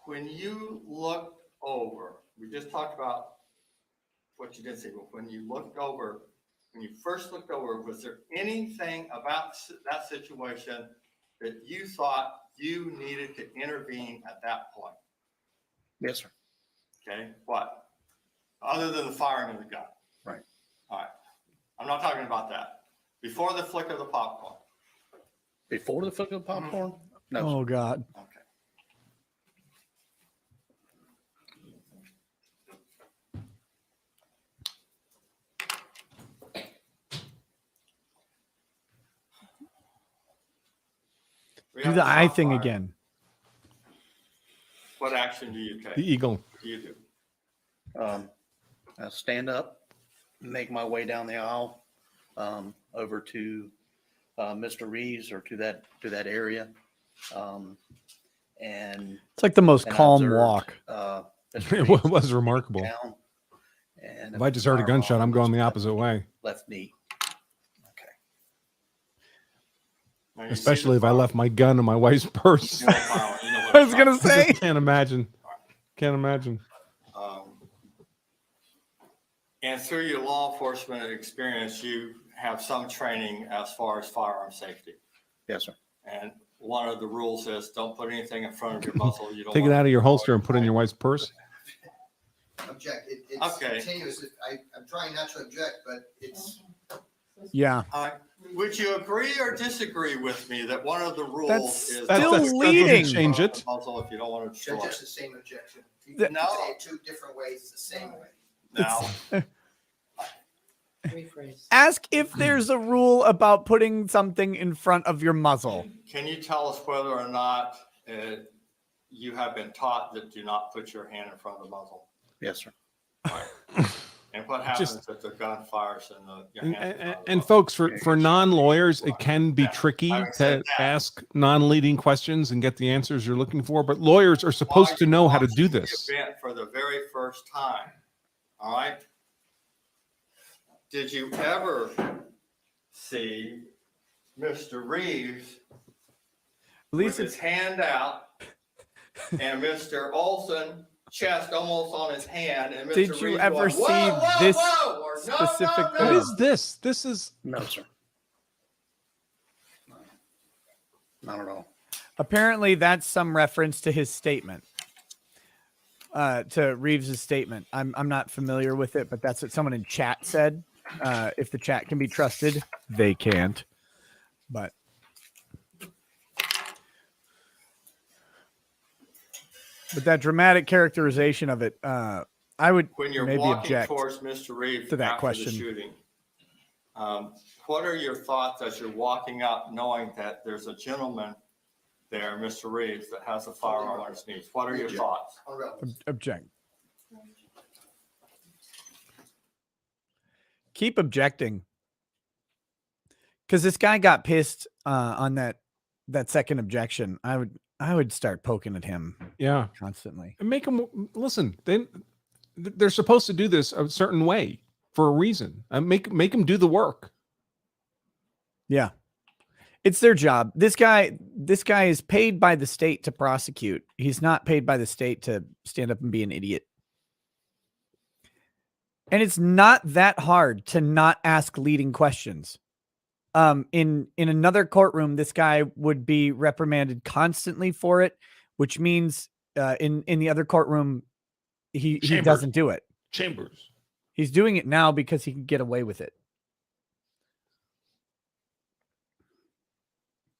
When you looked over, we just talked about what you did see, but when you first looked over, was there anything about that situation that you thought you needed to intervene at that point? Yes, sir. Okay, what? Other than the firing of the gun? Right. All right. I'm not talking about that. Before the flick of the popcorn? Before the flick of the popcorn? No, sir. Oh, God. Okay. Do the eye thing again. What action do you take? The eagle. What do you do? I stand up, make my way down the aisle over to Mr. Reeves or to that area. And It's like the most and I calm observed, walk. Mr. It Reeves was remarkable. down, and If I just heard a gunshot, I'm going the opposite way. left knee. Now, you see Especially the if I fire- left my gun in my wife's purse. you know fire- you know what I was fire- going to say. Can't imagine. Can't imagine. And through your law enforcement experience, you have some training as far as firearm safety. Yes, sir. And one of the rules is don't put anything in front of your muzzle. You don't Take it want out of your to holster and put it in your wife's purse. Object. It's Okay. continuous. I'm trying not to object, but it's. Yeah. Would you agree or disagree with me that one of the rules That's is still don't put anything leading. in Change front of it. the muzzle if you don't want to destroy Just it. the same objection. You The- can No. say it two different ways, it's the same way. Now, Rephrase. Ask if there's a rule about putting something in front of your muzzle. can you tell us whether or not you have been taught that do not put your hand in front of the muzzle? Yes, sir. And what happens Just- if the gun fires and your And, hand? in front of the and muzzle? folks, for non-lawyers, it can be tricky Having said to that- ask non-leading questions and get the answers you're looking for. But lawyers are While supposed to you're know how to watching do the this. event for the very first time, all right? Did you ever see Mr. Reeves At with least his it's hand out and Mr. Olson chest almost on his hand and Mr. Did you Reeves ever going, see "Whoa, whoa, this whoa," or, "No, no, specific no." thing? What is this? This is No, sir. Not at all. apparently that's some reference to his statement. To Reeves's statement. I'm not familiar with it, but that's what someone in chat said. If the chat can be trusted, they can't. But that dramatic characterization of it, I would When you're maybe walking object. towards Mr. Reeves to that after question. the shooting, what are your thoughts as you're walking up knowing that there's a gentleman there, Mr. Reeves, that has a firearm on his knees? What are your thoughts? Object. Keep objecting. Because this guy got pissed on that second objection. I would start poking at him yeah. constantly. And make them listen. They're supposed to do this a certain way for a reason. Make them do the work. Yeah. It's their job. This guy is paid by the state to prosecute. He's not paid by the state to stand up and be an idiot. And it's not that hard to not ask leading questions. In another courtroom, this guy would be reprimanded constantly for it, which means in the other courtroom, he doesn't do it. Chambers. He's doing it now because he can get away with it.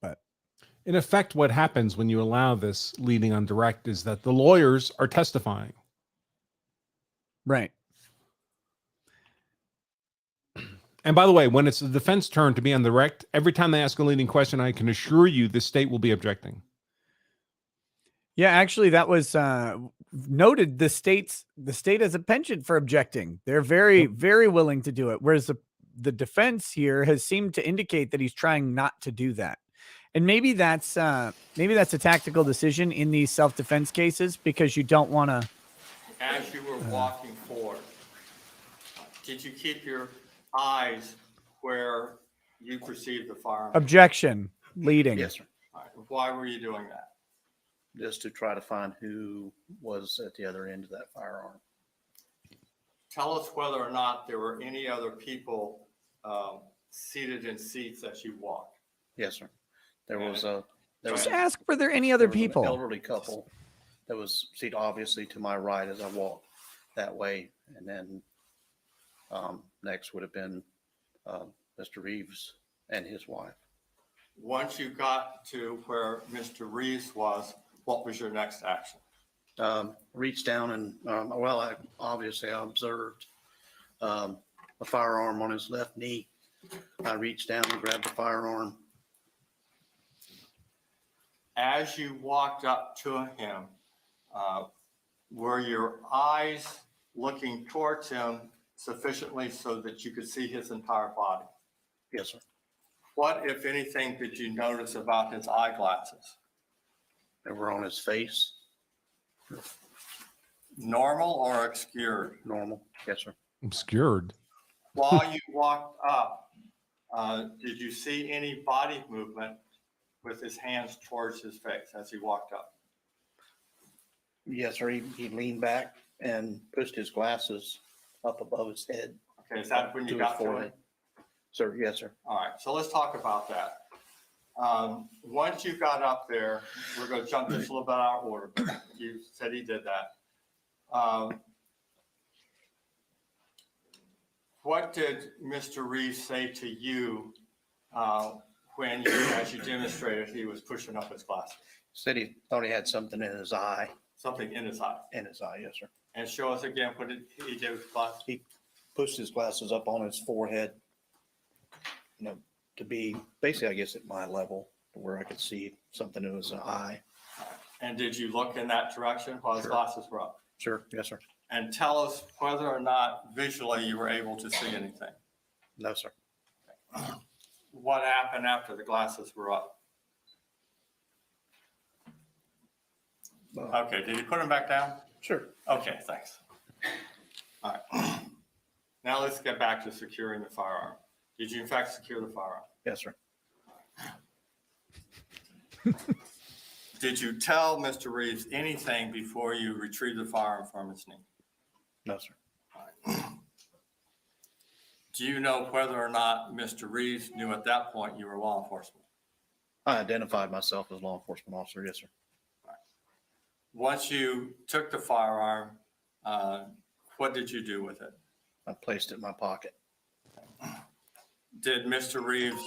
But In effect, what happens when you allow this leading on direct is that the lawyers are testifying. right. And by the way, when it's the defense turn to be on direct, every time they ask a leading question, I can assure you the state will be objecting. Yeah, actually, that was noted. The state has a penchant for objecting. They're very, very willing to do it. Whereas the defense here has seemed to indicate that he's trying not to do that. And maybe that's a tactical decision in these self-defense cases because you don't want to. As you were walking forward, did you keep your eyes where you perceived the firearm? Objection, leading. Yes, sir. All right, why were you doing that? Just to try to find who was at the other end of that firearm. Tell us whether or not there were any other people seated in seats as you walked. Yes, sir. There was Just ask, were there any other there was an people? elderly couple that was seated obviously to my right as I walked that way. And then next would have been Mr. Reeves and his wife. Once you got to where Mr. Reeves was, what was your next action? Reached down and, I observed a firearm on his left knee. I reached down and grabbed the firearm. As you walked up to him, were your eyes looking towards him sufficiently so that you could see his entire body? Yes, sir. What, if anything, did you notice about his eyeglasses? They were on his face. Normal or obscured? Normal. Yes, sir. Obscured. While you walked up, did you see any body movement with his hands towards his face as he walked up? Yes, sir. He leaned back and pushed his glasses up above his head. Okay, is that when you his got to forehead. it? Sir, yes, sir. All right, so let's talk about that. Once you got up there, we're going to jump just a little bit out of order, but you said he did that. What did Mr. Reeves say to you when you, as you demonstrated, he was pushing up his glasses? Said he thought he had something in his eye. Something in his eye. In his eye, yes, sir. And show us again what did he do with his glasses? He pushed his glasses up on his forehead, you know, to be basically, I guess, at my level, where I could see something in his eye. And did you look in that direction while his Sure. glasses were up? Sure, yes, sir. And tell us whether or not visually you were able to see anything. No, sir. What happened after the glasses were up? Okay, did you put them back down? Sure. Okay, thanks. All right. Now let's get back to securing the firearm. Did you in fact secure the firearm? Yes, sir. Did you tell Mr. Reeves anything before you retrieved the firearm from his knee? No, sir. Do you know whether or not Mr. Reeves knew at that point you were law enforcement? I identified myself as law enforcement officer, yes, sir. Once you took the firearm, what did you do with it? I placed it in my pocket. Did Mr. Reeves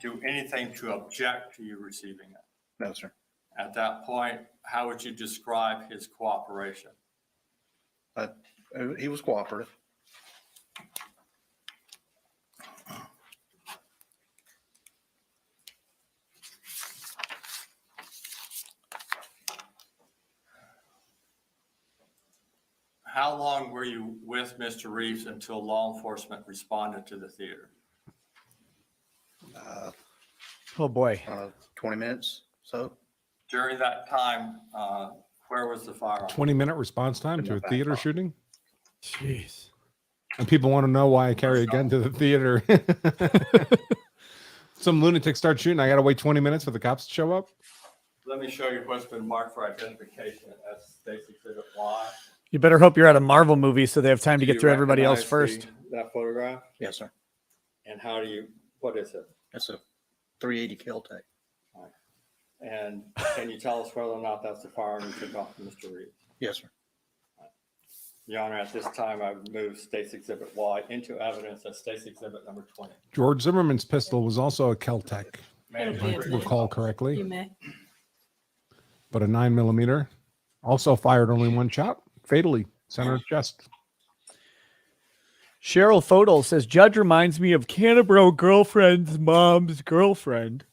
do anything to object to you receiving it? No, sir. At that point, how would you describe his cooperation? He was cooperative. How long were you with Mr. Reeves until law enforcement responded to the theater? Oh boy. 20 minutes. So During that time, where was the firearm? 20-minute response time to a back theater pocket. shooting. Jeez. And people want to know why I carry a gun to the theater. Some lunatic starts shooting. I got to wait 20 minutes for the cops to show up. Let me show you what's been marked for identification as Stacy Exhibit Y. You better hope you're at a Marvel movie so they have time to Do get you through everybody else recognize first. That photograph? yes, sir. And how do you, what is it? That's a 380 Kel-Tec. And can you tell us whether or not that's the firearm you took off from Mr. Reeves? Yes, sir. Your Honor, at this time, I would move Stacy Exhibit Y into evidence as Stacy Exhibit number 20. George Zimmerman's pistol was also a Kel-Tec, May I if I please- recall correctly, You may. but a 9mm. Also fired only one shot, fatally, center of chest. Cheryl Fodel says, Judge reminds me of Canterbury girlfriend's mom's girlfriend.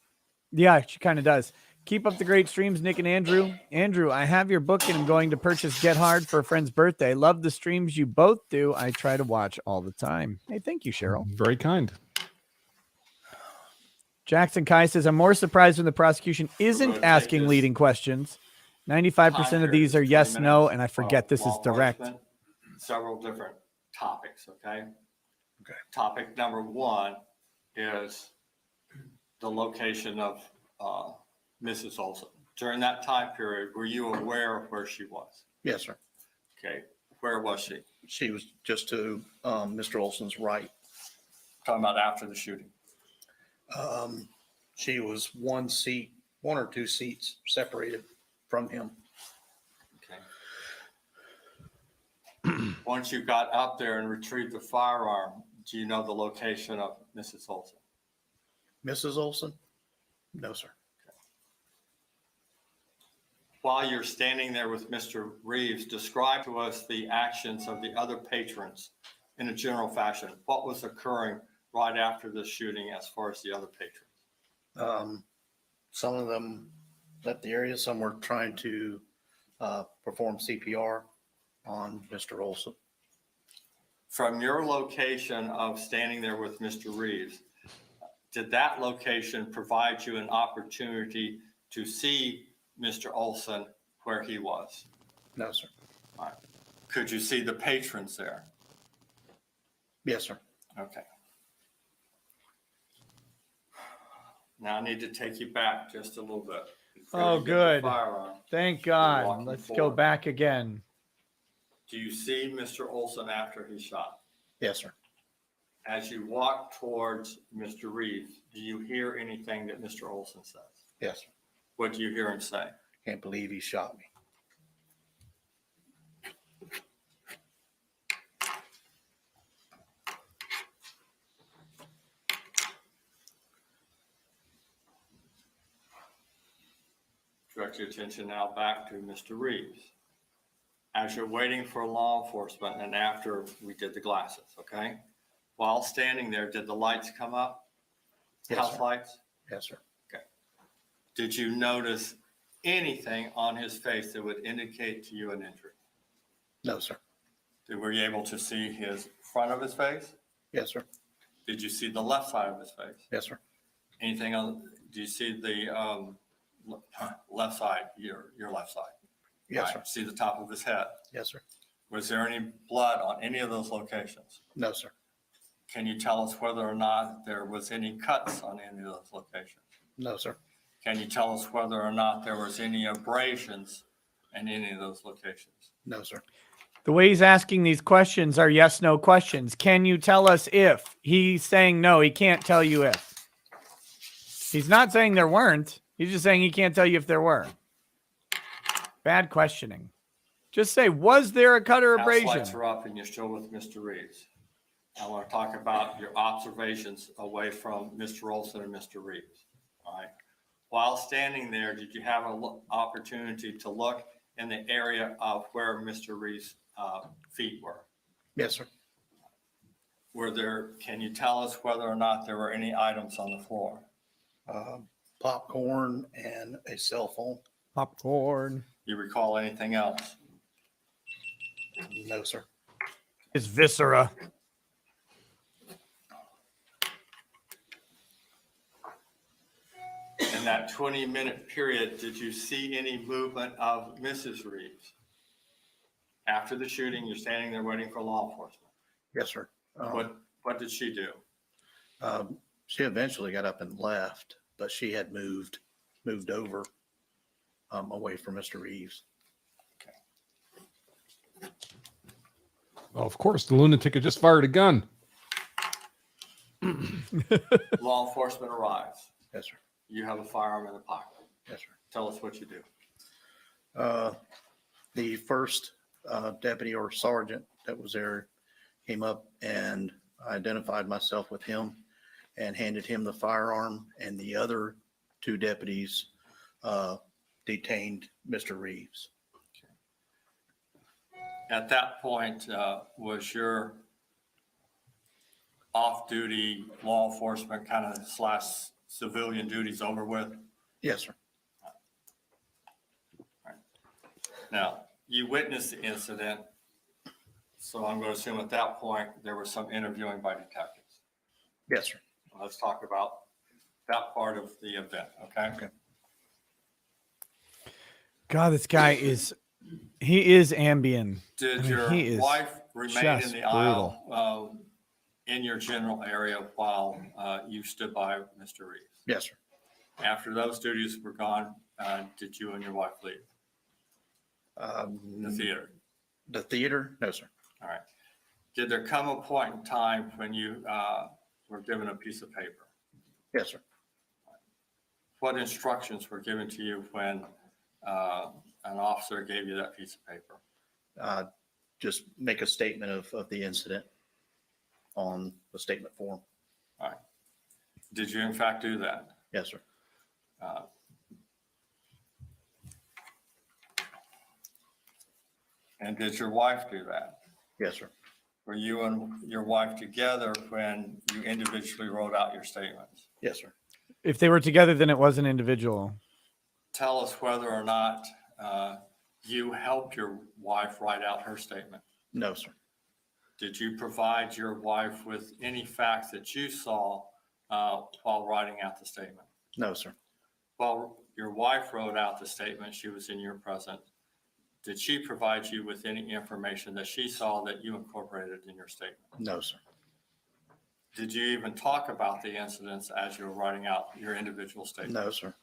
Yeah, she kind of does. Keep up the great streams, Nick and Andrew. Andrew, I have your book and I'm going to purchase Get Hard for a friend's birthday. Love the streams you both do. I try to watch all the time. Hey, thank you, Cheryl. Very kind. Jackson Kai says, I'm more surprised when the prosecution isn't asking leading questions. 95% of these are yes, no, and I forget this is direct. Several different topics, okay? Okay. Topic number one is the location of Mrs. Olson. During that time period, were you aware of where she was? Yes, sir. Okay, where was she? She was just to Mr. Olson's right. Talking about after the shooting. She was one or two seats separated from him. Okay. Once you got up there and retrieved the firearm, do you know the location of Mrs. Olson? Mrs. Olson? No, sir. While you're standing there with Mr. Reeves, describe to us the actions of the other patrons in a general fashion. What was occurring right after the shooting as far as the other patrons? Some of them left the area. Some were trying to perform CPR on Mr. Olson. From your location of standing there with Mr. Reeves, did that location provide you an opportunity to see Mr. Olson where he was? No, sir. All right. Could you see the patrons there? Yes, sir. Okay. Now I need to take you back just a little bit. Before Oh, you get the good. firearm. Thank You're God. walking Let's go forward. back again. Do you see Mr. Olson after he's shot? Yes, sir. As you walk towards Mr. Reeves, do you hear anything that Mr. Olson says? Yes, sir. What do you hear him say? Can't believe he shot me. Direct your attention now back to Mr. Reeves. As you're waiting for law enforcement and after we did the glasses, okay? While standing there, did the lights come up? Yes, House sir. lights? Yes, sir. Okay. Did you notice anything on his face that would indicate to you an injury? No, sir. Were you able to see his front of his face? Yes, sir. Did you see the left side of his face? Yes, sir. Anything on, do you see the left side, your left side? Yes, Right. sir. See the top of his head? Yes, sir. Was there any blood on any of those locations? No, sir. Can you tell us whether or not there was any cuts on any of those locations? No, sir. Can you tell us whether or not there was any abrasions in any of those locations? No, sir. The way he's asking these questions are yes, no questions. Can you tell us if? He's saying no, he can't tell you if. He's not saying there weren't. He's just saying he can't tell you if there were. Bad questioning. Just say, was there a cut or House abrasion? lights are up and you're still with Mr. Reeves. I want to talk about your observations away from Mr. Olson and Mr. Reeves. All right. While standing there, did you have an opportunity to look in the area of where Mr. Reeves' feet were? Yes, sir. Can you tell us whether or not there were any items on the floor? Popcorn and a cell phone. Popcorn. You recall anything else? No, sir. His viscera. In that 20-minute period, did you see any movement of Mrs. Reeves? After the shooting, you're standing there waiting for law enforcement. Yes, sir. What did she do? She eventually got up and left, but she had moved over away from Mr. Reeves. Well, of course, the lunatic had just fired a gun. Law enforcement arrives. Yes, sir. You have a firearm in the pocket. Yes, sir. Tell us what you do. The first deputy or sergeant that was there came up and identified myself with him and handed him the firearm, and the other two deputies detained Mr. Reeves. At that point, was your off-duty law enforcement kind of / civilian duties over with? Yes, sir. Now, you witnessed the incident, so I'm going to assume at that point there was some interviewing by detectives. Yes, sir. Let's talk about that part of the event, okay? Okay. God, this guy is Ambien. Did I mean, your he is wife remain in just the aisle in your general area while you stood by Mr. Reeves? Yes, sir. After those duties were gone, did you and your wife leave the theater? The theater? No, sir. All right. Did there come a point in time when you were given a piece of paper? Yes, sir. What instructions were given to you when an officer gave you that piece of paper? Just make a statement of the incident on the statement form. All right. Did you in fact do that? Yes, sir. And did your wife do that? Yes, sir. Were you and your wife together when you individually wrote out your statements? Yes, sir. If they were together, then it was an individual. Tell us whether or not you helped your wife write out her statement. No, sir. Did you provide your wife with any facts that you saw while writing out the statement? No, sir. While your wife wrote out the statement, she was in your presence. Did she provide you with any information that she saw that you incorporated in your statement? No, sir. Did you even talk about the incidents as you were writing out your individual statement? No, sir.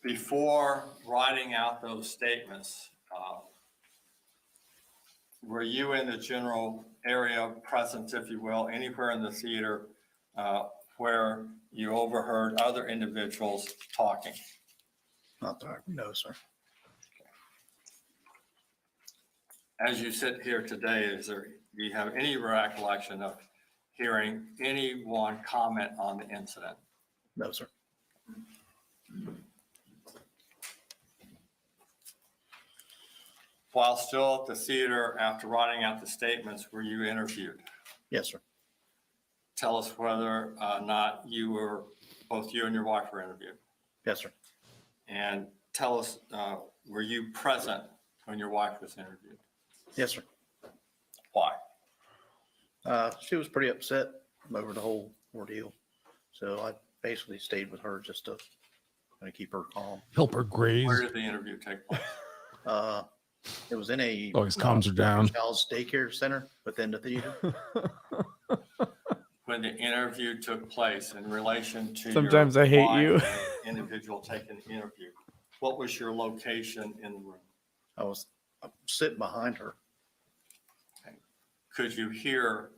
before writing out those statements, were you in the general area present, if you will, anywhere in the theater where you overheard other individuals talking? Not that, no, sir. As you sit here today, do you have any recollection of hearing anyone comment on the incident? No, sir. While still at the theater, after writing out the statements, were you interviewed? Yes, sir. Tell us whether or not both you and your wife were interviewed. Yes, sir. And tell us, were you present when your wife was interviewed? Yes, sir. Why? She was pretty upset over the whole ordeal. So I basically stayed with her just to kind of keep her calm. Help her graze. Where did the interview take place? It was in a Always calms her down. child's daycare center within the theater. When the interview took place in relation to Sometimes your I hate wife you. and the individual taking the interview, what was your location in the room? I was sitting behind her. Could you hear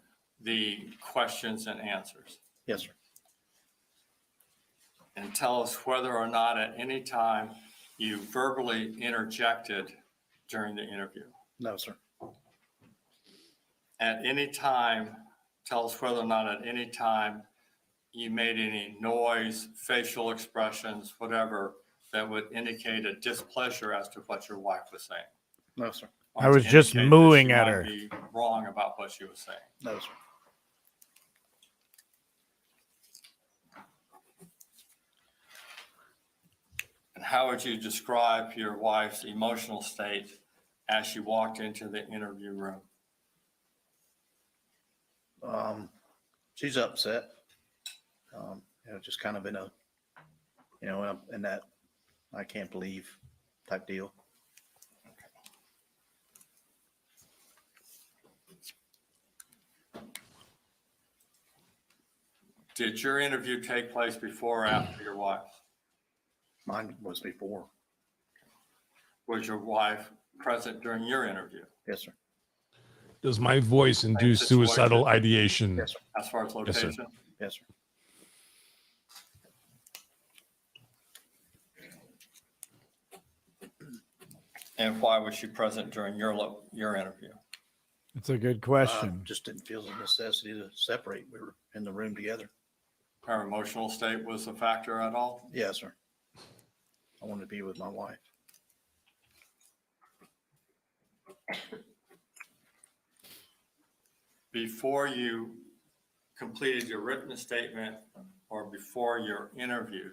the questions and answers? Yes, sir. And tell us whether or not at any time you verbally interjected during the interview. No, sir. At any time, tell us whether or not at any time you made any noise, facial expressions, whatever, that would indicate a displeasure as to what your wife was saying. No, sir. Or I was to just indicate that mooing she at might her. be wrong about what she was saying. No, sir. And how would you describe your wife's emotional state as she walked into the interview room? She's upset. Just kind of in a, in that I can't believe type deal. Did your interview take place before or after your wife? Mine was before. Was your wife present during your interview? Yes, sir. Does my voice induce situation. suicidal ideation? Yes, sir. As far as Yes, sir. location? Yes, sir. And why was she present during your interview? It's a good question. Just didn't feel the necessity to separate. We were in the room together. Her emotional state was a factor at all? Yes, sir. I wanted to be with my wife. Before you completed your written statement or before your interview,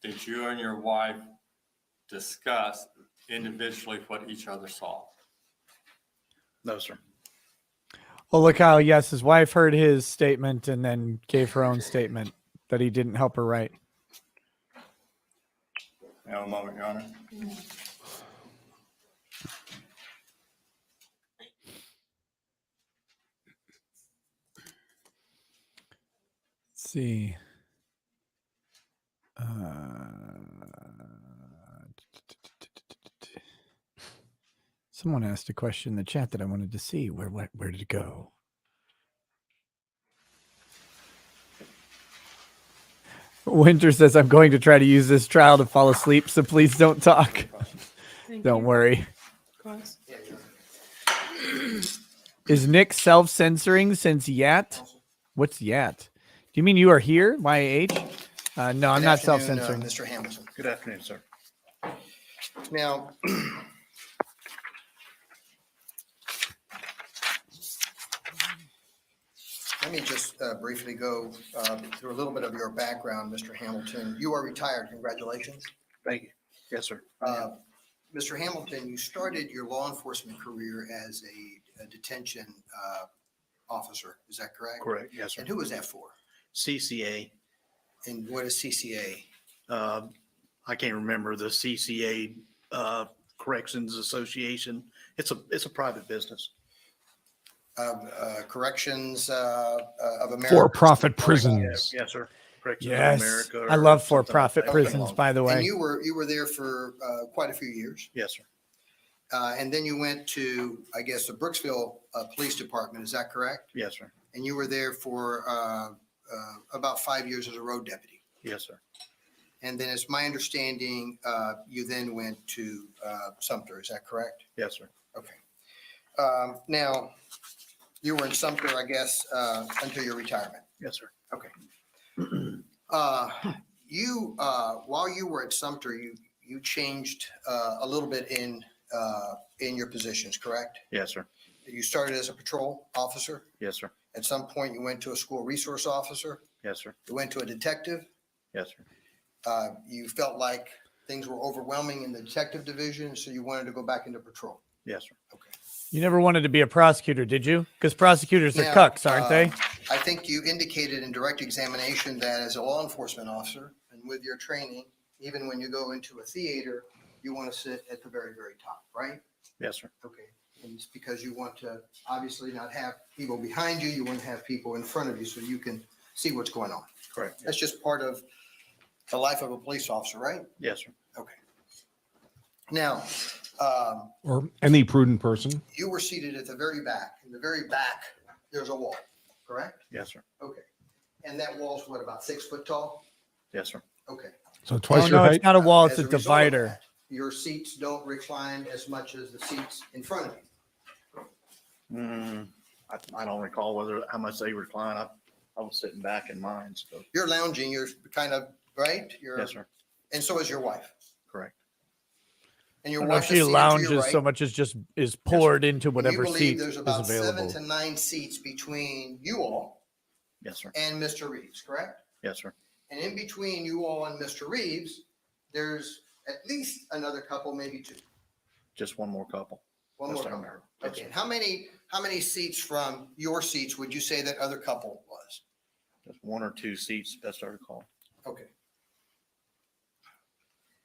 did you and your wife discuss individually what each other saw? No, sir. Oh, look how, yes, his wife heard his statement and then gave her own statement that he didn't help her write. Have a moment, Your Honor. Let's see. Someone asked a question in the chat that I wanted to see. Where did it go? Winter says, I'm going to try to use this trial to fall asleep, so please don't talk. Don't worry. Is Nick self-censoring since YAT? What's YAT? Do you mean you are here, YAH? No, I'm Good not afternoon, self-censoring. Mr. Hamilton. Good afternoon, sir. Now, let me just briefly go through a little bit of your background, Mr. Hamilton. You are retired. Congratulations. Thank you. Yes, sir. Mr. Hamilton, you started your law enforcement career as a detention officer. Is that correct? Correct. Yes, sir. And who was that for? CCA. And what is CCA? I can't remember the CCA Corrections Association. It's a private business. Corrections of America. For-profit prisons. Yes, sir. Corrections of Yes. America. I or love something like for-profit that. prisons, by the way. And you were there for quite a few years. Yes, sir. And then you went to, I guess, the Brooksville Police Department. Is that correct? Yes, sir. And you were there for about 5 years as a road deputy. Yes, sir. And then it's my understanding, you then went to Sumter. Is that correct? Yes, sir. Okay. Now, you were in Sumter, I guess, until your retirement. Yes, sir. Okay. While you were at Sumter, you changed a little bit in your positions, correct? Yes, sir. You started as a patrol officer. Yes, sir. At some point, you went to a school resource officer. Yes, sir. You went to a detective. Yes, sir. You felt like things were overwhelming in the detective division, so you wanted to go back into patrol. Yes, sir. Okay. You never wanted to be a prosecutor, did you? Because prosecutors are Now, cucks, aren't they? I think you indicated in direct examination that as a law enforcement officer and with your training, even when you go into a theater, you want to sit at the very, very top, right? Yes, sir. Okay. And it's because you want to obviously not have people behind you. You want to have people in front of you so you can see what's going on. Correct. That's just part of the life of a police officer, right? Yes, sir. Okay. Now, Or any prudent person. you were seated at the very back. In the very back, there's a wall, correct? Yes, sir. Okay. And that wall's what, about 6 foot tall? Yes, sir. Okay. So twice Oh, your no, height. it's not a wall, it's As a result of divider. that, your seats don't recline as much as the seats in front of you. I don't recall how much they recline. I was sitting back in mine, so. You're lounging, you're kind of, right? Yes, sir. And so is your wife. Correct. And I your don't know if wife she is seated to your lounges right. so much as just is poured into And whatever you believe seat there's is about available. 7 to 9 seats between you all Yes, sir. and Mr. Reeves, correct? Yes, sir. And in between you all and Mr. Reeves, there's at least another couple, maybe 2. Just one more couple. One more Yes, sir. couple. Yes, Okay. sir. And how many seats from your seats would you say that other couple was? Just 1 or 2 seats, best I recall. Okay.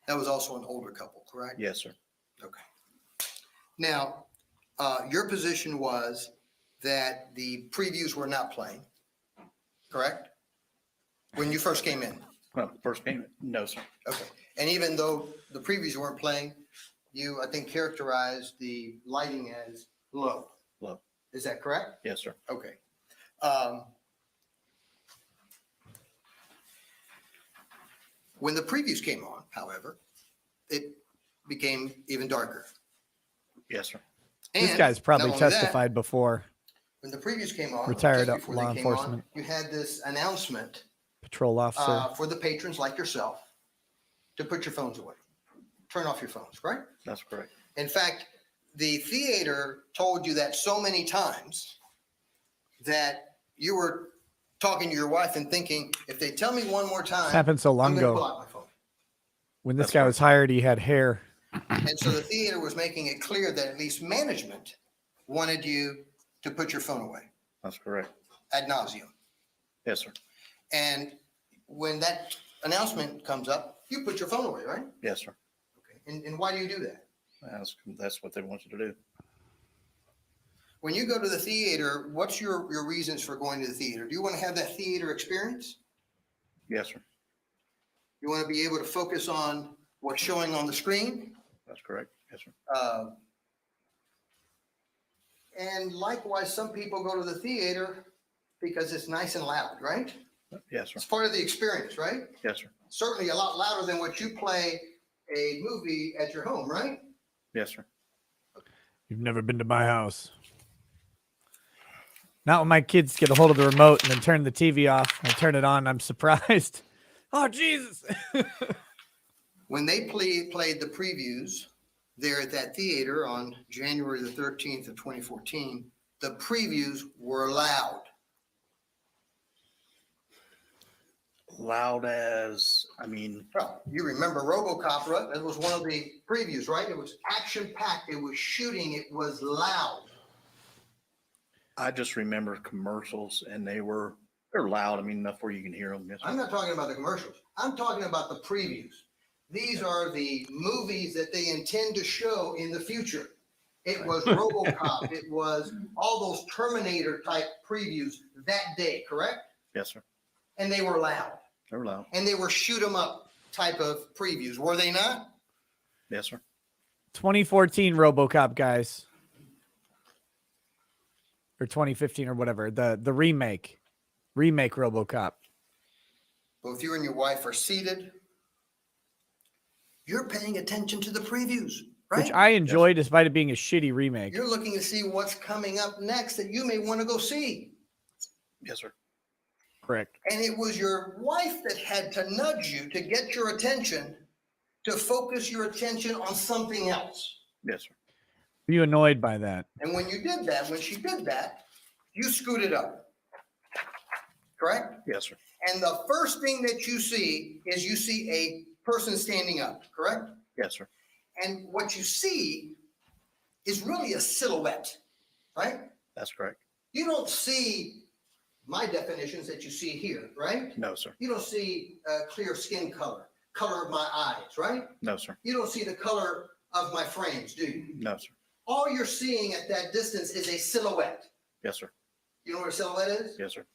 That was also an older couple, correct? Yes, sir. Okay. Now, your position was that the previews were not playing, correct? When you first came in? Well, first payment, no, sir. Okay. And even though the previews weren't playing, you, I think, characterized the lighting as low. Low. Is that correct? Yes, sir. Okay. When the previews came on, however, it became even darker. Yes, sir. This And guy's probably not only that, testified before. when the previews came on, Retired just before law they came on, enforcement. you had this announcement Patrol officer. for the patrons like yourself to put your phones away, turn off your phones, right? That's correct. In fact, the theater told you that so many times that you were talking to your wife and thinking, if they tell me one more time, This happened so long I'm going to ago. pull out my phone. When this That's guy right. was hired, he had hair. And so the theater was making it clear that at least management wanted you to put your phone away That's correct. ad nauseum. Yes, sir. And when that announcement comes up, you put your phone away, right? Yes, sir. Okay. And why do you do that? That's what they want you to do. When you go to the theater, what's your reasons for going to the theater? Do you want to have that theater experience? Yes, sir. You want to be able to focus on what's showing on the screen? That's correct. Yes, sir. And likewise, some people go to the theater because it's nice and loud, right? Yes, sir. It's part of the experience, right? Yes, sir. Certainly a lot louder than what you play a movie at your home, right? Yes, sir. You've never been to my house. Not when my kids get a hold of the remote and then turn the TV off. I turn it on. I'm surprised. Oh, Jesus. When they played the previews there at that theater on January the 13th of 2014, the previews were loud. Loud as, I mean, Well, you remember RoboCop, that was one of the previews, right? It was action-packed, it was shooting, it was loud. I just remember commercials and they're loud. I mean, enough where you can hear them. Yes, I'm sir. not talking about the commercials. I'm talking about the previews. These are the movies that they intend to show in the future. It was RoboCop. It was all those Terminator type previews that day, correct? Yes, sir. And they were loud. They're loud. And they were shoot 'em up type of previews, were they not? Yes, sir. 2014 RoboCop, guys. Or 2015 or whatever. The remake RoboCop. Both you and your wife are seated. You're paying attention to the previews, right? Which I enjoy despite it being a shitty remake. You're looking to see what's coming up next that you may want to go see. Yes, sir. Correct. And it was your wife that had to nudge you to get your attention, to focus your attention on something else. Yes, sir. Are you annoyed by that? And when you did that, when she did that, you scooted up. Correct? Yes, sir. And the first thing that you see is you see a person standing up, correct? Yes, sir. And what you see is really a silhouette, right? That's correct. You don't see my definitions that you see here, right? No, sir. You don't see clear skin color of my eyes, right? No, sir. You don't see the color of my frames, do you? No, sir. All you're seeing at that distance is a silhouette. Yes, sir. You know what a silhouette is? Yes, sir.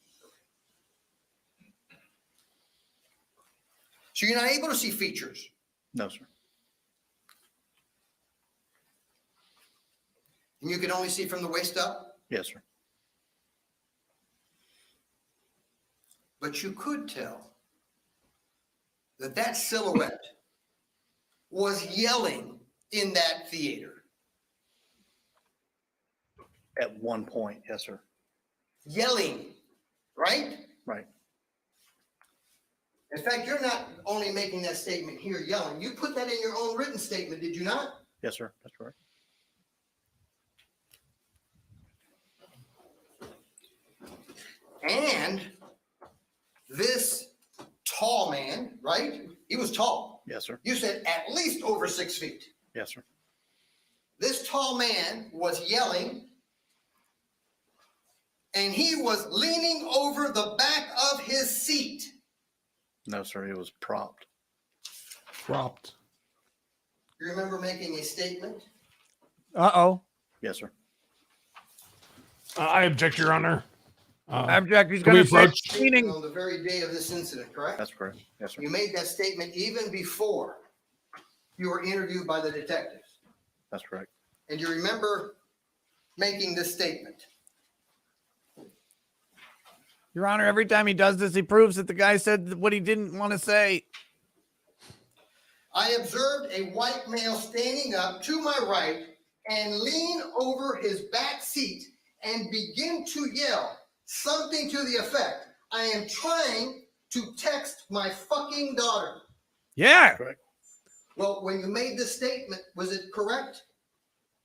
So you're not able to see features. No, sir. And you can only see from the waist up, Yes, sir. but you could tell that that silhouette was yelling in that theater. At one point, yes, sir. Yelling, right? Right. In fact, you're not only making that statement here yelling, you put that in your own written statement, did you not? Yes, sir. That's correct. And this tall man, right? He was tall. Yes, sir. You said at least over 6 feet. Yes, sir. This tall man was yelling, and he was leaning over the back of his seat. No, sir. It was propped. Propped. You remember making a statement? Uh-oh. Yes, sir. I object, Your Honor. I object. He's can going we to approach- say meaning. On the very day of this incident, correct? That's correct. Yes, sir. You made that statement even before you were interviewed by the detectives. That's correct. And you remember making this statement. Your Honor, every time he does this, he proves that the guy said what he didn't want to say. I observed a white male standing up to my right and lean over his back seat and begin to yell something to the effect, I am trying to text my fucking daughter. Yeah. Correct. Well, when you made this statement, was it correct?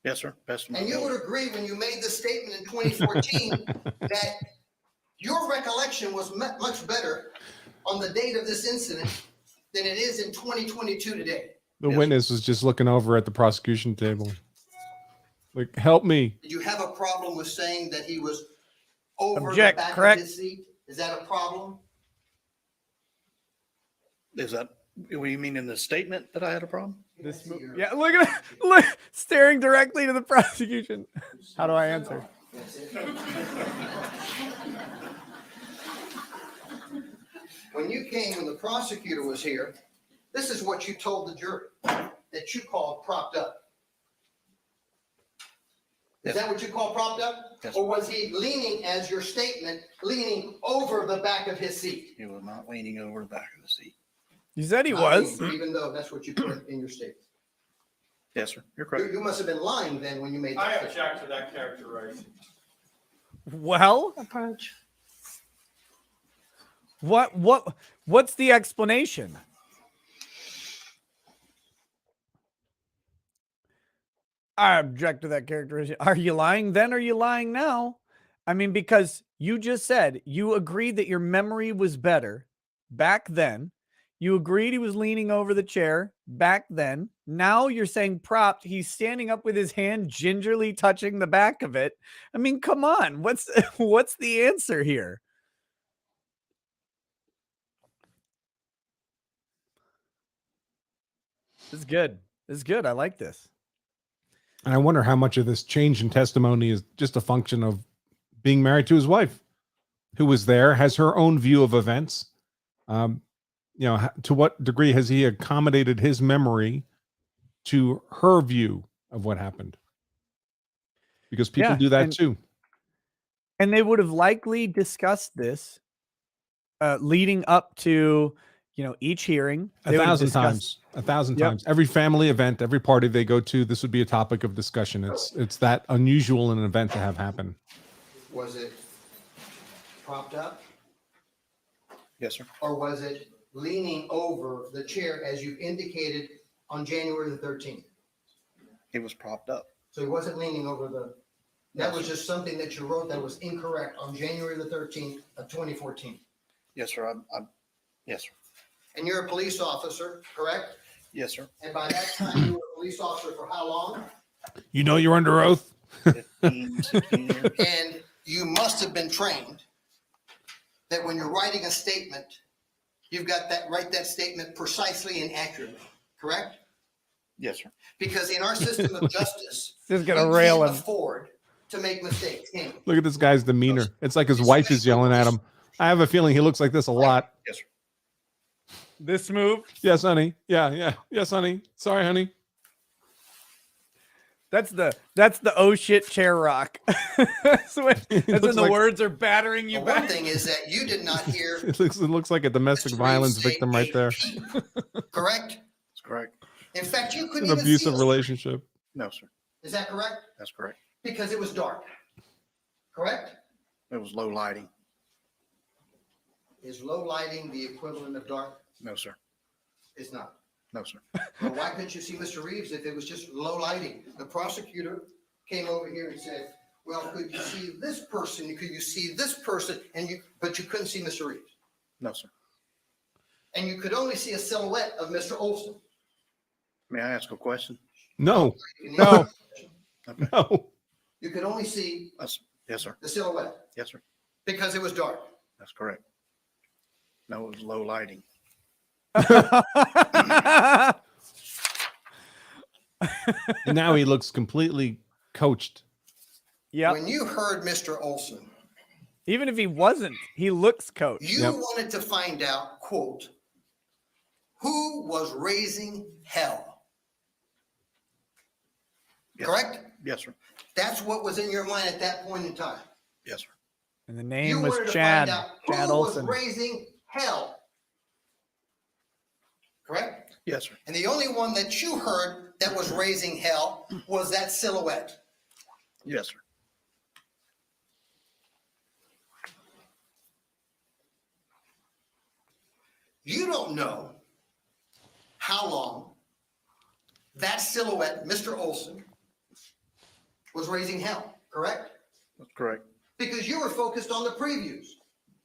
Yes, sir. Best of my And you would ability. agree when you made this statement in 2014 that your recollection was much better on the date of this incident than it is in 2022 today. The Yes. witness was just looking over at the prosecution table. Like, help me. Did you have a problem with saying that he was over Object, the back correct. of his seat? Is that a problem? Is that what you mean in the statement that I had a problem? This yeah, look at it. Look, staring directly to the prosecution. How do I answer? When you came, when the prosecutor was here, this is what you told the jury, that you called propped up. Is Yes. that what you call propped up? Yes. Or was he leaning, as your statement, leaning over the back of his seat? He was not leaning over the back of the seat. You said he Not was. leaning, even though that's what you put in your statement. Yes, sir. You're correct. You must have been lying then when you made I that. object to that characterization. Well, Approach. what's the explanation? I object to that characterization. Are you lying then? Or are you lying now? I mean, because you just said you agreed that your memory was better back then. You agreed he was leaning over the chair back then. Now you're saying propped. He's standing up with his hand gingerly touching the back of it. I mean, come on. What's the answer here? This is good. This is good. I like this. And I wonder how much of this change in testimony is just a function of being married to his wife, who was there, has her own view of events. to what degree has he accommodated his memory to her view of what happened? Because people Yeah, do that and- too. And they would have likely discussed this leading up to, each hearing. They would have 1,000 discussed- times, 1,000 Yep. times. Every family event, every party they go to, this would be a topic of discussion. It's that unusual an event to have happen. Was it propped up Yes, sir. or was it leaning over the chair as you indicated on January the 13th? It was propped up. So he wasn't leaning over that was just something that you wrote that was incorrect on January the 13th of 2014. Yes, sir. Yes, sir. And you're a police officer, correct? Yes, sir. And by that time, you were a police officer for how long? You know you're under oath. 15, 16 years. And you must have been trained that when you're writing a statement, you've got write that statement precisely and accurately, correct? Yes, sir. Because in our system of justice, This is we gonna can't rail him. afford to make mistakes, can we? Look at this guy's demeanor. It's like his wife is yelling at him. I have a feeling he looks like this a lot. Yes, sir. This move. Yes, honey. Yeah. Yes, honey. Sorry, honey. That's the oh shit chair rock. That's when looks the like- words are battering you The one back. thing is that you did not hear, It looks like a domestic Mr. violence Reeves say victim right there. a peep, correct? That's correct. In fact, you couldn't An even see abusive us. relationship. No, sir. Is that correct? That's correct. Because it was dark, correct? It was low lighting. Is low lighting the equivalent of dark? No, sir. It's not. No, sir. Well, why couldn't you see Mr. Reeves if it was just low lighting? The prosecutor came over here and said, well, could you see this person? Could you see this person? But you couldn't see Mr. Reeves. No, sir. And you could only see a silhouette of Mr. Olson. May I ask a question? No, You can No. answer the question. no. You could only see Yes, sir. the silhouette Yes, sir. because it was dark. That's correct. No, it was low lighting. And now he looks completely coached. Yep. When you heard Mr. Olson, Even if he wasn't, he looks coached. you Yep. wanted to find out, quote, who was raising hell, Yes. correct? Yes, sir. That's what was in your mind at that point in time. Yes, sir. And the You name was wanted to Chad. find out Chad who Olson. was raising hell, correct? Yes, sir. And the only one that you heard that was raising hell was that silhouette. Yes, sir. You don't know how long that silhouette, Mr. Olson, was raising hell, correct? That's correct. Because you were focused on the previews,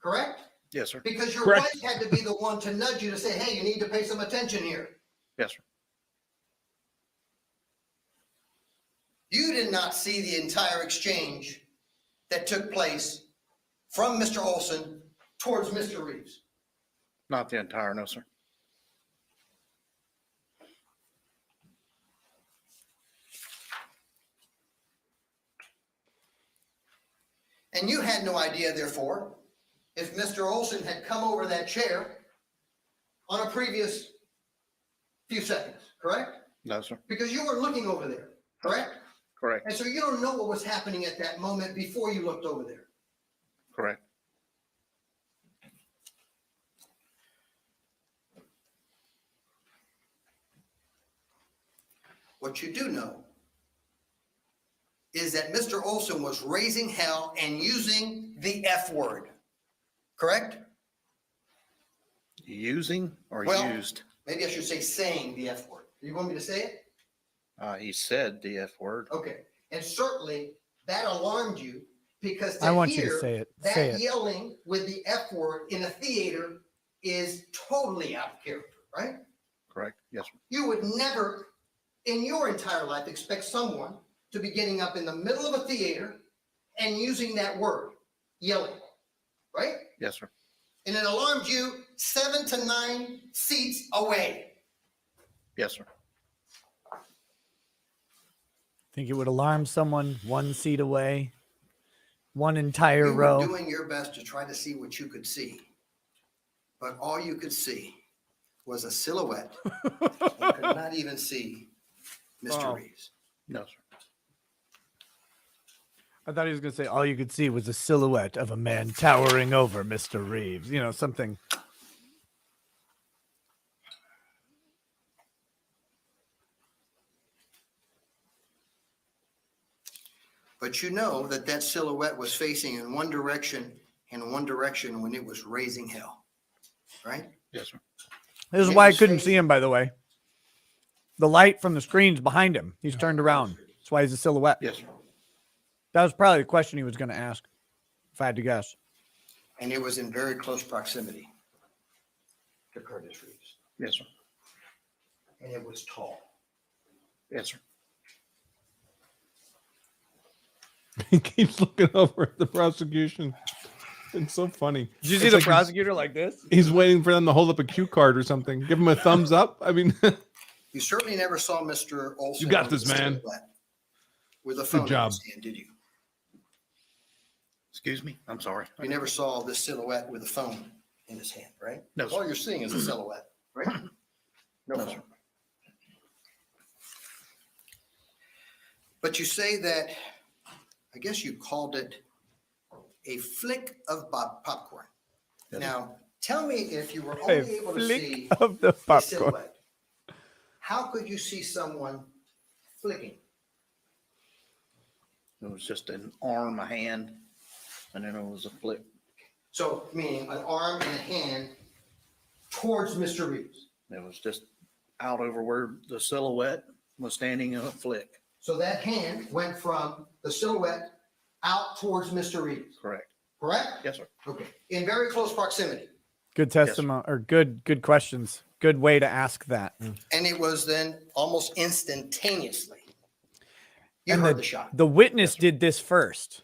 correct? Yes, sir. Because your Correct. wife had to be the one to nudge you to say, hey, you need to pay some attention here. Yes, sir. You did not see the entire exchange that took place from Mr. Olson towards Mr. Reeves. Not the entire, no, sir. And you had no idea, therefore, if Mr. Olson had come over that chair on a previous few seconds, correct? No, sir. Because you weren't looking over there, correct? Correct. And so you don't know what was happening at that moment before you looked over there. Correct. What you do know is that Mr. Olson was raising hell and using the F word, correct? Using or Well- used? Maybe I should say saying the F word. You want me to say it? He said the F word. Okay. And certainly that alarmed you because I want you hear to say it. that Say it. yelling with the F word in a theater is totally out of character, right? Correct. Yes, sir. You would never in your entire life expect someone to be getting up in the middle of a theater and using that word, yelling, right? Yes, sir. And it alarmed you 7 to 9 seats away. Yes, sir. Think it would alarm someone one seat away, one entire You row. were doing your best to try to see what you could see. But all you could see was a silhouette. You could not even see Mr. Oh. Reeves. No, sir. I thought he was going to say all you could see was a silhouette of a man towering over Mr. Reeves. You know, something. But you know that that silhouette was facing in one direction when it was raising hell, right? Yes, sir. This is It why I was couldn't facing- see him, by the way. The light from the screen's behind him. He's turned around. That's why he's a silhouette. Yes, sir. That was probably the question he was going to ask, if I had to guess. And it was in very close proximity to Curtis Reeves. Yes, sir. And it was tall. Yes, sir. He keeps looking over at the prosecution. It's so funny. Did you see It's the like prosecutor like this? He's waiting for them to hold up a cue card or something. Give him a thumbs up. I mean, You certainly never saw Mr. Olson. You got with this, a man. silhouette with a phone in job. his hand, did you? Excuse me. I'm sorry. You never saw this silhouette with a phone in his hand, right? No, sir. All you're seeing is a silhouette, right? No No, phone. sir. But you say that, I guess you called it a flick of popcorn. Yes. Now, tell me if you were A only able to flick see of the a popcorn. silhouette. How could you see someone flicking? It was just an arm, a hand, and then it was a flick. So meaning an arm and a hand towards Mr. Reeves. It was just out over where the silhouette was standing in a flick. So that hand went from the silhouette out towards Mr. Reeves, Correct. correct? Yes, sir. Okay, in very close proximity. Good testimony or good questions. Good way to ask that. And it was then almost instantaneously. You And heard the shot. The witness did this first.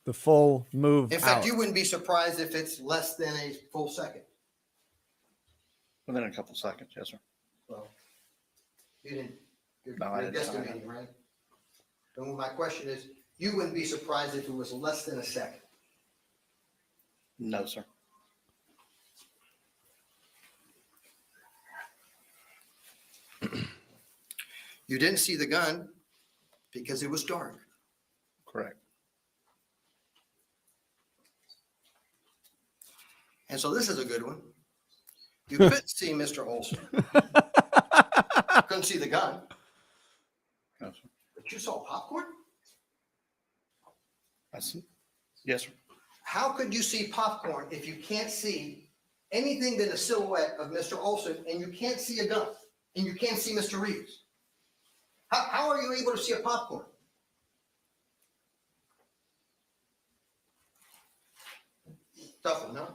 The full move In fact, out. you wouldn't be surprised if it's less than a full second. Within a couple seconds. Yes, sir. Well, you didn't, you're No, I you're didn't. guesstimating, right? And my question is, you wouldn't be surprised if it was less than a second. No, sir. You didn't see the gun because it was dark. Correct. And so this is a good one. You couldn't see Mr. Olson. Couldn't see the gun, No, sir. but you saw popcorn? I see. Yes, sir. How could you see popcorn if you can't see anything than a silhouette of Mr. Olson and you can't see a gun and you can't see Mr. Reeves? How are you able to see a popcorn? Tough one, no?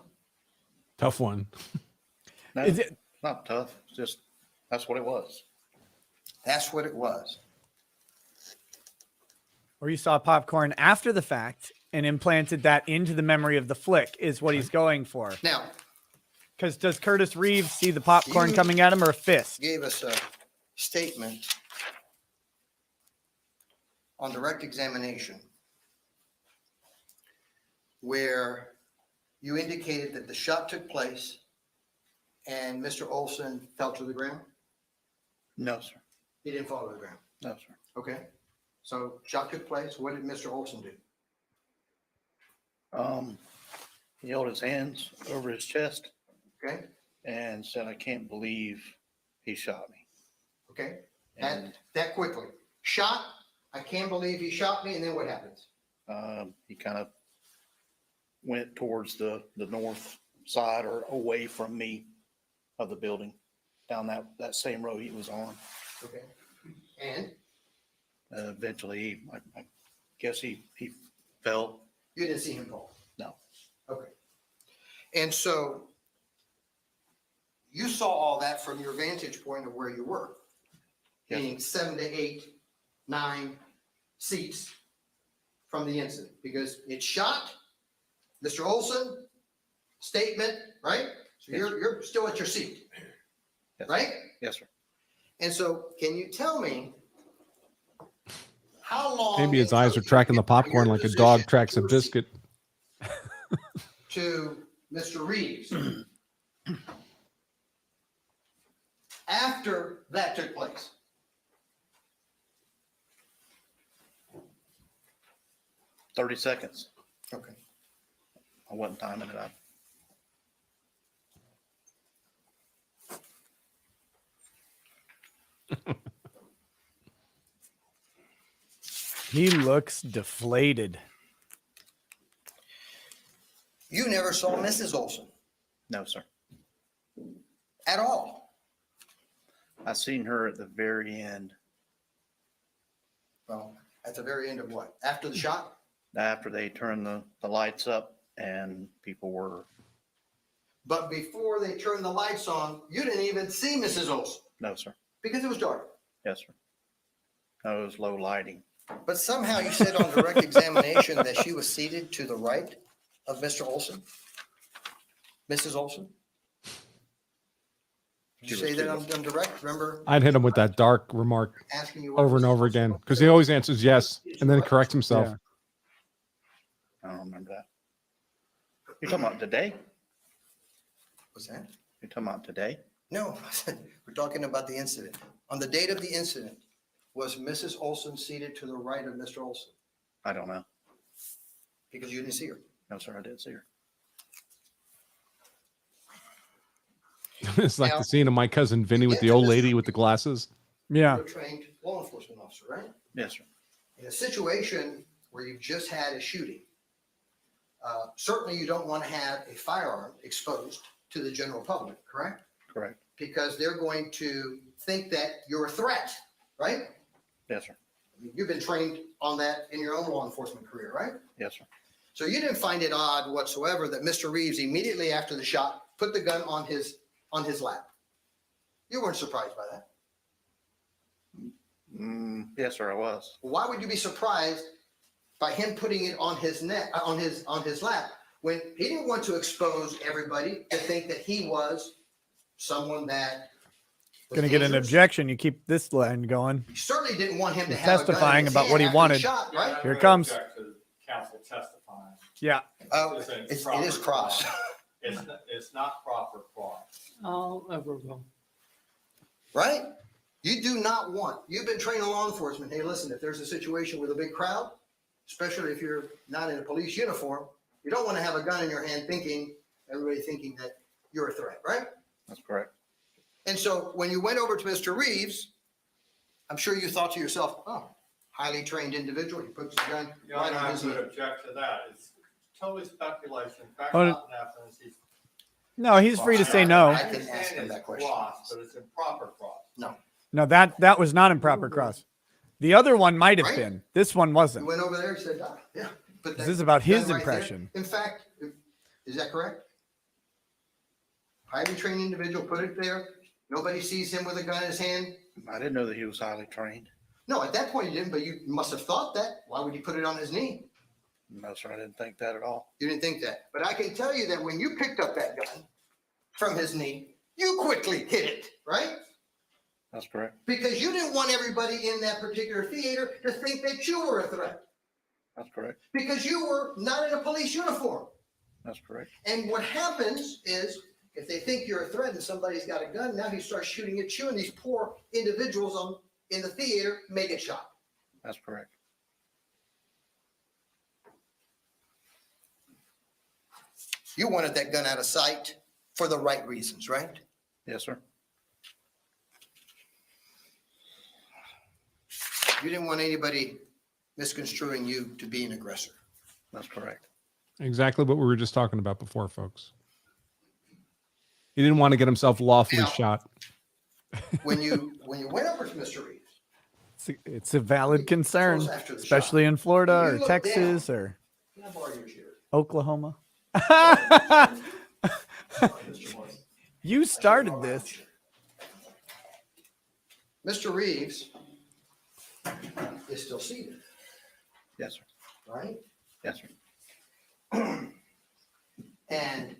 tough one. No, Is it not tough. It's just that's what it was. That's what it was. or you saw popcorn after the fact and implanted that into the memory of the flick is what he's going for. Now, Because does Curtis Reeves see the popcorn You- coming at him or a fist? gave us a statement on direct examination where you indicated that the shot took place and Mr. Olson fell to the ground? No, sir. He didn't fall to the ground. No, sir. Okay. So shot took place. What did Mr. Olson do? He held his hands over his chest Okay. and said, "I can't believe he shot me." Okay. And That quickly. Shot. I can't believe he shot me. And then what happens? he kind of went towards the north side or away from me of the building, down that same road he was on. Okay. And Eventually, I guess he fell. you didn't see him fall? No. Okay. And so you saw all that from your vantage point of where you were, Yes. meaning 7 to 8, 9 seats from the incident, because it shot Mr. Olson, statement, right? So Yes. you're still at your seat, Yes. right? Yes, sir. And so can you tell me how long? Maybe his it eyes took are tracking you the popcorn from like your a dog position tracks a to your seat biscuit. To Mr. Reeves. after that took place? 30 seconds. Okay. I wasn't timing it up. He looks deflated. You never saw Mrs. Olson No, sir. at all. I seen her at the very end Well, at the very end of what? After the shot? after they turned the lights up and people were, But before they turned the lights on, you didn't even see Mrs. Olson no, sir. because it was dark. Yes, sir. No, it was low lighting. But somehow you said on direct examination that she was seated to the right of Mr. Olson? Mrs. Olson? Did you say that on direct? Remember I'd hit him with that dark remark asking you what over and Mrs. over Olson again looked because like? he always answers yes and then corrects himself. Yeah. I don't remember that. You talking about today? What's that? You talking about today? No, we're talking about the incident. On the date of the incident, was Mrs. Olson seated to the right of Mr. Olson? I don't know. Because you didn't see her. No, sir, I didn't see her. It's like the scene of my cousin Vinny with the old lady with the glasses. Yeah. You're a trained law enforcement officer, right? Yes, sir. In a situation where you've just had a shooting, certainly you don't want to have a firearm exposed to the general public, correct? Correct. Because they're going to think that you're a threat, right? Yes, sir. You've been trained on that in your own law enforcement career, right? Yes, sir. So you didn't find it odd whatsoever that Mr. Reeves immediately after the shot put the gun on his lap. You weren't surprised by that. Yes, sir, I was. Why would you be surprised by him putting it on his neck, on his lap, when he didn't want to expose everybody to think that he was someone that was Going to get an dangerous? objection. You keep this line going. You certainly didn't want him to He's have a gun in testifying his about hand what he after wanted. shot, right? Here it comes. Counsel testifying. Yeah. It is cross. It's not proper cross. I'll overrule. Right? You do not want, you've been trained in law enforcement. Hey, listen, if there's a situation with a big crowd, especially if you're not in a police uniform, you don't want to have a gun in your hand everybody thinking that you're a threat, right? That's correct. And so when you went over to Mr. Reeves, I'm sure you thought to yourself, oh, highly trained individual, he puts the gun Your right Honor, on I his would knee. object to that. It's totally speculation. Fact Oh, not in evidence. No, he's free to say no. I didn't ask him that question. Cross, but it's improper cross. No. No, that was not improper cross. The other one might have Right? been. This one You wasn't. went over there and said, ah, yeah. Put This that is about his gun right there. impression. In fact, is that correct? Highly trained individual, put it there. Nobody sees him with a gun in his hand. I didn't know that he was highly trained. No, at that point you didn't, but you must have thought that. Why would you put it on his knee? No, sir, I didn't think that at all. You didn't think that. But I can tell you that when you picked up that gun from his knee, you quickly hit it, right? That's correct. Because you didn't want everybody in that particular theater to think that you were a threat. That's correct. Because you were not in a police uniform. That's correct. And what happens is, if they think you're a threat and somebody's got a gun, now he starts shooting at you, and these poor individuals in the theater may get shot. That's correct. You wanted that gun out of sight for the right reasons, right? Yes, sir. You didn't want anybody misconstruing you to be an aggressor. That's correct. Exactly what we were just talking about before, folks. He didn't want to get himself lawfully shot. When you went over to Mr. Reeves, It's a valid concern, close after the especially in Florida or Texas or can I borrow your chair? Oklahoma. You started this. Mr. Reeves is still seated, Yes, sir. right? Yes, sir. And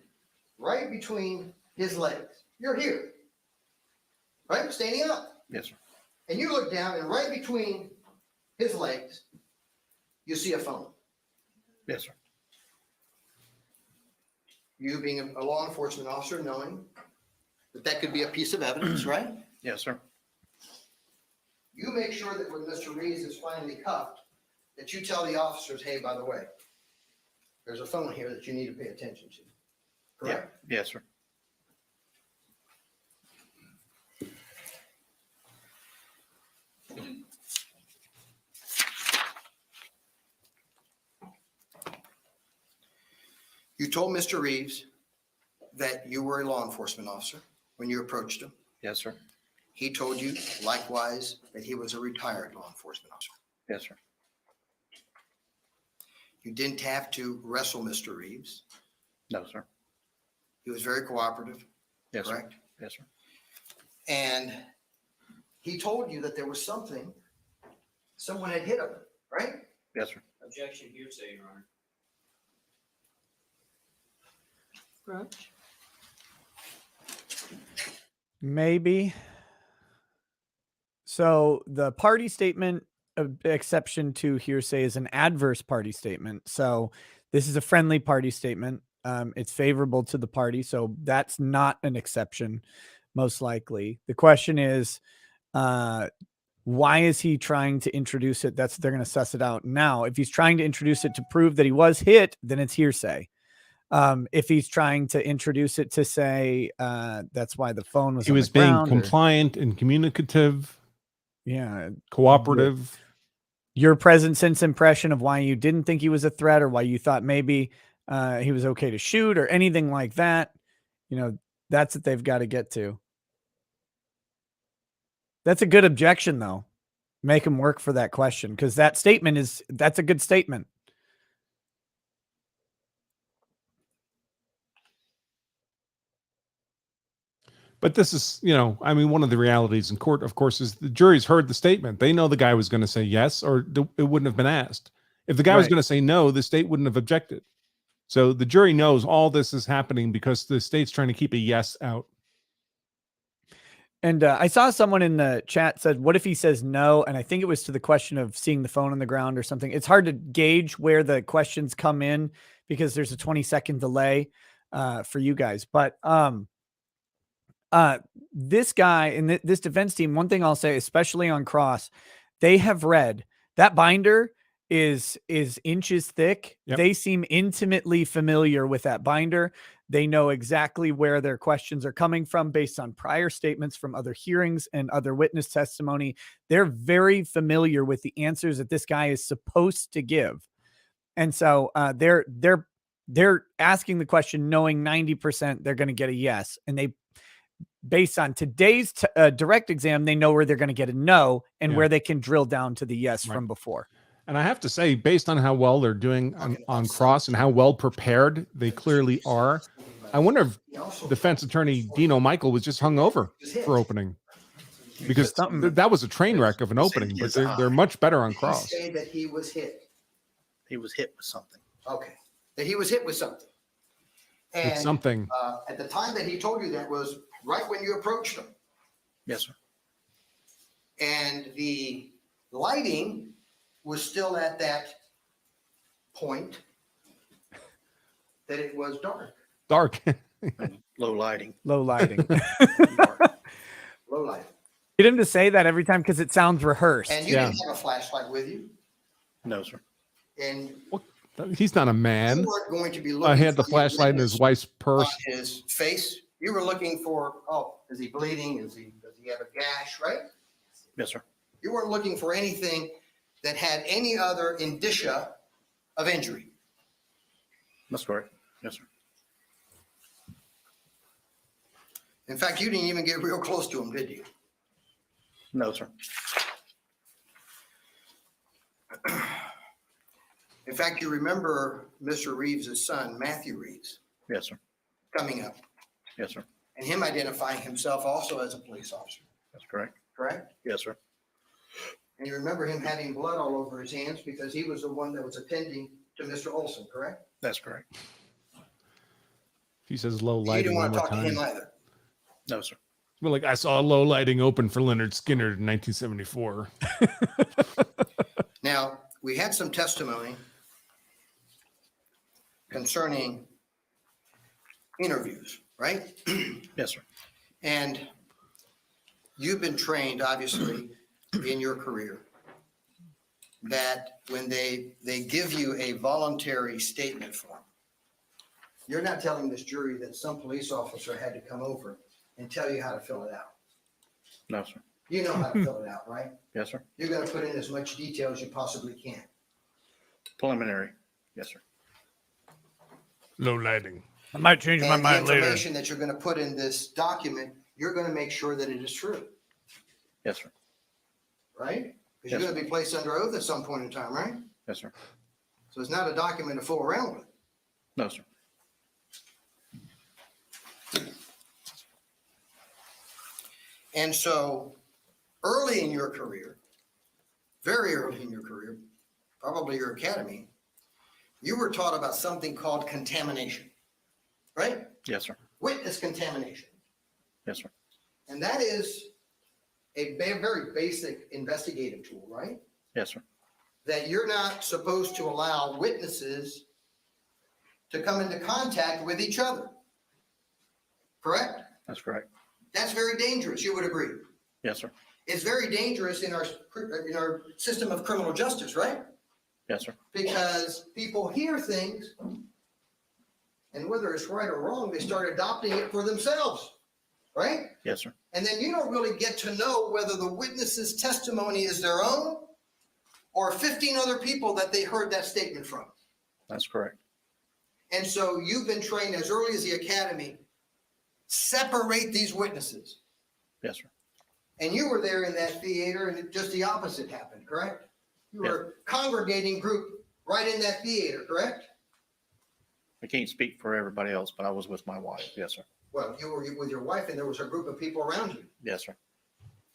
right between his legs, you're here, right? Standing up. Yes, sir. And you look down, and right between his legs, you see a phone. Yes, sir. You being a law enforcement officer, knowing that that could be a piece of evidence, right? Yes, sir. You make sure that when Mr. Reeves is finally cuffed, that you tell the officers, hey, by the way, there's a phone here that you need to pay attention to. Correct? Yes, sir. You told Mr. Reeves that you were a law enforcement officer when you approached him. Yes, sir. He told you likewise that he was a retired law enforcement officer. Yes, sir. You didn't have to wrestle Mr. Reeves. No, sir. He was very cooperative, Yes, sir. correct? Yes, sir. And he told you that there was something, someone had hit him, right? Yes, sir. Objection hearsay, Your Honor. Roach? Maybe. So the party statement exception to hearsay is an adverse party statement. So this is a friendly party statement. It's favorable to the party. So that's not an exception, most likely. The question is, why is he trying to introduce it? They're going to suss it out now. If he's trying to introduce it to prove that he was hit, then it's hearsay. If he's trying to introduce it to say that's why the phone was He on was the being ground, compliant and communicative, yeah, cooperative. your present sense impression of why you didn't think he was a threat, or why you thought maybe he was okay to shoot, or anything like that. That's what they've got to get to. That's a good objection, though. Make him work for that question, because that's a good statement. But this is, one of the realities in court, of course, is the jury's heard the statement. They know the guy was going to say yes, or it wouldn't have been asked. If the guy was Right. going to say no, the state wouldn't have objected. So the jury knows all this is happening because the state's trying to keep a yes out. And I saw someone in the chat said, what if he says no? And I think it was to the question of seeing the phone on the ground or something. It's hard to gauge where the questions come in because there's a 20-second delay for you guys. But this guy and this defense team, one thing I'll say, especially on cross, they have read that binder is inches thick. Yep. They seem intimately familiar with that binder. They know exactly where their questions are coming from based on prior statements from other hearings and other witness testimony. They're very familiar with the answers that this guy is supposed to give. And so they're asking the question knowing 90% they're going to get a yes. And based on today's direct exam, they know where they're going to get a no and where they can drill down to the yes from before. And I have to say, based on how well they're doing on cross and how well prepared they clearly are, I wonder if defense attorney Dino Michael was just hungover for opening, because that was a train wreck of an opening, but they're much better on cross. Say that he was hit. He was hit with something. Okay. That he was hit with something. And With something. At the time that he told you that was right when you approached him. Yes, sir. And the lighting was still at that point that it was dark. Dark. Low lighting. Low lighting. Low light. Get him to say that every time because it sounds rehearsed. And you didn't have a flashlight with you. No, sir. And He's not a man. you weren't going to be looking He had the for flashlight in his witness wife's purse. on his face. You were looking for, is he bleeding? Does he have a gash, right? Yes, sir. You weren't looking for anything that had any other indicia of injury. That's correct. Yes, sir. In fact, you didn't even get real close to him, did you? No, sir. In fact, you remember Mr. Reeves' son, Matthew Reeves, Yes, sir. coming up Yes, sir. and him identifying himself also as a police officer, That's correct. correct? Yes, sir. And you remember him having blood all over his hands because he was the one that was attending to Mr. Olson, correct? That's correct. He says low You lighting didn't one want to more talk to him time. either. No, sir. Well, like I saw low lighting open for Leonard Skinner in 1974. Now, we had some testimony concerning interviews, right? Yes, sir. And you've been trained, obviously, in your career, that when they give you a voluntary statement form, you're not telling this jury that some police officer had to come over and tell you how to fill it out. No, sir. You know how to fill it out, right? Yes, sir. You're going to put in as much detail as you possibly can. Preliminary. Yes, sir. Low lighting. I might change my And the mind later. information that you're going to put in this document, you're going to make sure that it is true, Yes, sir. right? Because Yes, you're going to be placed under oath at some point in time, right? Yes, sir. So it's not a document to fool around with. No, sir. And so early in your career, very early in your career, probably your academy, you were taught about something called contamination, right? Yes, sir. Witness contamination. Yes, sir. And that is a very basic investigative tool, right? Yes, sir. That you're not supposed to allow witnesses to come into contact with each other. Correct? That's correct. That's very dangerous. You would agree. Yes, sir. It's very dangerous in our system of criminal justice, right? Yes, sir. Because people hear things, and whether it's right or wrong, they start adopting it for themselves, right? Yes, sir. And then you don't really get to know whether the witness's testimony is their own or 15 other people that they heard that statement from. That's correct. And so you've been trained as early as the academy, separate these witnesses. Yes, sir. And you were there in that theater and just the opposite happened, correct? You were congregating group right in that theater, correct? I can't speak for everybody else, but I was with my wife. Yes, sir. Well, you were with your wife and there was a group of people around you. Yes, sir.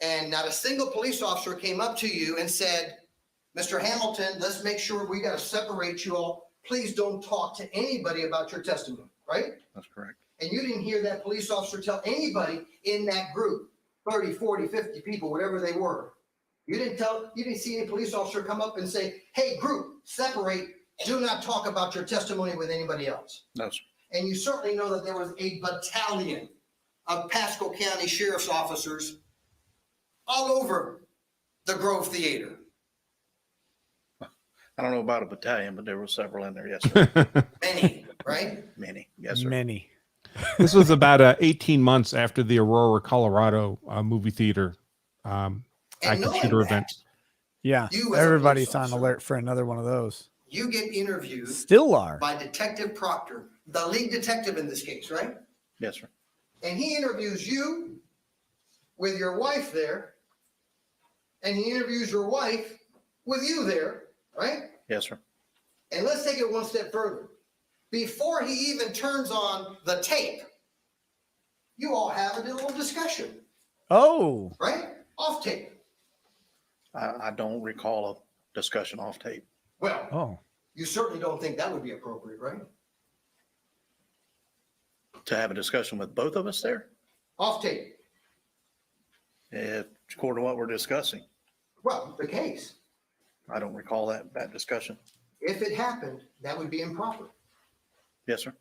And not a single police officer came up to you and said, Mr. Hamilton, let's make sure we got to separate you all. Please don't talk to anybody about your testimony, right? That's correct. And you didn't hear that police officer tell anybody in that group, 30, 40, 50 people, whatever they were. You didn't see any police officer come up and say, hey, group, separate. Do not talk about your testimony with anybody else. No, sir. And you certainly know that there was a battalion of Pasco County Sheriff's officers all over the Grove Theater. I don't know about a battalion, but there were several in there. Yes, sir. Many, right? Many. Yes, sir. Many. This was about 18 months after the Aurora, Colorado movie theater active shooter event. Yeah, You as a everybody's police on officer. alert for another one of those. You get interviewed Still are. by Detective Proctor, the lead detective in this case, right? Yes, sir. And he interviews you with your wife there, and he interviews your wife with you there, right? Yes, sir. And let's take it one step further. Before he even turns on the tape, you all have a little discussion, Oh, right? Off tape. I don't recall a discussion off tape. Well, oh, you certainly don't think that would be appropriate, right? To have a discussion with both of us there, Off tape. according to what we're discussing, Well, the case. I don't recall that discussion. If it happened, that would be improper. Yes, sir.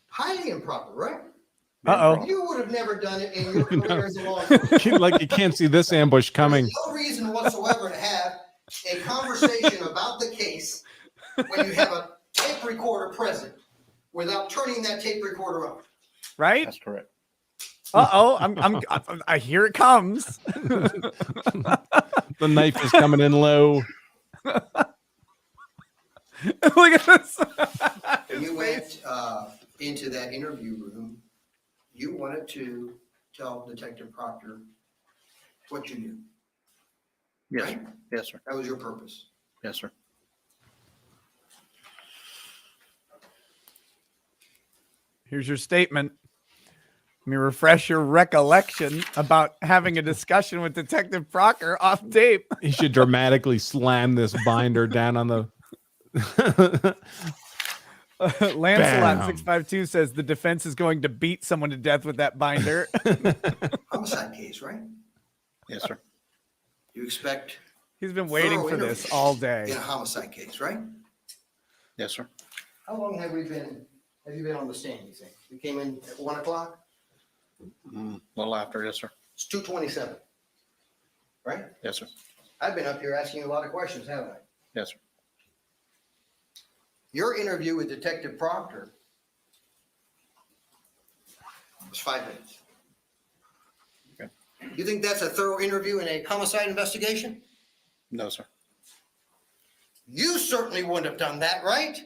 Highly improper, right? uh-oh. You would have never done it in your career as a law enforcement. Like you can't see this ambush coming. There's no reason whatsoever to have a conversation about the case when you have a tape recorder present without turning that tape recorder on. Right? That's correct. Uh-oh, I hear it comes. The knife is coming in low. Look at this. You went into that interview room. You wanted to tell Detective Proctor what you knew. Yes, Right? sir. Yes, sir. That was your purpose. Yes, sir. Here's your statement. Let me refresh your recollection about having a discussion with Detective Proctor off tape. He should dramatically slam this binder down on the. Lancelot Bam. 652 says the defense is going to beat someone to death with that binder. Homicide case, right? Yes, sir. You expect He's been waiting thorough for this interviews all in day. a homicide case, right? Yes, sir. How long have you been on the stand, you think? You came in at 1 o'clock? A little after. Yes, sir. It's 2:27. right? Yes, sir. I've been up here asking you a lot of questions, haven't I? Yes, sir. Your interview with Detective Proctor was 5 minutes. Okay. You think that's a thorough interview in a homicide investigation? No, sir. You certainly wouldn't have done that, right?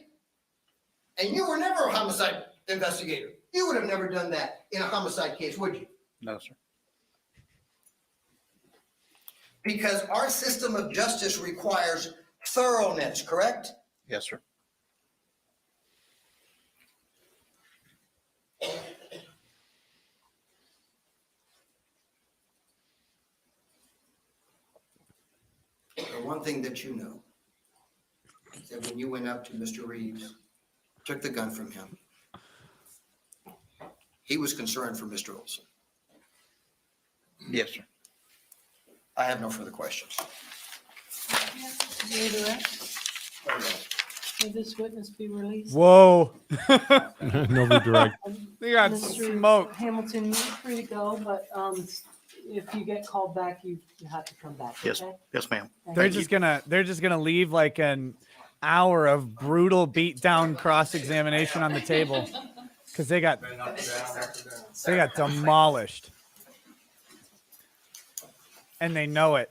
And you were never a homicide investigator. You would have never done that in a homicide case, would you? No, sir. Because our system of justice requires thoroughness, correct? Yes, sir. The one thing that you know is that when you went up to Mr. Reeves, took the gun from him, he was concerned for Mr. Olson. Yes, sir. I have no further questions. Will this witness be released? Whoa. No redirect. They got Mr. smoked. Hamilton, you're free to go, but if you get called back, you have to come back. Yes, okay? yes, ma'am. They're just gonna leave like an hour of brutal beatdown cross-examination on the table because they got demolished. And they know it.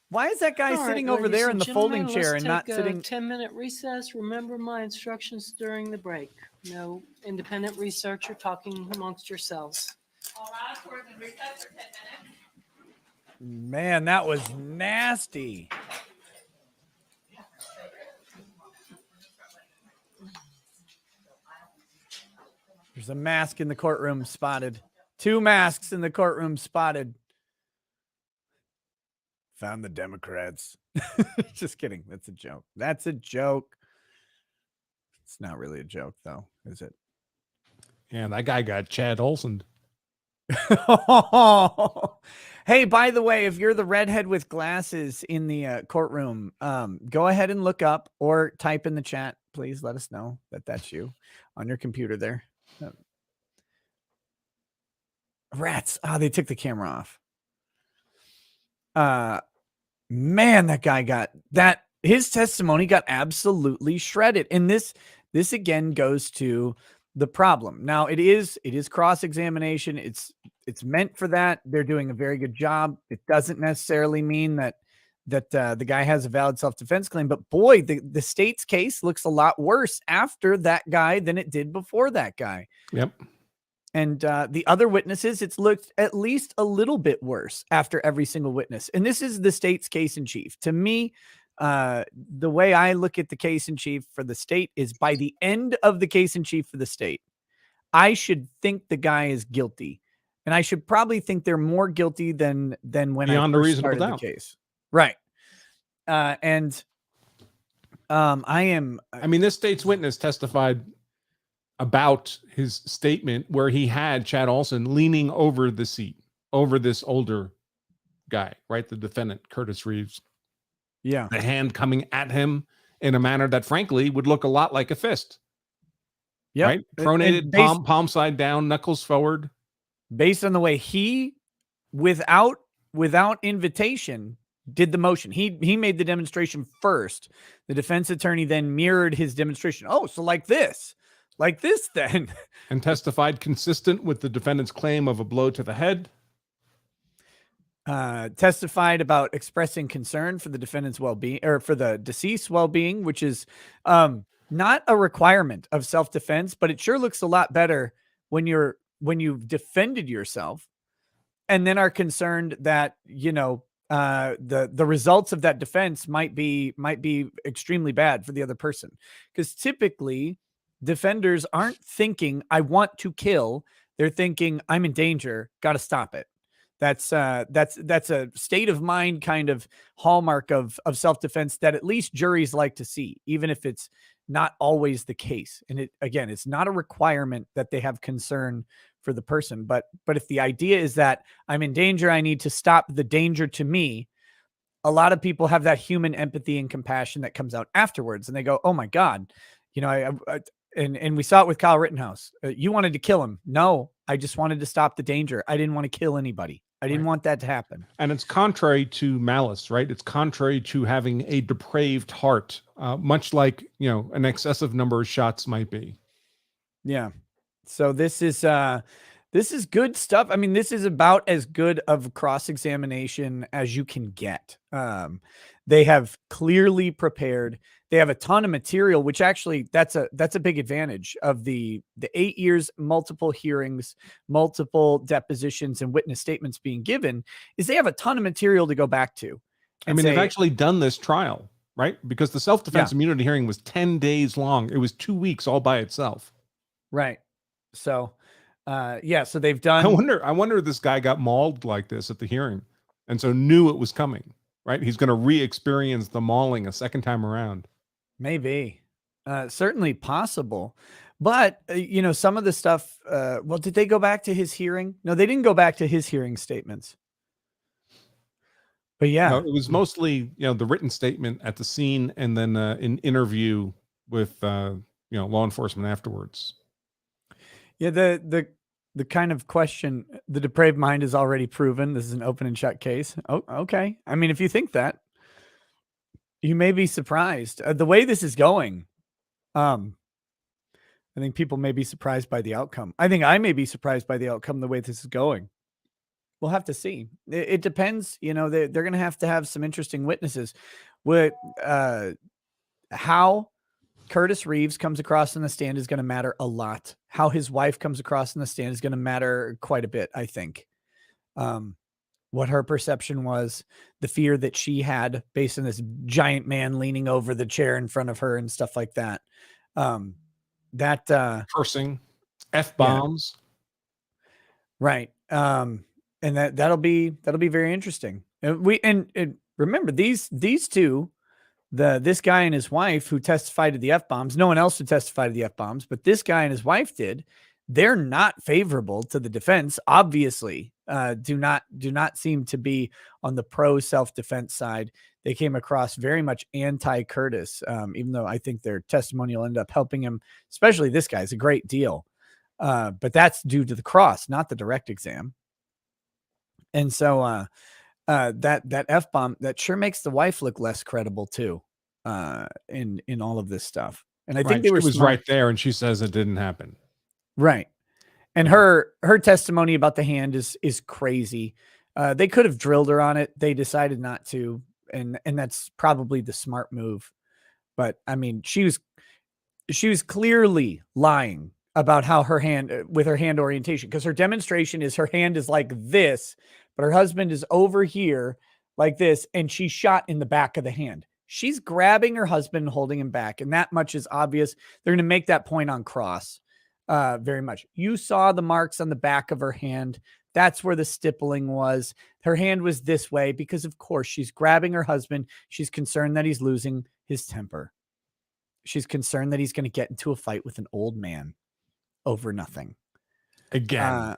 Why is that guy All right, sitting over ladies there in the folding gentlemen, chair let's and not take sitting? a 10-minute recess. Remember my instructions during the break. No independent research or talking amongst yourselves. All right, we're in recess for 10 minutes. Man, that was nasty. There's a mask in the courtroom spotted. 2 masks in the courtroom spotted. Found the Democrats. Just kidding. That's a joke. That's a joke. It's not really a joke, though, is it? Yeah, that guy got Chad Olson. Hey, by the way, if you're the redhead with glasses in the courtroom, go ahead and look up or type in the chat. Please let us know that that's you on your computer there. Rats. They took the camera off. Man, that guy got that. His testimony got absolutely shredded. And this again goes to the problem. Now it is cross-examination. It's meant for that. They're doing a very good job. It doesn't necessarily mean that the guy has a valid self-defense claim, but boy, the state's case looks a lot worse after that guy than it did before that guy. Yep. And the other witnesses, it's looked at least a little bit worse after every single witness. And this is the state's case in chief. To me, the way I look at the case in chief for the state is by the end of the case in chief for the state, I should think the guy is guilty. And I should probably think they're more guilty than when Beyond I a first reasonable started doubt. the case. Right. I mean, this state's witness testified about his statement where he had Chad Olson leaning over the seat, over this older guy, right? The defendant, Curtis Reeves. Yeah. The hand coming at him in a manner that frankly would look a lot like a fist. Yep. Right? Pronated, palm side down, knuckles forward. Based on the way he, without invitation, did the motion. He made the demonstration first. The defense attorney then mirrored his demonstration. Oh, so like this then. And testified consistent with the defendant's claim of a blow to the head. Testified about expressing concern for the defendant's well-being, or for the deceased's well-being, which is not a requirement of self-defense, but it sure looks a lot better when you've defended yourself and then are concerned that, the results of that defense might be extremely bad for the other person. Because typically defenders aren't thinking, I want to kill. They're thinking, I'm in danger, got to stop it. That's a state of mind kind of hallmark of self-defense that at least juries like to see, even if it's not always the case. And it's not a requirement that they have concern for the person. But if the idea is that I'm in danger, I need to stop the danger to me, a lot of people have that human empathy and compassion that comes out afterwards. And they go, oh my God, and we saw it with Kyle Rittenhouse. You wanted to kill him. No, I just wanted to stop the danger. I didn't want to kill anybody. I didn't want that to happen. And it's contrary to malice, right? It's contrary to having a depraved heart, much like, an excessive number of shots might be. Yeah. So this is good stuff. I mean, this is about as good of cross-examination as you can get. They have clearly prepared. They have a ton of material, which actually that's a big advantage of the 8 years, multiple hearings, multiple depositions, and witness statements being given, is they have a ton of material to go back to. I mean, they've actually done this trial, right? Because the self-defense immunity hearing was 10 days long. It was 2 weeks all by itself. Right. So, so they've done. I wonder if this guy got mauled like this at the hearing, and so knew it was coming, right? He's going to re-experience the mauling a second time around. Maybe, certainly possible. But, some of the stuff, did they go back to his hearing? No, they didn't go back to his hearing statements. But yeah, No, it was mostly, the written statement at the scene and then an interview with, law enforcement afterwards. Yeah, the kind of question, the depraved mind is already proven. This is an open and shut case. Oh, okay. I mean, if you think that, you may be surprised. The way this is going, I think people may be surprised by the outcome. I think I may be surprised by the outcome the way this is going. We'll have to see. It depends. They're going to have some interesting witnesses. How Curtis Reeves comes across in the stand is going to matter a lot. How his wife comes across in the stand is going to matter quite a bit, I think. What her perception was, the fear that she had based on this giant man leaning over the chair in front of her and stuff like that. Cursing, F-bombs. Yeah. Right. And that'll be very interesting. And remember these two, this guy and his wife who testified to the F-bombs, no one else would testify to the F-bombs, but this guy and his wife did. They're not favorable to the defense, obviously. Do not seem to be on the pro self-defense side. They came across very much anti-Curtis, even though I think their testimony will end up helping him, especially this guy's a great deal. But that's due to the cross, not the direct exam. And so that F-bomb, that sure makes the wife look less credible too, in all of this stuff. And I think they were was smart. right there, and she says it didn't happen. Right. And her testimony about the hand is crazy. They could have drilled her on it. They decided not to. And that's probably the smart move. But I mean, she was clearly lying about how her hand, with her hand orientation, because her demonstration is her hand is like this, but her husband is over here like this. And she's shot in the back of the hand. She's grabbing her husband and holding him back. And that much is obvious. They're going to make that point on cross. Very much. You saw the marks on the back of her hand. That's where the stippling was. Her hand was this way because, of course, she's grabbing her husband. She's concerned that he's losing his temper. She's concerned that he's going to get into a fight with an old man over nothing. Again.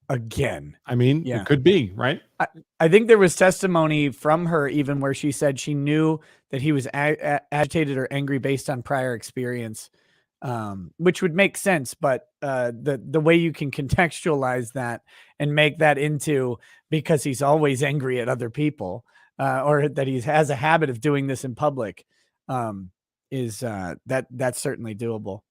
I mean, yeah. It could be, right? I think there was testimony from her even where she said she knew that he was agitated or angry based on prior experience. Which would make sense, but the way you can contextualize that and make that into because he's always angry at other people, or that he has a habit of doing this in public, is that's certainly doable.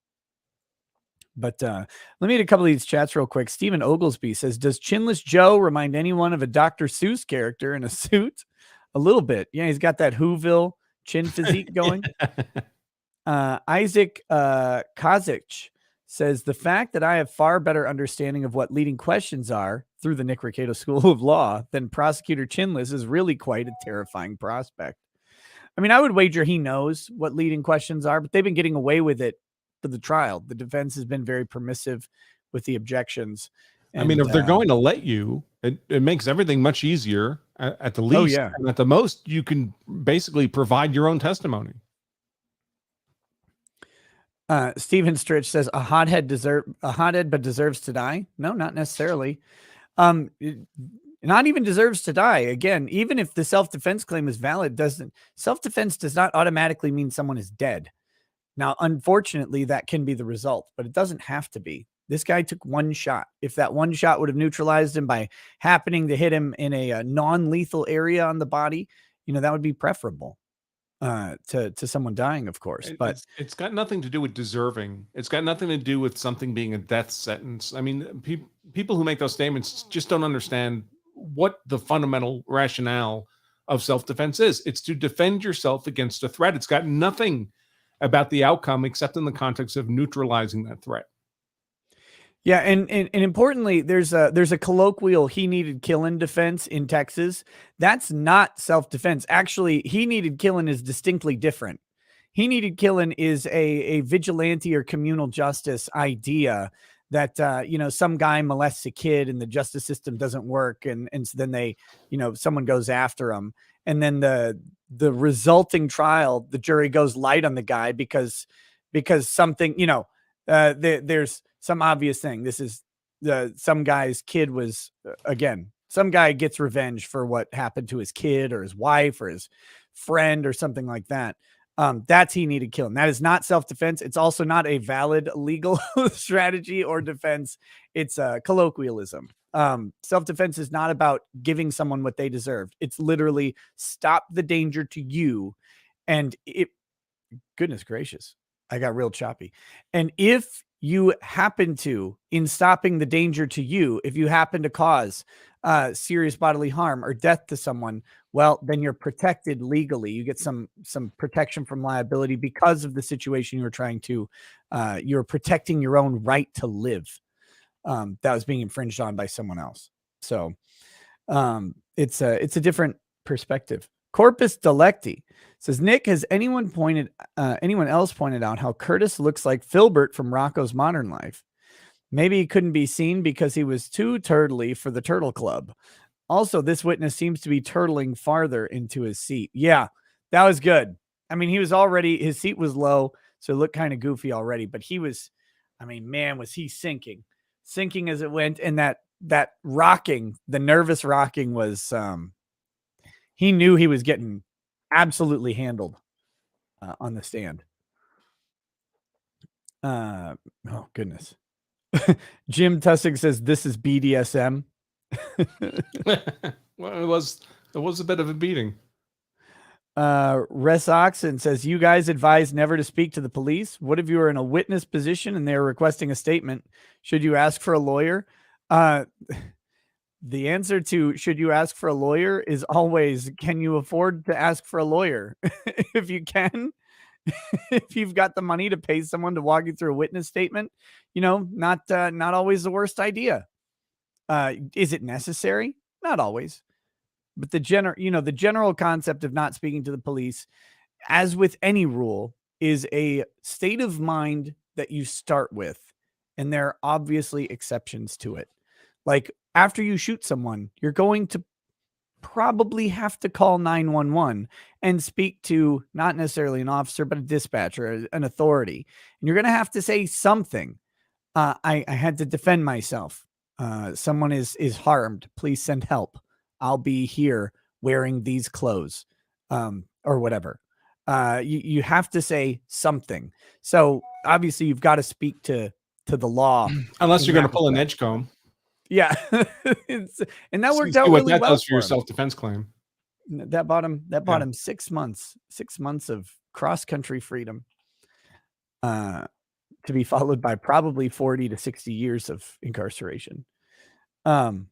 But let me read a couple of these chats real quick. Stephen Oglesby says, "Does Chinless Joe remind anyone of a Dr. Seuss character in a suit?" A little bit, yeah. He's got that Whoville chin physique going. Isaac Kazic says, "The fact that I have far better understanding of what leading questions are through the Nick Ricato School of Law than Prosecutor Chinless is really quite a terrifying prospect." I mean, I would wager he knows what leading questions are, but they've been getting away with it for the trial. The defense has been very permissive with the objections. I mean, if they're going to let you, it makes everything much easier at the least. Oh, yeah. And at the most, you can basically provide your own testimony. Stephen Stritch says, a hothead but deserves to die. No, not necessarily. Not even deserves to die. Again, even if the self-defense claim is valid, self-defense does not automatically mean someone is dead. Now, unfortunately, that can be the result, but it doesn't have to be. This guy took one shot. If that one shot would have neutralized him by happening to hit him in a non-lethal area on the body, that would be preferable to someone dying, of course. But it's got nothing to do with deserving. It's got nothing to do with something being a death sentence. I mean, people who make those statements just don't understand what the fundamental rationale of self-defense is. It's to defend yourself against a threat. It's got nothing about the outcome except in the context of neutralizing that threat. Yeah, and importantly, there's a colloquial "he needed killing" defense in Texas. That's not self-defense. Actually, he needed killing is distinctly different. He needed killing is a vigilante or communal justice idea that some guy molests a kid and the justice system doesn't work, and so then they someone goes after him, and then the resulting trial, the jury goes light on the guy because something there's some obvious thing. This is some guy's kid was some guy gets revenge for what happened to his kid or his wife or his friend or something like that. That's he needed killing. That is not self-defense. It's also not a valid legal strategy or defense. It's a colloquialism. Self-defense is not about giving someone what they deserved. It's literally stop the danger to you. And goodness gracious, I got real choppy. And if you happen to, in stopping the danger to you, if you happen to cause serious bodily harm or death to someone, well, then you're protected legally. You get some protection from liability because of the situation you're trying to, you're protecting your own right to live that was being infringed on by someone else. So it's a different perspective. Corpus Delecti says, Nick, has anyone else pointed out how Curtis looks like Filbert from Rocco's Modern Life? Maybe he couldn't be seen because he was too turtly for the Turtle Club. Also, this witness seems to be turtling farther into his seat. Yeah, that was good. I mean, his seat was low, so it looked kind of goofy already, but he was, man, was he sinking as it went. And that rocking, the nervous rocking was, he knew he was getting absolutely handled on the stand. Oh, goodness. Jim Tussig says, this is BDSM. Well, it was a bit of a beating. Res Oxen says, you guys advise never to speak to the police. What if you are in a witness position and they're requesting a statement? Should you ask for a lawyer? The answer to should you ask for a lawyer is always, can you afford to ask for a lawyer? If you can, if you've got the money to pay someone to walk you through a witness statement, not always the worst idea. Is it necessary? Not always. But the general concept of not speaking to the police, as with any rule, is a state of mind that you start with. And there are obviously exceptions to it. Like after you shoot someone, you're going to probably have to call 911 and speak to not necessarily an officer, but a dispatcher, an authority. And you're going to have to say something. I had to defend myself. Someone is harmed. Please send help. I'll be here wearing these clothes, or whatever. You have to say something. So obviously you've got to speak to the law. Unless you're going to pull an edgecomb. Yeah. And that worked out what really that well does for your him. self-defense claim. That bought him 6 months of cross-country freedom, to be followed by probably 40 to 60 years of incarceration. But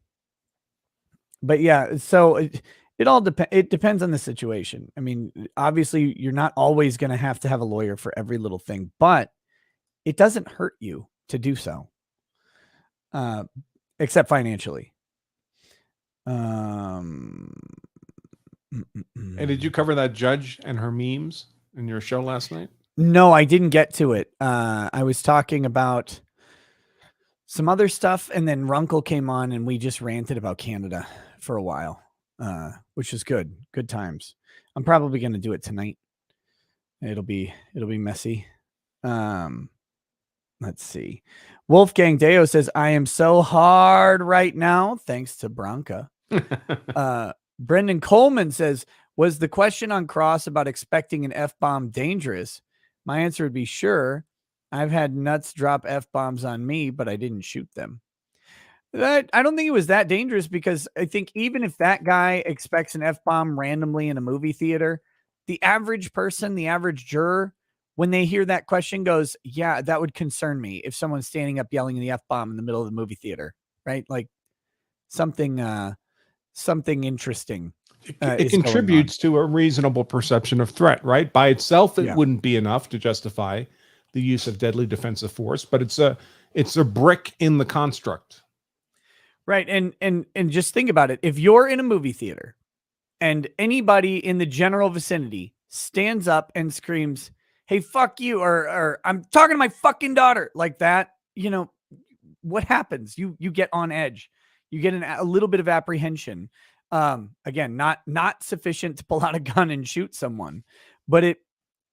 yeah, so it all depends. It depends on the situation. I mean, obviously you're not always going to have a lawyer for every little thing, but it doesn't hurt you to do so. Except financially. And did you cover that judge and her memes in your show last night? No, I didn't get to it. I was talking about some other stuff, and then Runkle came on, and we just ranted about Canada for a while, which is good. Good times. I'm probably going to do it tonight. It'll be messy. Let's see. Wolfgang Deo says, I am so hard right now, thanks to Branca. Brendan Coleman says, was the question on Cross about expecting an F-bomb dangerous? My answer would be sure. I've had nuts drop F-bombs on me, but I didn't shoot them. I don't think it was that dangerous, because I think even if that guy expects an F-bomb randomly in a movie theater, the average person, the average juror, when they hear that question goes, yeah, that would concern me if someone's standing up yelling the F-bomb in the middle of the movie theater, right? Like something interesting. It contributes to a reasonable perception of threat, right? By itself, it wouldn't be enough to justify the use of deadly defensive force, but it's a brick in the construct. Right. And just think about it. If you're in a movie theater and anybody in the general vicinity stands up and screams, "Hey, fuck you," or "I'm talking to my fucking daughter," like that, what happens? You get on edge. You get a little bit of apprehension. Again, not sufficient to pull out a gun and shoot someone, but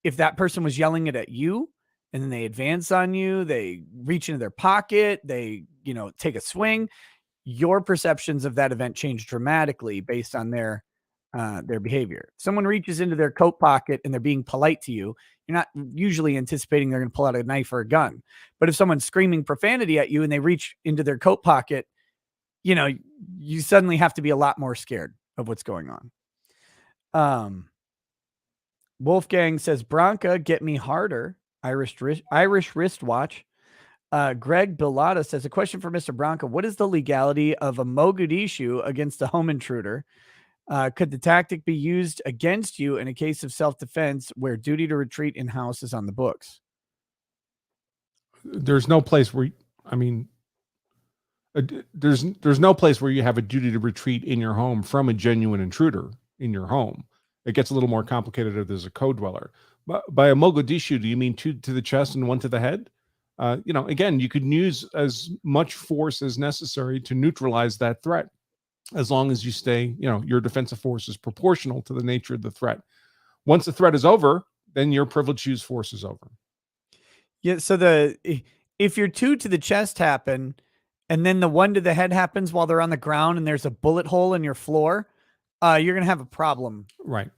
if that person was yelling it at you and then they advance on you, they reach into their pocket, they, take a swing, your perceptions of that event change dramatically based on their behavior. If someone reaches into their coat pocket and they're being polite to you, you're not usually anticipating they're going to pull out a knife or a gun. But if someone's screaming profanity at you and they reach into their coat pocket, you suddenly have to be a lot more scared of what's going on. Wolfgang says, Branca, get me harder. Irish wristwatch. Greg Bilata says, a question for Mr. Branca. What is the legality of a Mogadishu against a home intruder? Could the tactic be used against you in a case of self-defense where duty to retreat in-house is on the books? There's no place where, there's no place where you have a duty to retreat in your home from a genuine intruder in your home. It gets a little more complicated if there's a co-dweller. But by a Mogadishu, do you mean two to the chest and one to the head? Again, you could use as much force as necessary to neutralize that threat, as long as you stay, your defensive force is proportional to the nature of the threat. Once the threat is over, then your privileged use force is over. Yeah. So if your two to the chest happen and then the one to the head happens while they're on the ground and there's a bullet hole in your floor, you're going to have a problem. Right.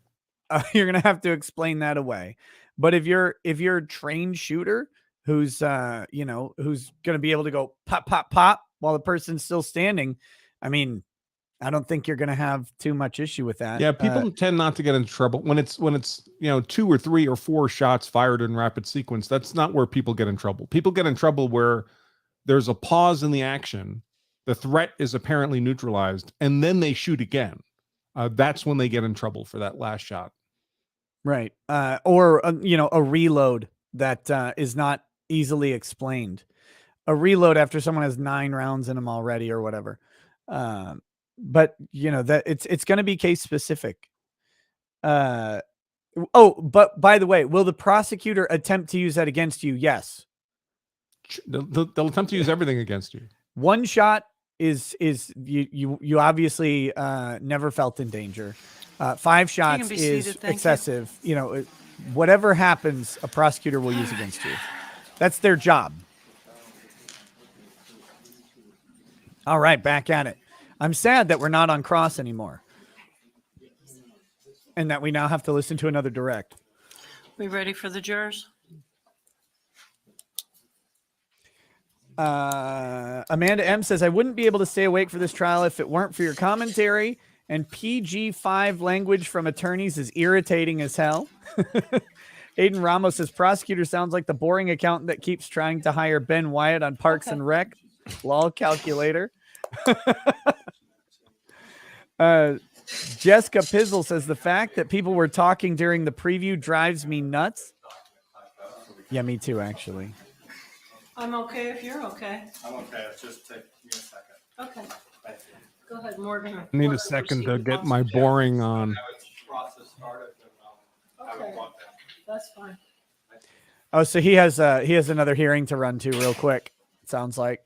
You're going to have to explain that away. But if you're a trained shooter who's going to be able to go pop, pop, pop while the person's still standing, I don't think you're going to have too much issue with that. Yeah, people tend not to get into trouble when it's 2 or 3 or 4 shots fired in rapid sequence. That's not where people get in trouble. People get in trouble where there's a pause in the action, the threat is apparently neutralized, and then they shoot again. That's when they get in trouble for that last shot. Right. Or a reload that is not easily explained. A reload after someone has 9 rounds in them already or whatever. But that it's going to be case specific. But by the way, will the prosecutor attempt to use that against you? Yes. They'll attempt to use everything against you. One shot is you obviously never felt in danger. 5 shots is excessive. Whatever happens, a prosecutor will use against you. That's their job. All right, back at it. I'm sad that we're not on Cross anymore. And that we now have to listen to another direct. We ready for the jurors? Amanda M says, I wouldn't be able to stay awake for this trial if it weren't for your commentary, and PG-5 language from attorneys is irritating as hell. Aiden Ramos says, prosecutor sounds like the boring accountant that keeps trying to hire Ben Wyatt on Parks and Rec. Lol calculator. Jessica Pizzle says, the fact that people were talking during the preview drives me nuts. Yeah, me too, actually. I'm okay if you're okay. I'm okay. It's just take me a second. Okay. Go ahead, Morgan. I need a second to get my boring on. Okay, that's fine. Oh, so he has another hearing to run to real quick, it sounds like.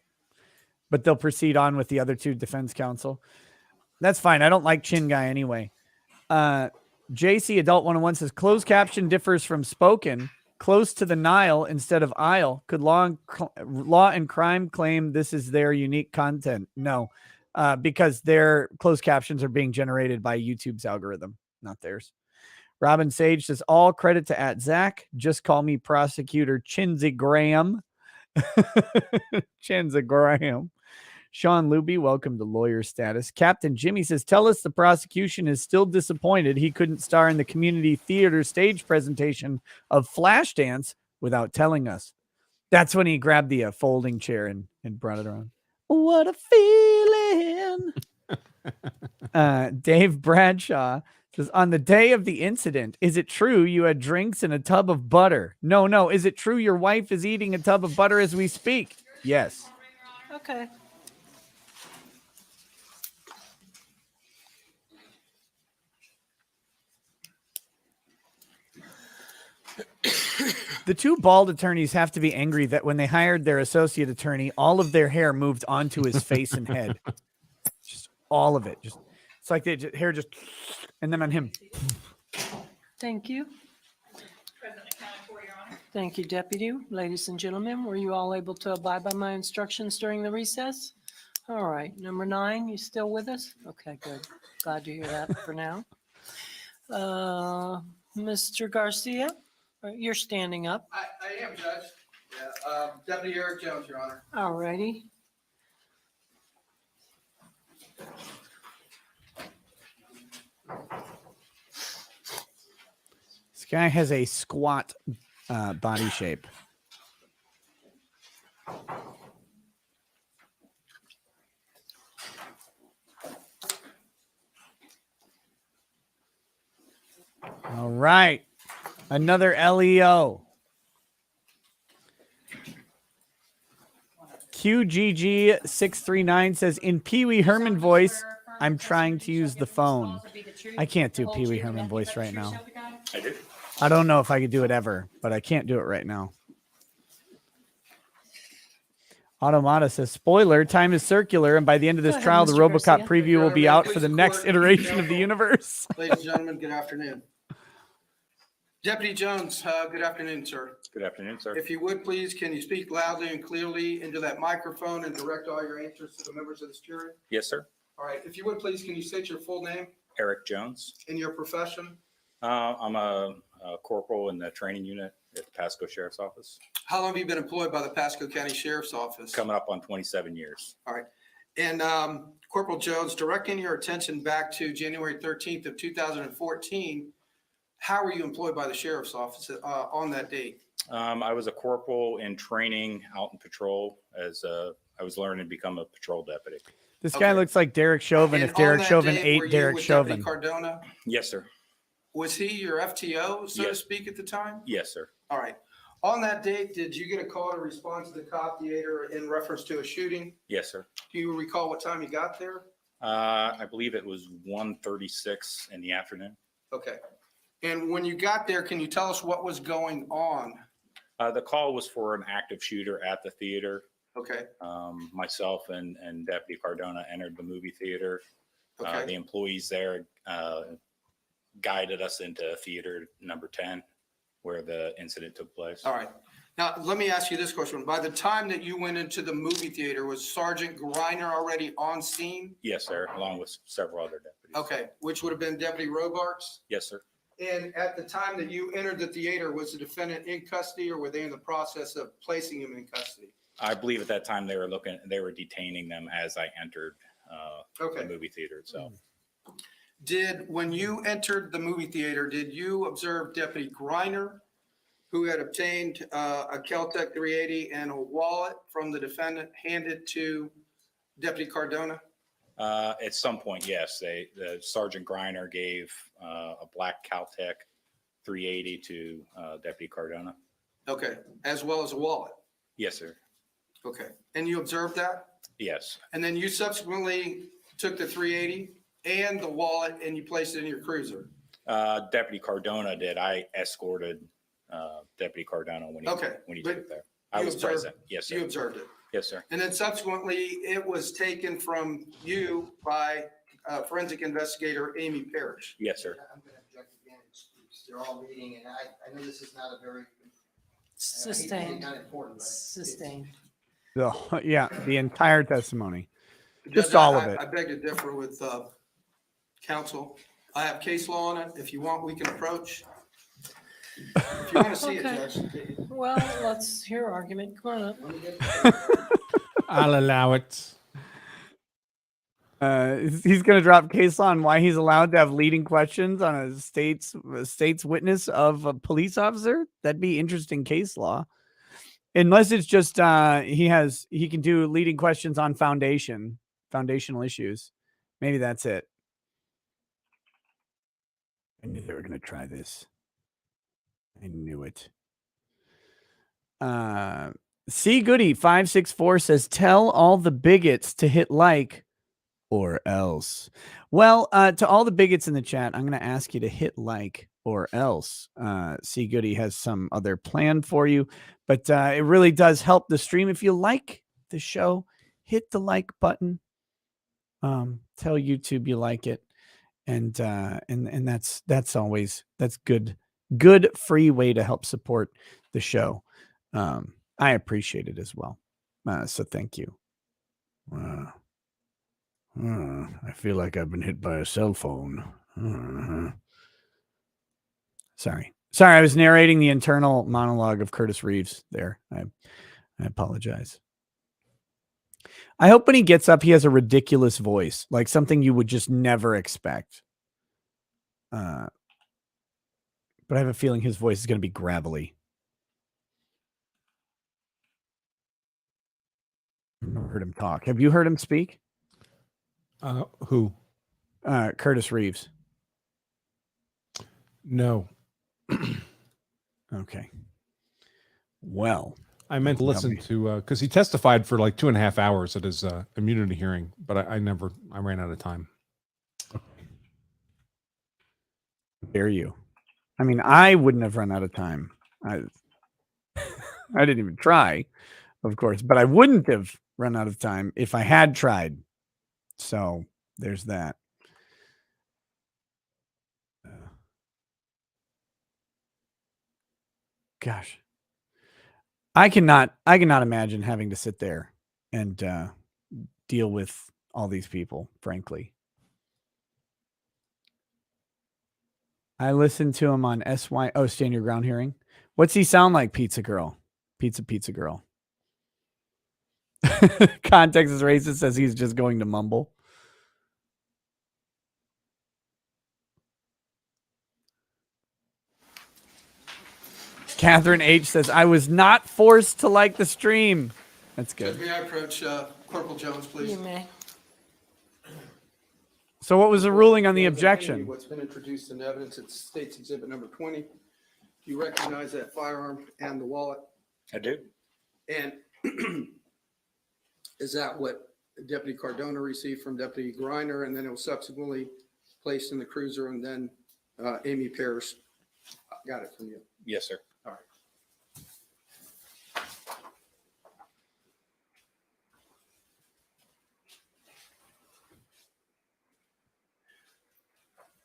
But they'll proceed on with the other 2 defense counsel. That's fine. I don't like Chin Guy anyway. JC Adult 101 says, closed caption differs from spoken. Close to the Nile instead of aisle. Could law and crime claim this is their unique content? No, because their closed captions are being generated by YouTube's algorithm, not theirs. Robin Sage says, all credit to @Zach. Just call me prosecutor Chinsey Graham. Chinsey Graham. Sean Luby, welcome to lawyer status. Captain Jimmy says, tell us the prosecution is still disappointed he couldn't star in the community theater stage presentation of Flashdance without telling us. That's when he grabbed the folding chair and brought it around. What a feeling. Dave Bradshaw says, on the day of the incident, is it true you had drinks in a tub of butter? No. Is it true your wife is eating a tub of butter as we speak? Yes. Okay. The two bald attorneys have to be angry that when they hired their associate attorney, all of their hair moved onto his face and head. Just all of it. Just it's like the hair just, and then on him. Thank you. Thank you, Deputy. Ladies and gentlemen, were you all able to abide by my instructions during the recess? All right, number 9, you still with us? Okay, good. Glad to hear that for now. Mr. Garcia, you're standing up. I am, Judge. Yeah, Deputy Eric Jones, Your Honor. All righty. This guy has a squat body shape. All right. Another LEO. QGG639 says, in Pee Wee Herman voice, I'm trying to use the phone. I can't do Pee Wee Herman voice right now. I don't know if I could do it ever, but I can't do it right now. Automata says, spoiler, time is circular, and by the end of this Go ahead, trial, the Mr. RoboCop Garcia. preview will be out for the next iteration of the universe. Ladies and gentlemen, good afternoon. Deputy Jones, good afternoon, sir. Good afternoon, sir. If you would, please, can you speak loudly and clearly into that microphone and direct all your answers to the members of this jury? Yes, sir. All right, if you would, please, can you state your full name Eric Jones. and your profession? I'm a corporal in the training unit at the Pasco Sheriff's Office. How long have you been employed by the Pasco County Sheriff's Office? Coming up on 27 years. All right. And Corporal Jones, directing your attention back to January 13th of 2014, how were you employed by the Sheriff's Office on that date? I was a corporal in training out in patrol as I was learning to become a patrol deputy. This guy looks like Derek Chauvin if Derek Chauvin ate Derek Chauvin. Cardona? Yes, sir. Was he your FTO, so to Yes. speak, at the time? Yes, sir. All right. On that date, did you get a call to respond to the cop theater in reference to a shooting? Yes, sir. Do you recall what time you got there? I believe it was 1:36 in the afternoon. Okay. And when you got there, can you tell us what was going on? The call was for an active shooter at the theater. Okay. Myself and Deputy Cardona entered the movie theater. Okay. The employees there guided us into theater number 10, where the incident took place. All right. Now, let me ask you this question. By the time that you went into the movie theater, was Sergeant Griner already on scene? Yes, sir, along with several other deputies. Okay, which would have been Deputy Robarts? Yes, sir. And at the time that you entered the theater, was the defendant in custody or were they in the process of placing him in custody? I believe at that time they were detaining them as I entered Okay. the movie theater itself. When you entered the movie theater, did you observe Deputy Griner, who had obtained a Kel-Tec 380 and a wallet from the defendant handed to Deputy Cardona? At some point, yes. The Sergeant Griner gave a black Kel-Tec 380 to Deputy Cardona. Okay, as well as a wallet? Yes, sir. Okay, and you observed that? Yes. And then you subsequently took the 380 and the wallet and you placed it in your cruiser? Deputy Cardona did. I escorted Deputy Cardona when he took it there. I was present. Yes, sir. You observed it? Yes, sir. And then subsequently, it was taken from you by forensic investigator Amy Parrish? Yes, sir. I'm going to object again. They're all reading, and I know this is not a very Sustained. not important, but Sustained. Yeah, the entire testimony. Just Judge, all of it. I beg to differ with counsel. I have case law on it. If you want, we can approach. If you want to see Okay. it, Judge. Well, let's hear your argument. Come on up. I'll allow it. He's going to drop case law on why he's allowed to have leading questions on a state's witness of a police officer. That'd be interesting case law. Unless it's just he can do leading questions on foundational issues. Maybe that's it. I knew they were going to try this. I knew it. C Goody 564 says, "Tell all the bigots to hit like or else." Well, to all the bigots in the chat, I'm going to ask you to hit like or else. C Goody has some other plan for you, but it really does help the stream. If you like the show, hit the like button. Tell YouTube you like it, and that's always good free way to help support the show. I appreciate it as well. So thank you. I feel like I've been hit by a cell phone. Sorry. I was narrating the internal monologue of Curtis Reeves there. I apologize. I hope when he gets up, he has a ridiculous voice, like something you would just never expect. But I have a feeling his voice is going to be gravelly. I've never heard him talk. Have you heard him speak? Who? Curtis Reeves. No. Okay. Well, I meant to listen to because he testified for like 2.5 hours at his immunity hearing, but I ran out of time. Dare you? I mean, I wouldn't have run out of time. I didn't even try, of course, but I wouldn't have run out of time if I had tried. So there's that. Gosh, I cannot imagine having to sit there and deal with all these people, frankly. I listened to him on Stand Your Ground hearing. What's he sound like, Pizza Girl? Pizza Girl. Context is racist, says he's just going to mumble. Catherine H says, "I was not forced to like the stream." That's good. Judge, may I approach Corporal Jones, please? You may. So what was the ruling on the objection? What's been introduced in evidence, it's State's Exhibit number 20. Do you recognize that firearm and the wallet? I do. And is that what Deputy Cardona received from Deputy Griner, and then it was subsequently placed in the cruiser, and then Amy Parrish got it from you? Yes, sir. All right.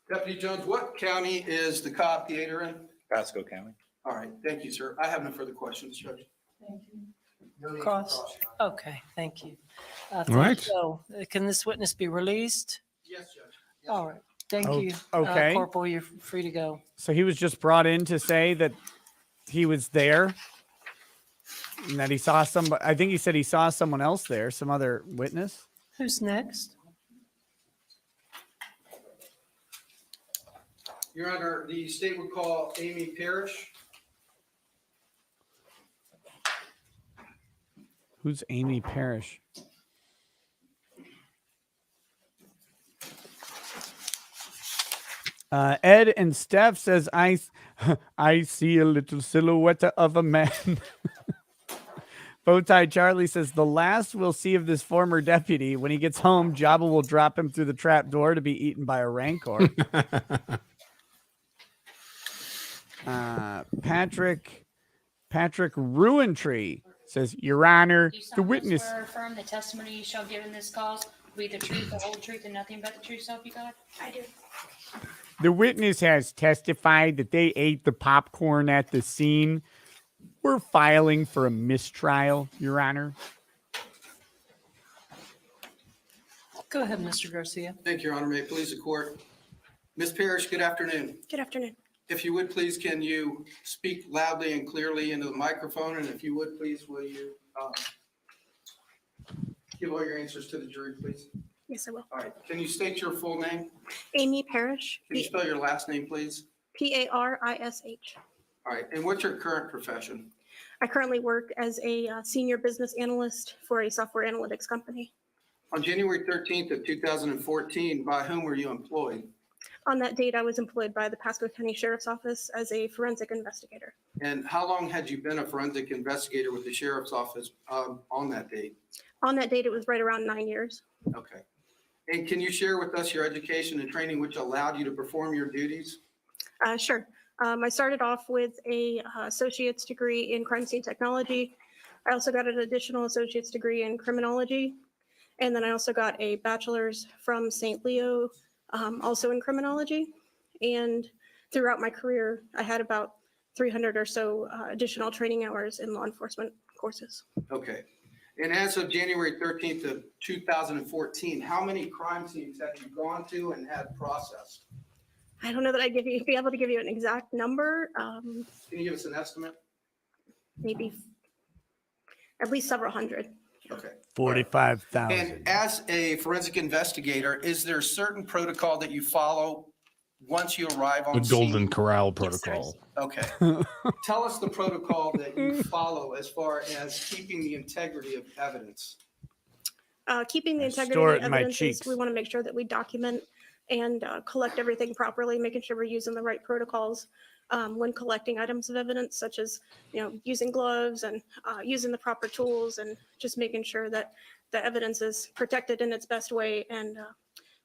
Deputy Jones, what county is the Cobb Theater in? Pasco County. All right, thank you, sir. I have no further questions, Judge. Thank you. No need for Cross. cross. Okay, thank you. All right. So, can this witness be released? Yes, Judge. All right. Thank Oh, you. okay. Corporal, you're free to go. So he was just brought in to say that he was there and that he saw I think he said he saw someone else there, some other witness. Who's next? Your Honor, the state would call Amy Parrish. Who's Amy Parrish? Ed and Steph says, I see a little silhouette of a man. Bowtie Charlie says, the last we'll see of this former deputy, when he gets home, Jabba will drop him through the trap door to be eaten by a rancor. Patrick Ruintree says, Your Honor, Do you the solemnly witness. swear or affirm the testimony you shall give in this cause will be the truth, the whole truth, and nothing but the truth, so help you God? I do. The witness has testified that they ate the popcorn at the scene. We're filing for a mistrial, Your Honor. Go ahead, Mr. Garcia. Thank you, Your Honor. May it please the court. Ms. Parrish, good afternoon. Good afternoon. If you would please, can you speak loudly and clearly into the microphone? And if you would please, will you give all your answers to the jury, please? Yes, I will. All right. Can you state your full name? Amy Parrish, Can you spell your last name, please? Parish. All right. And what's your current profession? I currently work as a senior business analyst for a software analytics company. On January 13th of 2014, by whom were you employed? On that date, I was employed by the Pasco County Sheriff's Office as a forensic investigator. And how long had you been a forensic investigator with the Sheriff's Office on that date? On that date, it was right around 9 years. Okay. And can you share with us your education and training which allowed you to perform your duties? Sure. I started off with a associate's degree in crime scene technology. I also got an additional associate's degree in criminology. And then I also got a bachelor's from St. Leo, also in criminology. And throughout my career, I had about 300 or so additional training hours in law enforcement courses. Okay. And as of January 13th of 2014, how many crime scenes have you gone to and had processed? I don't know that I'd be able to give you an exact number. Can you give us an estimate? Maybe at least several hundred. Okay. 45,000. And as a forensic investigator, is there a certain protocol that you follow once you arrive on The scene? Golden Corral protocol. Okay. Tell us the protocol that you follow as far as keeping the integrity of evidence. Keeping the integrity store of it in my evidence is cheeks. we want to make sure that we document and collect everything properly, making sure we're using the right protocols when collecting items of evidence, such as using gloves and using the proper tools, and just making sure that the evidence is protected in its best way and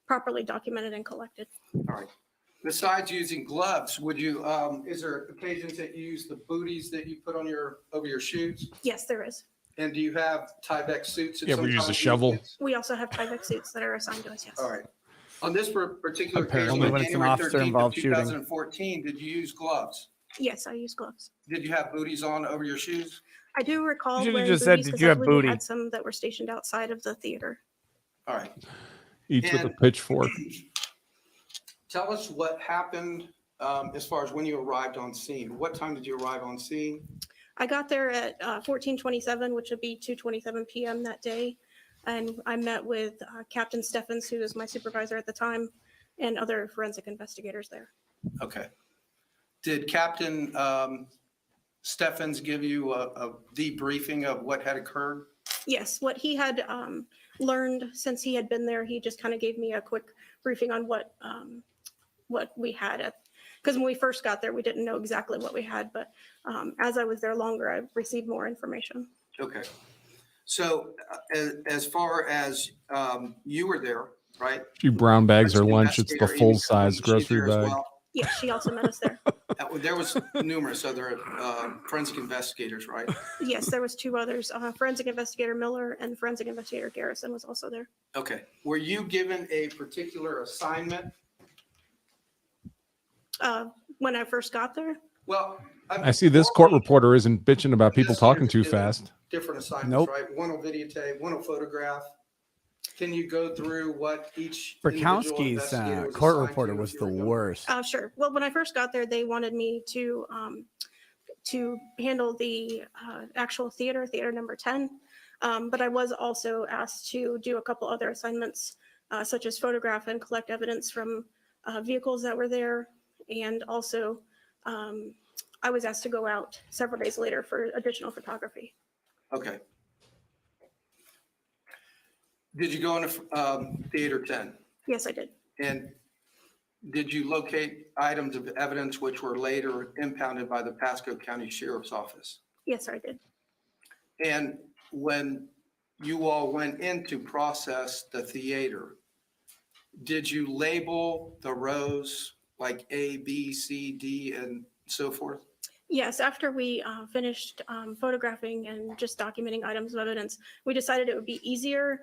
properly documented and collected. All right. Besides using gloves, would you, is there occasions that you use the booties that you put on over your shoes? Yes, there is. And do you have Tyvek suits? You ever use a shovel? We also have Tyvek suits that are assigned to us, yes. All right. On this particular Apparently occasion, on when it's an January officer 13th of involved shooting. 2014, did you use gloves? Yes, I use gloves. Did you have booties on over your shoes? I do recall You should've when just said, booties, "Did 'cause you I have believe we booty?" had some that were stationed outside of the theater. All right. Each with a And- pitchfork. Tell us what happened as far as when you arrived on scene. What time did you arrive on scene? I got there at 14:27, which would be 2:27 p.m. that day. And I met with Captain Steffens, who was my supervisor at the time, and other forensic investigators there. Okay. Did Captain Steffens give you a debriefing of what had occurred? Yes, what he had learned since he had been there, he just kind of gave me a quick briefing on what we had. Because when we first got there, we didn't know exactly what we had, but as I was there longer, I received more information. Okay. So as far as you were there, right? Few brown bags or Forensic lunch. It's the investigator Amy full size Cohen, she's grocery there as bag. well. Yes, she also met us there. There was numerous other forensic investigators, right? Yes, there was two others, forensic investigator Miller and forensic investigator Garrison was also there. Okay. Were you given a particular assignment? When I first got there, Well, I see this court reporter isn't bitching about people talking too fast. different assignments, Nope. right? One will videotape, one will photograph. Can you go through what each individual Brakowski's investigator was court assigned reporter to was if you the remember? worst. sure. Well, when I first got there, they wanted me to handle the actual theater number 10. But I was also asked to do a couple other assignments, such as photograph and collect evidence from vehicles that were there. And also, I was asked to go out several days later for additional photography. Okay. Did you go into theater 10? Yes, I did. And did you locate items of evidence which were later impounded by the Pasco County Sheriff's Office? Yes, I did. And when you all went in to process the theater, did you label the rows like A, B, C, D, and so forth? Yes, after we finished photographing and just documenting items of evidence, we decided it would be easier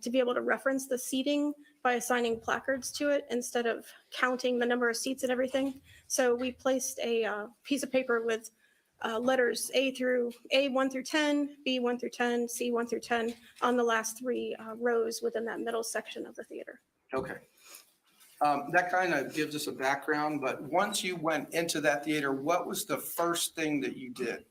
to be able to reference the seating by assigning placards to it instead of counting the number of seats and everything. So we placed a piece of paper with letters A1 through 10, B1 through 10, C1 through 10 on the last three rows within that middle section of the theater. Okay. That kind of gives us a background, but once you went into that theater, what was the first thing that you did?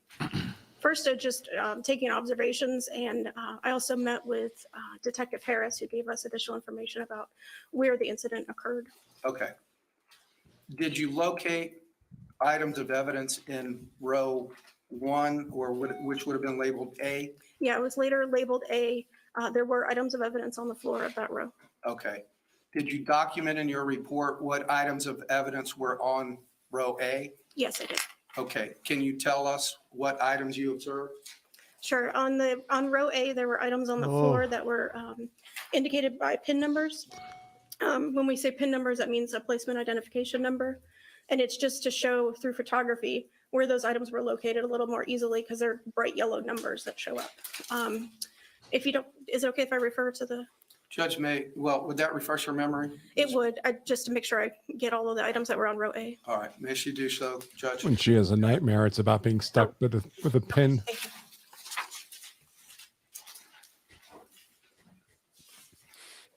First, I just taking observations, and I also met with Detective Harris, who gave us additional information about where the incident occurred. Okay. Did you locate items of evidence in row 1, or which would have been labeled A? Yeah, it was later labeled A. There were items of evidence on the floor of that row. Okay. Did you document in your report what items of evidence were on row A? Yes, I did. Okay. Can you tell us what items you observed? Sure. On row A, there were items on the floor that were indicated by PIN numbers. When we say PIN numbers, that means a placement identification number. And it's just to show through photography where those items were located a little more easily because they're bright yellow numbers that show up. If you don't, is it okay if I refer to the? Judge May, well, would that refresh your memory? It would, just to make sure I get all of the items that were on row A. All right. May she do so, Judge? When she has a nightmare, it's about being stuck with a pin.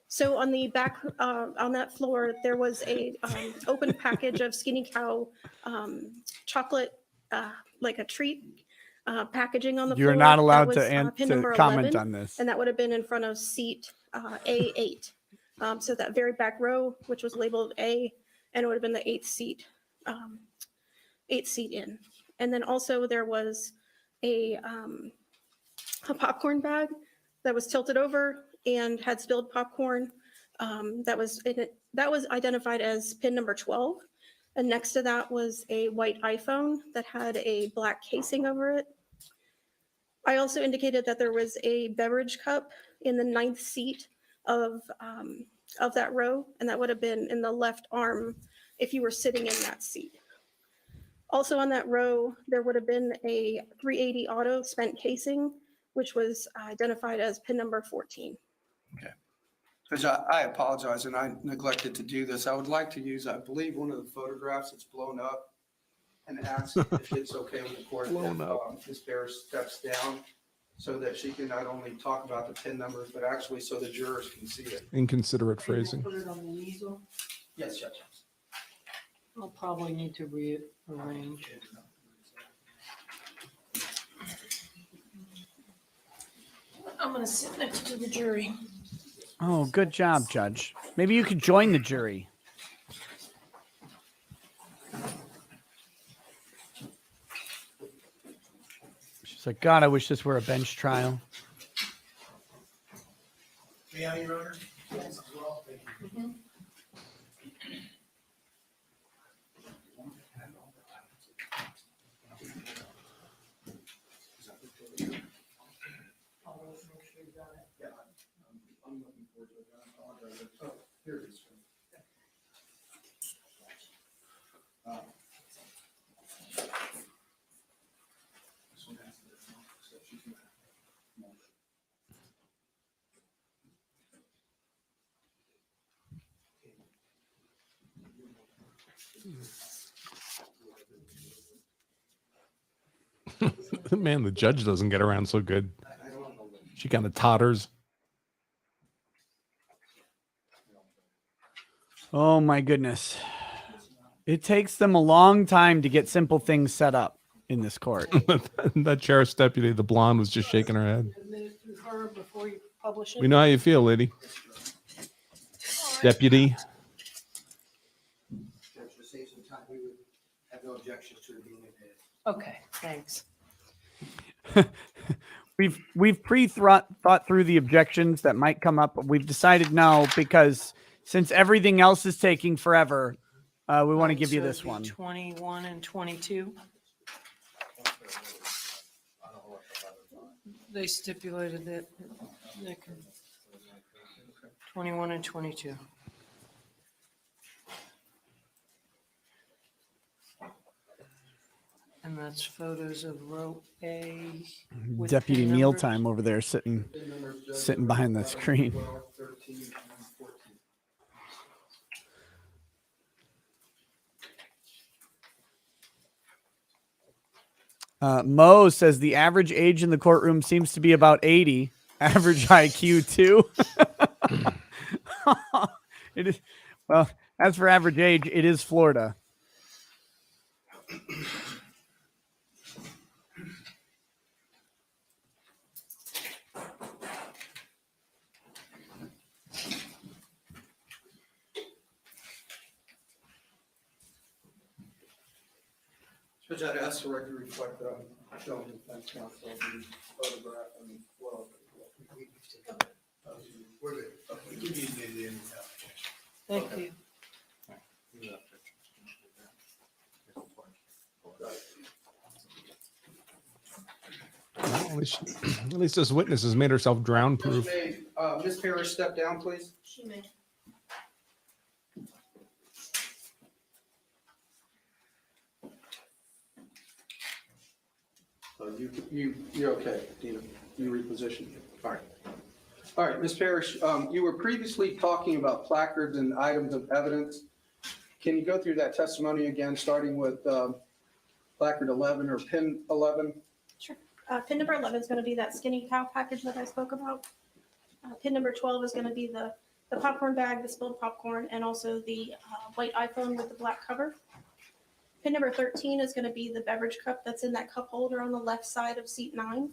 So on the back, on that floor, there was a open package of Skinny Cow chocolate, like a treat packaging on the floor. You're not That allowed was, to pin number comment 11, on this. and that would have been in front of seat A8. So that very back row, which was labeled A, and it would have been the eighth seat in. And then also there was a popcorn bag that was tilted over and had spilled popcorn. That was identified as pin number 12. And next to that was a white iPhone that had a black casing over it. I also indicated that there was a beverage cup in the 9th seat of that row, and that would have been in the left arm if you were sitting in that seat. Also on that row, there would have been a 380 auto spent casing, which was identified as pin number 14. Okay. Judge, I apologize, and I neglected to do this. I would like to use, I believe, one of the photographs that's blown up and ask if it's okay with the court if Ms. Bear steps down so that she can not only talk about the PIN numbers, but actually so the jurors can see it. Inconsiderate phrasing. Put it on the easel. Yes, Judge. I'll probably need to rearrange. I'm gonna sit next to the jury. Oh, good job, Judge. Maybe you could join the jury. She's like, God, I wish this were a bench trial. Yeah, Your Honor. Yes, as well. Thank you. Here it is. Man, the judge doesn't get around so good. She kind of totters. Oh my goodness. It takes them a long time to get simple things set up in this court. That sheriff's deputy, the blonde, was just shaking her head. Admit it through her before you publish it. We know how you feel, lady. Deputy. Judge, to save some time, we would have no objections to it being admitted. Okay, thanks. We've thought through the objections that might come up, but we've decided no, because since everything else is taking forever, we want to give you So this it'd be one. 21 and 22. They stipulated that they can 21 and 22. And that's photos of row A. with Deputy pin numbers. mealtime over there sitting behind the screen. 12, 13, and 14. Mo says the average age in the courtroom seems to be about 80. Average IQ too. It is, well, As for average age, it is Florida. Judge, I'd ask the record to reflect that I'm showing defense counsel the photograph and well. We're good. We can use it at the end of the application. Thank you. Well, at least this witness has made herself drown proof. May, Ms. Parrish, step down, please. She may. You're okay, Dina. You repositioned. All right. All right, Ms. Parrish, you were previously talking about placards and items of evidence. Can you go through that testimony again, starting with placard 11 or pin 11? Sure. Pin number 11 is going to be that skinny cow package that I spoke about. Pin number 12 is going to be the popcorn bag, the spilled popcorn, and also the white iPhone with the black cover. Pin number 13 is going to be the beverage cup that's in that cup holder on the left side of seat 9.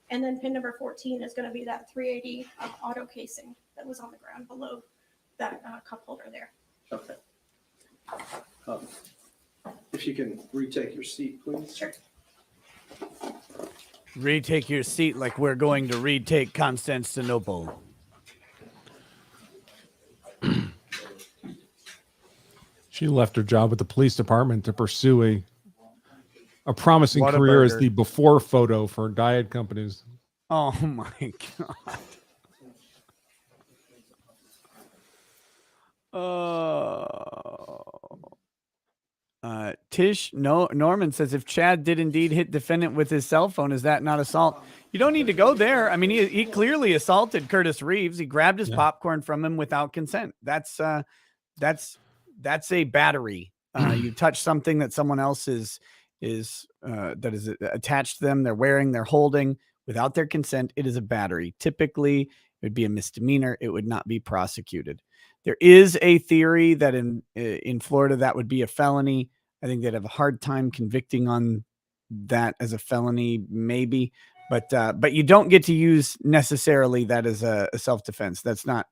And then pin number 14 is going to be that 380 auto casing that was on the ground below that cup holder there. Okay. If you can retake your seat, please. Sure. Retake your seat like we're going to retake Constantinople. She left her job with the police department to pursue a promising career as the before photo for diet companies. Oh my God. Tish, no, Norman says if Chad did indeed hit defendant with his cell phone, is that not assault? You don't need to go there. I mean, he clearly assaulted Curtis Reeves. He grabbed his popcorn from him without consent. That's a battery. You touch something that someone else is attached to them. They're wearing, they're holding without their consent. It is a battery. Typically, it would be a misdemeanor. It would not be prosecuted. There is a theory that in Florida that would be a felony. I think they'd have a hard time convicting on that as a felony, maybe. But you don't get to use necessarily that as a self-defense. That's not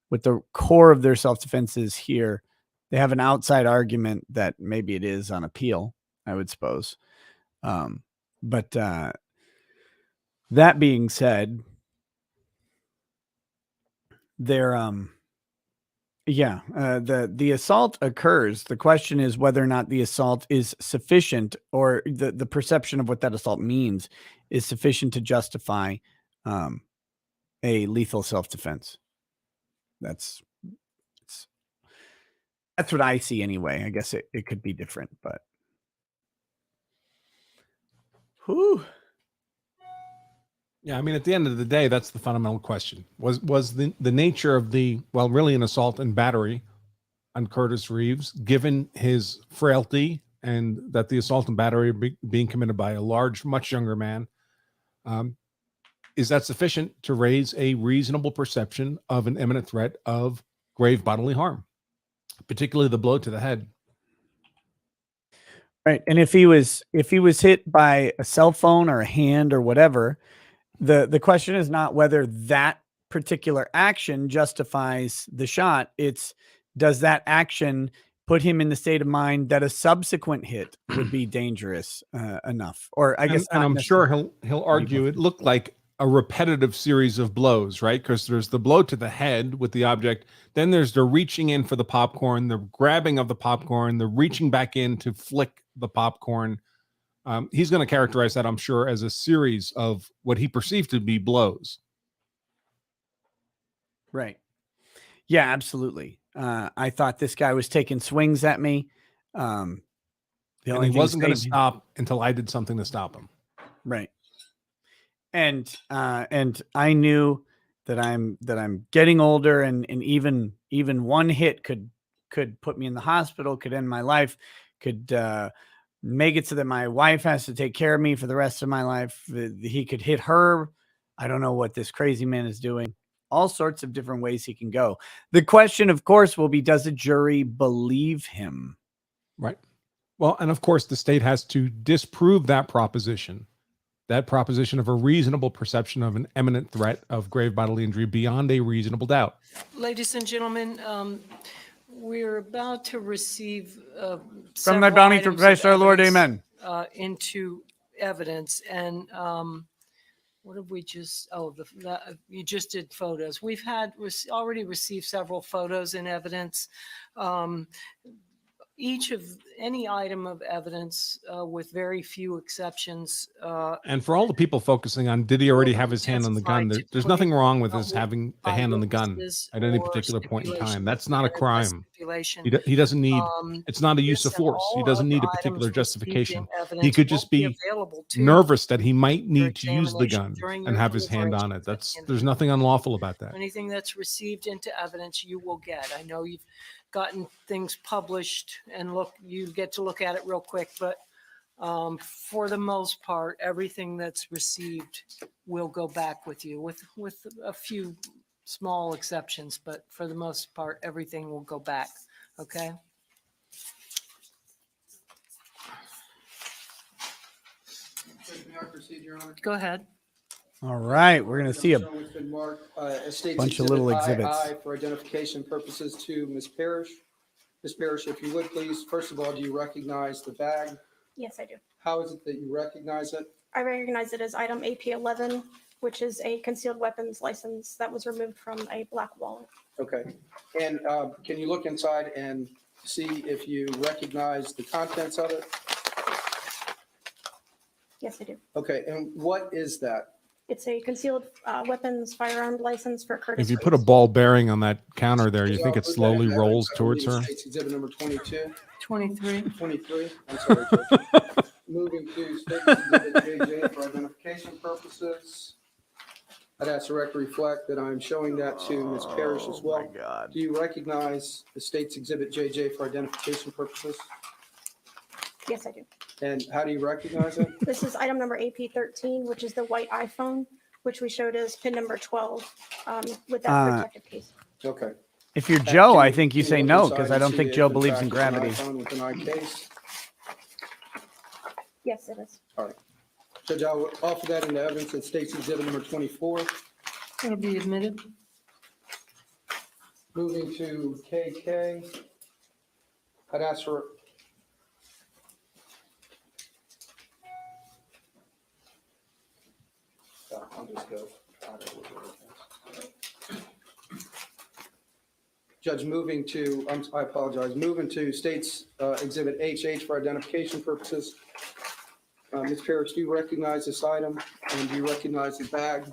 what the core of their self-defense is here. They have an outside argument that maybe it is on appeal, I would suppose. But that being said, the assault occurs. The question is whether or not the assault is sufficient, or the perception of what that assault means is sufficient to justify a lethal self-defense. That's what I see anyway. I guess it could be different, but whew. Yeah, I mean, at the end of the day, that's the fundamental question. Was the nature of really an assault and battery on Curtis Reeves, given his frailty and that the assault and battery being committed by a large, much younger man, is that sufficient to raise a reasonable perception of an imminent threat of grave bodily harm, particularly the blow to the head? Right. And if he was hit by a cell phone or a hand or whatever, the question is not whether that particular action justifies the shot. It's, does that action put him in the state of mind that a subsequent hit would be dangerous enough? Or I guess, and I'm sure he'll argue it looked like a repetitive series of blows, right? Because there's the blow to the head with the object, then there's the reaching in for the popcorn, the grabbing of the popcorn, the reaching back in to flick the popcorn. He's going to characterize that, I'm sure, as a series of what he perceived to be blows. Right. Yeah, absolutely. I thought this guy was taking swings at me. And he wasn't going to stop until I did something to stop him. Right. And I knew that I'm getting older, and even one hit could put me in the hospital, could end my life, could make it so that my wife has to take care of me for the rest of my life. He could hit her. I don't know what this crazy man is doing. all sorts of different ways he can go. The question, of course, will be, does a jury believe him? Right. Well, and of course, the state has to disprove that proposition of a reasonable perception of an imminent threat of grave bodily injury beyond a reasonable doubt. Ladies and gentlemen, we're about to receive From thy bounty to Christ our Lord, amen. Into evidence, and what have we just? Oh, you just did photos. We've already received several photos and evidence. Each of any item of evidence, with very few exceptions. And for all the people focusing on, did he already have his hand on the gun? There's nothing wrong with his having the hand on the gun at any particular point in time. That's not a crime. He doesn't need, it's not a use of force. He doesn't need a particular justification. He could just be nervous that he might need to use the gun and have his hand on it. There's nothing unlawful about that. Anything that's received into evidence, you will get. I know you've gotten things published and you get to look at it real quick, but for the most part, everything that's received will go back with you, with a few small exceptions, but for the most part, everything will go back. Okay. May I proceed, Your Honor? Go ahead. All right, we're going to see a It's been marked, Estates bunch of little Exhibit exhibits. II for identification purposes to Ms. Parrish. Ms. Parrish, if you would please, first of all, do you recognize the bag? Yes, I do. How is it that you recognize it? I recognize it as item AP11, which is a concealed weapons license that was removed from a black wallet. Okay. And can you look inside and see if you recognize the contents of it? Yes, I do. Okay, and what is that? It's a concealed weapons firearm license for Curtis. If you put a ball bearing on that counter there, you think it slowly rolls towards her? States Exhibit number 22. 23. 23. I'm sorry, Judge. Moving to States Exhibit JJ for identification purposes. I'd ask the record to reflect that I'm showing that to Ms. Parrish as well. My God. Do you recognize the States Exhibit JJ for identification purposes? Yes, I do. And how do you recognize it? This is item number AP13, which is the white iPhone, which we showed as pin number 12 with that protective case. Okay. If you're Joe, I Can think you say look no, inside because I and don't see think if, Joe in believes in fact, gravity. it's an iPhone with an eye case? Yes, it is. All right. Judge, I will offer that into evidence at States Exhibit number 24. It'll be admitted. Moving to KK. I'd ask for. I'll just go. Judge, moving to, I apologize, moving to States Exhibit HH for identification purposes. Ms. Parrish, do you recognize this item and do you recognize the bag?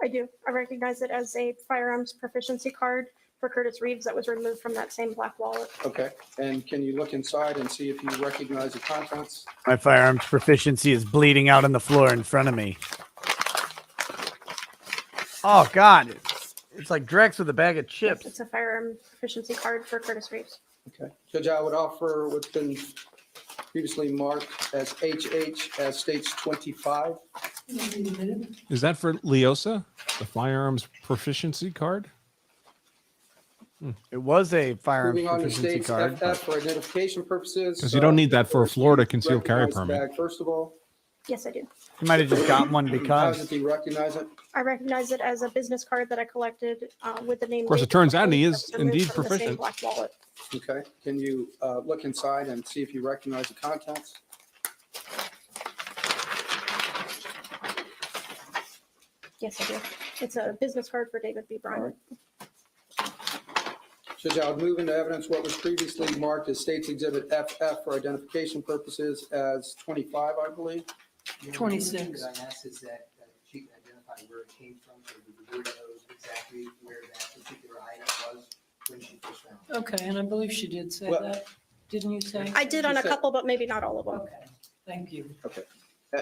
I do. I recognize it as a firearms proficiency card for Curtis Reeves that was removed from that same black wallet. Okay, and can you look inside and see if you recognize the contents? My firearms proficiency is bleeding out on the floor in front of me. Oh, God. It's like Drex with a bag of chips. It's a firearm proficiency card for Curtis Reeves. Okay, Judge, I would offer what's been previously marked as HH as States 25. Is that for Leosa, the firearms proficiency card? It was a firearms Moving on to proficiency States card. FF for identification purposes. Because you don't need that for a Florida concealed carry Recognize the permit. bag, first of all. Yes, I do. You might have just gotten one How because. does he recognize it? I recognize it as a business card that I collected with the name. Of course, it David turns out he Reeves is that was removed indeed from the same proficient. black wallet. Okay, can you look inside and see if you recognize the contents? Yes, I do. It's a business card for David B. All Bryan. right. Judge, I would move into evidence what was previously marked as States Exhibit FF for identification purposes as 25, I believe. 26. I asked is that she can identify where it came from, so the board knows exactly where that particular item was when she first found it. Okay, and I believe she did say Well- that. Didn't you say? I did on a You said- couple, but maybe not all of them. Okay, thank you. Okay.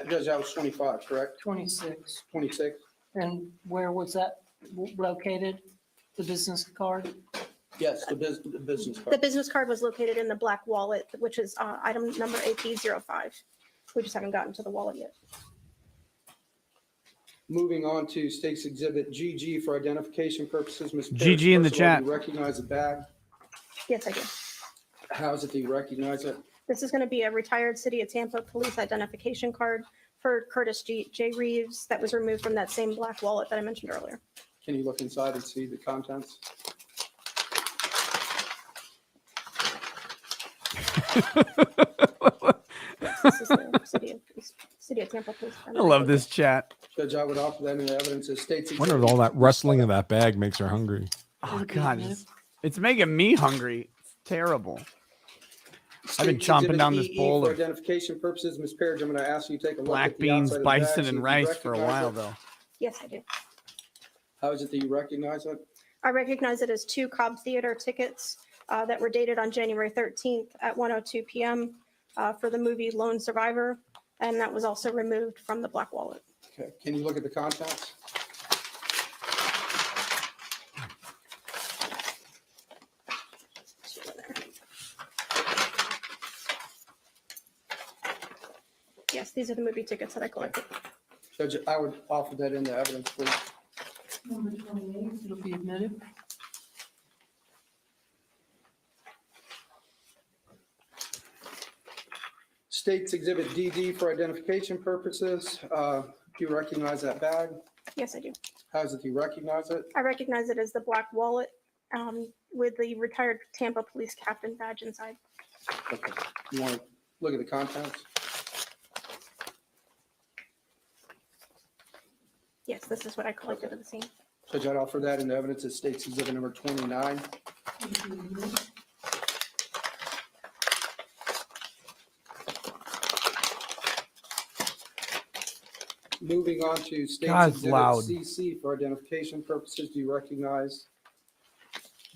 Judge, that was 25, correct? 26. 26? And where was that located? The business card? Yes, the business The card. business card was located in the black wallet, which is item number AP05. We just haven't gotten to the wallet yet. Moving on to State's Exhibit GG for identification purposes. Ms. Parrish, GG in the first of all, chat. do you recognize the bag? Yes, I do. How is it that you recognize it? This is going to be a retired City of Tampa police identification card for Curtis J. Reeves that was removed from that same black wallet that I mentioned earlier. Can you look inside and see the contents? This is the City of Tampa police. I love this chat. Judge, I would offer that in evidence as State's I Exhibit. wonder if all that rustling of that bag makes her hungry. Oh God, it's making me hungry. It's terrible. I've been State's chomping Exhibit down this EE bowl for of identification purposes. Ms. Parrish, I'm going to ask you to take a look black at the beans, outside of the bag, bison, see and if you rice for a recognize while it. though. Yes, I do. How is it that you recognize it? I recognize it as 2 Cobb Theater tickets that were dated on January 13th at 1:02 p.m. For the movie Lone Survivor, and that was also removed from the black wallet. Okay. Can you look at the contents? Yes, these are the movie tickets that I collected. Judge, I would offer that in the evidence, please. Number 28, it'll be admitted. State's Exhibit DD for identification purposes. Do you recognize that bag? Yes, I do. How is it you recognize it? I recognize it as the black wallet with the retired Tampa police captain badge inside. Okay. You want to look at the contents? Yes, this is what I collected at the scene. Judge, I'd offer that in the evidence as State's Exhibit number 29. Moving on to State's God's Exhibit loud. CC for identification purposes. Do you recognize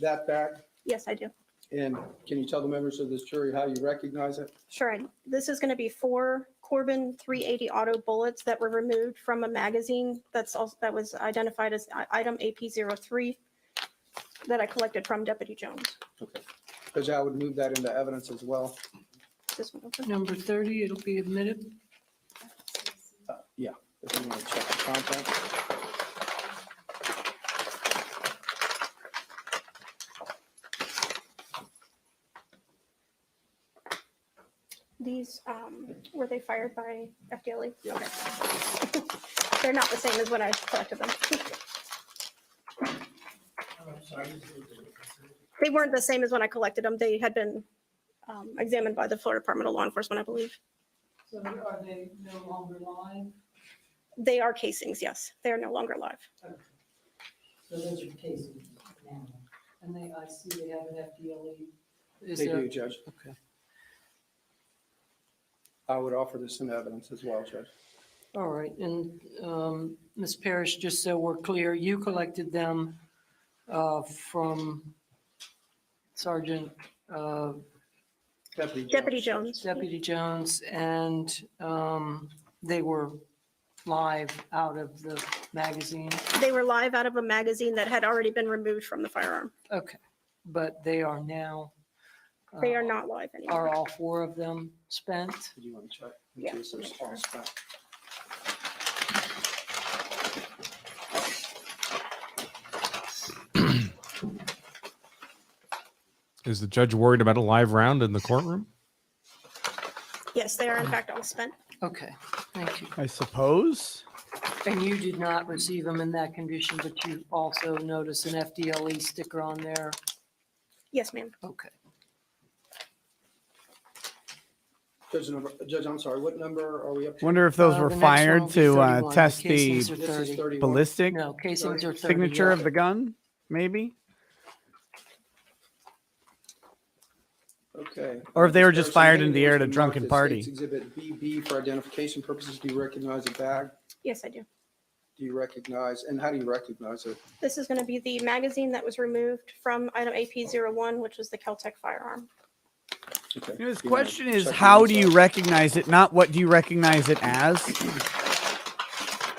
that bag? Yes, I do. And can you tell the members of this jury how you recognize it? Sure. This is going to be 4 Corbin 380 auto bullets that were removed from a magazine that was identified as item AP03 that I collected from Deputy Jones. Okay. Judge, I would move that into evidence as well. This one over. Number 30, it'll be admitted. Yeah, if you want to check the content. These, were they fired by FDLE? Okay. They're not the same as when I collected them. They weren't the same as when I collected them. They had been examined by the Florida Department of Law Enforcement, I believe. So are they no longer live? They are casings, yes. They are no longer live. So those are casings now. And I see they have an FDLE. They do, Judge. Okay. I would offer this in evidence as well, Judge. All right, and Ms. Parrish, just so we're clear, you collected them from Sergeant Deputy Jones. Deputy Jones, and they were live out of the magazine? They were live out of a magazine that had already been removed from the firearm. Okay, but they are now? They are not live anymore. Are all 4 of them spent? Do you want to check? Yeah, Yes, there's all spent. Is the judge worried about a live round in the courtroom? Yes, they are in fact all spent. Okay, thank you. I suppose. And you did not receive them in that condition, but you also notice an FDLE sticker on there? Yes, ma'am. Okay. Judge, I'm sorry, what number are we up to? Wonder if those were The next one fired will be to 31. The test the casings are This is 30. 31. ballistic No, casings are 30. signature yeah. of the gun, maybe? Okay. Or if they were just Ms. Parrish, fired I'm in the gonna air at a mark drunken as party. State's Exhibit BB for identification purposes. Do you recognize the bag? Yes, I do. Do you recognize, and how do you recognize it? This is going to be the magazine that was removed from item AP01, which was the Keltec firearm. Okay. His Do you wanna question is, check how the do you inside? recognize it? Not what do you recognize it as?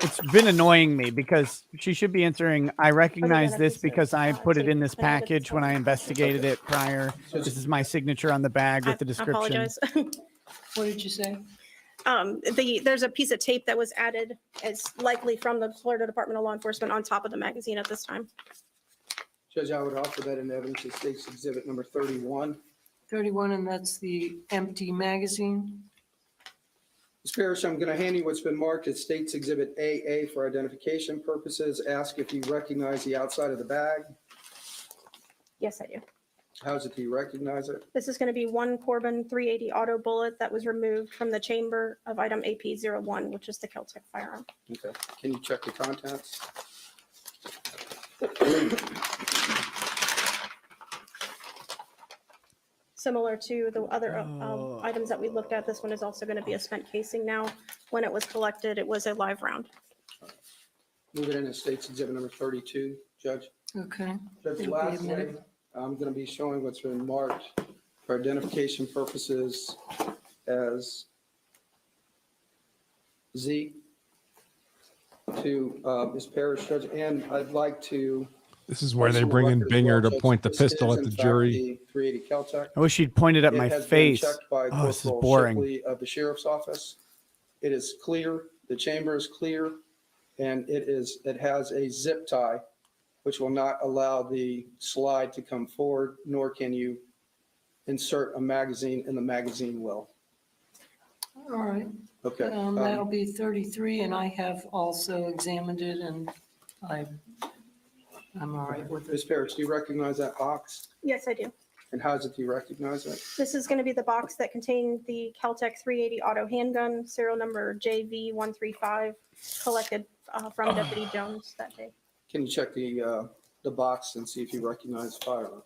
It's been annoying me because she should be answering, I recognize this because I put it in this package when I investigated it prior. This is my signature on the bag with the I description. apologize. What did you say? There's a piece of tape that was added as likely from the Florida Department of Law Enforcement on top of the magazine at this time. Judge, I would offer that in evidence as State's Exhibit number 31. 31, and that's the empty magazine. Ms. Parrish, I'm going to hand you what's been marked as State's Exhibit AA for identification purposes. Ask if you recognize the outside of the bag. Yes, I do. How's it do you recognize it? This is going to be one Corbin 380 auto bullet that was removed from the chamber of item AP01, which is the Keltec firearm. Okay. Can you check the contents? Similar to the other items that we looked at, this one is also going to be a spent casing now. When it was collected, it was a live round. Move it in as State's Exhibit number 32, Judge. Okay. Judge, It'll be lastly, admitted. I'm going to be showing what's been marked for identification purposes as Z to Ms. Parrish, Judge, and I'd like to. This is where they bring in Binger to point the pistol at the jury. The 380 Keltec. I wish he'd pointed at my It has been face. checked by Oh, this is Corporal boring. Shipley of the Sheriff's Office. It is clear, the chamber is clear, and it has a zip tie, which will not allow the slide to come forward, nor can you insert a magazine in the magazine well. All right. Okay. That'll be 33, and I have also examined it, and I'm all right with it. Ms. Parrish, do you recognize that box? Yes, I do. And how does it, do you recognize it? This is going to be the box that contained the Keltec 380 auto handgun, serial number JV135, collected from Deputy Jones that day. Can you check the box and see if you recognize the firearm?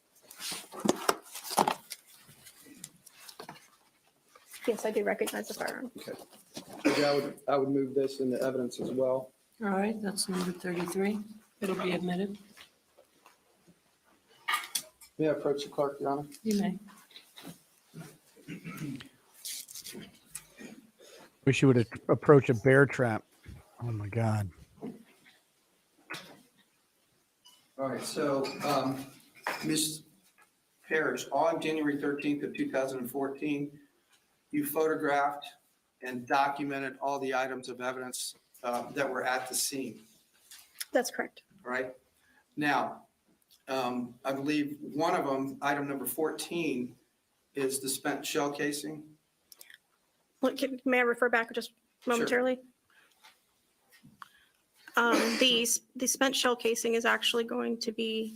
Yes, I do recognize the firearm. Okay. I would move this into evidence as well. All right, that's number 33. It'll be admitted. May I approach the clerk, Your Honor? You may. Wish you would approach a bear trap. Oh my God. All right, so Ms. Parrish, on January 13th of 2014, you photographed and documented all the items of evidence that were at the scene, That's correct. right? Now, I believe one of them, item number 14, is the spent shell casing. May I refer back just momentarily? The spent shell casing is actually going to be,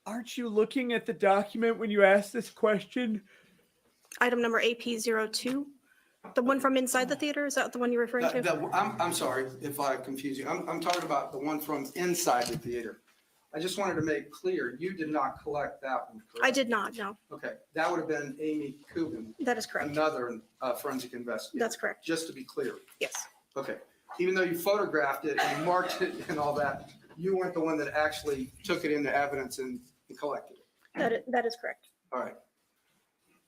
Aren't you looking at the document when you asked this question? item number AP02. The one from inside the theater, is that the one you're referring to? I'm sorry if I confuse you. I'm talking about the one from inside the theater. I just wanted to make clear, you did not collect that one, correct? I did not, no. Okay, that would have been Amy Coogan, That is correct. another forensic investigator. That's correct. Just to be clear. Yes. Okay, even though you photographed it and marked it and all that, you weren't the one that actually took it into evidence and collected it. That is correct. All right.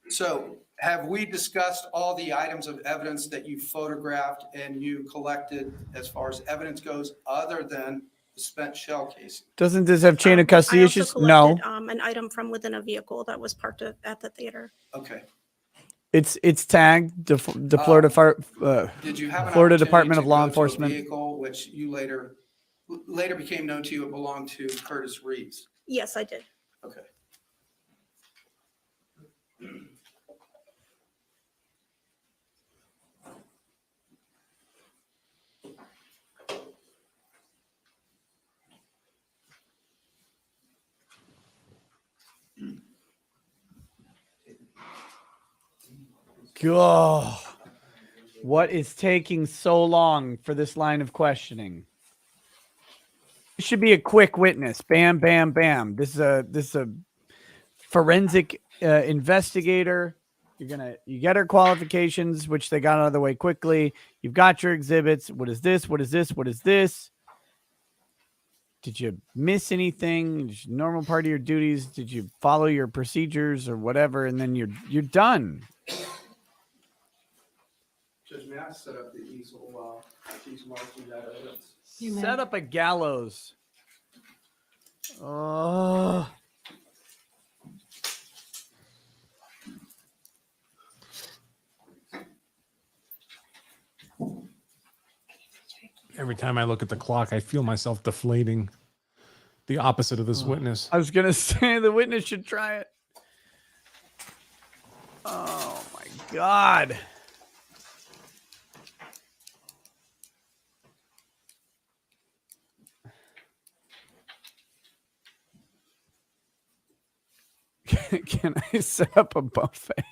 So have we discussed all the items of evidence that you photographed and you collected as far as evidence goes, other than the spent shell casing? Doesn't this have chain of custody I also issues? No. collected, an item from within a vehicle that was parked at the theater. Okay. It's tagged the Florida Did you have an Florida opportunity Department to of Law go to a Enforcement. vehicle which you later became known to you, it belonged to Curtis Reeves? Yes, I did. Okay. God, what is taking so long for this line of questioning? It should be a quick witness. Bam, bam, bam. This is a forensic investigator. You get her qualifications, which they got out of the way quickly. You've got your exhibits. What is this? What is this? What is this? Did you miss anything? Normal part of your duties? Did you follow your procedures or whatever? And then you're done. Judge, may I set up the easel, she's marking that evidence? Set up a gallows. Oh. Every time I look at the clock, I feel myself deflating. The opposite of this witness. I was going to say the witness should try it. Oh my God. Can I set up a buffet?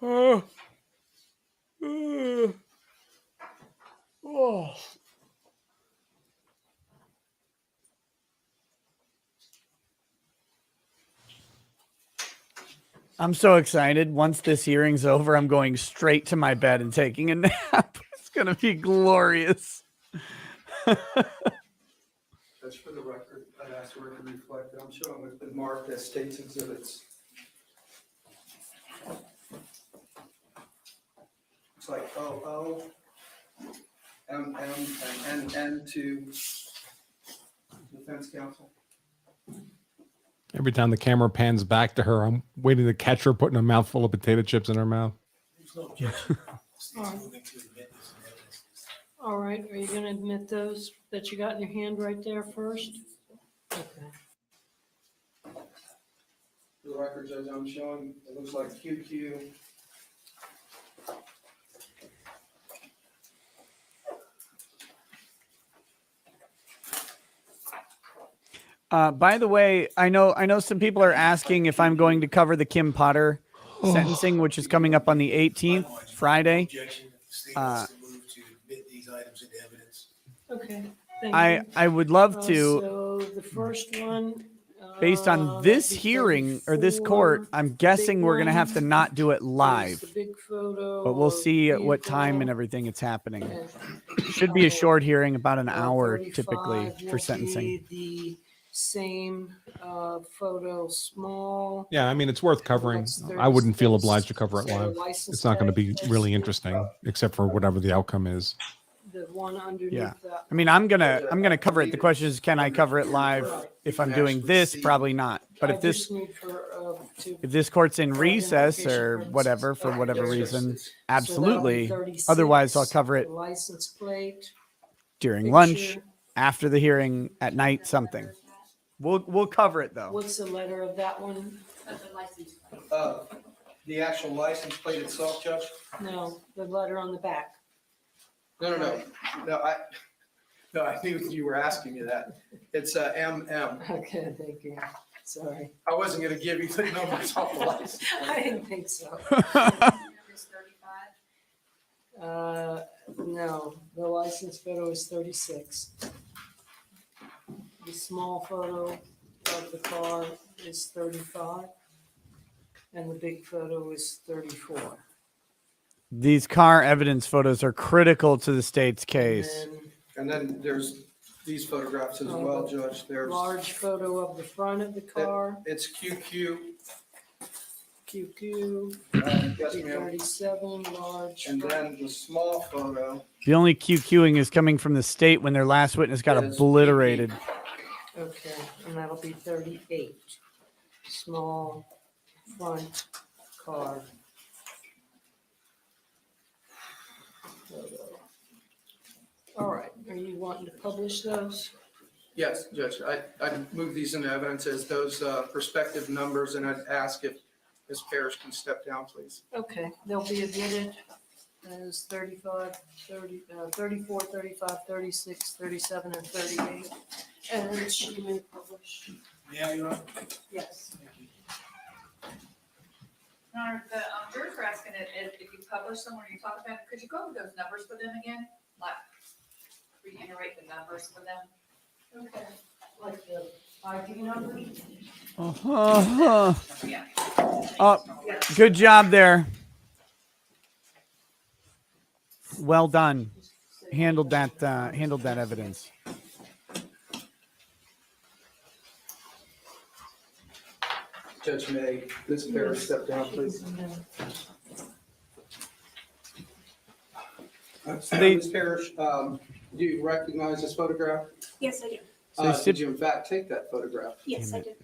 Oh. Oh. I'm so excited. Once this hearing's over, I'm going straight to my bed and taking a nap. It's going to be glorious. Just for the record, I'd ask the record to reflect that I'm showing what's been marked as state's exhibits. It's like OO, MM, and NN to defense counsel. Every time the camera pans back to her, I'm waiting to catch her putting a mouthful of potato chips in her mouth. All right, are you gonna admit those that you got in your hand right there first? Okay. For the record, Judge, I'm showing, it looks like QQ. By the way, I know some people are asking if I'm going to cover the Kim Potter sentencing, which is coming up on the 18th, Friday. Okay. Thank you. I would love to. So the first one. Based on this hearing or this court, I'm guessing we're going to have to not do it live. The big photo. But we'll see at what time and everything it's happening. Should be a short hearing, about an hour typically for sentencing. The same photo, small. Yeah, I mean, it's worth covering. I wouldn't feel obliged to cover it live. It's not going to be really interesting, except for whatever the outcome is. The one underneath. Yeah, that. I mean, I'm gonna cover it. The question is, can I cover it live? If I'm doing this, probably not. But if this court's in recess or whatever for whatever reason, absolutely. Otherwise, I'll cover it License plate. during lunch, after the hearing, at night, something. We'll cover it though. What's the letter of that one? The actual license plate itself, Judge? No, the letter on the back. No, I knew you were asking me that. It's MM. Okay, thank you. Sorry. I wasn't gonna give you the numbers off the license. I didn't think so. No, the license photo is 36. The small photo of the car is 35. And the big photo is 34. These car evidence photos are critical to the state's case. And then there's these photographs as well, Judge. There's Large photo of the front of the car. It's QQ. QQ. Yes, ma'am. 37 large. And then the small photo. The only QQing is coming from the state when their last witness got obliterated. Okay, and that'll be 38. Small front car. All right, are you wanting to publish those? Yes, Judge. I'd move these into evidence as those prospective numbers, and I'd ask if Ms. Parrish can step down, please. Okay, they'll be admitted as 35, 34, 35, 36, 37, and 38. And it should be published. Yeah, you're right. Yes. The jurors are asking if you publish them or you talk about, could you go over those numbers for them again? Like, reiterate the numbers for them? Okay, like the ID numbers? Yeah. Oh, good job there. Well done. Handled that evidence. Judge May, Ms. Parrish step down, please. Ms. Parrish, do you recognize this photograph? Yes, I do. So Did you in fact take that photograph? Yes, I did.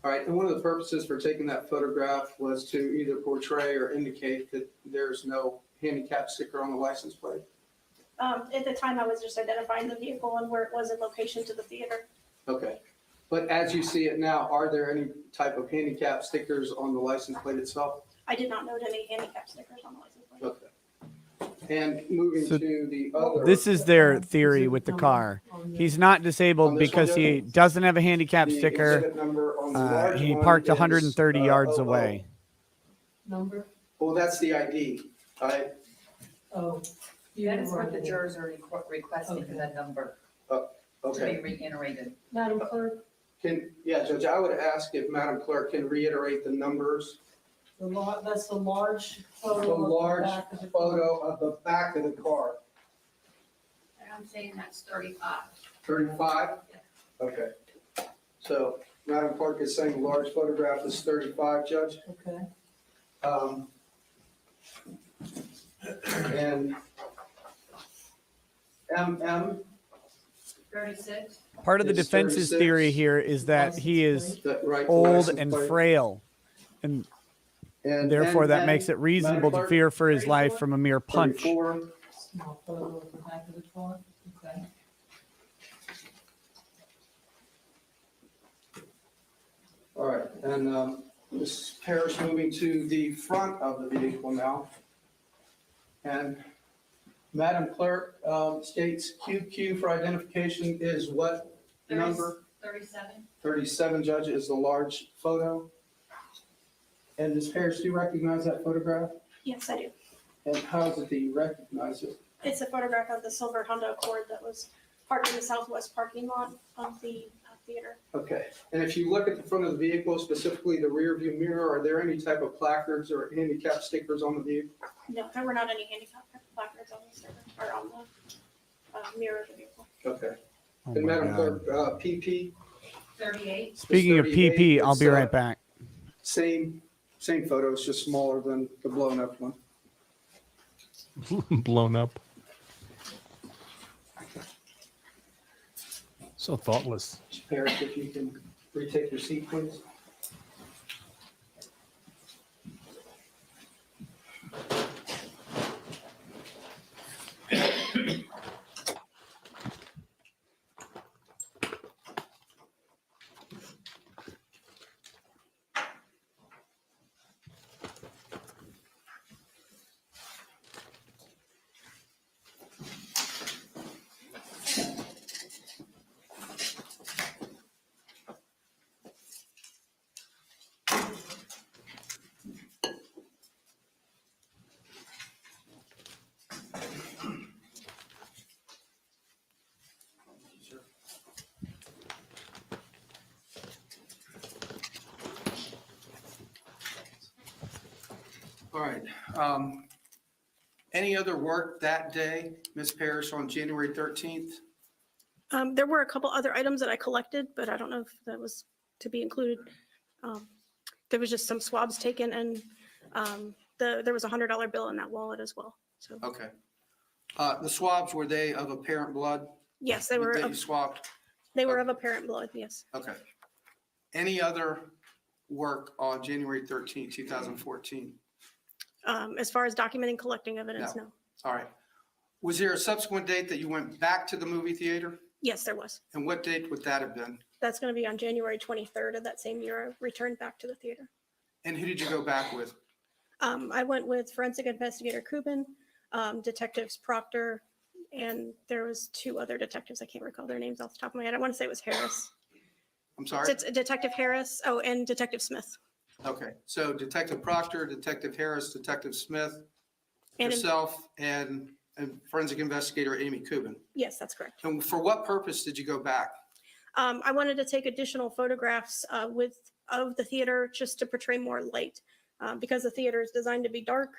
All right, and one of the purposes for taking that photograph was to either portray or indicate that there's no handicap sticker on the license plate? At the time, I was just identifying the vehicle and where it was in location to the theater. Okay. But as you see it now, are there any type of handicap stickers on the license plate itself? I did not note any handicap stickers on the license plate. Okay. And moving So to the other. This is their theory with the car. He's not disabled because he doesn't have a handicap the sticker. exhibit number on the large He one parked is, 130 yards 00. away. Number? Well, that's the ID, right? Oh. That is what the jurors are requesting for that number to Okay. be reiterated. Madam Clerk, Yeah, Judge, I would ask if Madam Clerk can reiterate the numbers. that's the large photo. The of large back of the car. photo of the back of the car. And I'm saying that's 35. 35? Okay. So Madam Clerk is saying the large photograph is 35, Judge? Okay. And MM? 36. Part of the It's defense's 36. theory here is that he is That right, the old license and plate. frail, and therefore that makes it reasonable to fear for his life from a mere punch. 34. Small photo of the back of the car. Okay. All right, and Ms. Parrish moving to the front of the vehicle now. And Madam Clerk states QQ for identification is what number? 37. 37, Judge, is the large photo. And Ms. Parrish, do you recognize that photograph? Yes, I do. And how is it that you recognize it? It's a photograph of the silver Honda Accord that was parked in the southwest parking lot of the theater. Okay, and if you look at the front of the vehicle, specifically the rear view mirror, are there any type of placards or handicap stickers on the vehicle? No, there were not any handicap placards on the sticker or on the mirror of the vehicle. Okay. Oh And my Madam God. Clerk, PP, 38. Speaking of 38, PP, I'll it's, be right back. same photo, it's just smaller than the blown up one. Blown up. So thoughtless. Ms. Parrish, if you can retake your seat, please. All right. Any other work that day, Ms. Parrish, on January 13th? There were a couple other items that I collected, but I don't know if that was to be included. There was just some swabs taken, and there was a $100 bill in that wallet as well. So Okay. The swabs, were they of apparent blood? yes, they were. That you swabbed? They were of apparent blood. Yes. Okay. Any other work on January 13th, 2014? As far as documenting collecting evidence, no. All right. Was there a subsequent date that you went back to the movie theater? Yes, there was. And what date would that have been? That's going to be on January 23rd of that same year. I returned back to the theater. And who did you go back with? I went with forensic investigator Kubin, detectives Proctor, and there was two other detectives. I can't recall their names off the top of my head. I want to say it was Harris. I'm sorry? It's Detective Harris. Oh, and Detective Smith. Okay. So Detective Proctor, Detective Harris, Detective Smith, And yourself, and forensic investigator Amy Kubin. yes, that's correct. And for what purpose did you go back? I wanted to take additional photographs of the theater just to portray more light because the theater is designed to be dark.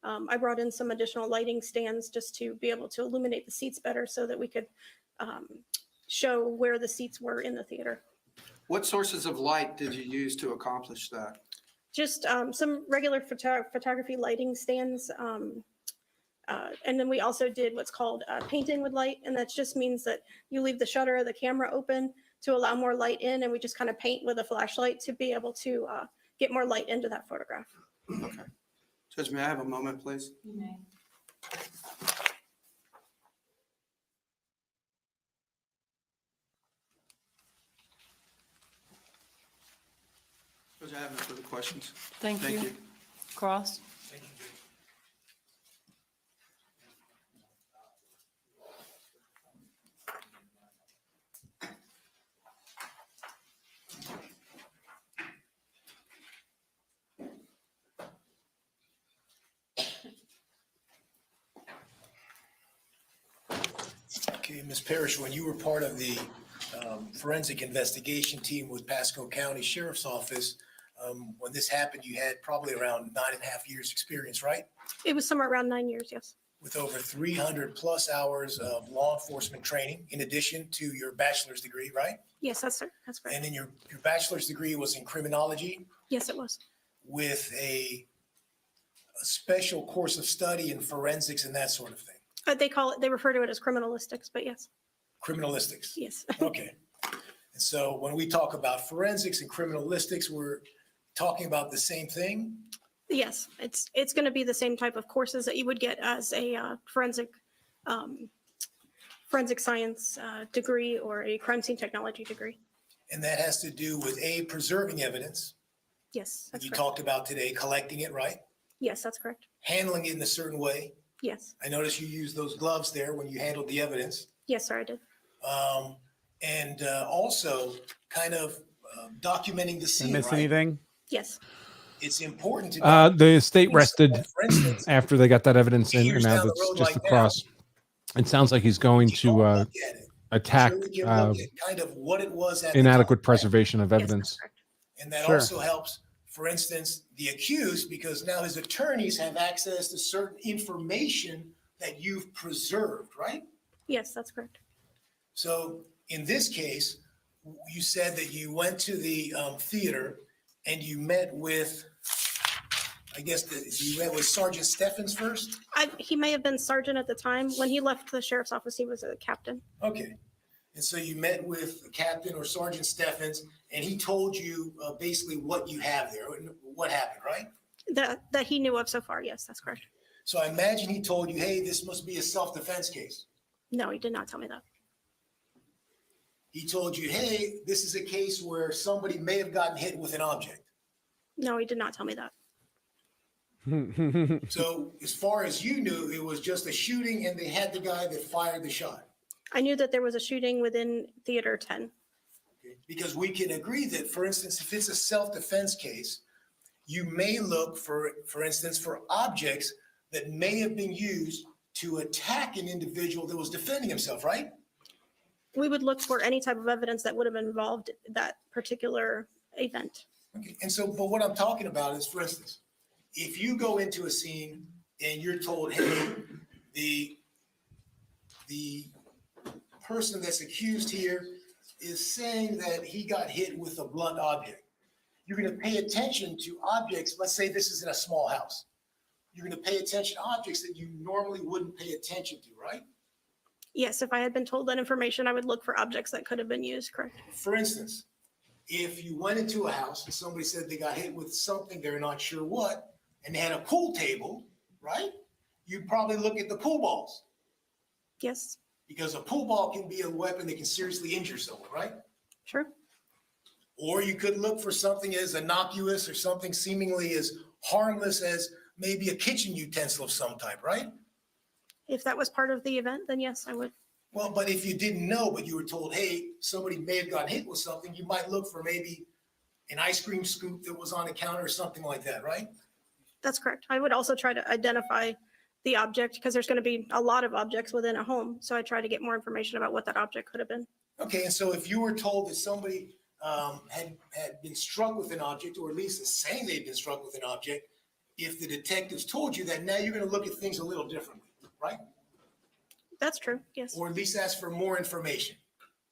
I brought in some additional lighting stands just to be able to illuminate the seats better so that we could show where the seats were in the theater. What sources of light did you use to accomplish that? Just some regular photography lighting stands. And then we also did what's called painting with light. And that just means that you leave the shutter of the camera open to allow more light in. And we just kind of paint with a flashlight to be able to get more light into that photograph. Okay. Judge, may I have a moment, please? You may. Judge, I have no further questions. Thank you. Cross? Okay, Ms. Parrish, when you were part of the forensic investigation team with Pasco County Sheriff's Office, when this happened, you had probably around 9.5 years experience, right? It was somewhere around 9 years, yes. With over 300 plus hours of law enforcement training, in addition to your bachelor's degree, right? Yes, that's correct. And then your bachelor's degree was in criminology Yes, it was. with a special course of study in forensics and that sort of thing. They refer to it as criminalistics, but yes. Criminalistics. Yes. Okay. And so when we talk about forensics and criminalistics, we're talking about the same thing? Yes, it's going to be the same type of courses that you would get as a forensic science degree or a crime scene technology degree. And that has to do with preserving evidence. Yes, that's You correct. talked about today, collecting it, right? Yes, that's correct. Handling it in a certain way. Yes. I noticed you used those gloves there when you handled the evidence. Yes, sir, I did. And also kind of documenting the Did I scene, miss right? anything? Yes. It's important to The state rested for instance, after they got that evidence in, years and now down the that's road just like across. It sounds like he's going to attack we can look at kind of what it was at the inadequate time, right? preservation of evidence. And that Sure. also helps, for instance, the accused, because now his attorneys have access to certain information that you've preserved, right? Yes, that's correct. So in this case, you said that you went to the theater and you met with, I guess, you met with Sergeant Steffens first? He may have been sergeant at the time. When he left the sheriff's office, he was a captain. Okay. And so you met with Captain or Sergeant Steffens, and he told you basically what you have there, and what happened, right? That he knew of so far. Yes, that's correct. So I imagine he told you, hey, this must be a self-defense case. No, he did not tell me that. He told you, hey, this is a case where somebody may have gotten hit with an object. No, he did not tell me that. So as far as you knew, it was just a shooting and they had the guy that fired the shot. I knew that there was a shooting within Theater 10. Because we can agree that, for instance, if it's a self-defense case, you may look for instance, for objects that may have been used to attack an individual that was defending himself, right? We would look for any type of evidence that would have involved that particular event. Okay. And so, but what I'm talking about is, for instance, if you go into a scene and you're told, hey, the person that's accused here is saying that he got hit with a blunt object. You're going to pay attention to objects. Let's say this is in a small house. You're going to pay attention to objects that you normally wouldn't pay attention to, right? Yes, if I had been told that information, I would look for objects that could have been used, correct? For instance, if you went into a house and somebody said they got hit with something, they're not sure what, and they had a pool table, right? You'd probably look at the pool balls. Yes. Because a pool ball can be a weapon that can seriously injure someone, right? Sure. Or you could look for something as innocuous or something seemingly as harmless as maybe a kitchen utensil of some type, right? If that was part of the event, then yes, I would. Well, but if you didn't know, but you were told, hey, somebody may have gotten hit with something, you might look for maybe an ice cream scoop that was on the counter or something like that, right? That's correct. I would also try to identify the object because there's going to be a lot of objects within a home. So I try to get more information about what that object could have been. Okay, and so if you were told that somebody had been struck with an object, or at least is saying they'd been struck with an object, if the detectives told you that, now you're going to look at things a little differently, right? That's true, yes. Or at least ask for more information.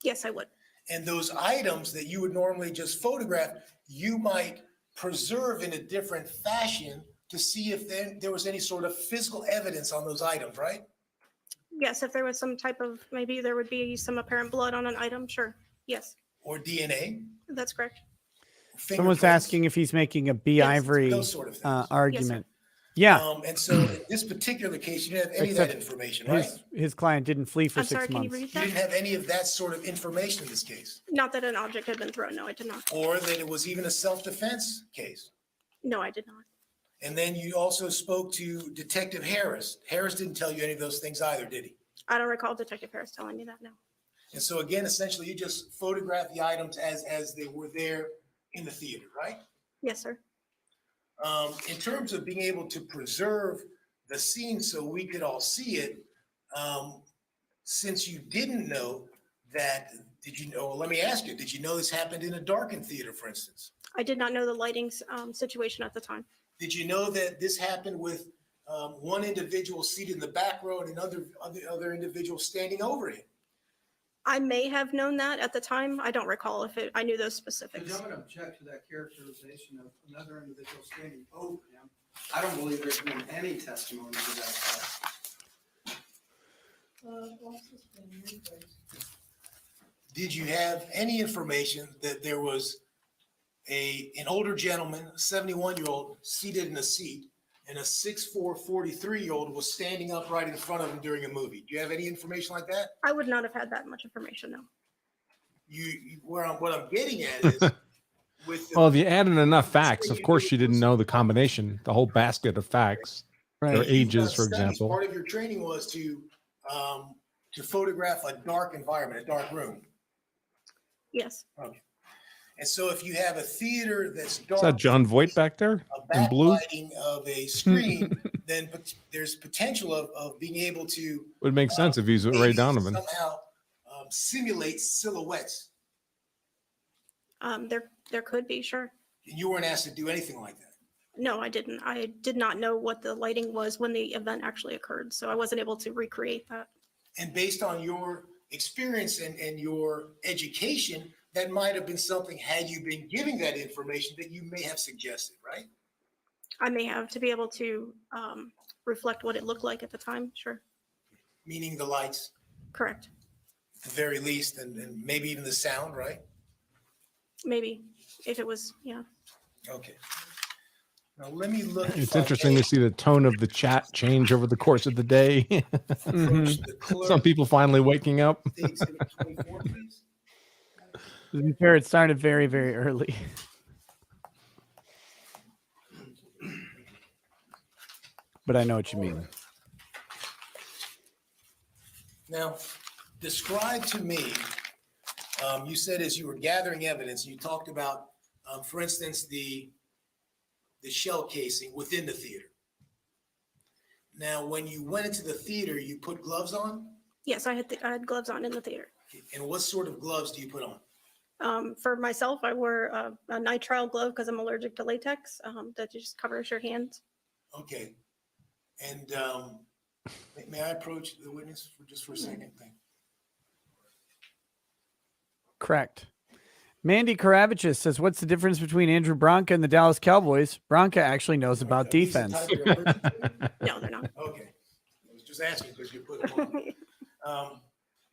Yes, I would. And those items that you would normally just photograph, you might preserve in a different fashion to see if there was any sort of physical evidence on those items, right? Yes, if there was some type of, maybe there would be some apparent blood on an item, sure. Yes, Or DNA? that's correct. Someone's Fingerprints? asking if he's making a B. Yes, Ivory those sort of things. argument. Yeah. And so in this particular case, you didn't have any of that Except information, right? his client didn't flee for I'm 6 sorry, can you months. repeat You that? didn't have any of that sort of information in this case, Not that an object had been thrown. No, I did not. or that it was even a self-defense case. No, I did not. And then you also spoke to Detective Harris. Harris didn't tell you any of those things either, did he? I don't recall Detective Harris telling me that, no. And so again, essentially, you just photographed the items as they were there in the theater, right? Yes, sir. In terms of being able to preserve the scene so we could all see it, since you didn't know that, did you know, let me ask you, did you know this happened in a darkened theater, for instance? I did not know the lighting situation at the time. Did you know that this happened with one individual seated in the back row and other individuals standing over him? I may have known that at the time. I don't recall if I knew those The specifics. gentleman object to that characterization of another individual standing over him. I don't believe there's been any testimony to that effect. Did you have any information that there was an older gentleman, a 71-year-old, seated in a seat, and a 6'4", 43-year-old was standing up right in front of him during a movie? Do you have any information like that? I would not have had that much information, no. What I'm getting at is with the, Well, if you added enough facts, of course, she didn't know the combination, the whole basket of facts, their you've ages, done for studies. example. Part of your training was to photograph a dark environment, a dark room. Yes. Okay. And so if you have a theater that's dark, Is that John Voight back there in blue? backlighting of a screen, then there's potential of being able to Would make sense if he's Ray maybe Donovan. somehow simulate silhouettes. There could be, sure. And you weren't asked to do anything like that. No, I didn't. I did not know what the lighting was when the event actually occurred, so I wasn't able to recreate that. And based on your experience and your education, that might have been something, had you been giving that information, that you may have suggested, right? I may have to be able to reflect what it looked like at the time, sure. Meaning the lights, Correct. at the very least, and maybe even the sound, right? Maybe, if it was, yeah. Okay. Now let me look. It's interesting to see the tone of the chat change over the course of the day. Some people finally waking up. To be fair, it started very, very early. But I know what you mean. Now, describe to me, you said as you were gathering evidence, you talked about, for instance, the shell casing within the theater. Now, when you went into the theater, you put gloves on? Yes, I had gloves on in the theater. And what sort of gloves do you put on? For myself, I wore a nitrile glove because I'm allergic to latex that just covers your hands. Okay. And may I approach the witness for just for a second? Thank you. Correct. Mandy Karavichus says, what's the difference between Andrew Branca and the Dallas Cowboys? Branca actually knows about defense. No, they're not. Okay. I was just asking because you put them on.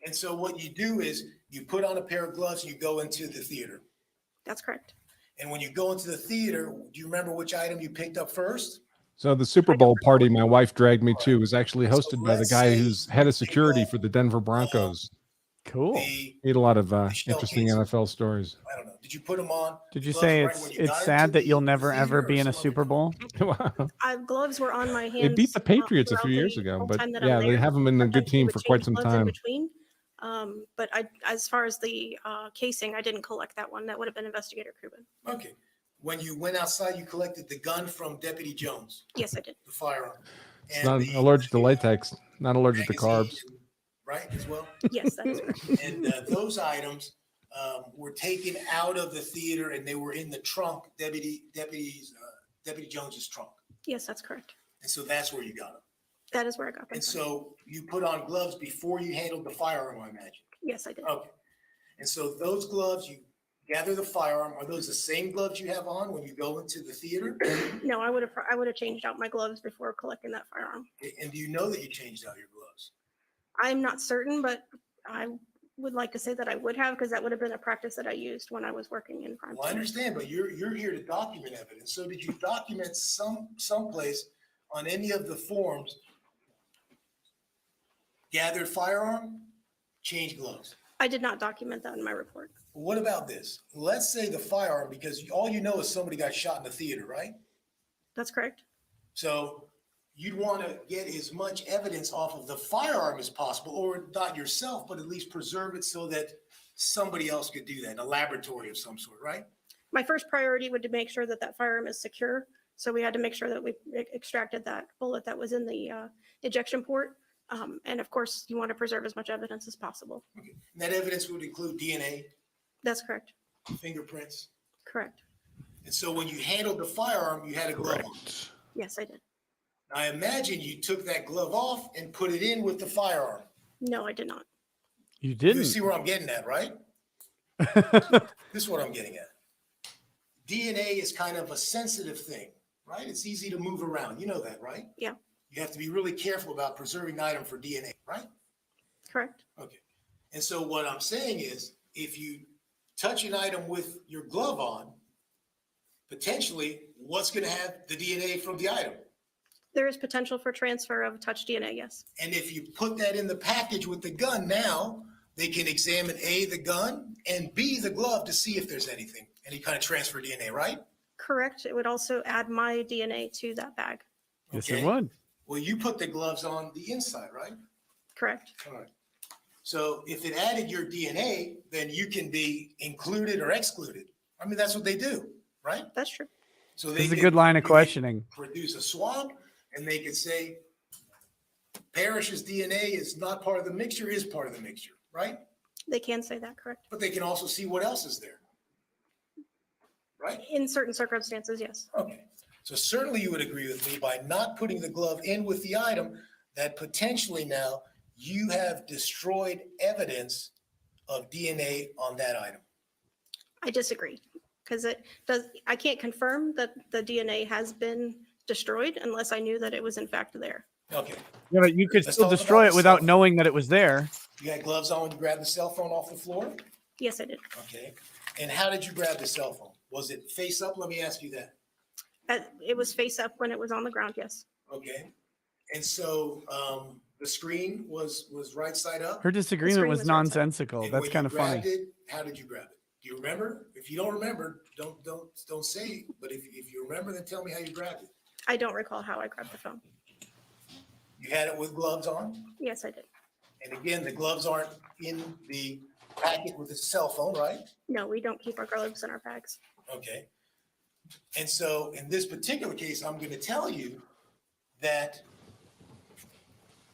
And so what you do is you put on a pair of gloves and you go into the theater. That's correct. And when you go into the theater, do you remember which item you picked up first? So the Super Bowl party my wife dragged me to was actually hosted by the guy who's head of security for the Denver Broncos. Cool. He had a lot of interesting NFL stories. I don't know. Did you put them on? Did you gloves say right when you it's got sad into that you'll the never theater ever or be in a something? Super Bowl? Gloves were on my hands. They beat the Patriots a few throughout years the ago, whole but time that I'm yeah, they there. haven't been a good Sometimes we team would for quite change some gloves in time. between. But as far as the casing, I didn't collect that one. That would have been Investigator Cuban. Okay. When you went outside, you collected the gun from Deputy Jones, Yes, I did. the firearm. It's not allergic to latex, not allergic to carbs. Right, as well? Yes, that is correct. And those items were taken out of the theater and they were in the trunk, Deputy Jones's trunk. Yes, that's correct. And so that's where you got them. That is where I got them. And from. so you put on gloves before you handled the firearm, I imagine. Yes, I did. Okay. And so those gloves, you gather the firearm. Are those the same gloves you have on when you go into the theater? No, I would have changed out my gloves before collecting that firearm. And do you know that you changed out your gloves? I'm not certain, but I would like to say that I would have, because that would have been a practice that I used when I was working in crime. Well, I understand, but you're here to document evidence. So did you document someplace on any of the forms, gathered firearm, change gloves? I did not document that in my report. What about this? Let's say the firearm, because all you know is somebody got shot in the theater, right? That's correct. So you'd want to get as much evidence off of the firearm as possible, or not yourself, but at least preserve it so that somebody else could do that, in a laboratory of some sort, right? My first priority would to make sure that that firearm is secure. So we had to make sure that we extracted that bullet that was in the ejection port. And of course, you want to preserve as much evidence as possible. Okay. And that evidence would include DNA, That's correct. fingerprints. Correct. And so when you handled the firearm, you had a glove on. Yes, I did. I imagine you took that glove off and put it in with the firearm. No, I did not. You You didn't. see where I'm getting at, right? This is what I'm getting at. DNA is kind of a sensitive thing, right? It's easy to move around. You know that, right? Yeah. You have to be really careful about preserving an item for DNA, right? Correct. Okay. And so what I'm saying is, if you touch an item with your glove on, potentially what's going to have the DNA from the item? There is potential for transfer of touch DNA, yes. And if you put that in the package with the gun, now they can examine A, the gun, and B, the glove to see if there's anything, any kind of transfer DNA, right? Correct. It would also add my DNA to that bag. Yes, Okay. it would. Well, you put the gloves on the inside, right? Correct. All right. So if it added your DNA, then you can be included or excluded. I mean, that's what they do, right? That's true. So This is a could- good line of you could questioning. Produce a swab, and they could say, Parrish's DNA is not part of the mixture, is part of the mixture, right? They can say that, correct. But they can also see what else is there, right? In certain circumstances, yes. Okay. So certainly you would agree with me by not putting the glove in with the item, that potentially now you have destroyed evidence of DNA on that item. I disagree, because I can't confirm that the DNA has been destroyed unless I knew that it was in fact there. Okay. Yeah, but you could Let's still talk destroy about it without the cell knowing that it was there. You had gloves on when you grabbed the cell phone off the floor? Yes, I did. Okay. And how did you grab the cell phone? Was it face up? Let me ask you that. It was face up when it was on the ground, yes. Okay. And so the screen was right side up? Her disagreement screen was was right side. nonsensical. And That's when kind you of funny. grabbed it, how did you grab it? Do you remember? If you don't remember, don't say, but if you remember, then tell me how you grabbed it. I don't recall how I grabbed the phone. You had it with gloves on? Yes, I did. And again, the gloves aren't in the packet with the cell phone, right? No, we don't keep our gloves in our bags. Okay. And so in this particular case, I'm going to tell you that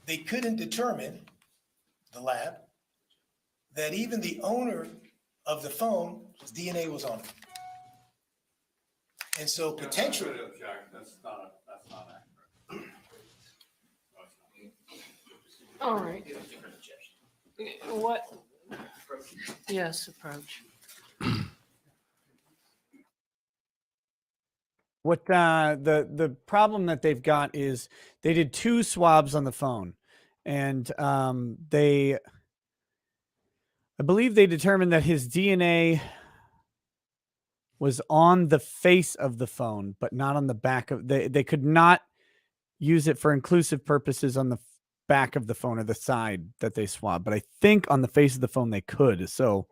they couldn't determine, the lab, that even the owner of the phone, his DNA was on it. And so potentially, That's not accurate. All right. What? Yes, approach. What the problem that they've got is they did 2 swabs on the phone, and I believe they determined that his DNA was on the face of the phone, but not on the back of. They could not use it for inclusive purposes on the back of the phone or the side that they swabbed, but I think on the face of the phone they could. So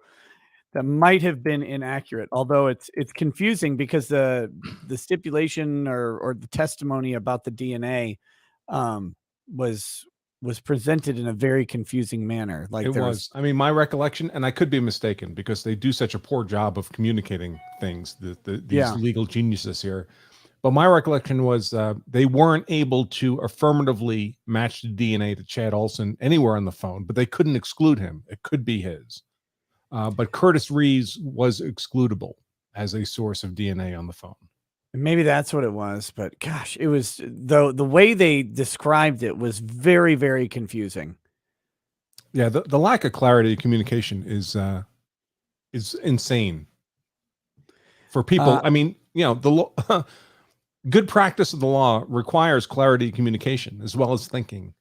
that might have been inaccurate, although it's confusing because the stipulation or the testimony about the DNA was presented in a very confusing manner. Like It was. I mean, my recollection, and I could be mistaken because they do such a poor job of communicating things, these Yeah. legal geniuses here. But my recollection was they weren't able to affirmatively match the DNA to Chad Olson anywhere on the phone, but they couldn't exclude him. It could be his. But Curtis Reeves was excludable as a source of DNA on the phone. Maybe that's what it was, but gosh, it was the way they described it was very, very confusing. Yeah, the lack of clarity of communication is insane. for people. I mean, you know, the good practice of the law requires clarity of communication as well as thinking.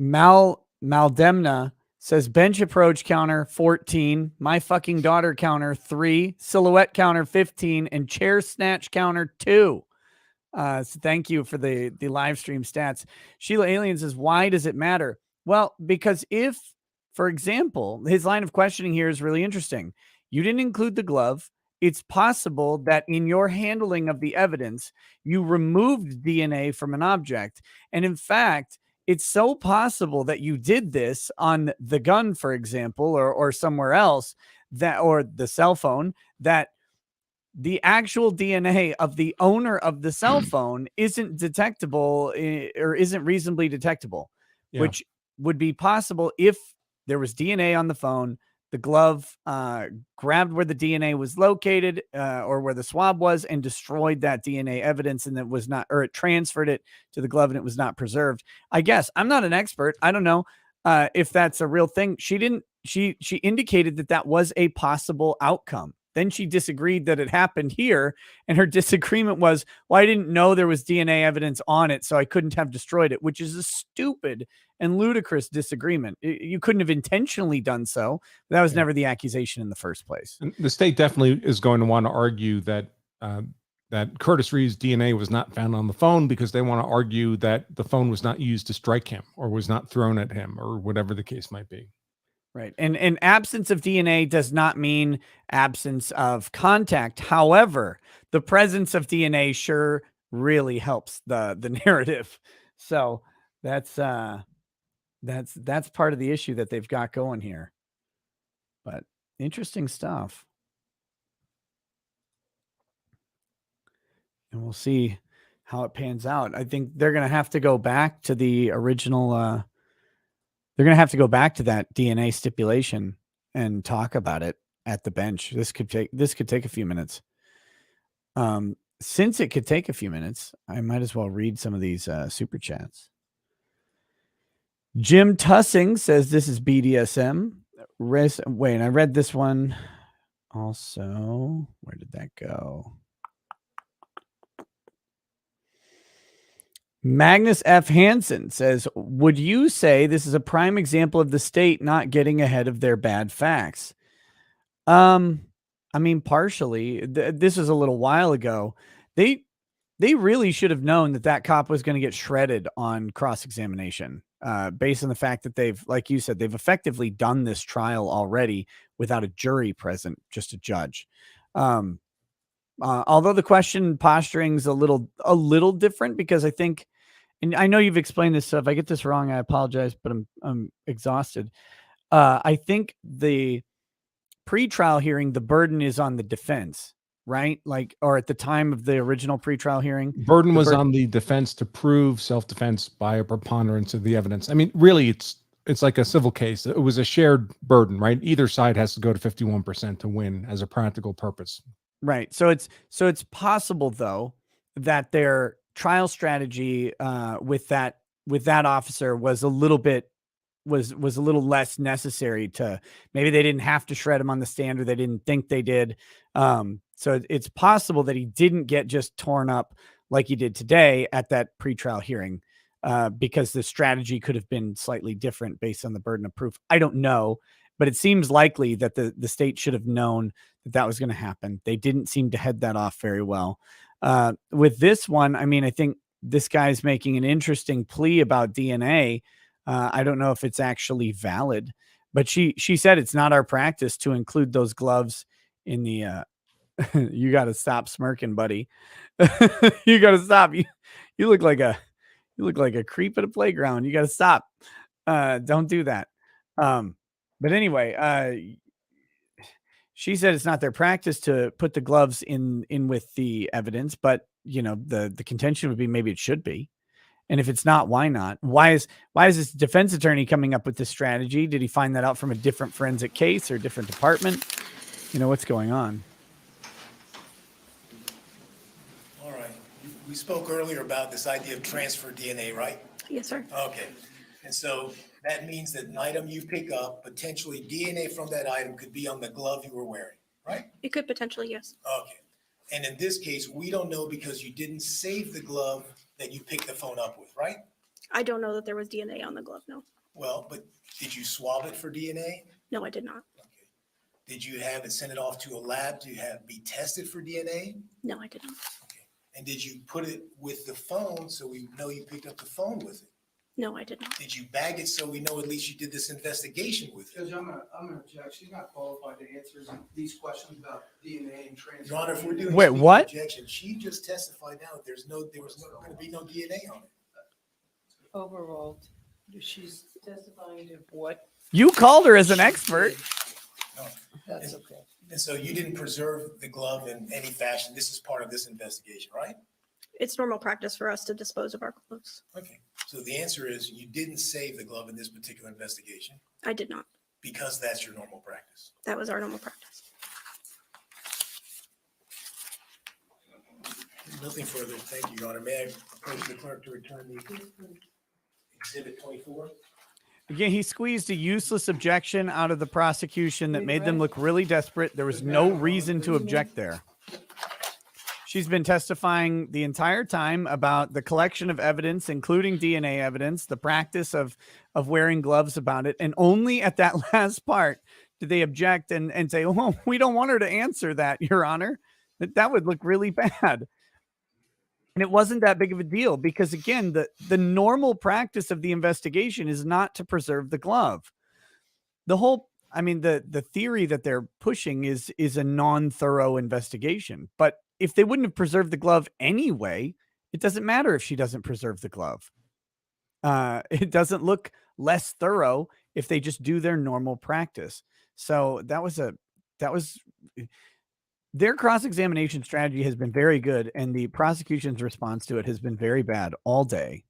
Maldemna says bench approach counter 14, my fucking daughter counter 3, silhouette counter 15, and chair snatch counter 2. So thank you for the live stream stats. Sheila Alien says, why does it matter? Well, because if, for example, his line of questioning here is really interesting. You didn't include the glove. It's possible that in your handling of the evidence, you removed DNA from an object. And in fact, it's so possible that you did this on the gun, for example, or somewhere else, that, or the cell phone, that the actual DNA of the owner of the cell phone isn't detectable or isn't reasonably detectable, which would be possible if there was DNA on the phone, the glove grabbed where the DNA was located or where the swab was and destroyed that DNA evidence, and it was not, or it transferred it to the glove and it was not preserved. I guess I'm not an expert. I don't know if that's a real thing. She indicated that that was a possible outcome. Then she disagreed that it happened here, and her disagreement was, well, I didn't know there was DNA evidence on it, so I couldn't have destroyed it, which is a stupid and ludicrous disagreement. You couldn't have intentionally done so. But that was never the accusation in the first place. And the state definitely is going to want to argue that that Curtis Reeves' DNA was not found on the phone because they want to argue that the phone was not used to strike him or was not thrown at him or whatever the case might be. Right. And absence of DNA does not mean absence of contact. However, the presence of DNA sure really helps the narrative. So that's part of the issue that they've got going here. But interesting stuff. And we'll see how it pans out. I think they're going to have to go back to the original they're going to have to go back to that DNA stipulation and talk about it at the bench. This could take a few minutes. Since it could take a few minutes, I might as well read some of these super chats. Jim Tussing says this is BDSM. Wait, I read this one also. Where did that go? Magnus F. Hansen says, would you say this is a prime example of the state not getting ahead of their bad facts? I mean, partially. This was a little while ago. They really should have known that cop was going to get shredded on cross-examination based on the fact that they've, like you said, they've effectively done this trial already without a jury present, just a judge. Although the question posturing is a little different, because I think, and I know you've explained this, so if I get this wrong, I apologize, but I'm exhausted. I think the pretrial hearing, the burden is on the defense, right? Like, or at the time of the original pretrial hearing, Burden was on the defense to prove self-defense by a preponderance of the evidence. I mean, really, it's like a civil case. It was a shared burden, right? Either side has to go to 51% to win as a practical purpose. Right. So it's possible, though, that their trial strategy with that officer was a little bit was a little less necessary. To maybe they didn't have to shred him on the stand, or they didn't think they did. So it's possible that he didn't get just torn up like he did today at that pretrial hearing, because the strategy could have been slightly different based on the burden of proof. I don't know, but it seems likely that the state should have known that was going to happen. They didn't seem to head that off very well. With this one, I mean, I think this guy's making an interesting plea about DNA. I don't know if it's actually valid, but she said it's not our practice to include those gloves in the you got to stop smirking, buddy. You got to stop. You look like a creep at a playground. You got to stop. Don't do that. But anyway, she said it's not their practice to put the gloves in with the evidence, but you know, the contention would be maybe it should be. And if it's not, why not? Why is this defense attorney coming up with this strategy? Did he find that out from a different forensic case or a different department? You know, what's going on? All right. We spoke earlier about this idea of transfer DNA, right? Yes, sir. Okay. And so that means that an item you pick up, potentially DNA from that item could be on the glove you were wearing, right? It could potentially, yes. Okay. And in this case, we don't know because you didn't save the glove that you picked the phone up with, right? I don't know that there was DNA on the glove, no. Well, but did you swab it for DNA? No, I did not. Did you have it send it off to a lab to be tested for DNA? No, I did not. And did you put it with the phone so we know you picked up the phone with it? No, I did not. Did you bag it so we know at least you did this investigation with it? Judge, I'm gonna object. She's not qualified to answer these questions about DNA and transfer. Your Honor, if we're doing Wait, speaking what? objection, she just testified now that there was going to be no DNA on it. Overruled. She's testifying to what? You called her as an expert. That's okay. And so you didn't preserve the glove in any fashion. This is part of this investigation, right? It's normal practice for us to dispose of our gloves. Okay. So the answer is you didn't save the glove in this particular investigation I did not. because that's your normal practice. That was our normal practice. Nothing further. Thank you, Your Honor. May I approach the clerk to return the exhibit 24? Again, he squeezed a useless objection out of the prosecution that made them look really desperate. There was no reason to object there. She's been testifying the entire time about the collection of evidence, including DNA evidence, the practice of wearing gloves about it. And only at that last part did they object and say, oh, we don't want her to answer that, Your Honor. That would look really bad. And it wasn't that big of a deal because, again, the normal practice of the investigation is not to preserve the glove. The theory that they're pushing is a non-thorough investigation. But if they wouldn't have preserved the glove anyway, it doesn't matter if she doesn't preserve the glove. It doesn't look less thorough if they just do their normal practice. So their cross-examination strategy has been very good, and the prosecution's response to it has been very bad all day.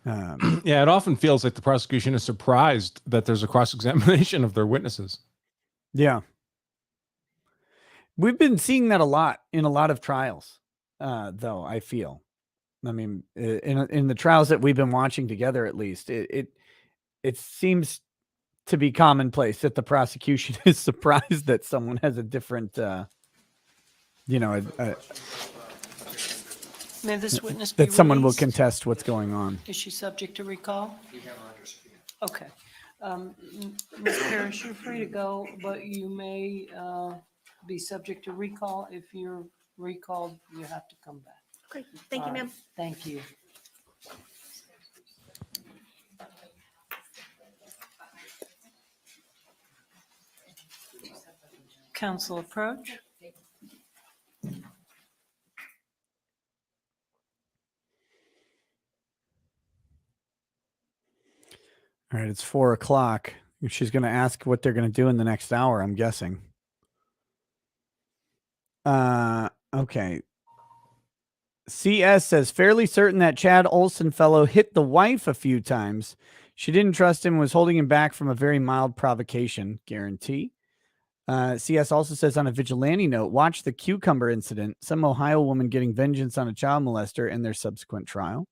Yeah, it often feels like the prosecution is surprised that there's a cross-examination of their witnesses. Yeah. We've been seeing that a lot in a lot of trials, though, I feel. I mean, in the trials that we've been watching together, at least, it seems to be commonplace that the prosecution is surprised that someone has a different, May this witness be that someone will released? contest what's going on. Is she subject to recall? Okay. Ms. Parrish, you're free to go, but you may be subject to recall. If you're recalled, you have to come back. Okay, thank you, ma'am. Thank you. Council approach. All right, it's 4:00. She's going to ask what they're going to do in the next hour, I'm guessing. Okay. CS says, fairly certain that Chad Olson fellow hit the wife a few times. She didn't trust him, was holding him back from a very mild provocation. Guarantee. CS also says, on a vigilante note, watch the cucumber incident. Some Ohio woman getting vengeance on a child molester and their subsequent trial.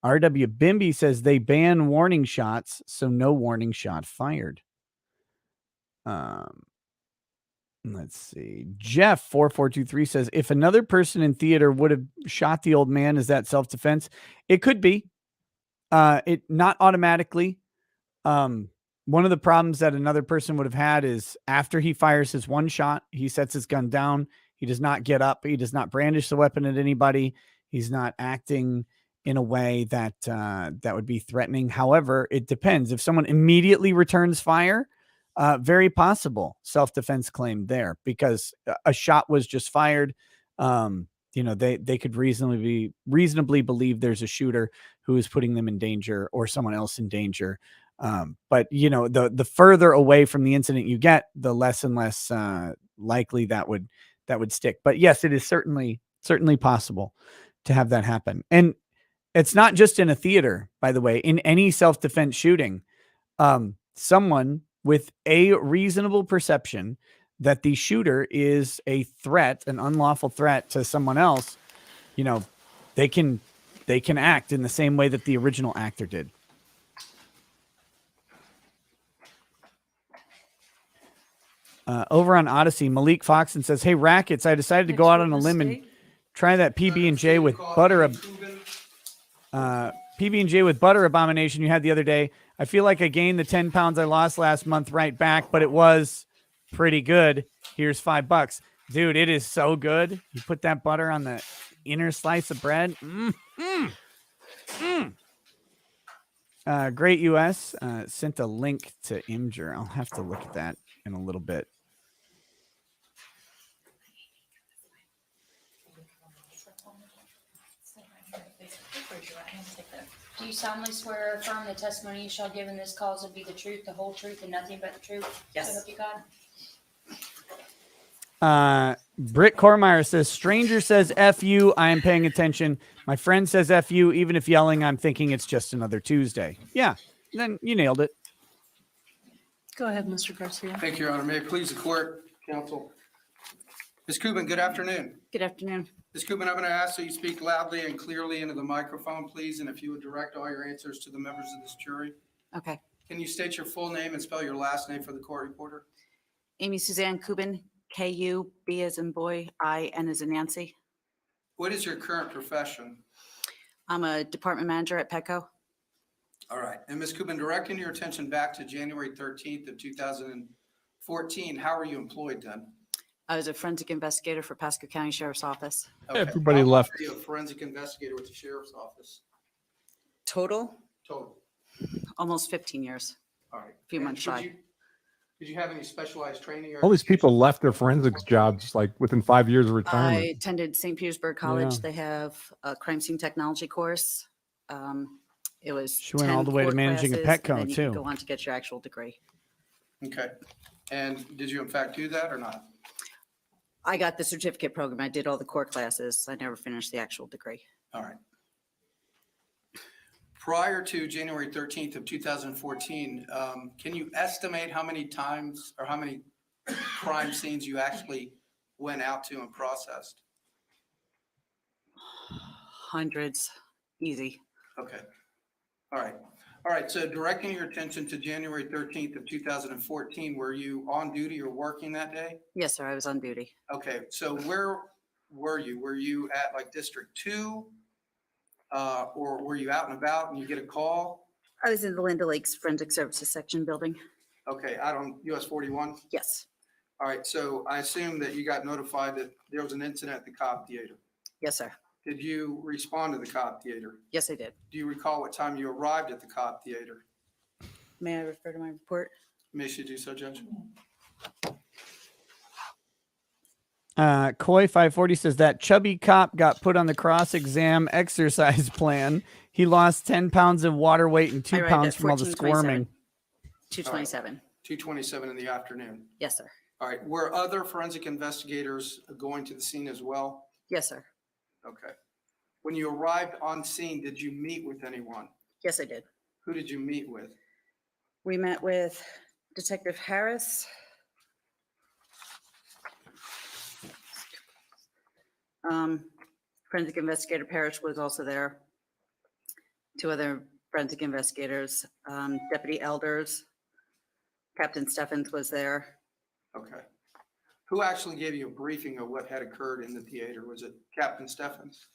RW Bimby says they ban warning shots, so no warning shot fired. Let's see. Jeff 4423 says, if another person in theater would have shot the old man, is that self-defense? It could be. It not automatically. One of the problems that another person would have had is after he fires his one shot, he sets his gun down. He does not get up. He does not brandish the weapon at anybody. He's not acting in a way that that would be threatening. However, it depends. If someone immediately returns fire, very possible self-defense claim there because a shot was just fired. They could reasonably believe there's a shooter who is putting them in danger or someone else in danger. But the further away from the incident you get, the less and less likely that would stick. But yes, it is certainly possible to have that happen. And it's not just in a theater, by the way. In any self-defense shooting, someone with a reasonable perception that the shooter is a threat, an unlawful threat to someone else, they can act in the same way that the original actor did. Over on Odyssey, Malik Foxon says, "Hey Rackets, I decided to go out on a limb and try that PB&J with butter. PB&J with butter abomination you had the other day. I feel like I gained the 10 pounds I lost last month right back, but it was pretty good. Here's $5, dude. It is so good. You put that butter on the inner slice of bread. Great US sent a link to Imgur. I'll have to look at that in a little bit. Do you solemnly swear or affirm the testimony you shall give in this cause will be the truth, the whole truth, and nothing but the truth? Yes. So help you God? Britt Cormeyer says, stranger says F you, I am paying attention. My friend says F you, even if yelling, I'm thinking it's just another Tuesday. Yeah, then you nailed it. Go ahead, Mr. Garcia. Thank you, Your Honor. May it please the court, counsel. Ms. Kubin, good afternoon. Good afternoon. Ms. Kubin, I'm going to ask that you speak loudly and clearly into the microphone, please, and if you would direct all your answers to the members of this jury. Okay. Can you state your full name and spell your last name for the court reporter? Amy Suzanne Kubin, K-U-B as in boy, I-N as in Nancy. What is your current profession? I'm a department manager at Petco. All right. And Ms. Kubin, directing your attention back to January 13th of 2014, how were you employed then? I was a forensic investigator for Pasco County Sheriff's Office. Okay. Everybody How long left. were you a forensic investigator with the sheriff's office? Total, Total. almost 15 years. All right. A few And months shy. Did you have any specialized training? Or All these people left their forensics jobs like within 5 years of I retirement. attended St. Petersburg College. Yeah. They have a crime scene technology course. It was She went 10 all the way to core managing a classes, Petco, and then you can too. go on to get your actual degree. Okay. And did you in fact do that or not? I got the certificate program. I did all the core classes. I never finished the actual degree. All right. Prior to January 13th of 2014, can you estimate how many times or how many crime scenes you actually went out to and processed? Hundreds, easy. Okay. All right. All right. So directing your attention to January 13th of 2014, were you on duty or working that day? Yes, sir. I was on duty. Okay. So where were you? Were you at like District 2? Or were you out and about and you get a call? I was in the Linda Lakes Forensic Services Section building. Okay, out on US 41? Yes. All right, so I assume that you got notified that there was an incident at the Cobb Theater. Yes, sir. Did you respond to the Cobb Theater? Yes, I did. Do you recall what time you arrived at the Cobb Theater? May I refer to my report? May she do so, Judge? Koi 540 says that chubby cop got put on the cross exam exercise plan. He lost 10 pounds of water weight and 2 I arrived pounds at from all the 14:27. squirming. 227. 2:27 in the afternoon. Yes, sir. All right, were other forensic investigators going to the scene as well? Yes, sir. Okay. When you arrived on scene, did you meet with anyone? Yes, I did. Who did you meet with? We met with Detective Harris. Forensic investigator Parrish was also there. 2 other forensic investigators, Deputy Elders, Captain Steffens was there. Okay. Who actually gave you a briefing of what had occurred in the theater? Was it Captain Steffens?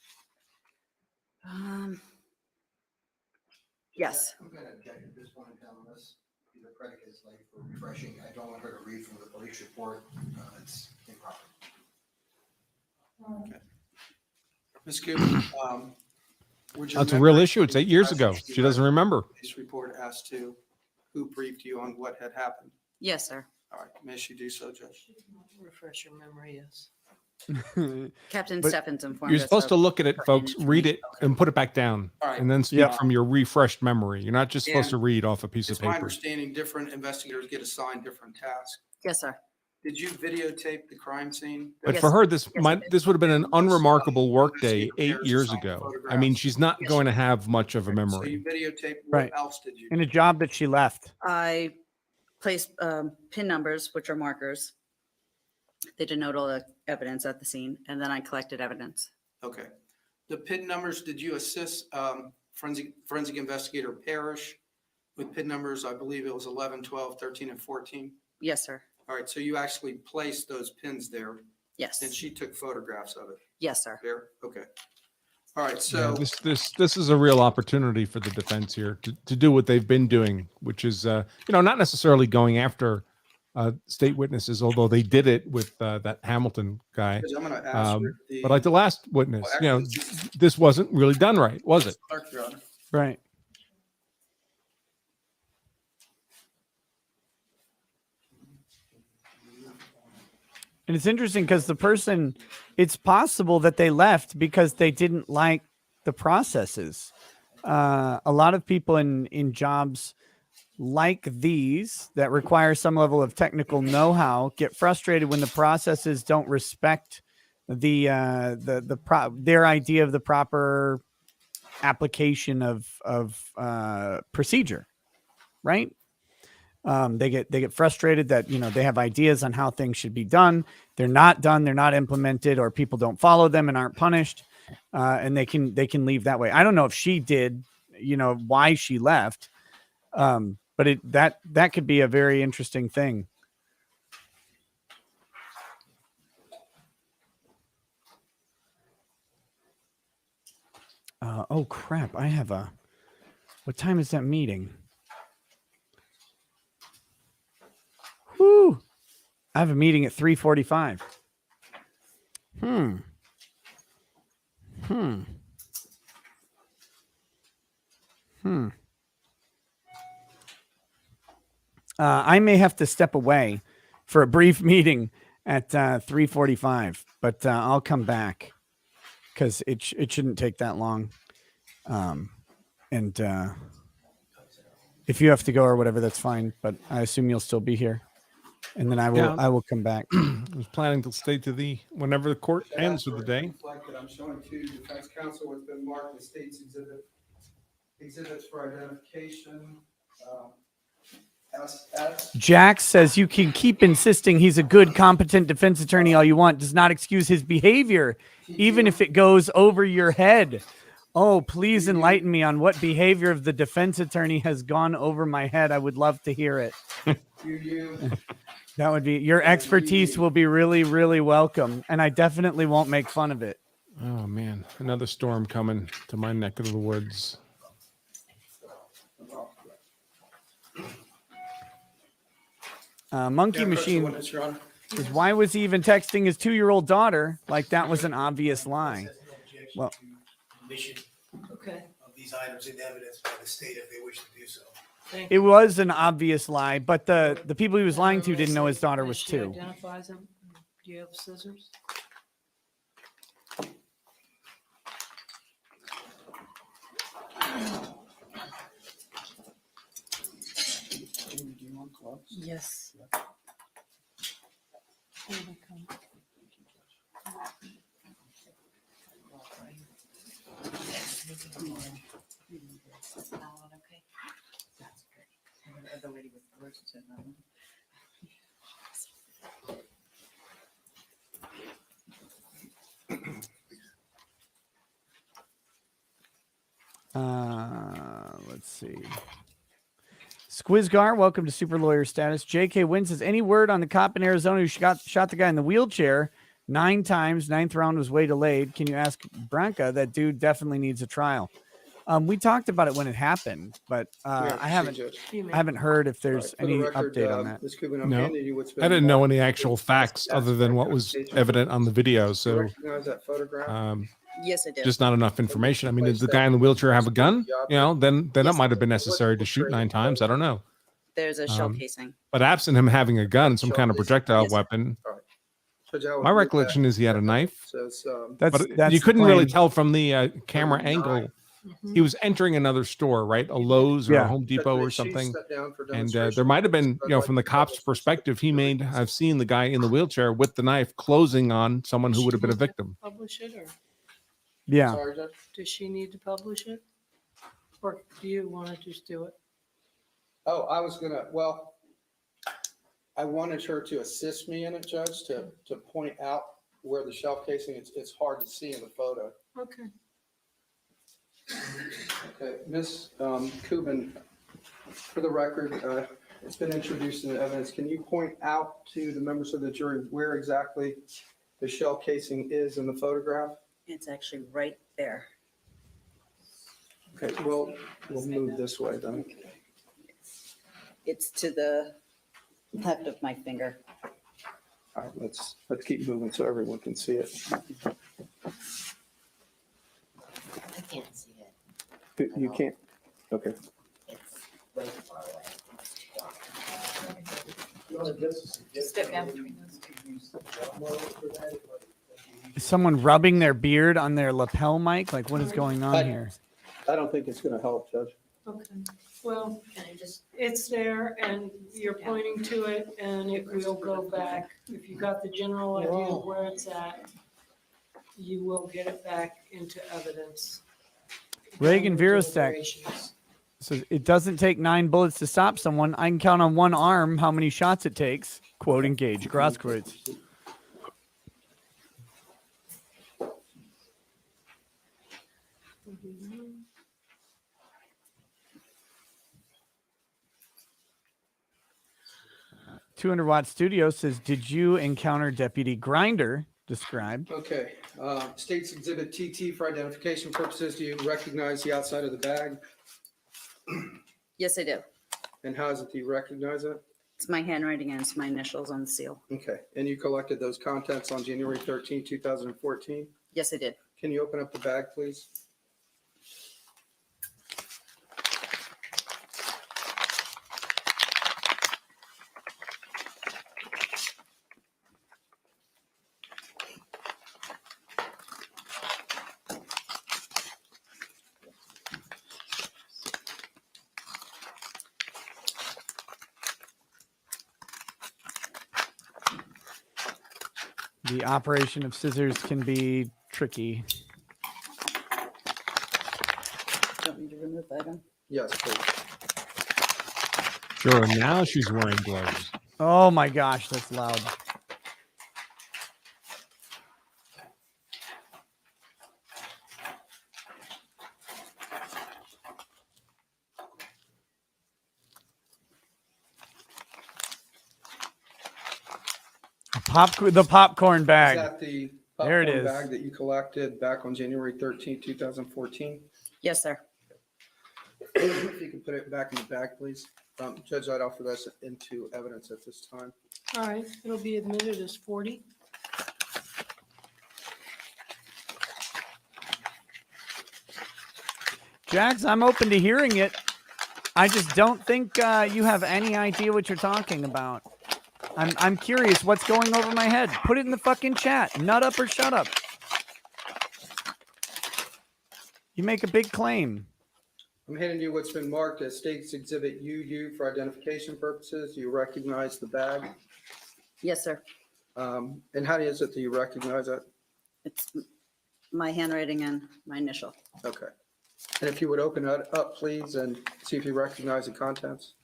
Yes. I'm going to object at this point in time unless the predicate is late for refreshing. I don't want her to read from the police report. It's improper. Okay. Ms. Cooper, would your That's a real memory issue. It's 8 years ago. refresh She doesn't remember. This report as to who briefed you on what had happened. Yes, sir. All right, may she do so, Judge? Refresh your memory, yes. Captain But Steffens informed You're us supposed of to look at it, folks, pertinent read it, and put it back down, All right. and then speak Yeah. from your refreshed memory. You're not just supposed to And read off a piece of It's my paper. understanding different investigators get assigned different tasks. Yes, sir. Did you videotape the crime scene? But Yes. for her, this Yes, I might did. this would have been an unremarkable workday Investigator 8 Harris years assigned ago. I photographs. mean, she's not Yes, going to have much of a So memory. you videotaped, Right. what else did you? In a job that she left. I placed pin numbers, which are markers. They denote all the evidence at the scene, and then I collected evidence. Okay. The PIN numbers, did you assist forensic investigator Parrish with PIN numbers? I believe it was 11, 12, 13, and 14. Yes, sir. All right, so you actually placed those pins there Yes. and she took photographs of it Yes, sir. there? Okay. All right, Yeah, so this is a real opportunity for the defense here to do what they've been doing, which is not necessarily going after state witnesses, although they did it with that Hamilton guy. I'm going to ask Rick But like the last witness, Well, actually, this wasn't really done right, was it? Clerk, Your Honor. Right. And it's interesting because the person, it's possible that they left because they didn't like the processes. A lot of people in jobs like these that require some level of technical know-how get frustrated when the processes don't respect their idea of the proper application of procedure, right? They get frustrated that they have ideas on how things should be done. They're not done. They're not implemented, or people don't follow them and aren't punished. And they can leave that way. I don't know if she did, why she left. But that could be a very interesting thing. Oh crap! What time is that meeting? Whoo! I have a meeting at 3:45. I may have to step away for a brief meeting at 3:45, but I'll come back because it shouldn't take that long. And if you have to go or whatever, that's fine. But I assume you'll still be here, and then I will come back. I was planning to stay to whenever the court ends for the day. I'm showing to defense counsel what's been marked as state's exhibits for identification. Jack says you can keep insisting he's a good, competent defense attorney all you want. Does not excuse his behavior, even if it goes over your head. Oh, please enlighten me on what behavior of the defense attorney has gone over my head. I would love to hear it. That would be, your expertise will be really, really welcome. And I definitely won't make fun of it. Oh man, another storm coming to my neck of the woods. Monkey Machine says, why was he even texting his 2-year-old daughter? Like that was an obvious lie. Well, Okay. Of these items in evidence by the state if they wish to do so. it was an obvious lie, but the people he was lying to didn't know his daughter was She 2. identifies him. Do you have scissors? Yes. Here they come. Let's see. Squizgar, welcome to Super Lawyer Status. JK Wynn says, any word on the cop in Arizona who shot the guy in the wheelchair 9 times? 9th round was way delayed. Can you ask Branca? That dude definitely needs a trial. We talked about it when it happened, but I haven't heard if there's any update on that. No, I didn't know any actual facts other than what was evident on the video. So, Yes, I did. just not enough information. I mean, did the guy in the wheelchair have a gun? Then that might have been necessary to shoot 9 times. I don't know. There's a shell casing. But absent him having a gun, some kind of projectile weapon, my recollection is he had a knife. But you couldn't really tell from the camera angle. He was entering another store, right? A Lowe's or a Home Depot or something. And there might have been, from the cop's perspective, he may have seen the guy in the wheelchair with the knife closing on someone who would have been a victim. Publish it, or Yeah. does she need to publish it? Or do you want to just do it? Oh, I wanted her to assist me in it, Judge, to point out where the shell casing, it's hard to see in the photo. Okay. Okay, Ms. Kubin, for the record, It's been introduced in the evidence. Can you point out to the members of the jury where exactly the shell casing is in the photograph? It's actually right there. Okay, well, we'll move this way then. It's to the left of my finger. All right, let's keep moving so everyone can see it. I can't see it. You can't? Okay. It's way far away. Step down between those. Is someone rubbing their beard on their lapel mic? Like, what is going on here? I don't think it's going to help, Judge. Okay, well, Can I just, it's there and you're pointing to it and it will go back. If you got the general idea of where it's at, you will get it back into evidence. Reagan Down with Virostek deliberations. says it doesn't take 9 bullets to stop someone. I can count on one arm how many shots it takes. Quote engage. Cross quotes. $200 Studio says, did you encounter Deputy Grinder? Describe. Okay, State's Exhibit TT for identification purposes. Do you recognize the outside of the bag? yes, I do. And how is it that you recognize it? It's my handwriting and it's my initials on the seal. Okay, and you collected those contents on January 13, 2014? Yes, I did. Can you open up the bag, please? The operation of scissors can be tricky. Don't need to remove that item. Yes, please. Sure. Now she's wearing gloves. Oh my gosh, that's loud. The popcorn bag. Is that the There it popcorn is. bag that you collected back on January 13, 2014? Yes, sir. If you can put it back in the bag, please. Judge, I'd offer this into evidence at this time. All right, it'll be admitted as 40. Jax, I'm open to hearing it. I just don't think you have any idea what you're talking about. I'm curious what's going over my head. Put it in the fucking chat. Nut up or shut up. You make a big claim. I'm handing you what's been marked as State's Exhibit UU for identification purposes. Do you recognize the bag? Yes, sir. And how is it that you recognize it? It's my handwriting and my initial. Okay. And if you would open it up, please, and see if you recognize the contents.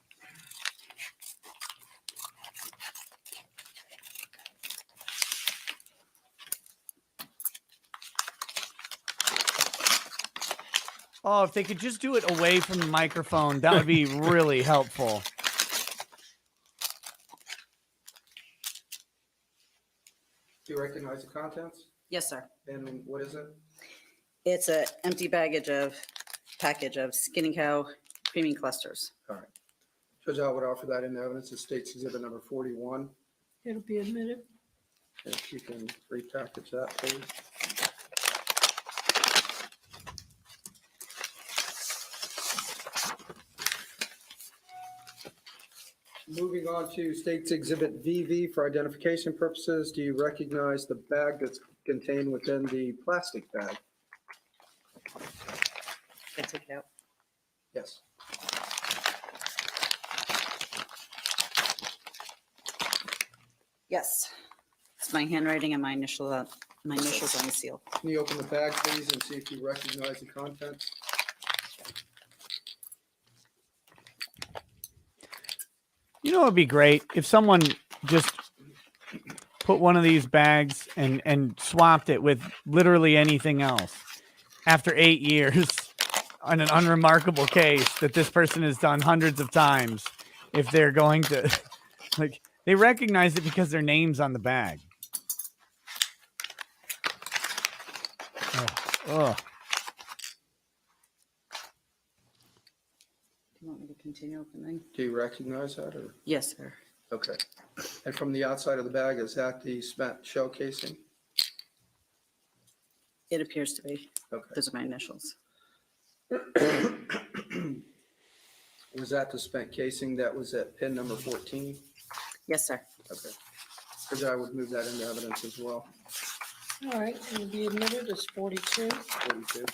Oh, if they could just do it away from the microphone, that would be really helpful. Do you recognize the contents? Yes, sir. And what is it? It's an empty package of skinny cow creaming clusters. All right. Judge, I would offer that in evidence as State's Exhibit number 41. It'll be admitted. If you can repackage that, please. Moving on to State's Exhibit VV for identification purposes. Do you recognize the bag that's contained within the plastic bag? Can I take it out? Yes. Yes. It's my handwriting and my initials on the seal. Can you open the bag, please, and see if you recognize the contents? You know, it'd be great if someone just put one of these bags and swapped it with literally anything else. After 8 years on an unremarkable case that this person has done hundreds of times, if they're going to, like, they recognize it because their name's on the bag. Oh. Do you want me to continue opening? Do you recognize that or? Yes, sir. Okay. And from the outside of the bag, is that the spent shell casing? It appears to be. Okay. Those are my initials. Was that the spent casing that was at pin number 14? Yes, sir. Okay. Because I would move that into evidence as well. All right, you'll be admitted as 42. 42.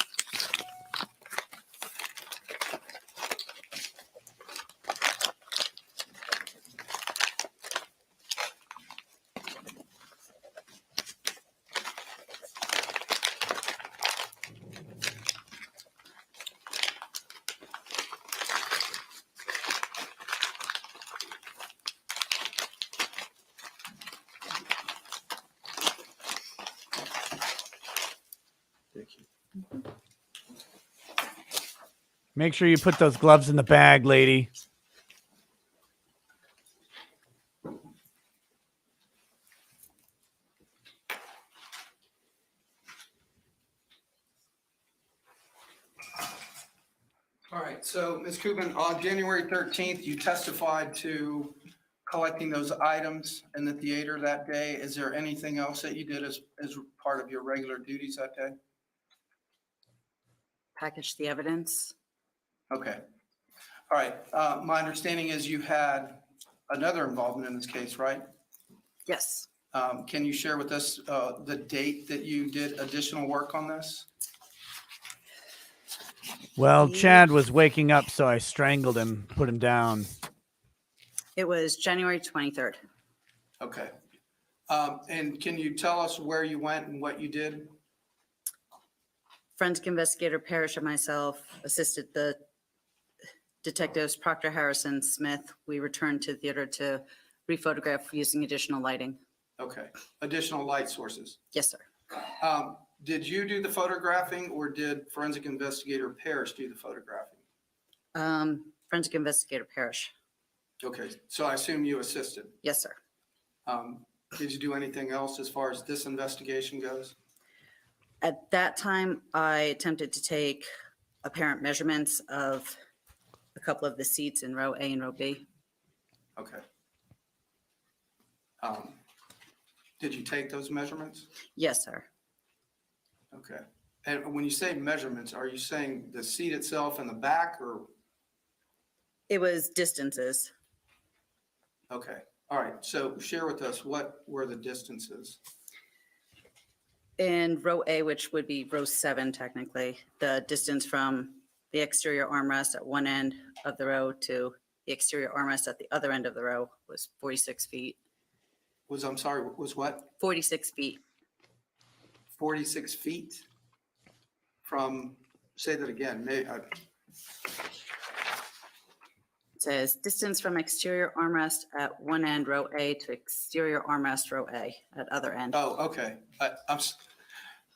Make sure you put those gloves in the bag, lady. All right, so Ms. Kubin, on January 13th, you testified to collecting those items in the theater that day. Is there anything else that you did as part of your regular duties that day? Package the evidence. Okay. All right. My understanding is you had another involvement in this case, right? Yes. Can you share with us the date that you did additional work on this? Well, Chad was waking up, so I strangled him, put him down. It was January 23rd. Okay. And can you tell us where you went and what you did? Forensic investigator Parrish and myself assisted the detectives Proctor, Harrison, Smith. We returned to the theater to rephotograph using additional lighting. Okay. Additional light sources. Yes, sir. Did you do the photographing or did forensic investigator Parrish do the photographing? Forensic investigator Parrish. Okay. So I assume you assisted. Yes, sir. Did you do anything else as far as this investigation goes? At that time, I attempted to take apparent measurements of a couple of the seats in row A and row B. Okay. Did you take those measurements? Yes, sir. Okay. And when you say measurements, are you saying the seat itself in the back or? It was distances. Okay. All right. So share with us, what were the distances? In row A, which would be row 7 technically, the distance from the exterior armrest at one end of the row to the exterior armrest at the other end of the row was 46 feet. I'm sorry, was what? 46 feet. 46 feet from, say that again. It says distance from exterior armrest at one end, row A, to exterior armrest, row A, at other end. Oh, okay.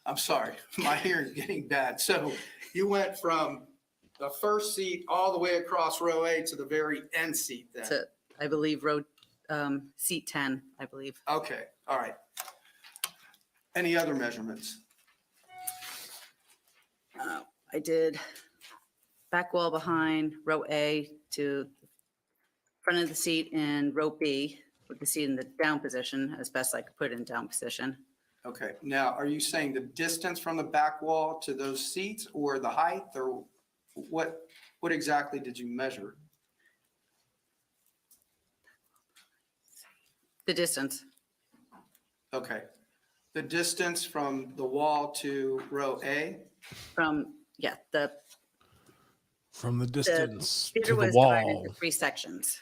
I'm sorry. My hearing's getting bad. So you went from the first seat all the way across row A to the very end seat then? To, I believe, row seat 10, I believe. Okay. All right. Any other measurements? I did back wall behind row A to front of the seat in row B, with the seat in the down position as best I could put it in down position. Okay. Now, are you saying the distance from the back wall to those seats or the height or what exactly did you measure? The distance. Okay. The distance from the wall to row A? From, yeah, From the distance theater to the was divided wall. into 3 sections.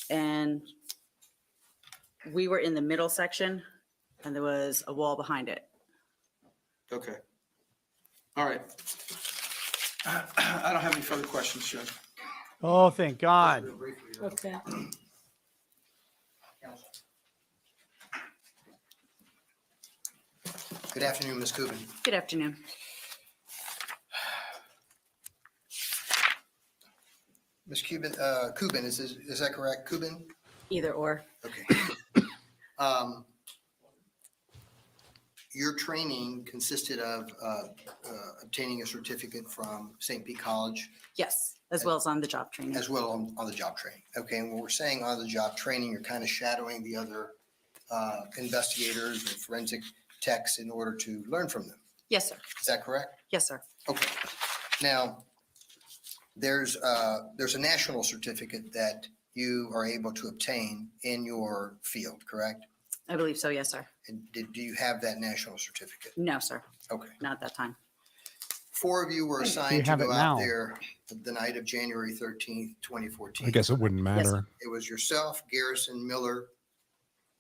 And we were in the middle section and there was a wall behind it. Okay. All right. I don't have any further questions, Judge. Oh, thank God. Okay. Good afternoon, Ms. Kubin. Good afternoon. Ms. Cuban, is that correct? Cuban? Either or. Okay. Your training consisted of obtaining a certificate from St. Pete College, Yes, as well as on the job training. as well on the job training. Okay, and when we're saying on the job training, you're kind of shadowing the other investigators and forensic techs in order to learn from them. Yes, sir. Is that correct? Yes, sir. Okay. Now, there's a national certificate that you are able to obtain in your field, correct? I believe so. Yes, sir. And do you have that national certificate? No, sir. Okay. Not at that time. 4 of you were You assigned to have it go now. out there the night of January 13th, 2014. I guess it wouldn't matter. It was yourself, Garrison, Miller,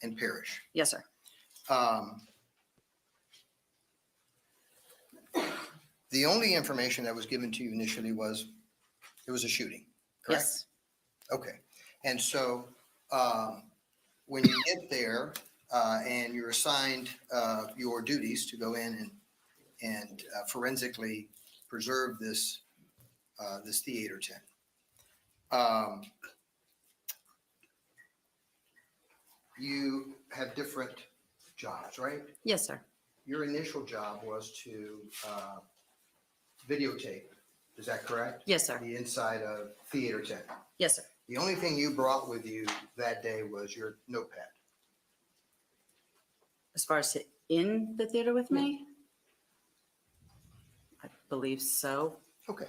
and Parrish. Yes, sir. The only information that was given to you initially was it was a shooting, correct? Yes. Okay. And so when you get there and you're assigned your duties to go in and forensically preserve this theater tent, you have different jobs, right? Yes, sir. Your initial job was to videotape. Is that correct? Yes, sir. The inside of theater tent. Yes, sir. The only thing you brought with you that day was your notepad. As far as in the theater with me, I believe so. Okay.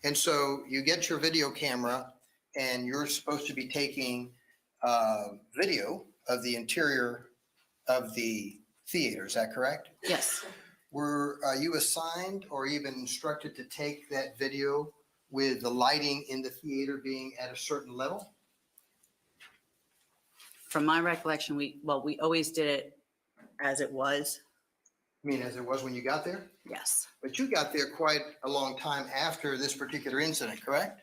And so you get your video camera and you're supposed to be taking video of the interior of the theater. Is that correct? Yes. Were you assigned or even instructed to take that video with the lighting in the theater being at a certain level? From my recollection, we always did it as it was. I mean, as it was when you got there? Yes. But you got there quite a long time after this particular incident, correct?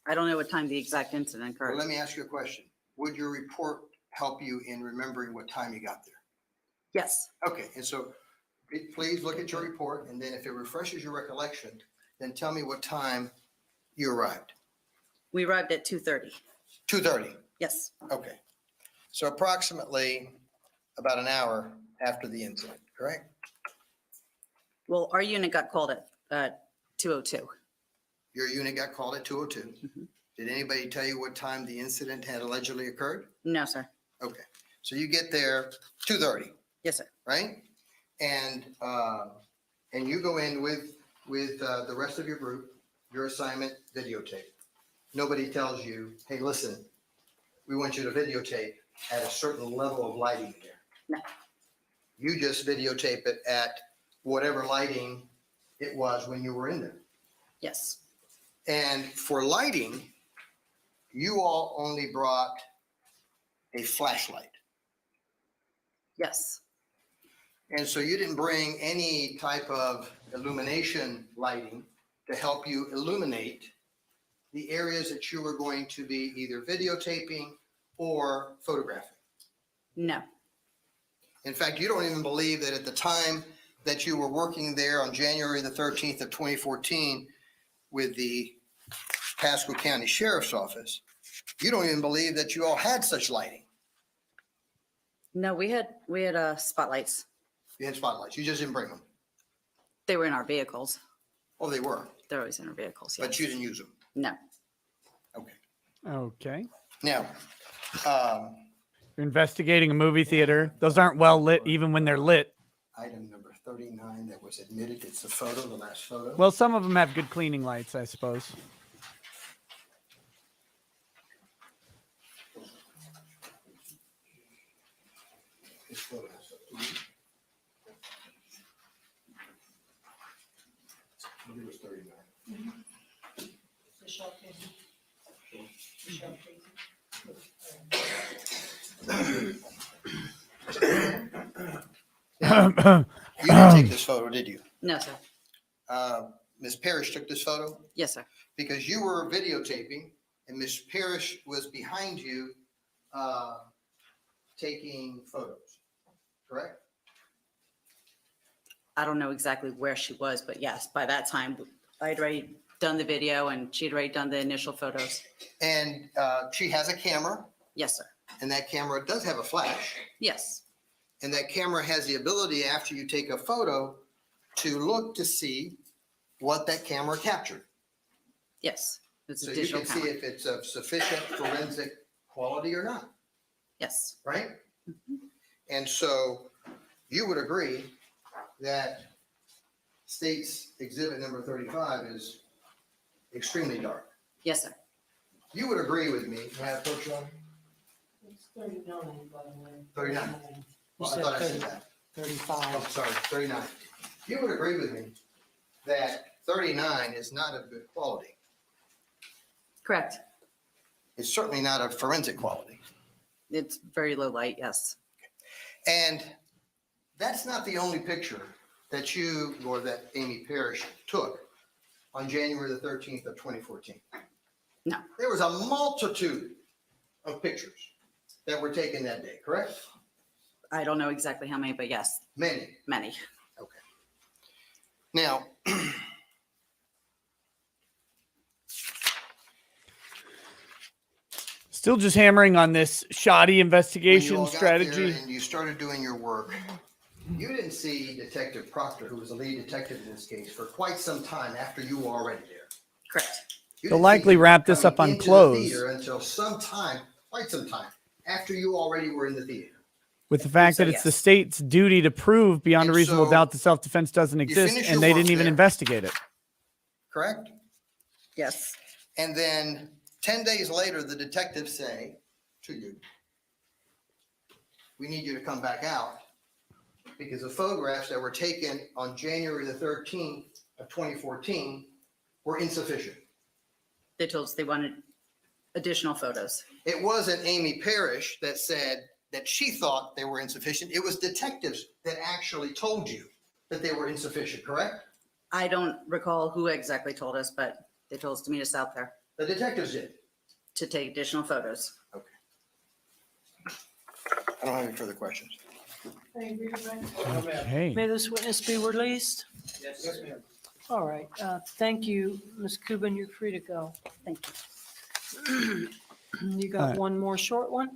I don't know what time the exact incident occurred. Well, let me ask you a question. Would your report help you in remembering what time you got there? Yes. Okay, and so please look at your report, and then if it refreshes your recollection, then tell me what time you arrived. We arrived at 2:30. 2:30? Yes. Okay. So approximately about an hour after the incident, correct? Well, our unit got called at 2:02. Your unit got called at 2:02. Did anybody tell you what time the incident had allegedly occurred? No, sir. Okay, so you get there 2:30, Yes, sir. right? And you go in with the rest of your group, your assignment, videotape. Nobody tells you, hey, listen, we want you to videotape at a certain level of lighting there. No. You just videotape it at whatever lighting it was when you were in there. Yes. And for lighting, you all only brought a flashlight. Yes. And so you didn't bring any type of illumination lighting to help you illuminate the areas that you were going to be either videotaping or photographing. No. In fact, you don't even believe that at the time that you were working there on January the 13th of 2014 with the Pasco County Sheriff's Office, you don't even believe that you all had such lighting. No, we had spotlights. You had spotlights. You just didn't bring them. They were in our vehicles. Oh, they were. They're always in our vehicles. Yes. But you didn't use them. No. Okay. Okay. Now, You're investigating a movie theater. Those aren't well lit, even when they're lit. item number 39 that was admitted, it's the photo, the last photo. Well, some of them have good cleaning lights, I suppose. This photo has something. It was 39. You didn't take this photo, did you? No, sir. Ms. Parrish took this photo Yes, sir. because you were videotaping and Ms. Parrish was behind you taking photos, correct? I don't know exactly where she was, but yes, by that time, I'd already done the video and she'd already done the initial photos. And she has a camera, Yes, sir. and that camera does have a flash. Yes. And that camera has the ability, after you take a photo, to look to see what that camera captured. Yes. It's So a you digital can see camera. if it's of sufficient forensic quality or not, Yes. right? And so you would agree that state's exhibit number 35 is extremely dark. Yes, sir. You would agree with me, may I approach you on? It's 39, by the way. 39. You Well, I said thought I said 30. that. 35. Oh, sorry, 39. You would agree with me that 39 is not of good quality. Correct. It's certainly not of forensic quality. It's very low light. Yes. And that's not the only picture that you or that Amy Parrish took on January the 13th of 2014. No. There was a multitude of pictures that were taken that day, correct? I don't know exactly how many, but yes. Many. Many. Now, Still just hammering on this shoddy when you investigation all got there strategy. and you started doing your work, you didn't see Detective Proctor, who was the lead detective in this case, for quite some time after you were already there. Correct. You They'll didn't likely see him wrap this coming up on into the close. theater until some time, quite some time, after you already were in the theater. With the fact So, that it's the yes. state's duty to prove beyond a And reasonable so doubt that self-defense doesn't exist, finish and your they work didn't even there. investigate it. Correct? Yes. And then 10 days later, the detectives say to you, we need you to come back out because the photographs that were taken on January the 13th of 2014 were insufficient. They told us they wanted additional photos. It wasn't Amy Parrish that said that she thought they were insufficient. It was detectives that actually told you that they were insufficient, correct? I don't recall who exactly told us, but they told us to meet us out there The detectives did. to take additional photos. I don't have any further questions. Okay. May this witness be released? Yes, ma'am. All right. Thank you, Ms. Cuban. You're free to go. Thank you. You got one more short one?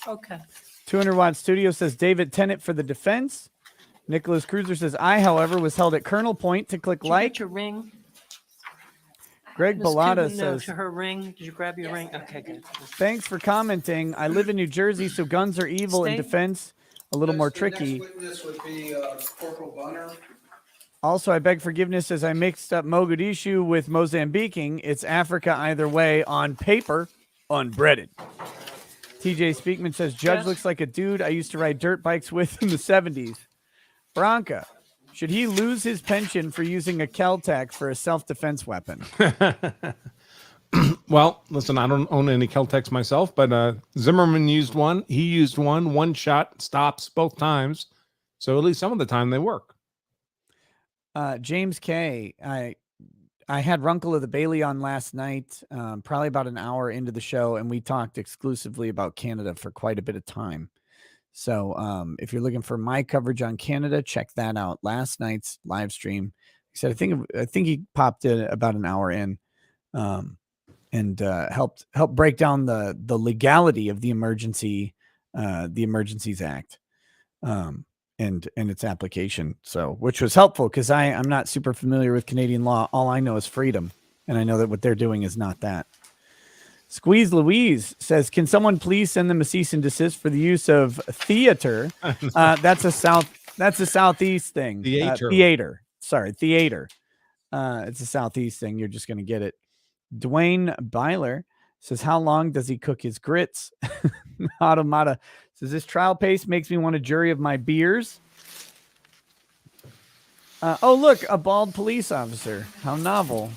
Okay. 200 Watt Studio says David Tennant for the defense. Nicholas Cruiser says I, however, was held at Colonel Point to click Did you like. get your ring? Greg Ms. Bellata Cuban, no, says, to her ring. Did you grab your ring? Okay, good. thanks for commenting. I live in New Jersey, so guns are evil in Stay. defense. A little more tricky. The next witness would be Corporal Bunner. Also, I beg forgiveness as I mixed up Mogadishu with Mozambiquing. It's Africa either way on paper, unbreaded. TJ Speakman says, Judge Yes. looks like a dude I used to ride dirt bikes with in the 70s. Branca, should he lose his pension for using a Kel-Tec for a self-defense weapon? Well, listen, I don't own any Kel-Tecs myself, but Zimmerman used one. He used one shot, stops both times. So at least some of the time they work. James K. I had Runkle of the Bailey on last night, probably about an hour into the show, and we talked exclusively about Canada for quite a bit of time. So if you're looking for my coverage on Canada, check that out. Last night's live stream. He said, I think he popped in about an hour in, and helped break down the legality of the Emergencies Act. And its application. So, which was helpful because I'm not super familiar with Canadian law. All I know is freedom. And I know that what they're doing is not that. Squeeze Louise says, can someone please send them a cease and desist for the use of theater? That's a Southeast thing. Theater. Sorry, theater. It's a Southeast thing. You're just going to get it. Dwayne Byler says, how long does he cook his grits? Automata says, this trial pace makes me want a jury of my beers. Oh, look, a bald police officer. How novel.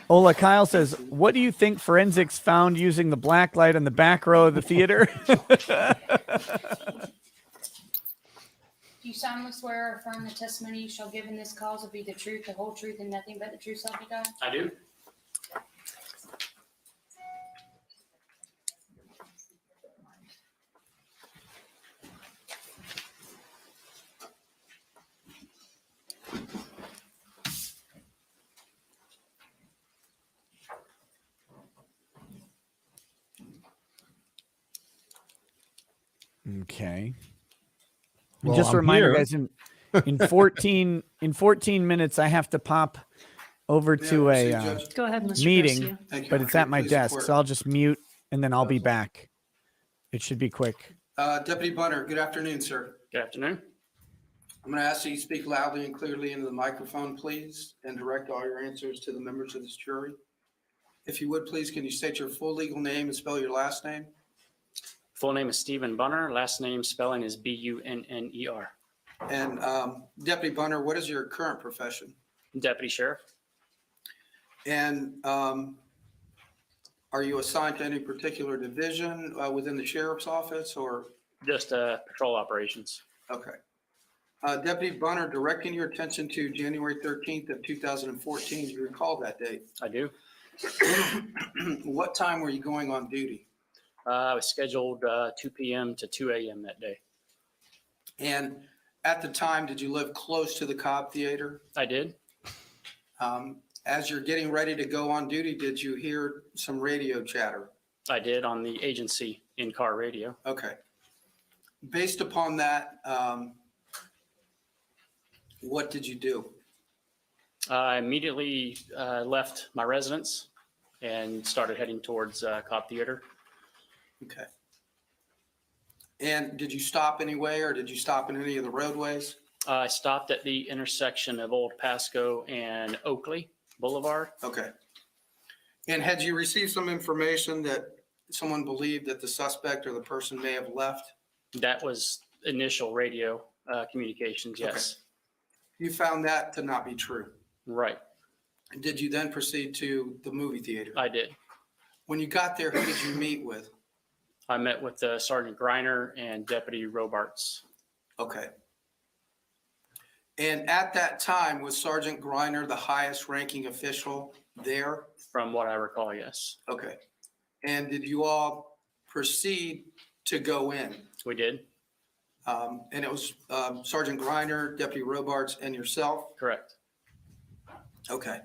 Ola Kyle says, what do you think forensics found using the black light in the back row of the theater? Do you solemnly swear or affirm the testimony you shall give in this cause will be the truth, the whole truth, and nothing but the truth, so help you God? I do. Okay. And Well, just a I'm reminder, here. guys, in 14 minutes, I have to pop over May I to proceed, a Judge? Go ahead, Mr. meeting, Garcia. Thank you, but Your it's Honor. at my Please desk, report. so I'll just mute and then I'll be back. It should be quick. Deputy Bunner, good afternoon, sir. Good afternoon. I'm going to ask that you speak loudly and clearly into the microphone, please, and direct all your answers to the members of this jury. If you would, please, can you state your full legal name and spell your last name? Full name is Stephen Bunner. Last name spelling is Bunner. And Deputy Bunner, what is your current profession? Deputy Sheriff. And are you assigned to any particular division within the sheriff's office or? Just patrol operations. Okay. Deputy Bunner, directing your attention to January 13th of 2014, do you recall that date? I do. What time were you going on duty? I was scheduled 2 p.m. to 2 a.m. that day. And at the time, did you live close to the Cobb Theater? I did. As you're getting ready to go on duty, did you hear some radio chatter? I did on the agency in-car radio. Okay. Based upon that, what did you do? I immediately left my residence and started heading towards Cobb Theater. Okay. And did you stop anywhere or did you stop in any of the roadways? I stopped at the intersection of Old Pasco and Oakley Boulevard. Okay. And had you received some information that someone believed that the suspect or the person may have left? That was initial radio communications, yes. You found that to not be true? Right. Did you then proceed to the movie theater? I did. When you got there, who did you meet with? I met with Sergeant Griner and Deputy Robarts. Okay. And at that time, was Sergeant Griner the highest ranking official there? From what I recall, yes. Okay. And did you all proceed to go in? We did. And it was Sergeant Griner, Deputy Robarts, and yourself? Correct. Okay.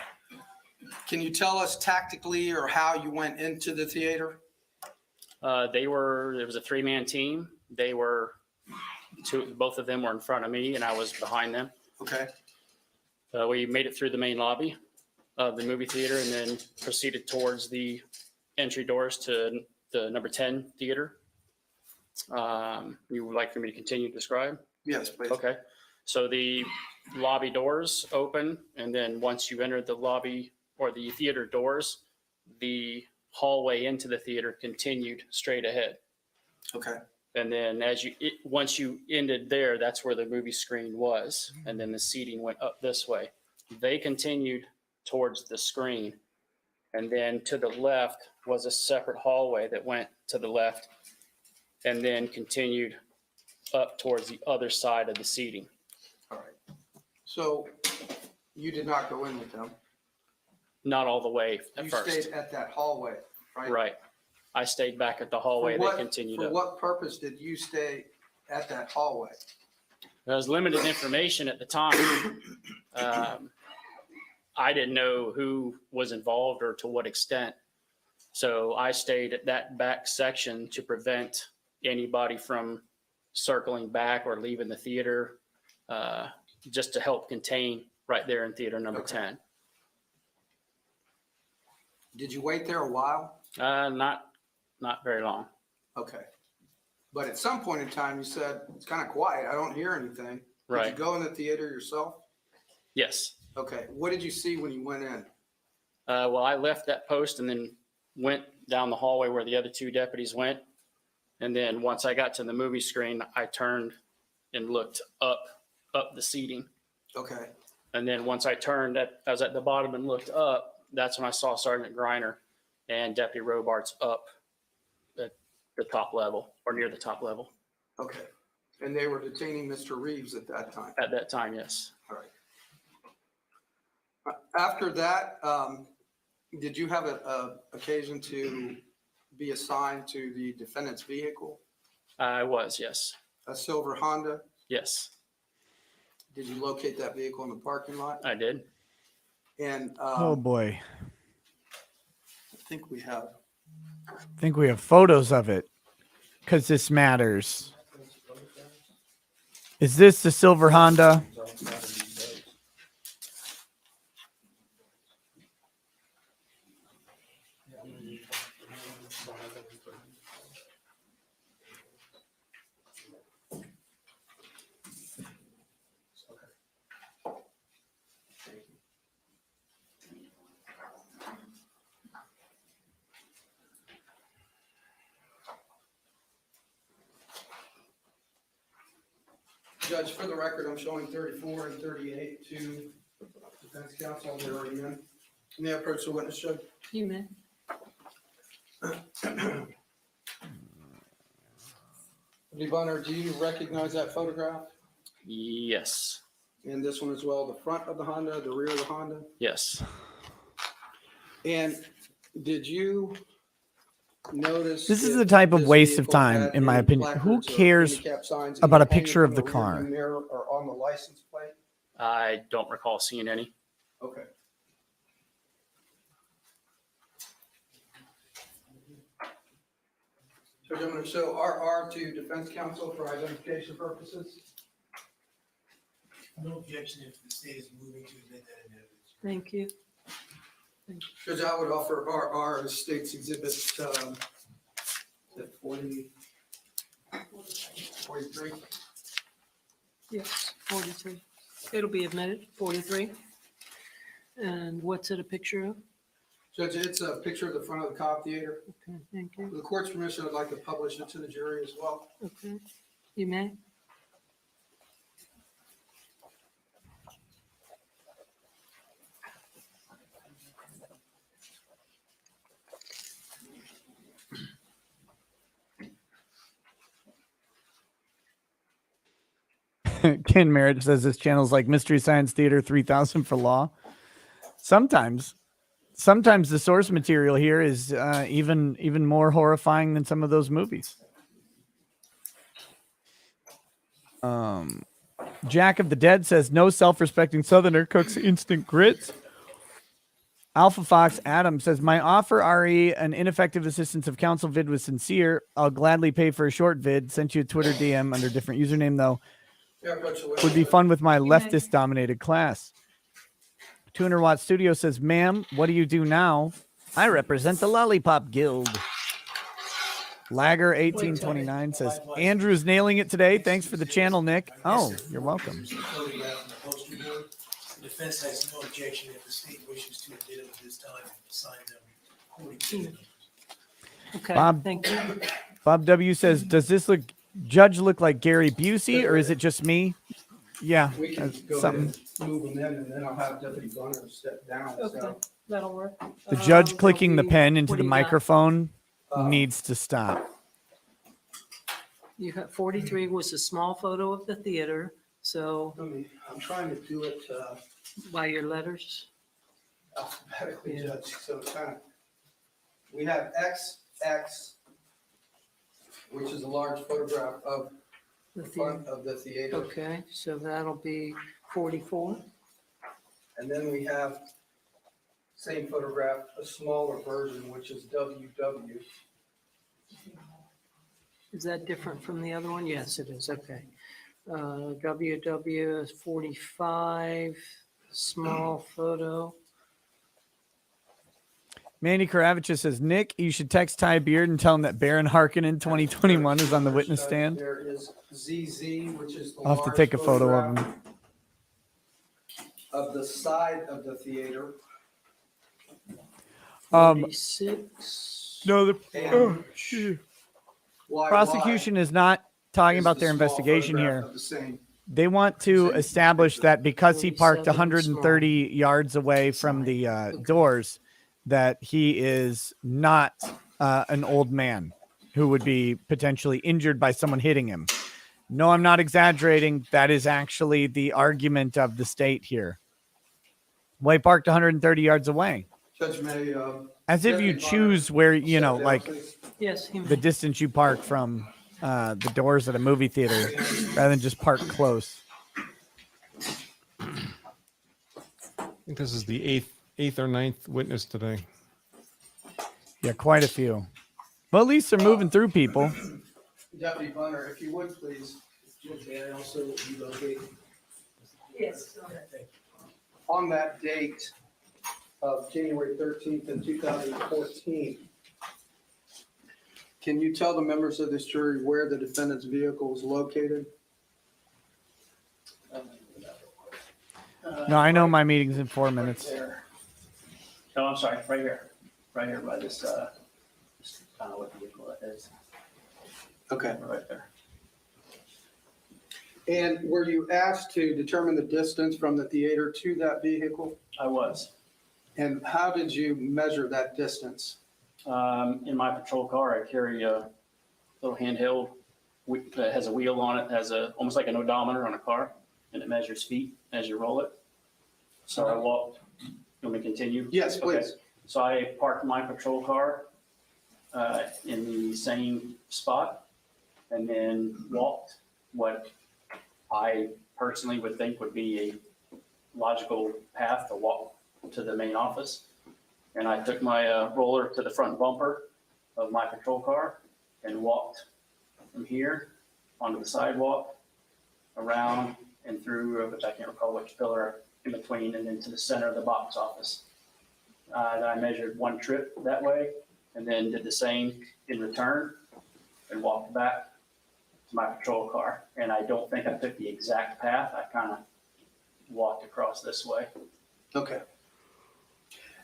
Can you tell us tactically or how you went into the theater? It was a three-man team. They were both of them were in front of me and I was behind them. Okay. We made it through the main lobby of the movie theater and then proceeded towards the entry doors to the number 10 theater. You would like for me to continue to describe? Yes, please. Okay. So the lobby doors open, and then once you enter the lobby or the theater doors, the hallway into the theater continued straight ahead. Okay. And then once you ended there, that's where the movie screen was. And then the seating went up this way. They continued towards the screen. And then to the left was a separate hallway that went to the left and then continued up towards the other side of the seating. All right. So you did not go in with them? Not all the way at You first. stayed at that hallway, right? Right. I stayed back at the hallway. They continued For up. what purpose did you stay at that hallway? There was limited information at the time. I didn't know who was involved or to what extent. So I stayed at that back section to prevent anybody from circling back or leaving the theater, just to help contain right there in theater number 10. Did you wait there a while? Not very long. Okay. But at some point in time, you said, it's kind of quiet. I don't hear anything. Right. Did you go in the theater yourself? Yes. Okay. What did you see when you went in? Well, I left that post and then went down the hallway where the other two deputies went. And then once I got to the movie screen, I turned and looked up the seating. Okay. And then once I I was at the bottom and looked up, that's when I saw Sergeant Griner and Deputy Robarts up at the top level or near the top level. Okay. And they were detaining Mr. Reeves at that time? At that time, yes. All right. After that, did you have an occasion to be assigned to the defendant's vehicle? I was, yes. A silver Honda? Yes, Did you locate that vehicle in the parking lot? I did. And Oh boy. I think we have. I think we have photos of it because this matters. Is this the silver Honda? Judge, for the record, I'm showing 34 and 38 to defense counsel. They're already in. May I approach the witness, Judge? You may. Lee Bunner, do you recognize that photograph? Yes. And this one as well, the front of the Honda, the rear of the Honda? Yes. And did you notice? This is if the type of this waste of vehicle time, had in my any opinion. Who placards or cares handicap signs about a either hanging picture of from the rearview car? mirror or on the license plate? I don't recall seeing any. Okay. So I'm going to show RR to defense counsel for identification purposes. No objection if the state is moving to admit that in evidence. Thank you. Judge, I would offer RR as state's exhibit, is that 40, 43? Yes, 43. It'll be admitted, 43. And what's it a picture of? Judge, it's a picture of the front of the cop theater. Okay, thank you. With the court's permission, I'd like to publish it to the jury as well. Okay, you may. Ken Merritt says this channel's like Mystery Science Theater 3000 for law. Sometimes the source material here is even more horrifying than some of those movies. Jack of the Dead says no self-respecting Southerner cooks instant grits. Alpha Fox Adam says my offer RE an ineffective assistance of counsel vid was sincere. I'll gladly pay for a short vid. Sent you a Twitter DM under different username though. Would be fun with my leftist dominated class. 200 Watt Studio says, ma'am, what do you do now? I represent the Lollipop Guild. Lagger 1829 says, Andrew's nailing it today. Thanks for the channel, Nick. Oh, you're welcome. The defense has no objection if the state wishes to admit it at this time and assign them according to the numbers. Okay, Bob, thank you. Bob W says, does this judge look like Gary Busey or is it just me? Yeah, We can go something. ahead and move them in, and then I'll have Deputy Bunner step down. Okay, So that'll work. The judge There'll clicking the be- pen into what the do you got? microphone needs to stop. You got 43 was a small photo of the theater. So I'm trying to do it by your letters. alphabetically, Judge. So it's kind of, we have XX, which is a large photograph of the front of the theater. Okay, so that'll be 44. And then we have same photograph, a smaller version, which is WW. Is that different from the other one? Yes, it is. Okay. WW is 45, small photo. Manny Karavichus says, Nick, you should text Ty Beard and tell him that Baron Harkonnen 2021 is on the witness stand. There is ZZ, which is the I'll have to large take a photo of photograph him. of the side of the theater. 46. No, the And prosecution is not talking is about the their small investigation photograph here. of the same. They want to establish that because he parked 47 130 yards away from the doors, that he is not an old man who would be potentially injured by someone hitting him. No, I'm not exaggerating. That is actually the argument of the state here. Well, he parked 130 yards away. Judge May. As if you choose where, you know, like Yes, he the distance you park from the doors at a movie theater rather than just park close. I think this is the eighth or ninth witness today. Yeah, quite a few. Well, at least they're moving through people. Deputy Bunner, if you would please, Okay, I also relocate. Yes. On that date of January 13th in 2014, can you tell the members of this jury where the defendant's vehicle was located? No, I know my meeting's in 4 minutes. There. No, I'm sorry, right here by this, I don't know what vehicle that is, Okay. right there. And were you asked to determine the distance from the theater to that vehicle? I was. And how did you measure that distance? In my patrol car, I carry a little handheld that has a wheel on it, almost like an odometer on a car, and it measures feet as you roll it. So I walked. You want me to continue? Yes, please. Okay. So I parked my patrol car in the same spot, and then walked what I personally would think would be a logical path to walk to the main office. And I took my roller to the front bumper of my patrol car and walked from here onto the sidewalk, around and through, which I can't recall which pillar in between, and then to the center of the box office. Then I measured one trip that way, and then did the same in return and walked back to my patrol car. And I don't think I took the exact path. I kind of walked across this way. Okay.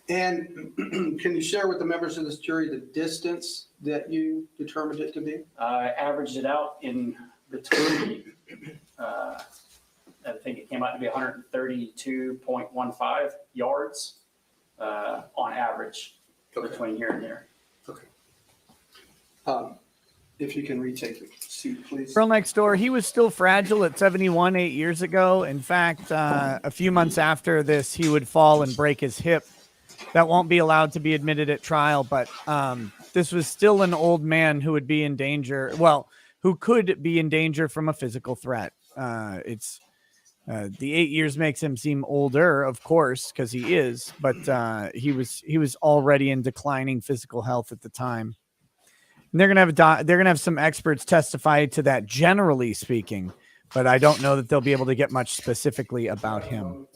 And can you share with the members of this jury the distance that you determined it to be? I averaged it out in between, I think it came out to be 132.15 yards on average between here and there. Okay. If you can retake your seat, please. Girl next door, he was still fragile at 71 8 years ago. In fact, a few months after this, he would fall and break his hip. That won't be allowed to be admitted at trial, but this was still an old man who would be in danger. Well, who could be in danger from a physical threat. The 8 years makes him seem older, of course, because he is, but he was already in declining physical health at the time. And they're gonna have some experts testify to that, generally speaking, but I don't know that they'll be able to get much specifically about him.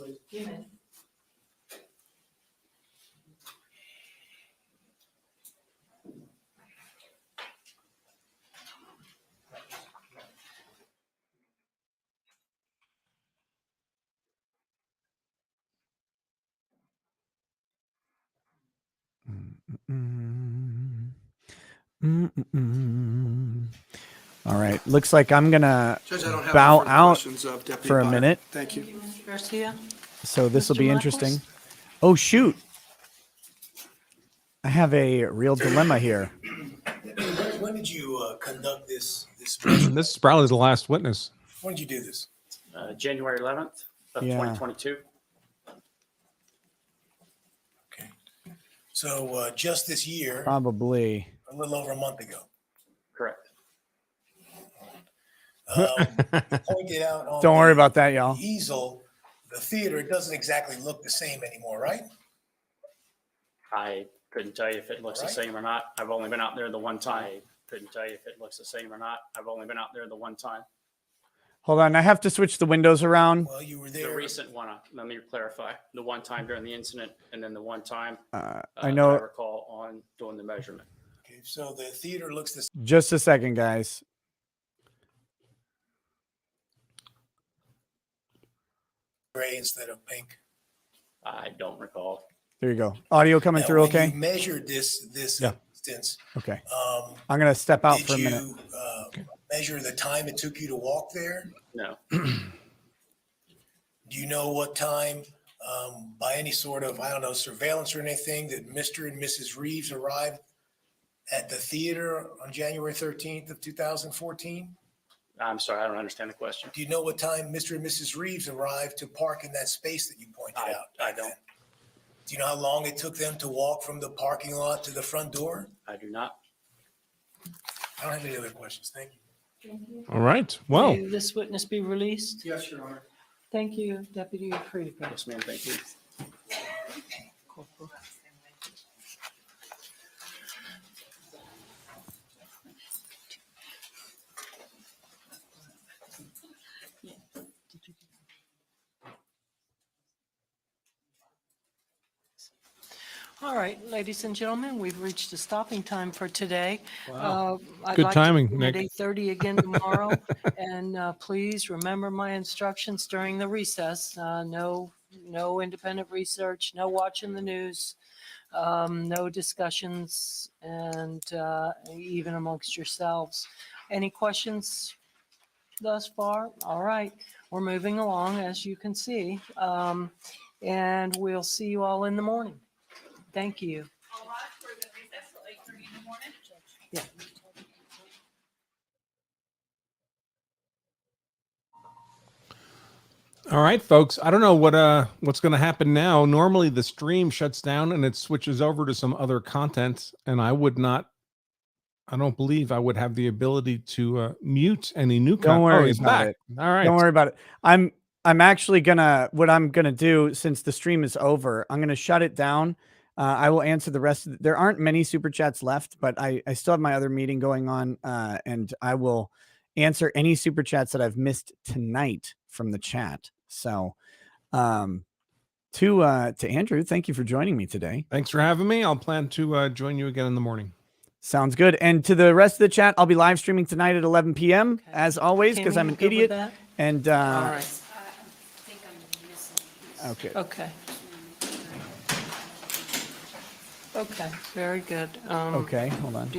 All right. Looks like I'm going to Judge, I don't have bow any further out questions of Deputy for a Byer. minute. Thank you. Mr. Garcia? So this will Mr. be Michaels? interesting. Oh, shoot. I have a real dilemma here. When did you conduct this? This is probably the last witness. When did you do this? January 11th of Yeah. 2022. So just this year, Probably. a little over a month ago. Correct. You pointed out on Don't worry the about that, y'all. easel, the theater doesn't exactly look the same anymore, right? I couldn't tell you if it looks the same or not. I've only been out there the one time. I couldn't tell you if it looks the same or not. I've only been out there the one time. Hold on. I have to switch the windows around. Well, you were The recent one, let me clarify. The one time during the incident, and then the one time I that know. I recall on doing the measurement. Okay, so the theater looks the same. Just a second, guys. Gray instead of pink. I don't recall. There you go. Audio coming Now, through when okay? you measured this Yeah. instance, Okay. I'm going to step out did for a minute. you measure the time it took you to walk there? No. Do you know what time, by any sort of, I don't know, surveillance or anything, that Mr. and Mrs. Reeves arrived at the theater on January 13th of 2014? I'm sorry, I don't understand the question. Do you know what time Mr. and Mrs. Reeves arrived to park in that space that you pointed out? I don't. Do you know how long it took them to walk from the parking lot to the front door? I do not. I don't have any other questions. Thank you. All right. Well, May this witness be released? Yes, Your Honor. Thank you, Deputy. You're free to go. Yes, ma'am. Thank you. Corporal. All right, ladies and gentlemen, we've reached a stopping time for today. Wow. I'd Good like to timing, begin at Nick. 8:30 again tomorrow. And please remember my instructions during the recess. No independent research, no watching the news, no discussions, and even amongst yourselves. Any questions thus far? All right, we're moving along, as you can see. And we'll see you all in the morning. Thank you. All right, we're going to recess till 8:30 in the morning. Yeah. All right, folks. I don't know what's going to happen now. Normally, the stream shuts down and it switches over to some other content, and I don't believe I would have the ability to mute any new content. Don't worry he's about back. it. All right. Don't worry about it. I'm actually what I'm gonna do, since the stream is over, I'm gonna shut it down. I will answer the rest there aren't many super chats left, but I still have my other meeting going on, and I will answer any super chats that I've missed tonight from the chat. So to Andrew, thank you for joining me today. Thanks for having me. I'll plan to join you again in the morning. Sounds good. And to the rest of the chat, I'll be live streaming tonight at 11 p.m. as always, because Kimmy, I'm you an good with idiot. that? And All right. okay. Okay. Okay, very good. Okay, hold on.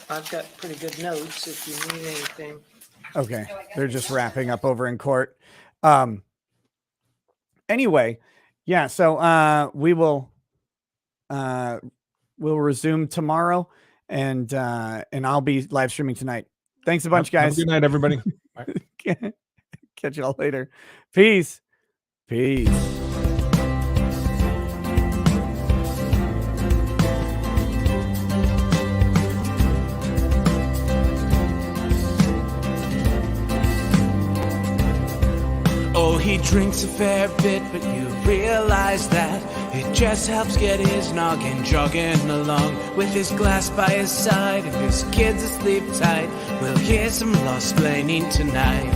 I've got pretty good notes if you need anything. Okay, they're just wrapping up over in court. Anyway, yeah, so we'll resume tomorrow, and I'll be live streaming tonight. Thanks a bunch, guys. Have a good night, everybody. Bye. Catch you all later. Peace. Peace. Oh, he drinks a fair bit, but you realize that it just helps get his noggin jogging along. With his glass by his side and his kids asleep tight, we'll hear some lost-plaining tonight.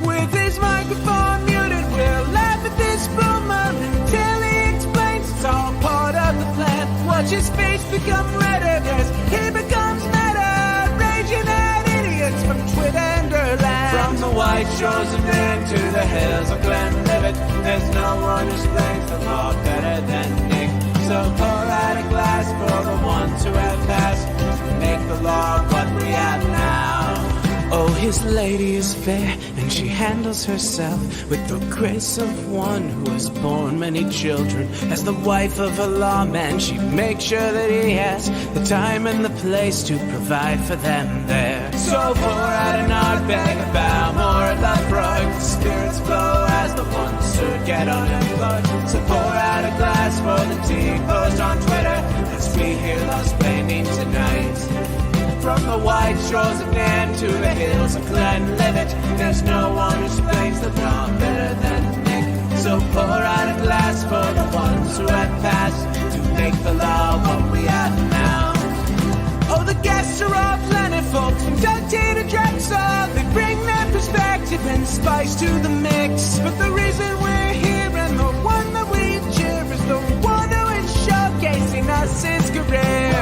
With his microphone muted, we'll laugh at this boomer until he explains it's all part of the plan. Watch his face become redder as he becomes meta, raging at idiots from Twitter and Erlang. From the white shores of Maine to the hills of Glenlivet, there's no one who explains the law better than Nick. So pour out a glass for the ones who have passed, make the law what we have now. Oh, his lady is fair, and she handles herself with the grace of one who has borne many children. As the wife of a lawman, she makes sure that he has the time and the place to provide for them there. So pour out an Ardbeg, a Balmore, a Lafroig, the spirits flow as the ones who get unemployed. So pour out a glass for the tea post on Twitter as we hear lost-plaining tonight. From the white shores of Nairn to the hills of Glenlivet, there's no one who explains the law better than Nick. So pour out a glass for the ones who have passed to make the law what we have now. Oh, the guests are all plentiful, from Dante to Drexel. They bring their perspective and spice to the mix. But the reason we're here and the one that we cheer is the one who is showcasing us his career.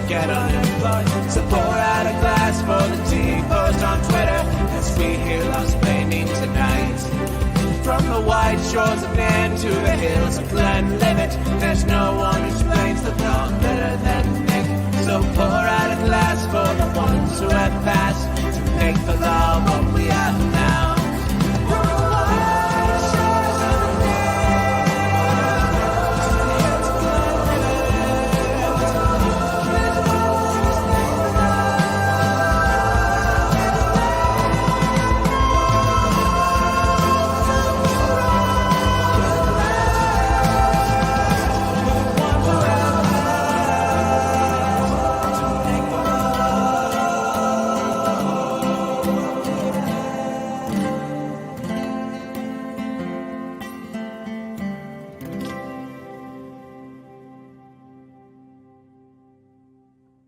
Get unemployed. So pour out a glass for the tea post on Twitter as we hear lost-plaining tonight. From the white shores of Nairn to the hills of Glenlivet, there's no one who explains the law better than Nick. So pour out a glass for the ones who have passed to make the law what